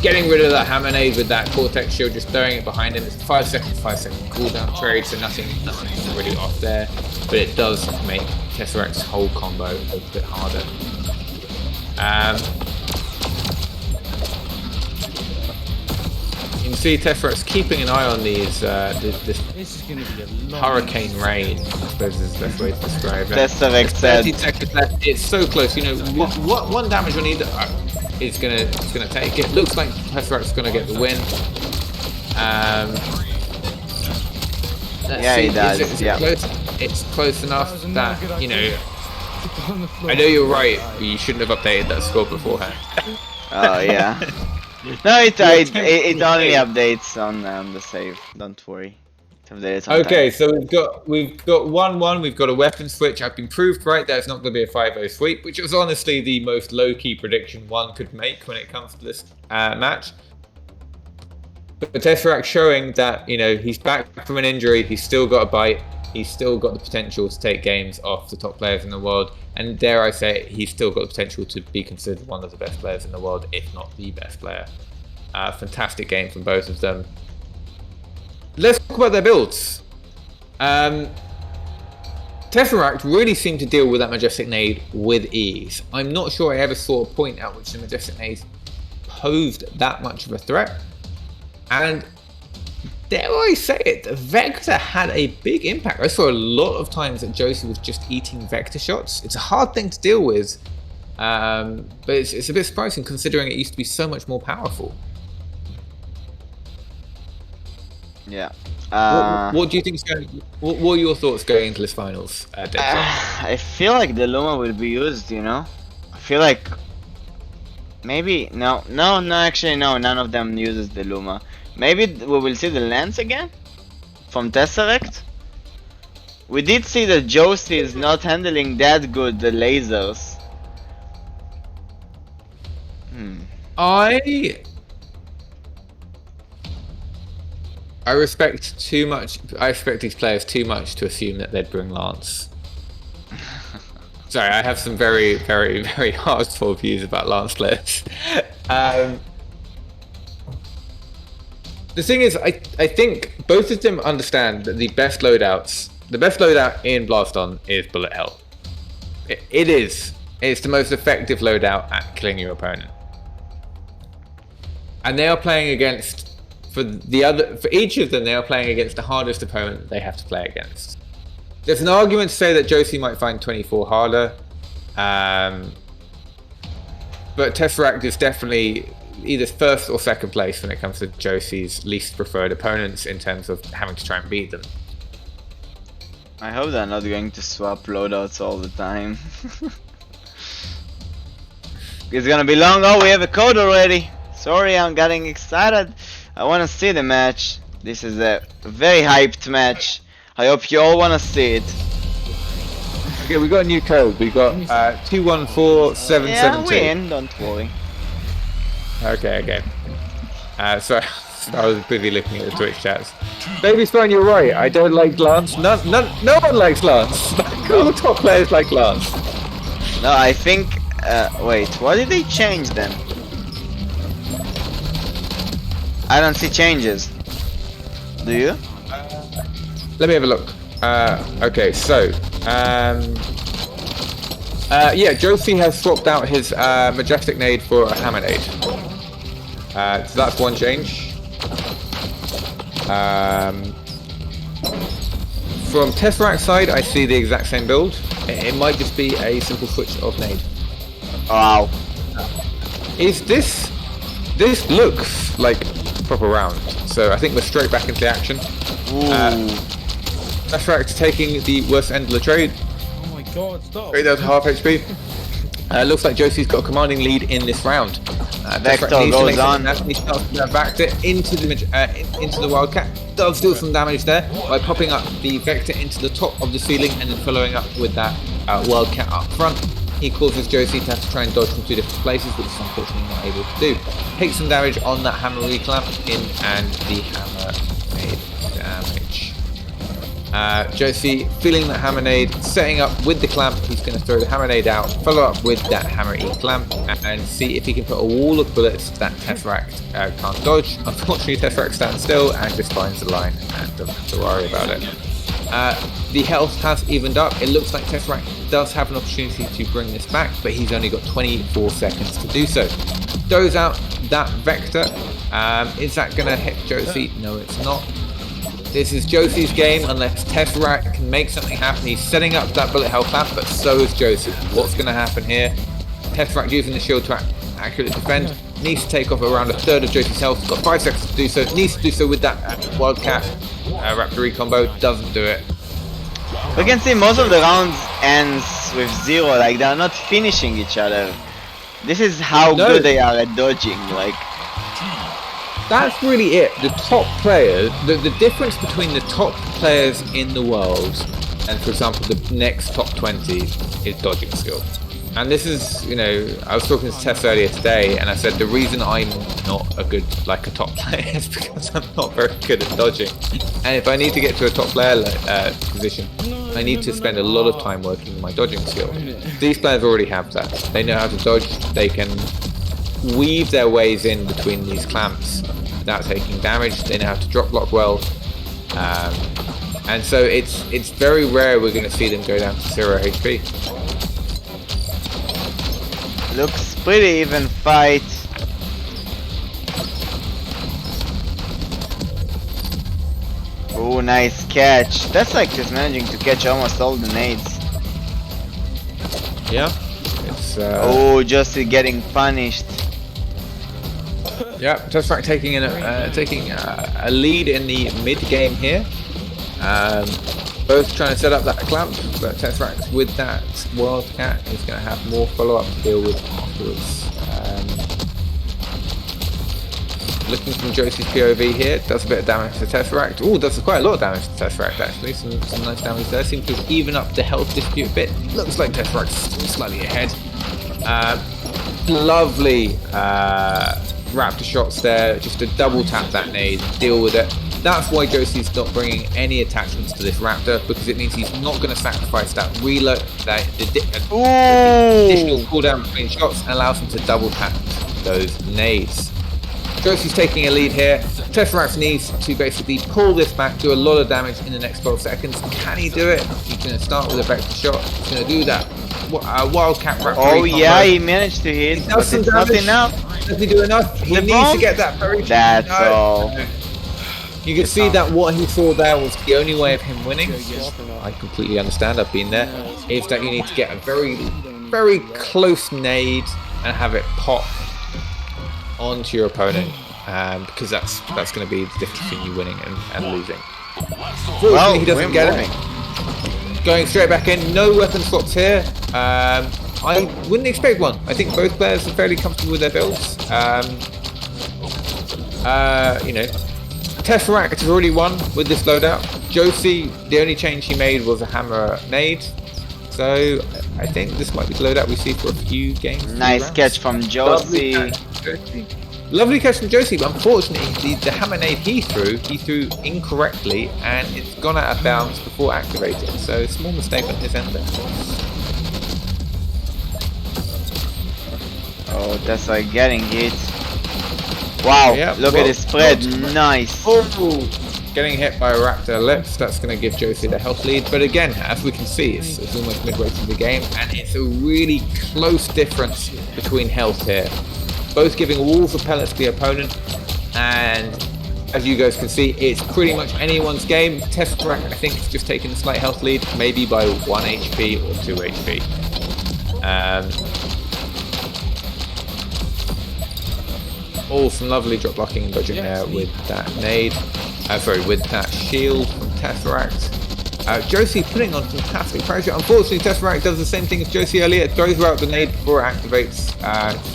Speaker 2: getting rid of that Hammer Nade with that Cortex shield, just throwing it behind him. It's a 5 second cooldown trade, so nothing really off there, but it does make Tesseract's whole combo a bit harder. You can see Tesseract's keeping an eye on these this hurricane rain, I suppose is the best way to describe it.
Speaker 3: Tesseract said
Speaker 2: 30 seconds left. It's so close. You know, what one damage on either. is gonna take it. Looks like Tesseract's gonna get the win.
Speaker 3: Yeah, he does.
Speaker 2: It's close enough that, you know, I know you're right, but you shouldn't have updated that score beforehand.
Speaker 3: Oh yeah. No, it only updates on the save. Don't worry.
Speaker 2: Okay, so we've got 1-1. We've got a weapon switch. I've been proved right. There's not going to be a 5-0 sweep, which was honestly the most low-key prediction one could make when it comes to this match. But Tesseract showing that, you know, he's back from an injury. He's still got a bite. He's still got the potential to take games off the top players in the world. And dare I say, he's still got the potential to be considered one of the best players in the world, if not the best player. Fantastic game from both of them. Let's talk about their builds. Tesseract really seemed to deal with that Majestic Nade with ease. I'm not sure I ever saw a point at which the Majestic Nade posed that much of a threat. And dare I say it, the Vector had a big impact. I saw a lot of times that Josie was just eating Vector shots. It's a hard thing to deal with, but it's a bit surprising considering it used to be so much more powerful.
Speaker 3: Yeah.
Speaker 2: What do you think? What are your thoughts going into this finals?
Speaker 3: I feel like the Luma will be used. You know, I feel like maybe no. Actually, no. None of them uses the Luma. Maybe we will see the Lance again from Tesseract. We did see that Josie is not handling that good the lasers.
Speaker 2: I respect too much. I respect these players too much to assume that they'd bring Lance. Sorry, I have some very, very, very hardcore views about Lance players. The thing is, I think both of them understand that the best loadout in BLASTON is Bullet Hell. It is. It's the most effective loadout at killing your opponent. And they are playing against. For each of them, they are playing against the hardest opponent they have to play against. There's an argument to say that Josie might find 24 harder, but Tesseract is definitely either first or second place when it comes to Josie's least preferred opponents in terms of having to try and beat them.
Speaker 3: I hope they're not going to swap loadouts all the time. It's gonna be long. Oh, we have a code already. Sorry, I'm getting excited. I want to see the match. This is a very hyped match. I hope you all want to see it.
Speaker 2: Okay, we got a new code. We got 214772.
Speaker 3: Yeah, win. Don't worry.
Speaker 2: Okay. Sorry, I was busy looking at the Twitch chats. Baby's fine. You're right. I don't like Lance. No one likes Lance. All the top players like Lance.
Speaker 3: No, I think. Wait, what did they change then? I don't see changes. Do you?
Speaker 2: Let me have a look. Okay, so yeah, Josie has swapped out his Majestic Nade for a Hammer Nade. So that's one change. From Tesseract's side, I see the exact same build. It might just be a simple switch of nade.
Speaker 3: Wow.
Speaker 2: Is this looks like a proper round, so I think we're straight back into action. Tesseract taking the worst end of the trade.
Speaker 10: Oh my god, stop.
Speaker 2: Straight down to half HP. Looks like Josie's got a commanding lead in this round.
Speaker 3: Vector goes on.
Speaker 2: He starts to Vector into the Wildcat. Does deal some damage there by popping up the Vector into the top of the ceiling and then following up with that Wildcat up front. He causes Josie to have to try and dodge from two different places, which is unfortunately not able to do. Takes some damage on that hammer reclamp in, and the hammer made damage. Josie feeling that hammer nade, setting up with the clamp. He's going to throw the hammer nade out, follow up with that hammer clamp, and see if he can put a wall of bullets that Tesseract can't dodge. Unfortunately, Tesseract stands still and just finds the line and doesn't have to worry about it. The health has evened up. It looks like Tesseract does have an opportunity to bring this back, but he's only got 24 seconds to do so. Throws out that Vector. Is that going to hit Josie? No, it's not. This is Josie's game unless Tesseract can make something happen. He's setting up that bullet hell clamp, but so is Josie. What's going to happen here? Tesseract using the shield to accurately defend. Needs to take off around a third of Josie's health. Got 5 seconds to do so. Needs to do so with that Wildcat Raptor combo. Doesn't do it.
Speaker 3: We can see most of the rounds ends with 0, like they're not finishing each other. This is how good they are at dodging, like.
Speaker 2: That's really it. The top players, the difference between the top players in the world and, for example, the next top 20 is dodging skill. And this is, you know, I was talking to Tess earlier today, and I said the reason I'm not a good, like a top player is because I'm not very good at dodging. And if I need to get to a top player position, I need to spend a lot of time working on my dodging skill. These players already have that. They know how to dodge. They can weave their ways in between these clamps without taking damage. They know how to drop block well. And so it's very rare we're going to see them go down to 0 HP.
Speaker 3: Looks pretty even fight. Oh, nice catch. That's like just managing to catch almost all the nades.
Speaker 2: Yeah. It's
Speaker 3: oh, Josie getting punished.
Speaker 2: Yeah, Tesseract taking a lead in the mid game here. Both trying to set up that clamp, but Tesseract with that Wildcat is going to have more follow-up to deal with afterwards. Looking from Josie's POV here, does a bit of damage to Tesseract. Oh, does quite a lot of damage to Tesseract actually. Some nice damage there. Seems to even up the health dispute a bit. Looks like Tesseract's slightly ahead. Lovely Raptor shots there. Just to double tap that nade, deal with it. That's why Josie's not bringing any attachments to this Raptor, because it means he's not going to sacrifice that reload, that additional cooldown between shots, and allows him to double tap those nades. Josie's taking a lead here. Tesseract needs to basically pull this back, do a lot of damage in the next 12 seconds. Can he do it? He's going to start with a vector shot. He's going to do that Wildcat Raptor.
Speaker 3: Oh yeah, he managed to hit, but it's not enough.
Speaker 2: Does he do enough? He needs to get that very.
Speaker 3: That's all.
Speaker 2: You can see that what he saw there was the only way of him winning. I completely understand, I've been there. Is that you need to get a very, very close nade and have it pop onto your opponent, because that's going to be the difference between you winning and losing. Fortunately, he doesn't get it. Going straight back in, no weapon swaps here. I wouldn't expect one. I think both players are fairly comfortable with their builds. You know, Tesseract has already won with this loadout. Josie, the only change he made was a hammer nade. So I think this might be the loadout we see for a few games.
Speaker 3: Nice catch from Josie.
Speaker 2: Lovely catch from Josie, but unfortunately the hammer nade he threw incorrectly, and it's gone out of bounds before activating. So small mistake on his end there.
Speaker 3: Oh, that's like getting hit. Wow,
Speaker 2: yeah,
Speaker 3: look at his spread, nice.
Speaker 2: Oh, getting hit by a Raptor lips, that's going to give Josie the health lead. But again, as we can see, it's almost midway through the game, and it's a really close difference between health here. Both giving walls of pellets to the opponent, and as you guys can see, it's pretty much anyone's game. Tesseract, I think, has just taken a slight health lead, maybe by 1 HP or 2 HP. Oh, some lovely drop blocking and dodging there with that nade. With that shield from Tesseract. Josie putting on fantastic pressure. Unfortunately, Tesseract does the same thing as Josie earlier. It throws out the nade before it activates,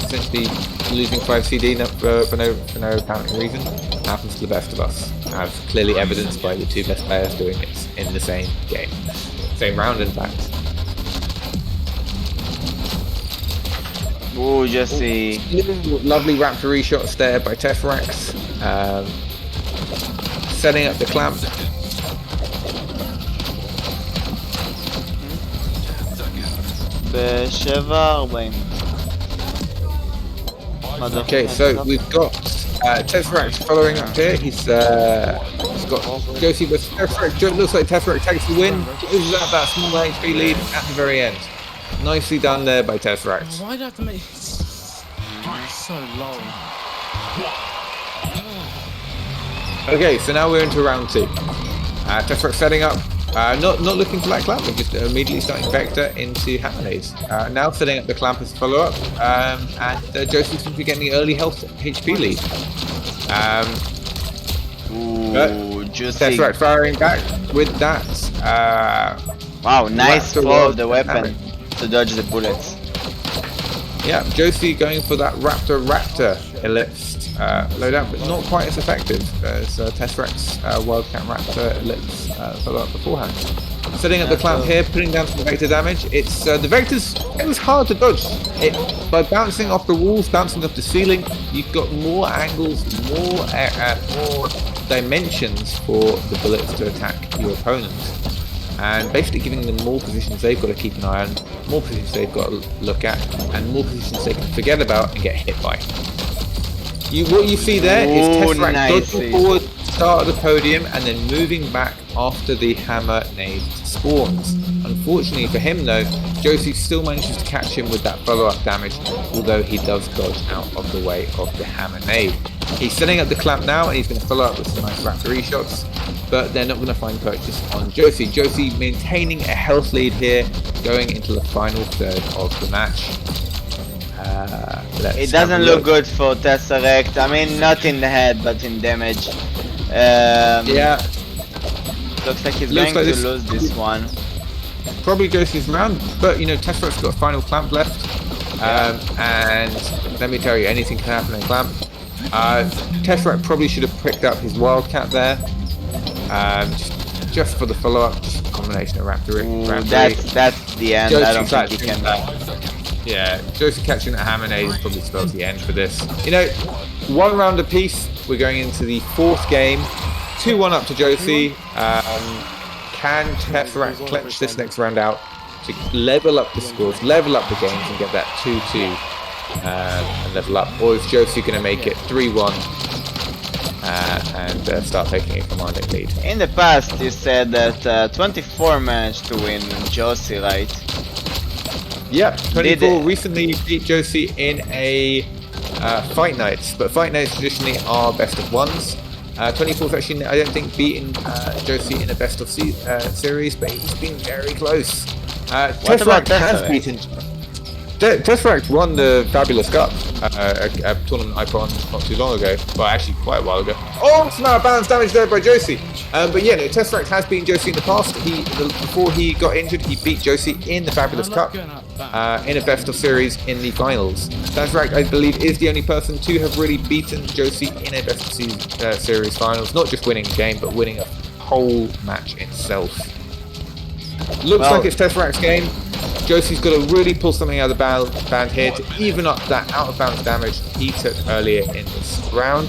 Speaker 2: essentially losing 5 CD for no apparent reason. Happens to the best of us, as clearly evidenced by the two best players doing it in the same game. Same round, in fact.
Speaker 3: Ooh, Josie.
Speaker 2: Lovely Raptor shots there by Tesseract. Setting up the clamp. Okay, so we've got Tesseract following up here. He's got Josie, but Tesseract looks like Tesseract takes the win. Closes out that small HP lead at the very end. Nicely done there by Tesseract.
Speaker 10: Why do I have to make so long?
Speaker 2: Okay, so now we're into round 2. Tesseract setting up. Not looking for that clamp, we're just immediately starting Vector into Hammerades. Now setting up the clamp as follow-up, and Josie's simply getting the early health HP lead.
Speaker 3: Juicy.
Speaker 2: Tesseract firing back with that.
Speaker 3: Wow, nice
Speaker 2: Raptor
Speaker 3: throw of the
Speaker 2: World
Speaker 3: weapon to dodge the bullets.
Speaker 2: Yeah, Josie going for that Raptor ellipsed loadout, but not quite as effective as Tesseract's Wildcat Raptor ellipse follow-up beforehand. Setting up the clamp here, putting down some Vector damage. It's the Vectors, it was hard to dodge. By bouncing off the walls, bouncing off the ceiling, you've got more angles, more dimensions for the bullets to attack your opponents. And basically giving them more positions they've got to keep an eye on, more positions they've got to look at, and more positions they can forget about and get hit by. What you see there is Tesseract dodging forward, start of the podium, and then moving back after the hammer nade spawns. Unfortunately for him though, Josie still manages to catch him with that follow-up damage, although he does dodge out of the way of the hammer nade. He's setting up the clamp now, and he's going to follow up with some nice Raptor shots, but they're not going to find purchase on Josie. Josie maintaining a health lead here, going into the final third of the match.
Speaker 3: It doesn't look good for Tesseract. I mean, not in the head, but in damage.
Speaker 2: Yeah.
Speaker 3: Looks like he's going to lose this one.
Speaker 2: Probably Josie's round, but you know, Tesseract's got a final clamp left. And let me tell you, anything can happen in clamp. Tesseract probably should have picked up his Wildcat there. Just for the follow-up, just a combination of Raptor.
Speaker 3: That's the end.
Speaker 2: Josie
Speaker 3: I don't think he can.
Speaker 2: Yeah, Josie catching that hammer nade probably spells the end for this. You know, one round apiece. We're going into the fourth game. 2-1 up to Josie. Can Tesseract clench this next round out to level up the scores, level up the games, and get that 2-2 and level up? Or is Josie going to make it 3-1 and start taking a commanding lead?
Speaker 3: In the past, you said that 24 managed to win Josie, right?
Speaker 2: Yep, 24 recently beat Josie in a Fight Nights, but Fight Nights traditionally are best of ones. 24's actually, I don't think, beaten Josie in a best of series, but he's been very close. Tesseract has beaten. Tesseract won the Fabulous Cup, a tournament I put on not too long ago, well actually quite a while ago. Oh, some out of balance damage there by Josie. But yeah, no, Tesseract has beaten Josie in the past. Before he got injured, he beat Josie in the Fabulous Cup, in a best of series in the finals. Tesseract, I believe, is the only person to have really beaten Josie in a best of series finals, not just winning a game, but winning a whole match itself. Looks like it's Tesseract's game. Josie's got to really pull something out of the band here to even up that out-of-bounds damage he took earlier in this round.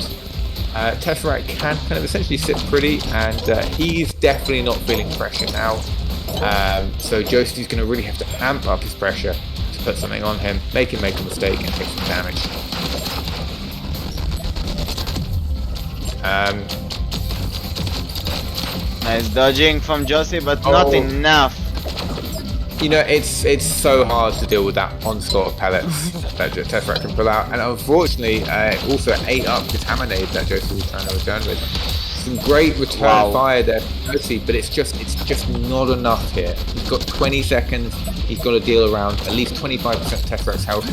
Speaker 2: Tesseract can kind of essentially sit pretty, and he's definitely not feeling pressure now. So Josie's going to really have to amp up his pressure to put something on him, make him make a mistake and take some damage.
Speaker 3: Nice dodging from Josie, but not enough.
Speaker 2: You know, it's so hard to deal with that onslaught of pellets that Tesseract can pull out, and unfortunately, it also ate up his hammer nade that Josie was trying to return with. Some great return fire there from Josie, but it's just not enough here. He's got 20 seconds. He's got to deal around at least 25% Tesseract's health.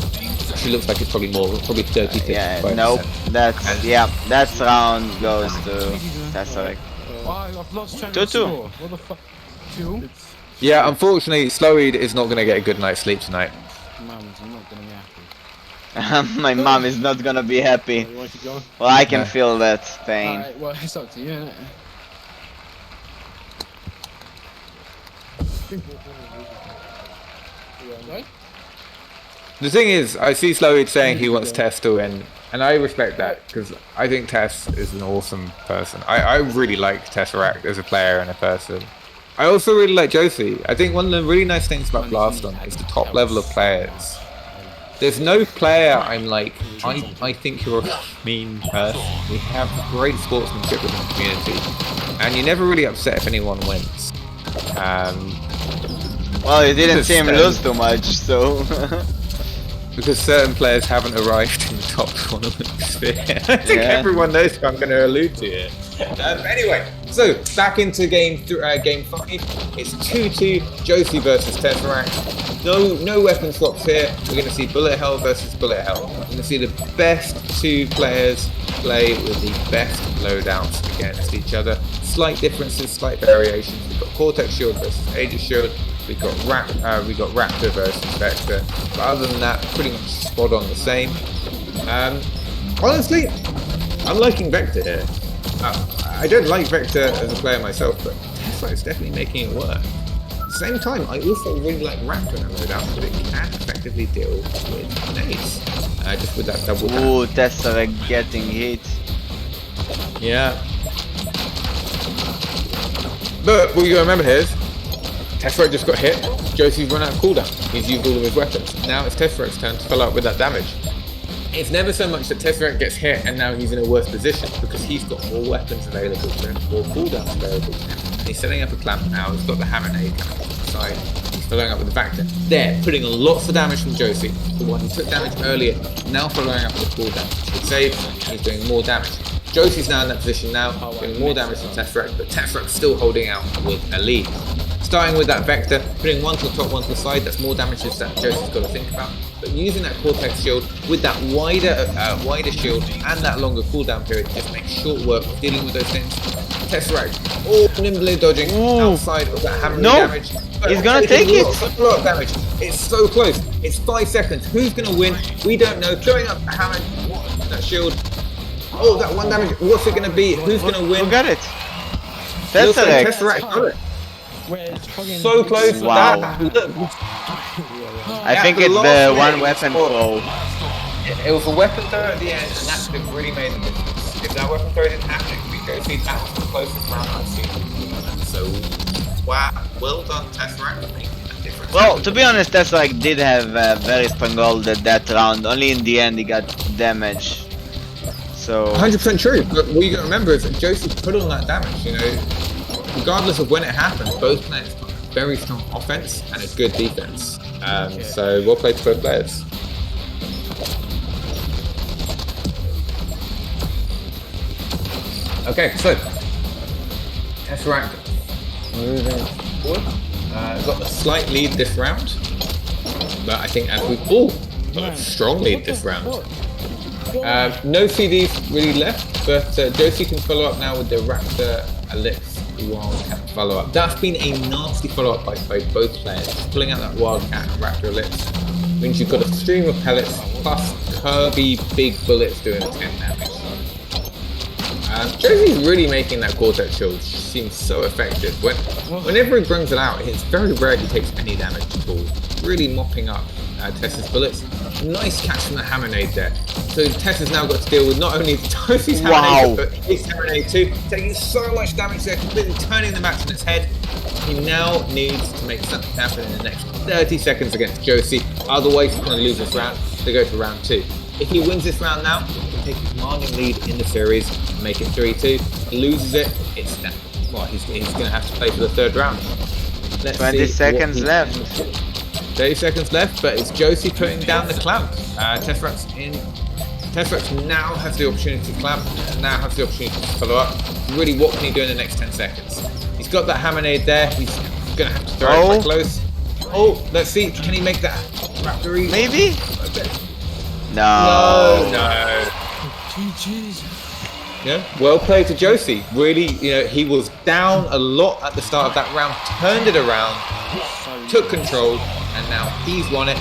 Speaker 2: Actually, looks like it's probably more, probably 30.
Speaker 3: Yeah, nope. That round goes to Tesseract.
Speaker 10: I've lost
Speaker 3: 2-2.
Speaker 10: What the fuck? 2?
Speaker 2: Yeah, unfortunately, Slowyd is not going to get a good night's sleep tonight.
Speaker 10: Mums, I'm not gonna be happy.
Speaker 3: My mom is not gonna be happy. Well, I can feel that pain.
Speaker 10: Alright, well, it's up to you, innit?
Speaker 2: The thing is, I see Slowyd saying he wants Tess to win, and I respect that, because I think Tess is an awesome person. I really like Tesseract as a player and a person. I also really like Josie. I think one of the really nice things about BLASTON is the top level of players. There's no player I'm like, I think you're a mean person. We have great sportsmanship within the community, and you're never really upset if anyone wins.
Speaker 3: Well, you didn't see him lose too much, so...
Speaker 2: because certain players haven't arrived in the top tournament sphere. I think everyone knows what I'm going to allude to here. Anyway, so back into game 5. It's 2-2, Josie versus Tesseract. No weapon swaps here. We're going to see Bullet Hell versus Bullet Hell. We're going to see the best two players play with the best loadouts against each other. Slight differences, slight variations. We've got Cortex Shield versus Aegis Shield. We got Raptor versus Vector, but other than that, pretty much spot on the same. Honestly, I'm liking Vector here. I don't like Vector as a player myself, but Tesseract's definitely making it work. At the same time, I also really like Raptor in a loadout, but it can effectively deal with nades. Just with that double tap.
Speaker 3: Ooh, Tesseract getting hit.
Speaker 2: Yeah. But what you gotta remember here is Tesseract just got hit, Josie's run out of cooldown. He's used all of his weapons. Now it's Tesseract's turn to follow up with that damage. It's never so much that Tesseract gets hit and now he's in a worse position because he's got more weapons available to him, more cooldowns available to him. And he's setting up a clamp now, he's got the hammer nade coming from the side, he's following up with the Vector. There, putting lots of damage from Josie. The one who took damage earlier, now following up with the cooldown. He saves, and he's doing more damage. Josie's now in that position now, doing more damage than Tesseract, but Tesseract's still holding out with a lead. Starting with that Vector, putting one to the top, one to the side, that's more damage that Josie's got to think about. But using that Cortex Shield with that wider shield and that longer cooldown period just makes short work of dealing with those things. Tesseract, all nimbly dodging outside of that hammer damage.
Speaker 3: He's gonna take it!
Speaker 2: A lot of damage. It's so close. It's 5 seconds. Who's gonna win? We don't know. Throwing up the hammer, that shield. Oh, that one damage. What's it gonna be? Who's gonna win?
Speaker 3: Who got it?
Speaker 2: Tesseract got it. So close with that. Look.
Speaker 3: I think it's the one weapon throw.
Speaker 2: It was a weapon throw at the end, and that's what really made the difference. If that weapon throw didn't happen, we go see that was the closest round I've seen. So, wow, well done, Tesseract, for making that difference.
Speaker 3: Well, to be honest, Tesseract did have very strong gold that round. Only in the end he got damage. So
Speaker 2: 100% true. But what you got to remember is that Josie put on that damage. You know, regardless of when it happened, both players got very strong offense and a good defense. So well played to both players. Okay, so Tesseract moving forward. Got a slight lead this round, but I think as we got a strong lead this round. No CDs really left, but Josie can follow up now with the Raptor Ellipse Wildcat follow up. That's been a nasty follow up by both players. Pulling out that Wildcat and Raptor Ellipse means you've got a stream of pellets plus curvy big bullets doing 10 damage. Josie's really making that Cortex Shield seem so effective. Whenever he brings it out, it's very rare he takes any damage at all. Really mopping up Tessa's bullets. Nice catch from the hammer nade there. So Tessa's now got to deal with not only Josie's hammer nade, but his hammer nade too. Taking so much damage there, completely turning the match on its head. He now needs to make something happen in the next 30 seconds against Josie. Otherwise he's going to lose this round to go to round 2. If he wins this round now, he can take a commanding lead in the series and make it 3-2. He loses it, it's down. Well, he's going to have to play for the 3rd round. Let's
Speaker 3: 20 seconds left.
Speaker 2: 30 seconds left, but it's Josie putting down the clamp. Tesseract now has the opportunity to clamp, and now has the opportunity to follow up. Really, what can he do in the next 10 seconds? He's got that hammer nade there. He's going to have to throw it quite close. Oh, let's see. Can he make that Raptor?
Speaker 3: Maybe?
Speaker 2: No.
Speaker 10: GG's.
Speaker 2: Yeah, well played to Josie. Really, he was down a lot at the start of that round, turned it around, took control, and now he's won it,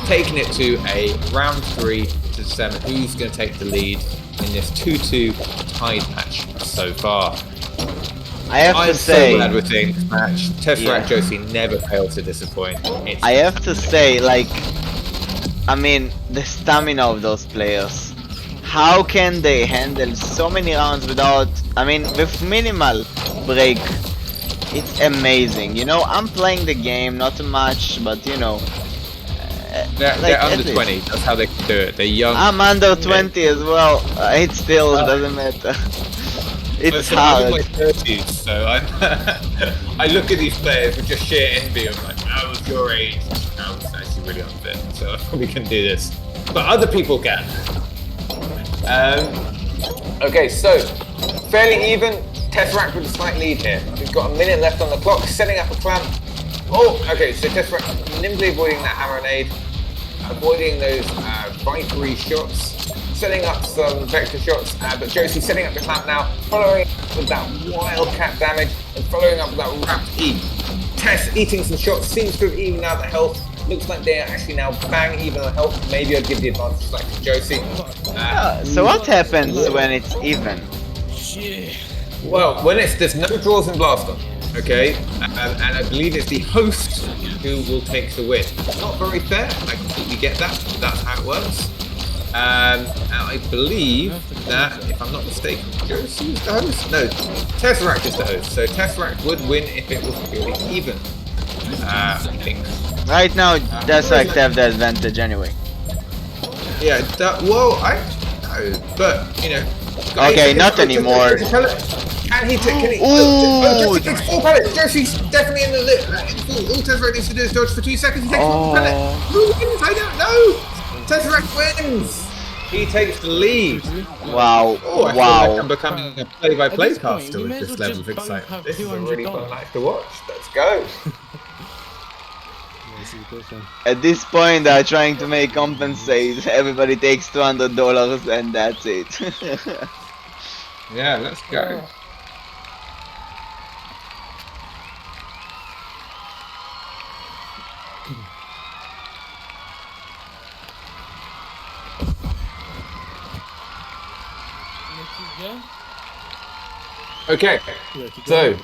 Speaker 2: taking it to a round 3 to 7. Who's going to take the lead in this 2-2 tied match so far?
Speaker 3: I'm so
Speaker 2: glad we're seeing this match. Tesseract Josie never failed to disappoint.
Speaker 3: I have to say, the stamina of those players. How can they handle so many rounds without, with minimal break? It's amazing. I'm playing the game, not much, but
Speaker 2: they're under 20. That's how they can do it. They're young.
Speaker 3: I'm under 20 as well. It still doesn't matter. It's hard.
Speaker 2: I'm in my 30s, so I look at these players with just sheer envy. I'm like, I was your age. I was actually
Speaker 4: really unfair, so I probably couldn't do this. But other people can. Okay, so fairly even. Tesseract with a slight lead here. We've got a minute left on the clock, setting up a clamp. Oh, okay, so Tesseract nimbly avoiding that hammer nade, avoiding those Vipery shots, setting up some vector shots, but Josie setting up the clamp now, following up with that wildcat damage, and following up with that wrapped E. Tess eating some shots, seems to have evened out the health. Looks like they are actually now bang even on health. Maybe I'd give the advantage slightly to Josie.
Speaker 3: So what happens when it's even?
Speaker 4: Well, when there's no draws in BLASTON, okay, and I believe it's the host who will take the win. Not very fair, I completely get that, but that's how it works. And I believe that, if I'm not mistaken, Josie is the host? No, Tesseract is the host, so Tesseract would win if it was purely even, I think.
Speaker 3: Right now, Tesseract have the advantage anyway.
Speaker 4: Yeah, I don't know, but, you know.
Speaker 3: Okay, not anymore.
Speaker 4: Can he take? Can he? Josie takes 4 pellets. Josie's definitely in the full. All Tesseract needs to do is dodge for 2 seconds. He takes 1 pellet. Who wins? I don't know. Tesseract wins. He takes the lead.
Speaker 3: Wow.
Speaker 4: Oh, I feel like I'm becoming a play-by-play
Speaker 10: this point,
Speaker 4: caster
Speaker 10: you
Speaker 4: with
Speaker 10: may as
Speaker 4: this
Speaker 10: well
Speaker 4: level of
Speaker 10: just both
Speaker 4: excitement.
Speaker 10: have
Speaker 4: This is a really fun
Speaker 10: $200.
Speaker 4: match to watch. Let's go.
Speaker 3: At this point, they are trying to make compensate. Everybody takes $200 and that's it.
Speaker 4: Yeah, let's go. Okay, so,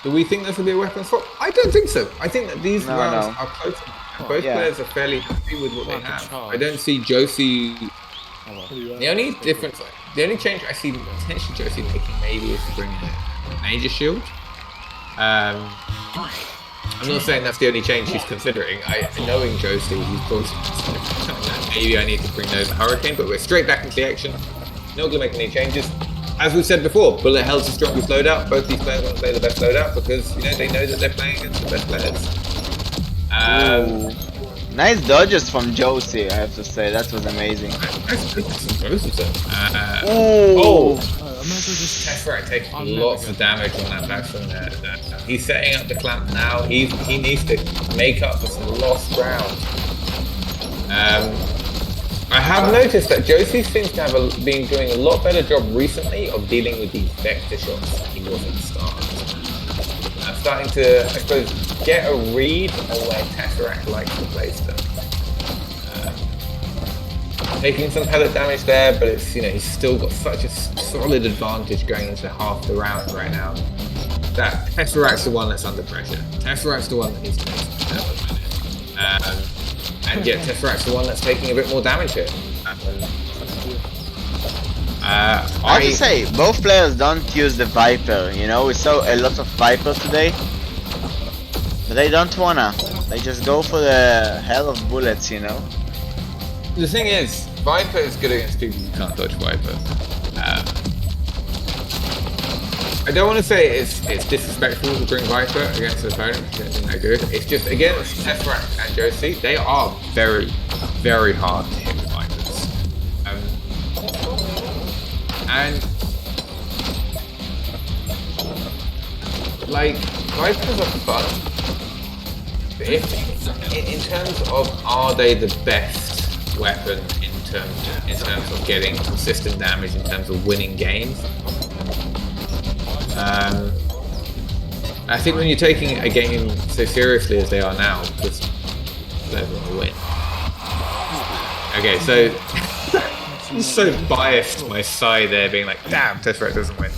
Speaker 4: do we think this will be a weapon swap? I don't think so. I think that these rounds are close. And both players are fairly happy with what they have. I don't see Josie. The only difference, the only change I see potentially Josie making maybe is to bring in a major shield. I'm not saying that's the only change she's considering. Knowing Josie, he's probably that maybe I need to bring over Hurricane, but we're straight back into the action. Not going to make any changes. As we've said before, Bullet Hell's the strongest loadout. Both these players want to play the best loadout because they know that they're playing against the best players.
Speaker 3: Nice dodges from Josie, I have to say. That was amazing.
Speaker 4: Tesseract taking lots of damage on that backstone there. He's setting up the clamp now. He needs to make up for some lost ground. I have noticed that Josie seems to have been doing a lot better job recently of dealing with these vector shots that he was at the start. I'm starting to, I suppose, get a read on where Tesseract likes to place them. Taking some pellet damage there, but it's he's still got such a solid advantage going into half the round right now. That Tesseract's the one that's under pressure. Tesseract's the one that needs to make some pellet. And yet Tesseract's the one that's taking a bit more damage here.
Speaker 3: I have to say, both players don't use the Viper, we saw a lot of Vipers today. But they don't wanna. They just go for the hell of bullets,
Speaker 4: The thing is, Viper is good against people who can't dodge Viper. I don't want to say it's disrespectful to bring Viper against an opponent because they're good. It's just, against Tesseract and Josie, they are very, very hard to hit with Vipers. And Vipers are fun. But in terms of, are they the best weapon in terms of getting consistent damage, in terms of winning games? I think when you're taking a game so seriously as they are now, because they're going to win. Okay, so I'm so biased my side there, being like, damn, Tesseract doesn't win.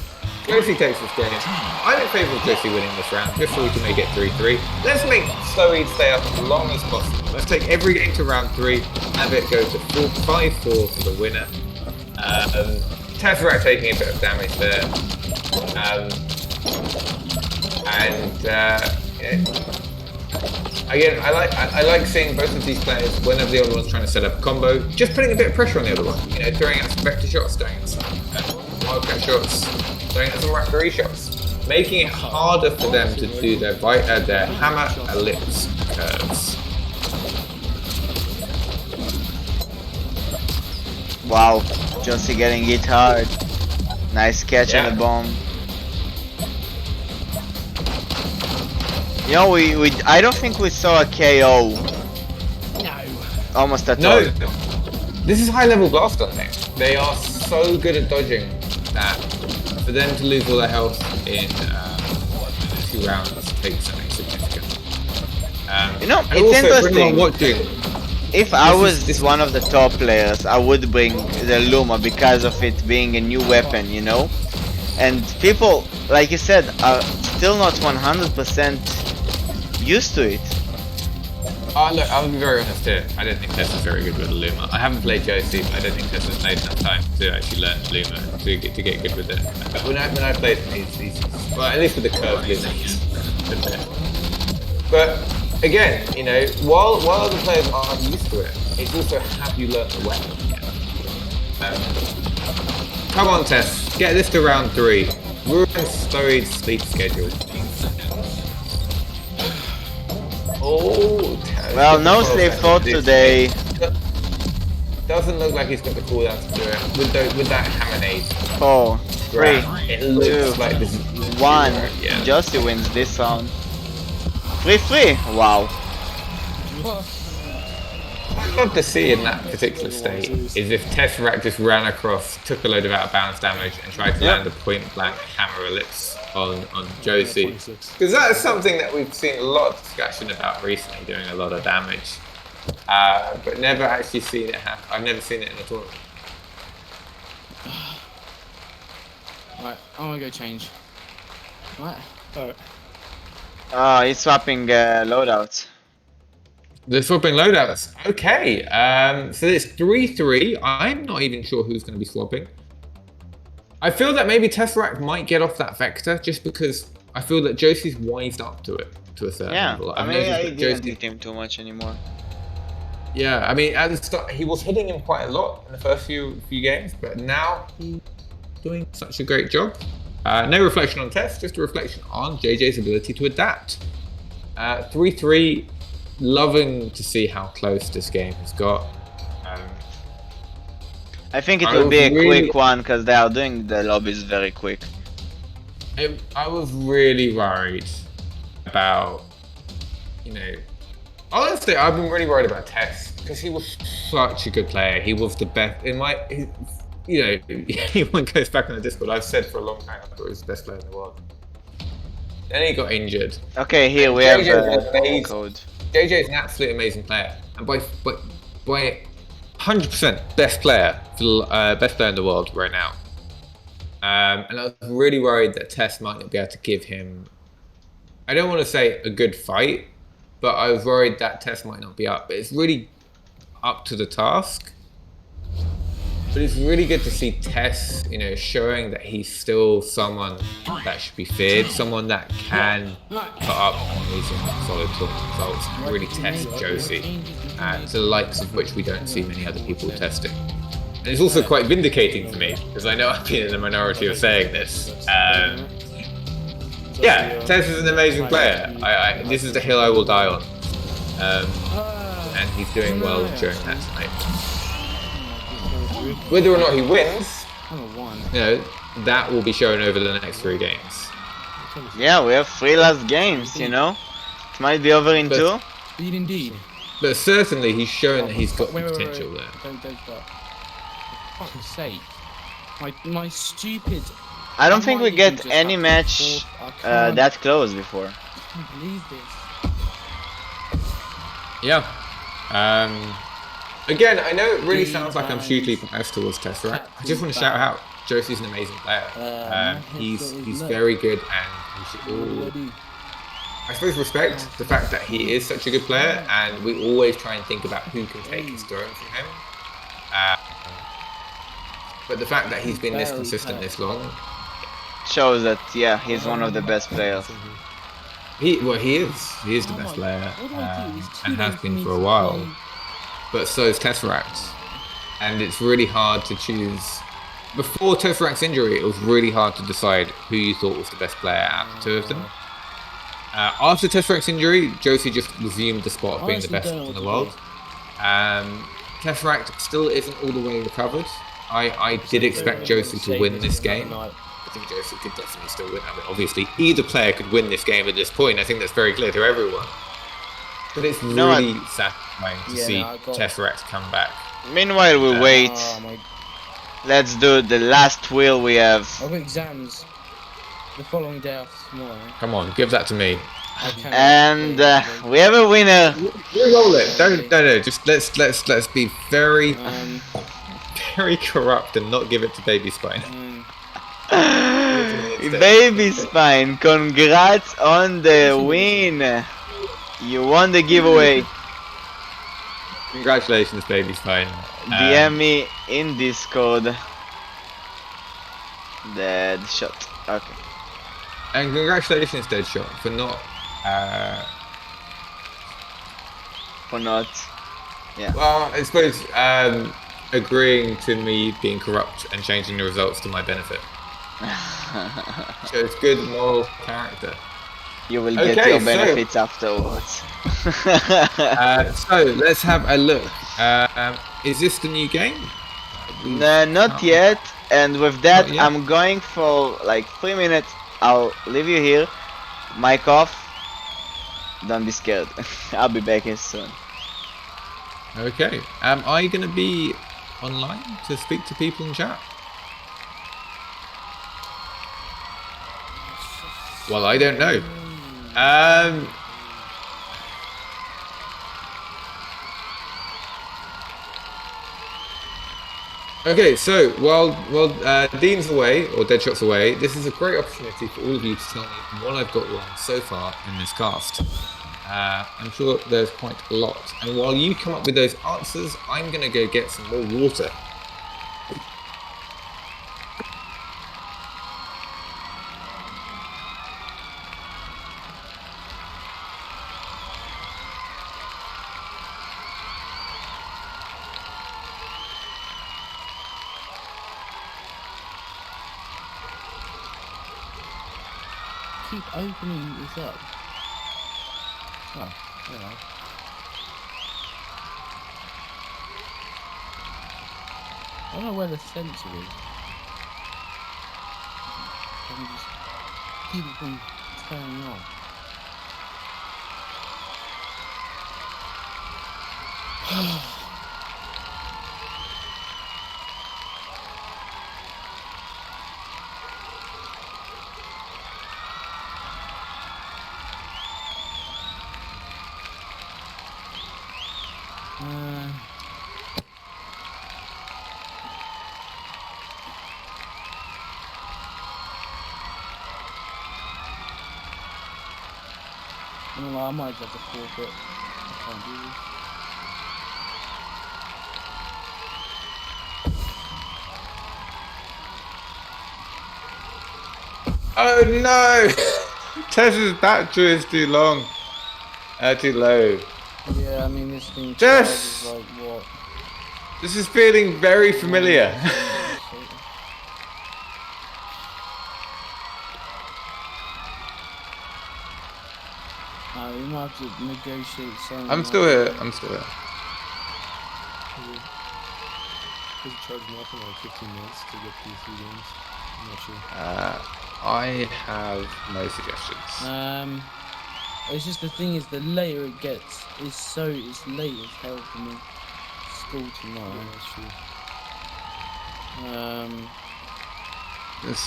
Speaker 4: Josie takes this game. I'm in favour of Josie winning this round, just so we can make it 3-3. Let's make Slowyd stay up as long as possible. Let's take every game to round 3, have it go to 5-4 for the winner. Tesseract taking a bit of damage there. Again, I like seeing both of these players, whenever the other one's trying to set up a combo, just putting a bit of pressure on the other one. Throwing out some vector shots, throwing out some wildcat shots, throwing out some Raptory shots, making it harder for them to do their hammer ellipse curves.
Speaker 3: Wow, Josie getting hit hard. Nice catch on
Speaker 2: Yeah.
Speaker 3: the bomb. You know, I don't think we saw a KO.
Speaker 10: No.
Speaker 3: Almost at
Speaker 2: No,
Speaker 3: all.
Speaker 2: this is high level BLASTON thing. They are so good at dodging that for them to lose all their health in 2 rounds takes something significant.
Speaker 3: You know,
Speaker 2: and
Speaker 3: it's
Speaker 2: also, for
Speaker 3: interesting.
Speaker 2: anyone watching,
Speaker 3: If I was one of the top players, I would bring the Luma because of it being a new weapon, you know? And people, like you said, are still not 100% used to it.
Speaker 2: look, I'll be very honest here. I don't think Tess is very good with the Luma. I haven't played Josie, but I don't think Tess has played enough time to actually learn Luma to get good with it. When I played him, he's well, at least with the curve Luma, he's good there. But again, you know, while other players aren't used to it, it's also have you learnt the weapon yet? Come on, Tess, get this to round 3. Ruin Slowyd's sleep schedule. Oh, Tess.
Speaker 3: Well, no sleep for today.
Speaker 2: Doesn't look like he's got the cooldown to do it with that hammerade.
Speaker 3: 4, 3,
Speaker 2: It looks
Speaker 3: 2,
Speaker 2: like this is
Speaker 3: 1.
Speaker 2: Yeah.
Speaker 3: Josie wins this round. 3-3. Wow.
Speaker 2: I'd love to see in that particular state is if Tesseract just ran across, took a load of out of bounds damage, and tried to land a point blank hammer ellipse on Josie. Because that is something that we've seen a lot of discussion about recently, doing a lot of damage. But never actually seen it happen. I've never seen it in a tournament.
Speaker 10: Right, I'm gonna go change. Right.
Speaker 3: Oh, he's swapping loadouts.
Speaker 2: They're swapping loadouts. Okay, so it's 3-3. I'm not even sure who's going to be swapping. I feel that maybe Tesseract might get off that vector just because I feel that Josie's wised up to it to a certain level.
Speaker 3: I mean, I didn't hit him too much anymore.
Speaker 2: Yeah, I mean, at the start, he was hitting him quite a lot in the first few games, but now he's doing such a great job. No reflection on Tess, just a reflection on JJ's ability to adapt. 3-3. Loving to see how close this game has got.
Speaker 3: I think it will be a quick one because they are doing the lobbies very quick.
Speaker 2: I was really worried about, you know, honestly, I've been really worried about Tess because he was such a good player. He was the best in my, you know, anyone goes back on the Discord, I've said for a long time I thought he was the best player in the world. Then he got injured.
Speaker 3: Okay, here we have the code.
Speaker 2: JJ is an absolutely amazing player, and by 100% best player in the world right now. And I was really worried that Tess might not be able to give him, I don't want to say a good fight, but I was worried that Tess might not be up. But it's really up to the task. But it's really good to see Tess, you know, showing that he's still someone that should be feared, someone that can put up amazing solid tournament results, and really test Josie, and to the likes of which we don't see many other people testing. And it's also quite vindicating for me, because I know I've been in the minority of saying this. Yeah, Tess is an amazing player. This is the hill I will die on. And he's doing well during that tonight. Whether or not he wins, you know, that will be shown over the next 3 games.
Speaker 3: Yeah, we have 3 last games, you know? It might be over in 2.
Speaker 10: Speed indeed.
Speaker 2: But certainly he's shown that he's got potential there.
Speaker 10: Don't stop. For fuck's sake. My stupid...
Speaker 3: I don't think we get any match that close before.
Speaker 10: I can't believe this.
Speaker 2: Yeah. Again, I know it really sounds like I'm hugely biased towards Tesseract. I just want to shout out, Josie's an amazing player. He's very good, and we should all, I suppose, respect the fact that he is such a good player, and we always try and think about who can take his throne from him. But the fact that he's been this consistent this long
Speaker 3: shows that, yeah, he's one of the best players.
Speaker 2: He is the best player, and has been for a while. But so is Tesseract, and it's really hard to choose. Before Tesseract's injury, it was really hard to decide who you thought was the best player out of the 2 of them. After Tesseract's injury, Josie just resumed the spot of being the best in the world. Tesseract still isn't all the way recovered. I did expect Josie to win this game. I think Josie could definitely still win. I mean, obviously, either player could win this game at this point. I think that's very clear to everyone. But it's really satisfying to see Tesseract come back.
Speaker 3: Meanwhile, we wait. Let's do the last wheel we have.
Speaker 10: I've got exams the following day after tomorrow.
Speaker 2: Come on, give that to me.
Speaker 3: And we have a winner.
Speaker 2: Roll it. No. Just let's be very, very corrupt and not give it to Baby Spine.
Speaker 3: Baby Spine, congrats on the win. You won the giveaway.
Speaker 2: Congratulations, Baby Spine.
Speaker 3: DM me in Discord. Deadshot. Okay.
Speaker 2: And congratulations, Deadshot, for not.
Speaker 3: Yeah.
Speaker 2: Well, I suppose agreeing to me being corrupt and changing the results to my benefit. So it's good moral character.
Speaker 3: You will get your benefits afterwards.
Speaker 2: So let's have a look. Is this the new game?
Speaker 3: Not yet. And with that, I'm going for like 3 minutes. I'll leave you here. Mic off. Don't be scared. I'll be back as soon.
Speaker 2: Okay. Am I going to be online to speak to people in chat? Well, I don't know. Okay, so while Dean's away, or Deadshot's away, this is a great opportunity for all of you to tell me what I've got wrong so far in this cast. I'm sure there's quite a lot. And while you come up with those answers, I'm going to go get some more water.
Speaker 10: Keep opening this up. Oh, yeah. I don't know where the sensor is. I can just keep it from turning on. I might have to forfeit. I can't do this.
Speaker 2: Oh no! Tess's battery is too long. Too low.
Speaker 10: Yeah, I mean this thing
Speaker 2: Tess!
Speaker 10: is like what?
Speaker 2: This is feeling very familiar.
Speaker 10: We might have to negotiate something.
Speaker 2: I'm still here. I'm still here.
Speaker 9: Could charge nothing like 15 minutes to get these 3 games. I'm not sure.
Speaker 2: I have no suggestions.
Speaker 10: It's just the thing is, the later it gets, it's late as hell for me. School tomorrow.
Speaker 9: Yeah, that's true.
Speaker 2: Yes.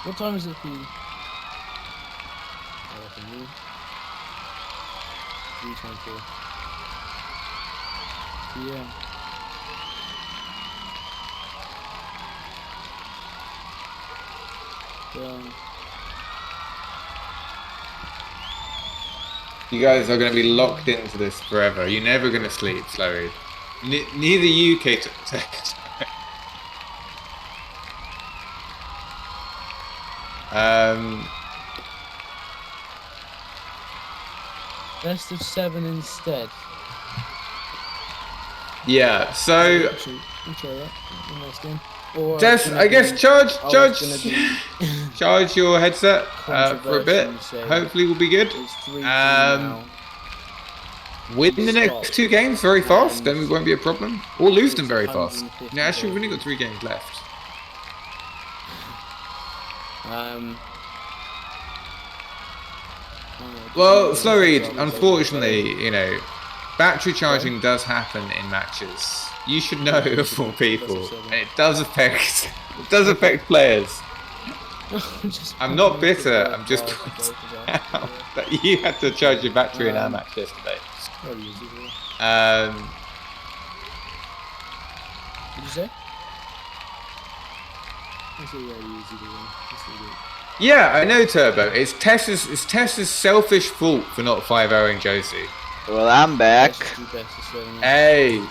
Speaker 10: What time is it for you?
Speaker 9: For me, 3:24.
Speaker 10: Yeah.
Speaker 2: You guys are going to be locked into this forever. You're never going to sleep, Slowyd. Neither you, Kate.
Speaker 10: Best of 7 instead.
Speaker 2: Yeah, so
Speaker 9: Actually, we'll try that in the next game.
Speaker 10: Or
Speaker 2: Des, I guess charge your headset for a bit.
Speaker 10: Controversially say
Speaker 2: Hopefully we'll be good.
Speaker 10: it's 3-2 now.
Speaker 2: win the next 2 games very fast, then we won't be a problem. Or lose them very fast. Yeah, actually, we've only got 3 games left. Well, Slowyd, unfortunately, you know, battery charging does happen in matches. You should know of all people, and it does affect players. I'm not bitter. I'm just pointing out that you had to charge your battery in our match yesterday.
Speaker 10: What did you say?
Speaker 2: Yeah, I know, Turbo. It's Tess's selfish fault for not 5-0ing Josie.
Speaker 3: Well, I'm back.
Speaker 2: Hey,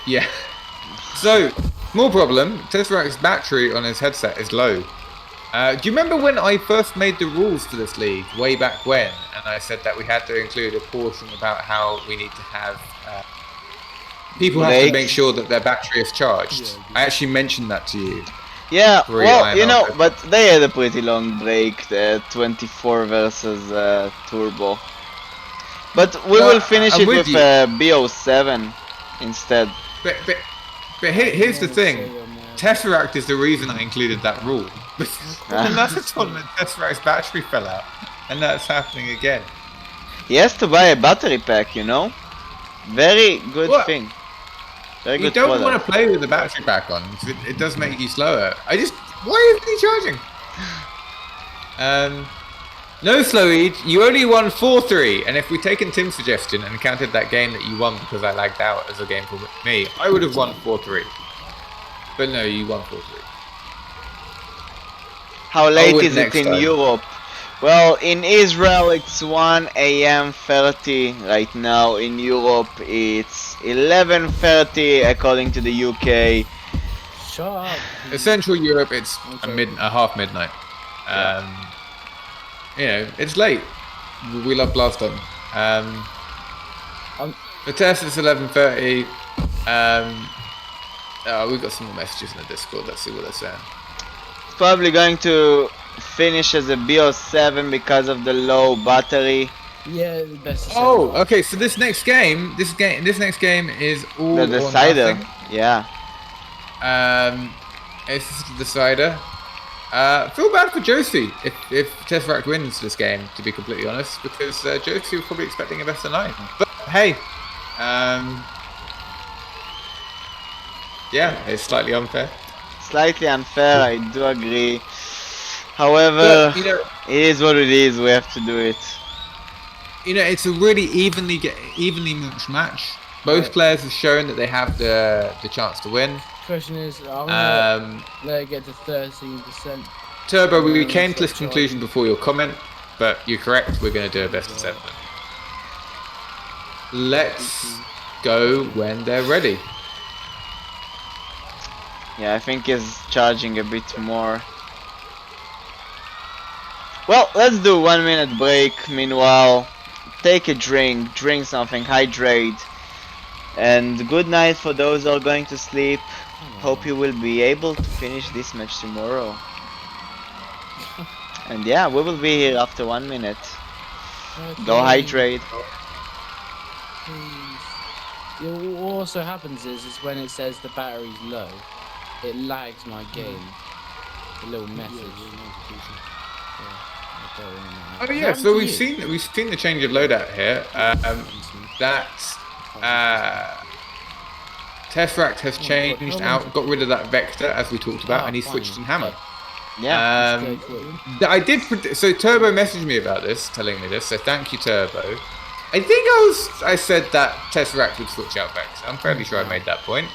Speaker 2: yeah. So, small problem. Tesseract's battery on his headset is low. Do you remember when I first made the rules for this league, way back when, and I said that we had to include a portion about how we need to have people have to make sure that their battery is charged. I actually mentioned that to you.
Speaker 3: Yeah, well, you know, but they had a pretty long break, the 24 versus Turbo. But we will finish it with BO7 instead.
Speaker 2: But here's the thing. Tesseract is the reason I included that rule. Another tournament, Tesseract's battery fell out. And that's happening again.
Speaker 3: He has to buy a battery pack, you know? Very good thing. Very good
Speaker 2: you don't
Speaker 3: product.
Speaker 2: want to play with the battery pack on, because it does make you slower. Why isn't he charging? No, Slowyd, you only won 4-3, and if we'd taken Tim's suggestion and counted that game that you won because I lagged out as a game for me, I would have won 4-3. But no, you won 4-3.
Speaker 3: How late is it in Europe? Well, in Israel it's 1 AM 30 right now. In Europe it's 11:30 according to the UK.
Speaker 10: Shut up.
Speaker 2: In Central Europe it's a half midnight. You know, it's late. We love BLASTON. The test is 11:30. We've got some more messages in the Discord. Let's see what they're saying.
Speaker 3: It's probably going to finish as a BO7 because of the low battery.
Speaker 10: Yeah, the best.
Speaker 2: Oh, okay. So this next game is all
Speaker 3: the decider.
Speaker 2: Or nothing.
Speaker 3: Yeah.
Speaker 2: It's the decider. Feel bad for Josie if Tesseract wins this game, to be completely honest, because Josie was probably expecting a better night. But hey, yeah, it's slightly unfair.
Speaker 3: Slightly unfair, I do agree. However,
Speaker 2: but, you know,
Speaker 3: it is what it is. We have to do it.
Speaker 2: You know, it's a really evenly matched match. Both players have shown that they have the chance to win.
Speaker 10: Question is, I'm gonna let it get to 13%.
Speaker 2: Turbo, we came to this conclusion before your comment, but you're correct. We're going to do a best of 7. Let's go when they're ready.
Speaker 3: Yeah, I think he's charging a bit more. Well, let's do 1 minute break. Meanwhile, take a drink something, hydrate, and good night for those who are going to sleep. Hope you will be able to finish this match tomorrow. And yeah, we will be here after 1 minute. Go hydrate.
Speaker 10: Please. What also happens is when it says the battery's low, it lags my game. A little message.
Speaker 2: Oh yeah, so we've seen the change of loadout here. Tesseract has changed out, got rid of that vector as we talked about, and he switched in hammer.
Speaker 3: Yeah.
Speaker 2: I did. So Turbo messaged me about this, telling me this. So thank you, Turbo. I think I said that Tesseract would switch out vector. I'm fairly sure I made that point.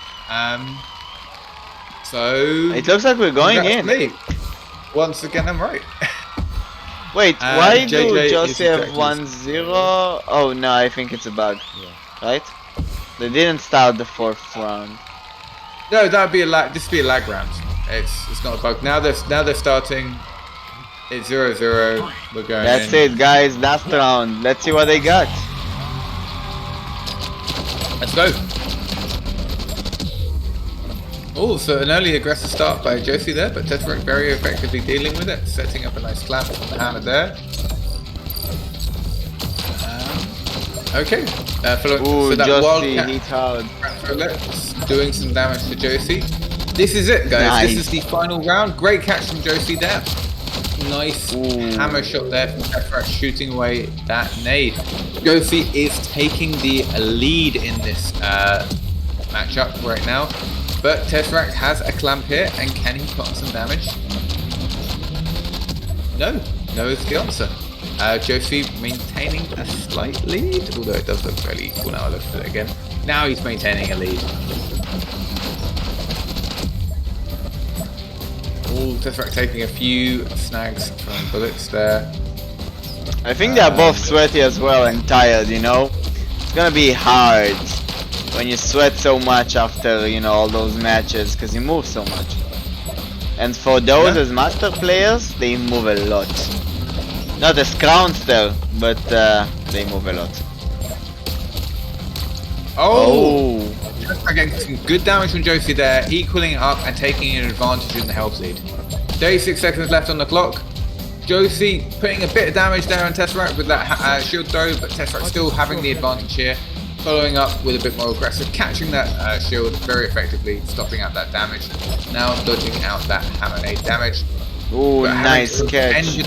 Speaker 2: So
Speaker 3: it looks like we're going in.
Speaker 2: Me. Once again, I'm right.
Speaker 3: Wait, why do Josie have 1-0? Oh no, I think it's a bug. Yeah. Right? They didn't start the 4th round.
Speaker 2: No, that'd be a lag. This would be a lag round. It's not a bug. Now they're starting. It's 0-0. We're going.
Speaker 3: That's it, guys. Last round. Let's see what they got.
Speaker 2: Let's go. Oh, so an early aggressive start by Josie there, but Tesseract very effectively dealing with it, setting up a nice clap from the hammer there. Okay. Following,
Speaker 3: Ooh,
Speaker 2: so that
Speaker 3: Josie
Speaker 2: wildcat
Speaker 3: hit hard.
Speaker 2: Let's doing some damage to Josie. This is it, guys.
Speaker 3: Nice.
Speaker 2: This is the final round. Great catch from Josie there. Nice hammer shot there from Tesseract, shooting away that nade. Josie is taking the lead in this matchup right now, but Tesseract has a clamp here, and can he put on some damage? No is the answer. Josie maintaining a slight lead, although it does look fairly equal now I look at it again. Now he's maintaining a lead. Tesseract taking a few snags from bullets there.
Speaker 3: I think they are both sweaty as well and tired, you know? It's gonna be hard when you sweat so much after, you know, all those matches, because you move so much. And for those as master players, they move a lot. Not as Cronster, but they move a lot.
Speaker 2: Oh! Getting some good damage from Josie there, equaling it up and taking an advantage in the health lead. 36 seconds left on the clock. Josie putting a bit of damage there on Tesseract with that shield throw, but Tesseract still having the advantage here. Following up with a bit more aggressive, catching that shield very effectively, stopping out that damage. Now dodging out that hammer nade damage.
Speaker 3: Ooh, nice catch.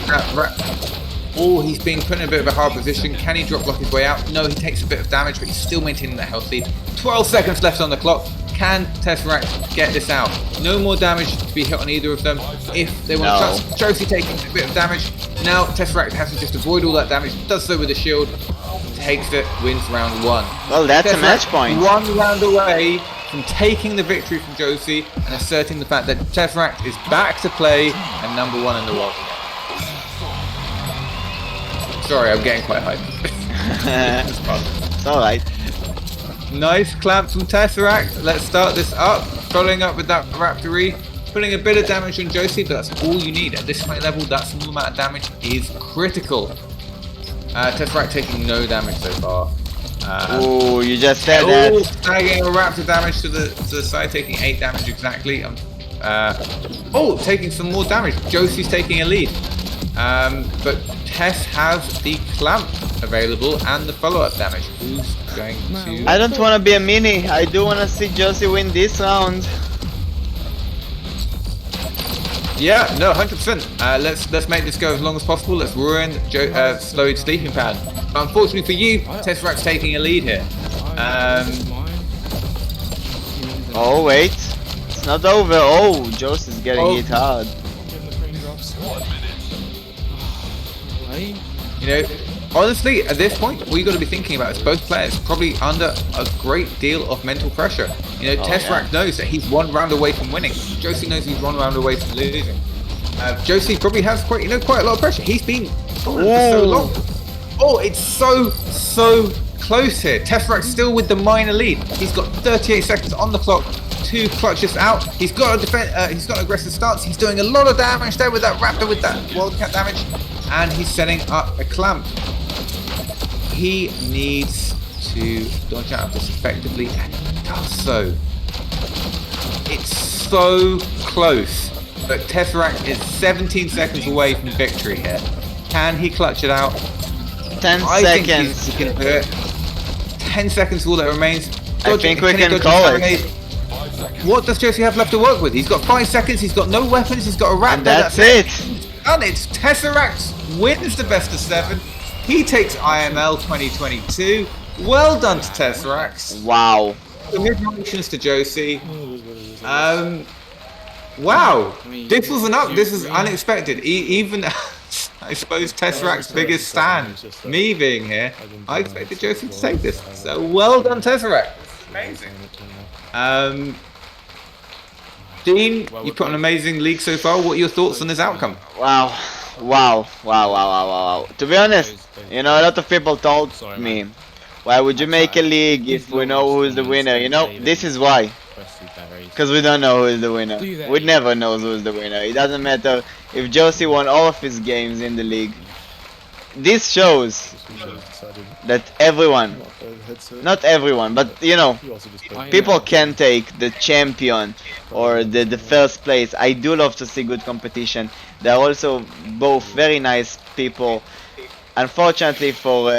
Speaker 2: Oh, he's being put in a bit of a hard position. Can he drop block his way out? No, he takes a bit of damage, but he's still maintaining that health lead. 12 seconds left on the clock. Can Tesseract get this out? No more damage to be hit on either of them. If they want to touch, Josie taking a bit of damage. Now Tesseract has to just avoid all that damage. Does so with a shield. Takes it, wins round 1.
Speaker 3: Well, that's
Speaker 2: Tesseract
Speaker 3: a match point.
Speaker 2: 1 round away from taking the victory from Josie and asserting the fact that Tesseract is back to play and #1 in the world. Sorry, I'm getting quite hyped.
Speaker 3: It's alright.
Speaker 2: Nice clamp from Tesseract. Let's start this up. Following up with that Raptory. Putting a bit of damage on Josie, but that's all you need. At this high level, that small amount of damage is critical. Tesseract taking no damage so far.
Speaker 3: Ooh, you just said that.
Speaker 2: Snagging a Raptor damage to the side, taking 8 damage exactly. Taking some more damage. Josie's taking a lead. But Tess has the clamp available and the follow-up damage. Who's going to...
Speaker 3: I don't want to be a mini. I do want to see Josie win this round.
Speaker 2: Yeah, no, 100%. Let's make this go as long as possible. Let's ruin Slowyd sleeping pad. Unfortunately for you, Tesseract's taking a lead here.
Speaker 3: Oh wait, it's not over. Oh, Josie's getting hit hard.
Speaker 2: You know, honestly, at this point, what you got to be thinking about is both players probably under a great deal of mental pressure. You know, Tesseract knows that he's 1 round away from winning. Josie knows he's 1 round away from losing. Josie probably has quite a lot of pressure. He's been for so long. Oh, it's so close here. Tesseract's still with the minor lead. He's got 38 seconds on the clock to clutch this out. He's got he's got an aggressive stance. He's doing a lot of damage there with that Raptor, with that Wildcat damage, and he's setting up a clamp. He needs to dodge out of this effectively, and he does so. It's so close, but Tesseract is 17 seconds away from victory here. Can he clutch it out?
Speaker 3: 10
Speaker 2: I
Speaker 3: seconds.
Speaker 2: think he can do it. 10 seconds, all that remains.
Speaker 3: I think we can call it.
Speaker 2: What does Josie have left to work with? He's got 5 seconds, he's got no weapons, he's got a Raptor.
Speaker 3: And that's it.
Speaker 2: And it's Tesseract wins the best of 7. He takes IML 2022. Well done to Tesseract.
Speaker 3: Wow.
Speaker 2: Congratulations to Josie. Wow. This was unexpected. Even I suppose Tesseract's biggest stand, me being here, I expected Josie to take this. So well done, Tesseract. Amazing. Dean, you put an amazing league so far. What are your thoughts on this outcome?
Speaker 3: Wow. To be honest, you know, a lot of people told me, why would you make a league if we know who's the winner? You know, this is why. Because we don't know who is the winner. We never know who is the winner. It doesn't matter if Josie won all of his games in the league. This shows that everyone, not everyone, but you know, people can take the champion or the first place. I do love to see good competition. They're also both very nice people. Unfortunately for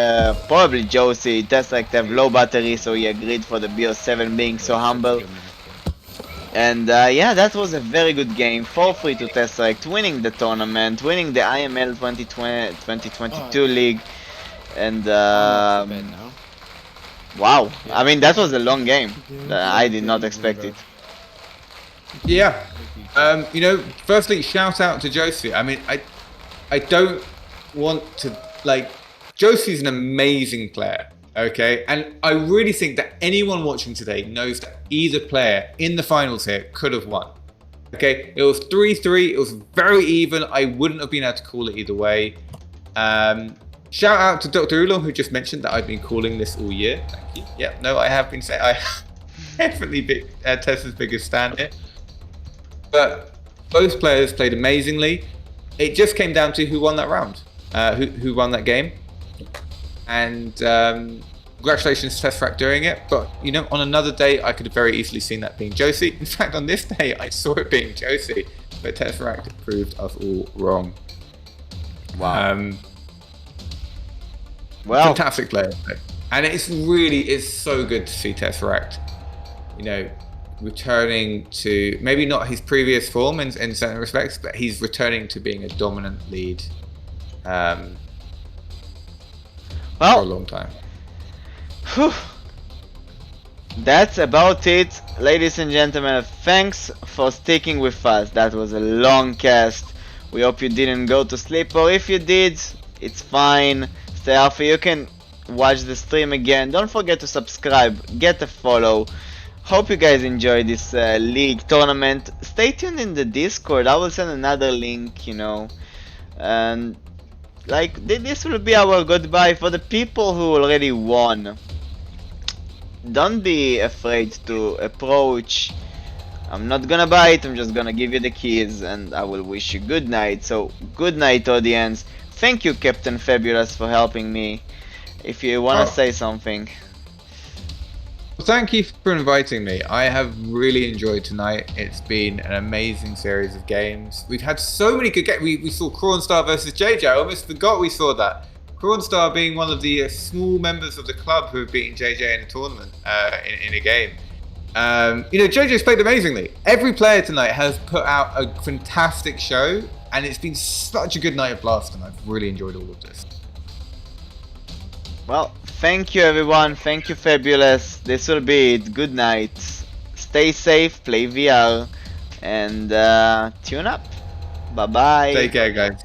Speaker 3: probably Josie, Tesseract have low battery, so he agreed for the BO7 being so humble. And yeah, that was a very good game. 4-3 to Tesseract, winning the tournament, winning the IML 2022 league. And wow, I mean that was a long game. I did not expect it.
Speaker 4: Yeah. You know, firstly, shout out to Josie. I mean, I don't want to, like, Josie's an amazing player, okay? And I really think that anyone watching today knows that either player in the finals here could have won. Okay, it was 3-3, it was very even. I wouldn't have been able to call it either way. Shout out to Dr. Oolong, who just mentioned that I've been calling this all year. Thank you. Yeah, no, I have been saying, I definitely Tessa's biggest stand here. But both players played amazingly. It just came down to who won that round, who won that game. And congratulations to Tesseract doing it. But, you know, on another day, I could have very easily seen that being Josie. In fact, on this day, I saw it being Josie. But Tesseract proved us all wrong.
Speaker 3: Wow. Well,
Speaker 4: fantastic player. And it's so good to see Tesseract, you know, returning to maybe not his previous form in certain respects, but he's returning to being a dominant lead for a long time.
Speaker 3: Whew. That's about it, ladies and gentlemen. Thanks for sticking with us. That was a long cast. We hope you didn't go to sleep, or if you did, it's fine. Stay healthy. You can watch the stream again. Don't forget to subscribe, get a follow. Hope you guys enjoyed this league tournament. Stay tuned in the Discord. I will send another link, you know. And like this will be our goodbye for the people who already won. Don't be afraid to approach. I'm not gonna bite, I'm just gonna give you the keys and I will wish you good night. So good night, audience. Thank you, Captain Fabulous, for helping me. If you wanna say something.
Speaker 4: Well, thank you for inviting me. I have really enjoyed tonight. It's been an amazing series of games. We've had so many good games. We saw Cronster versus JJ. I almost forgot we saw that. Cronster being one of the small members of the club who have beaten JJ in a tournament, in a game. You know, JJ's played amazingly. Every player tonight has put out a fantastic show, and it's been such a good night of BLASTON. I've really enjoyed all of this.
Speaker 3: Well, thank you everyone, thank you Fabulous, this will be it, good night, stay safe, play VR, and tune up, bye bye.
Speaker 4: Take care guys.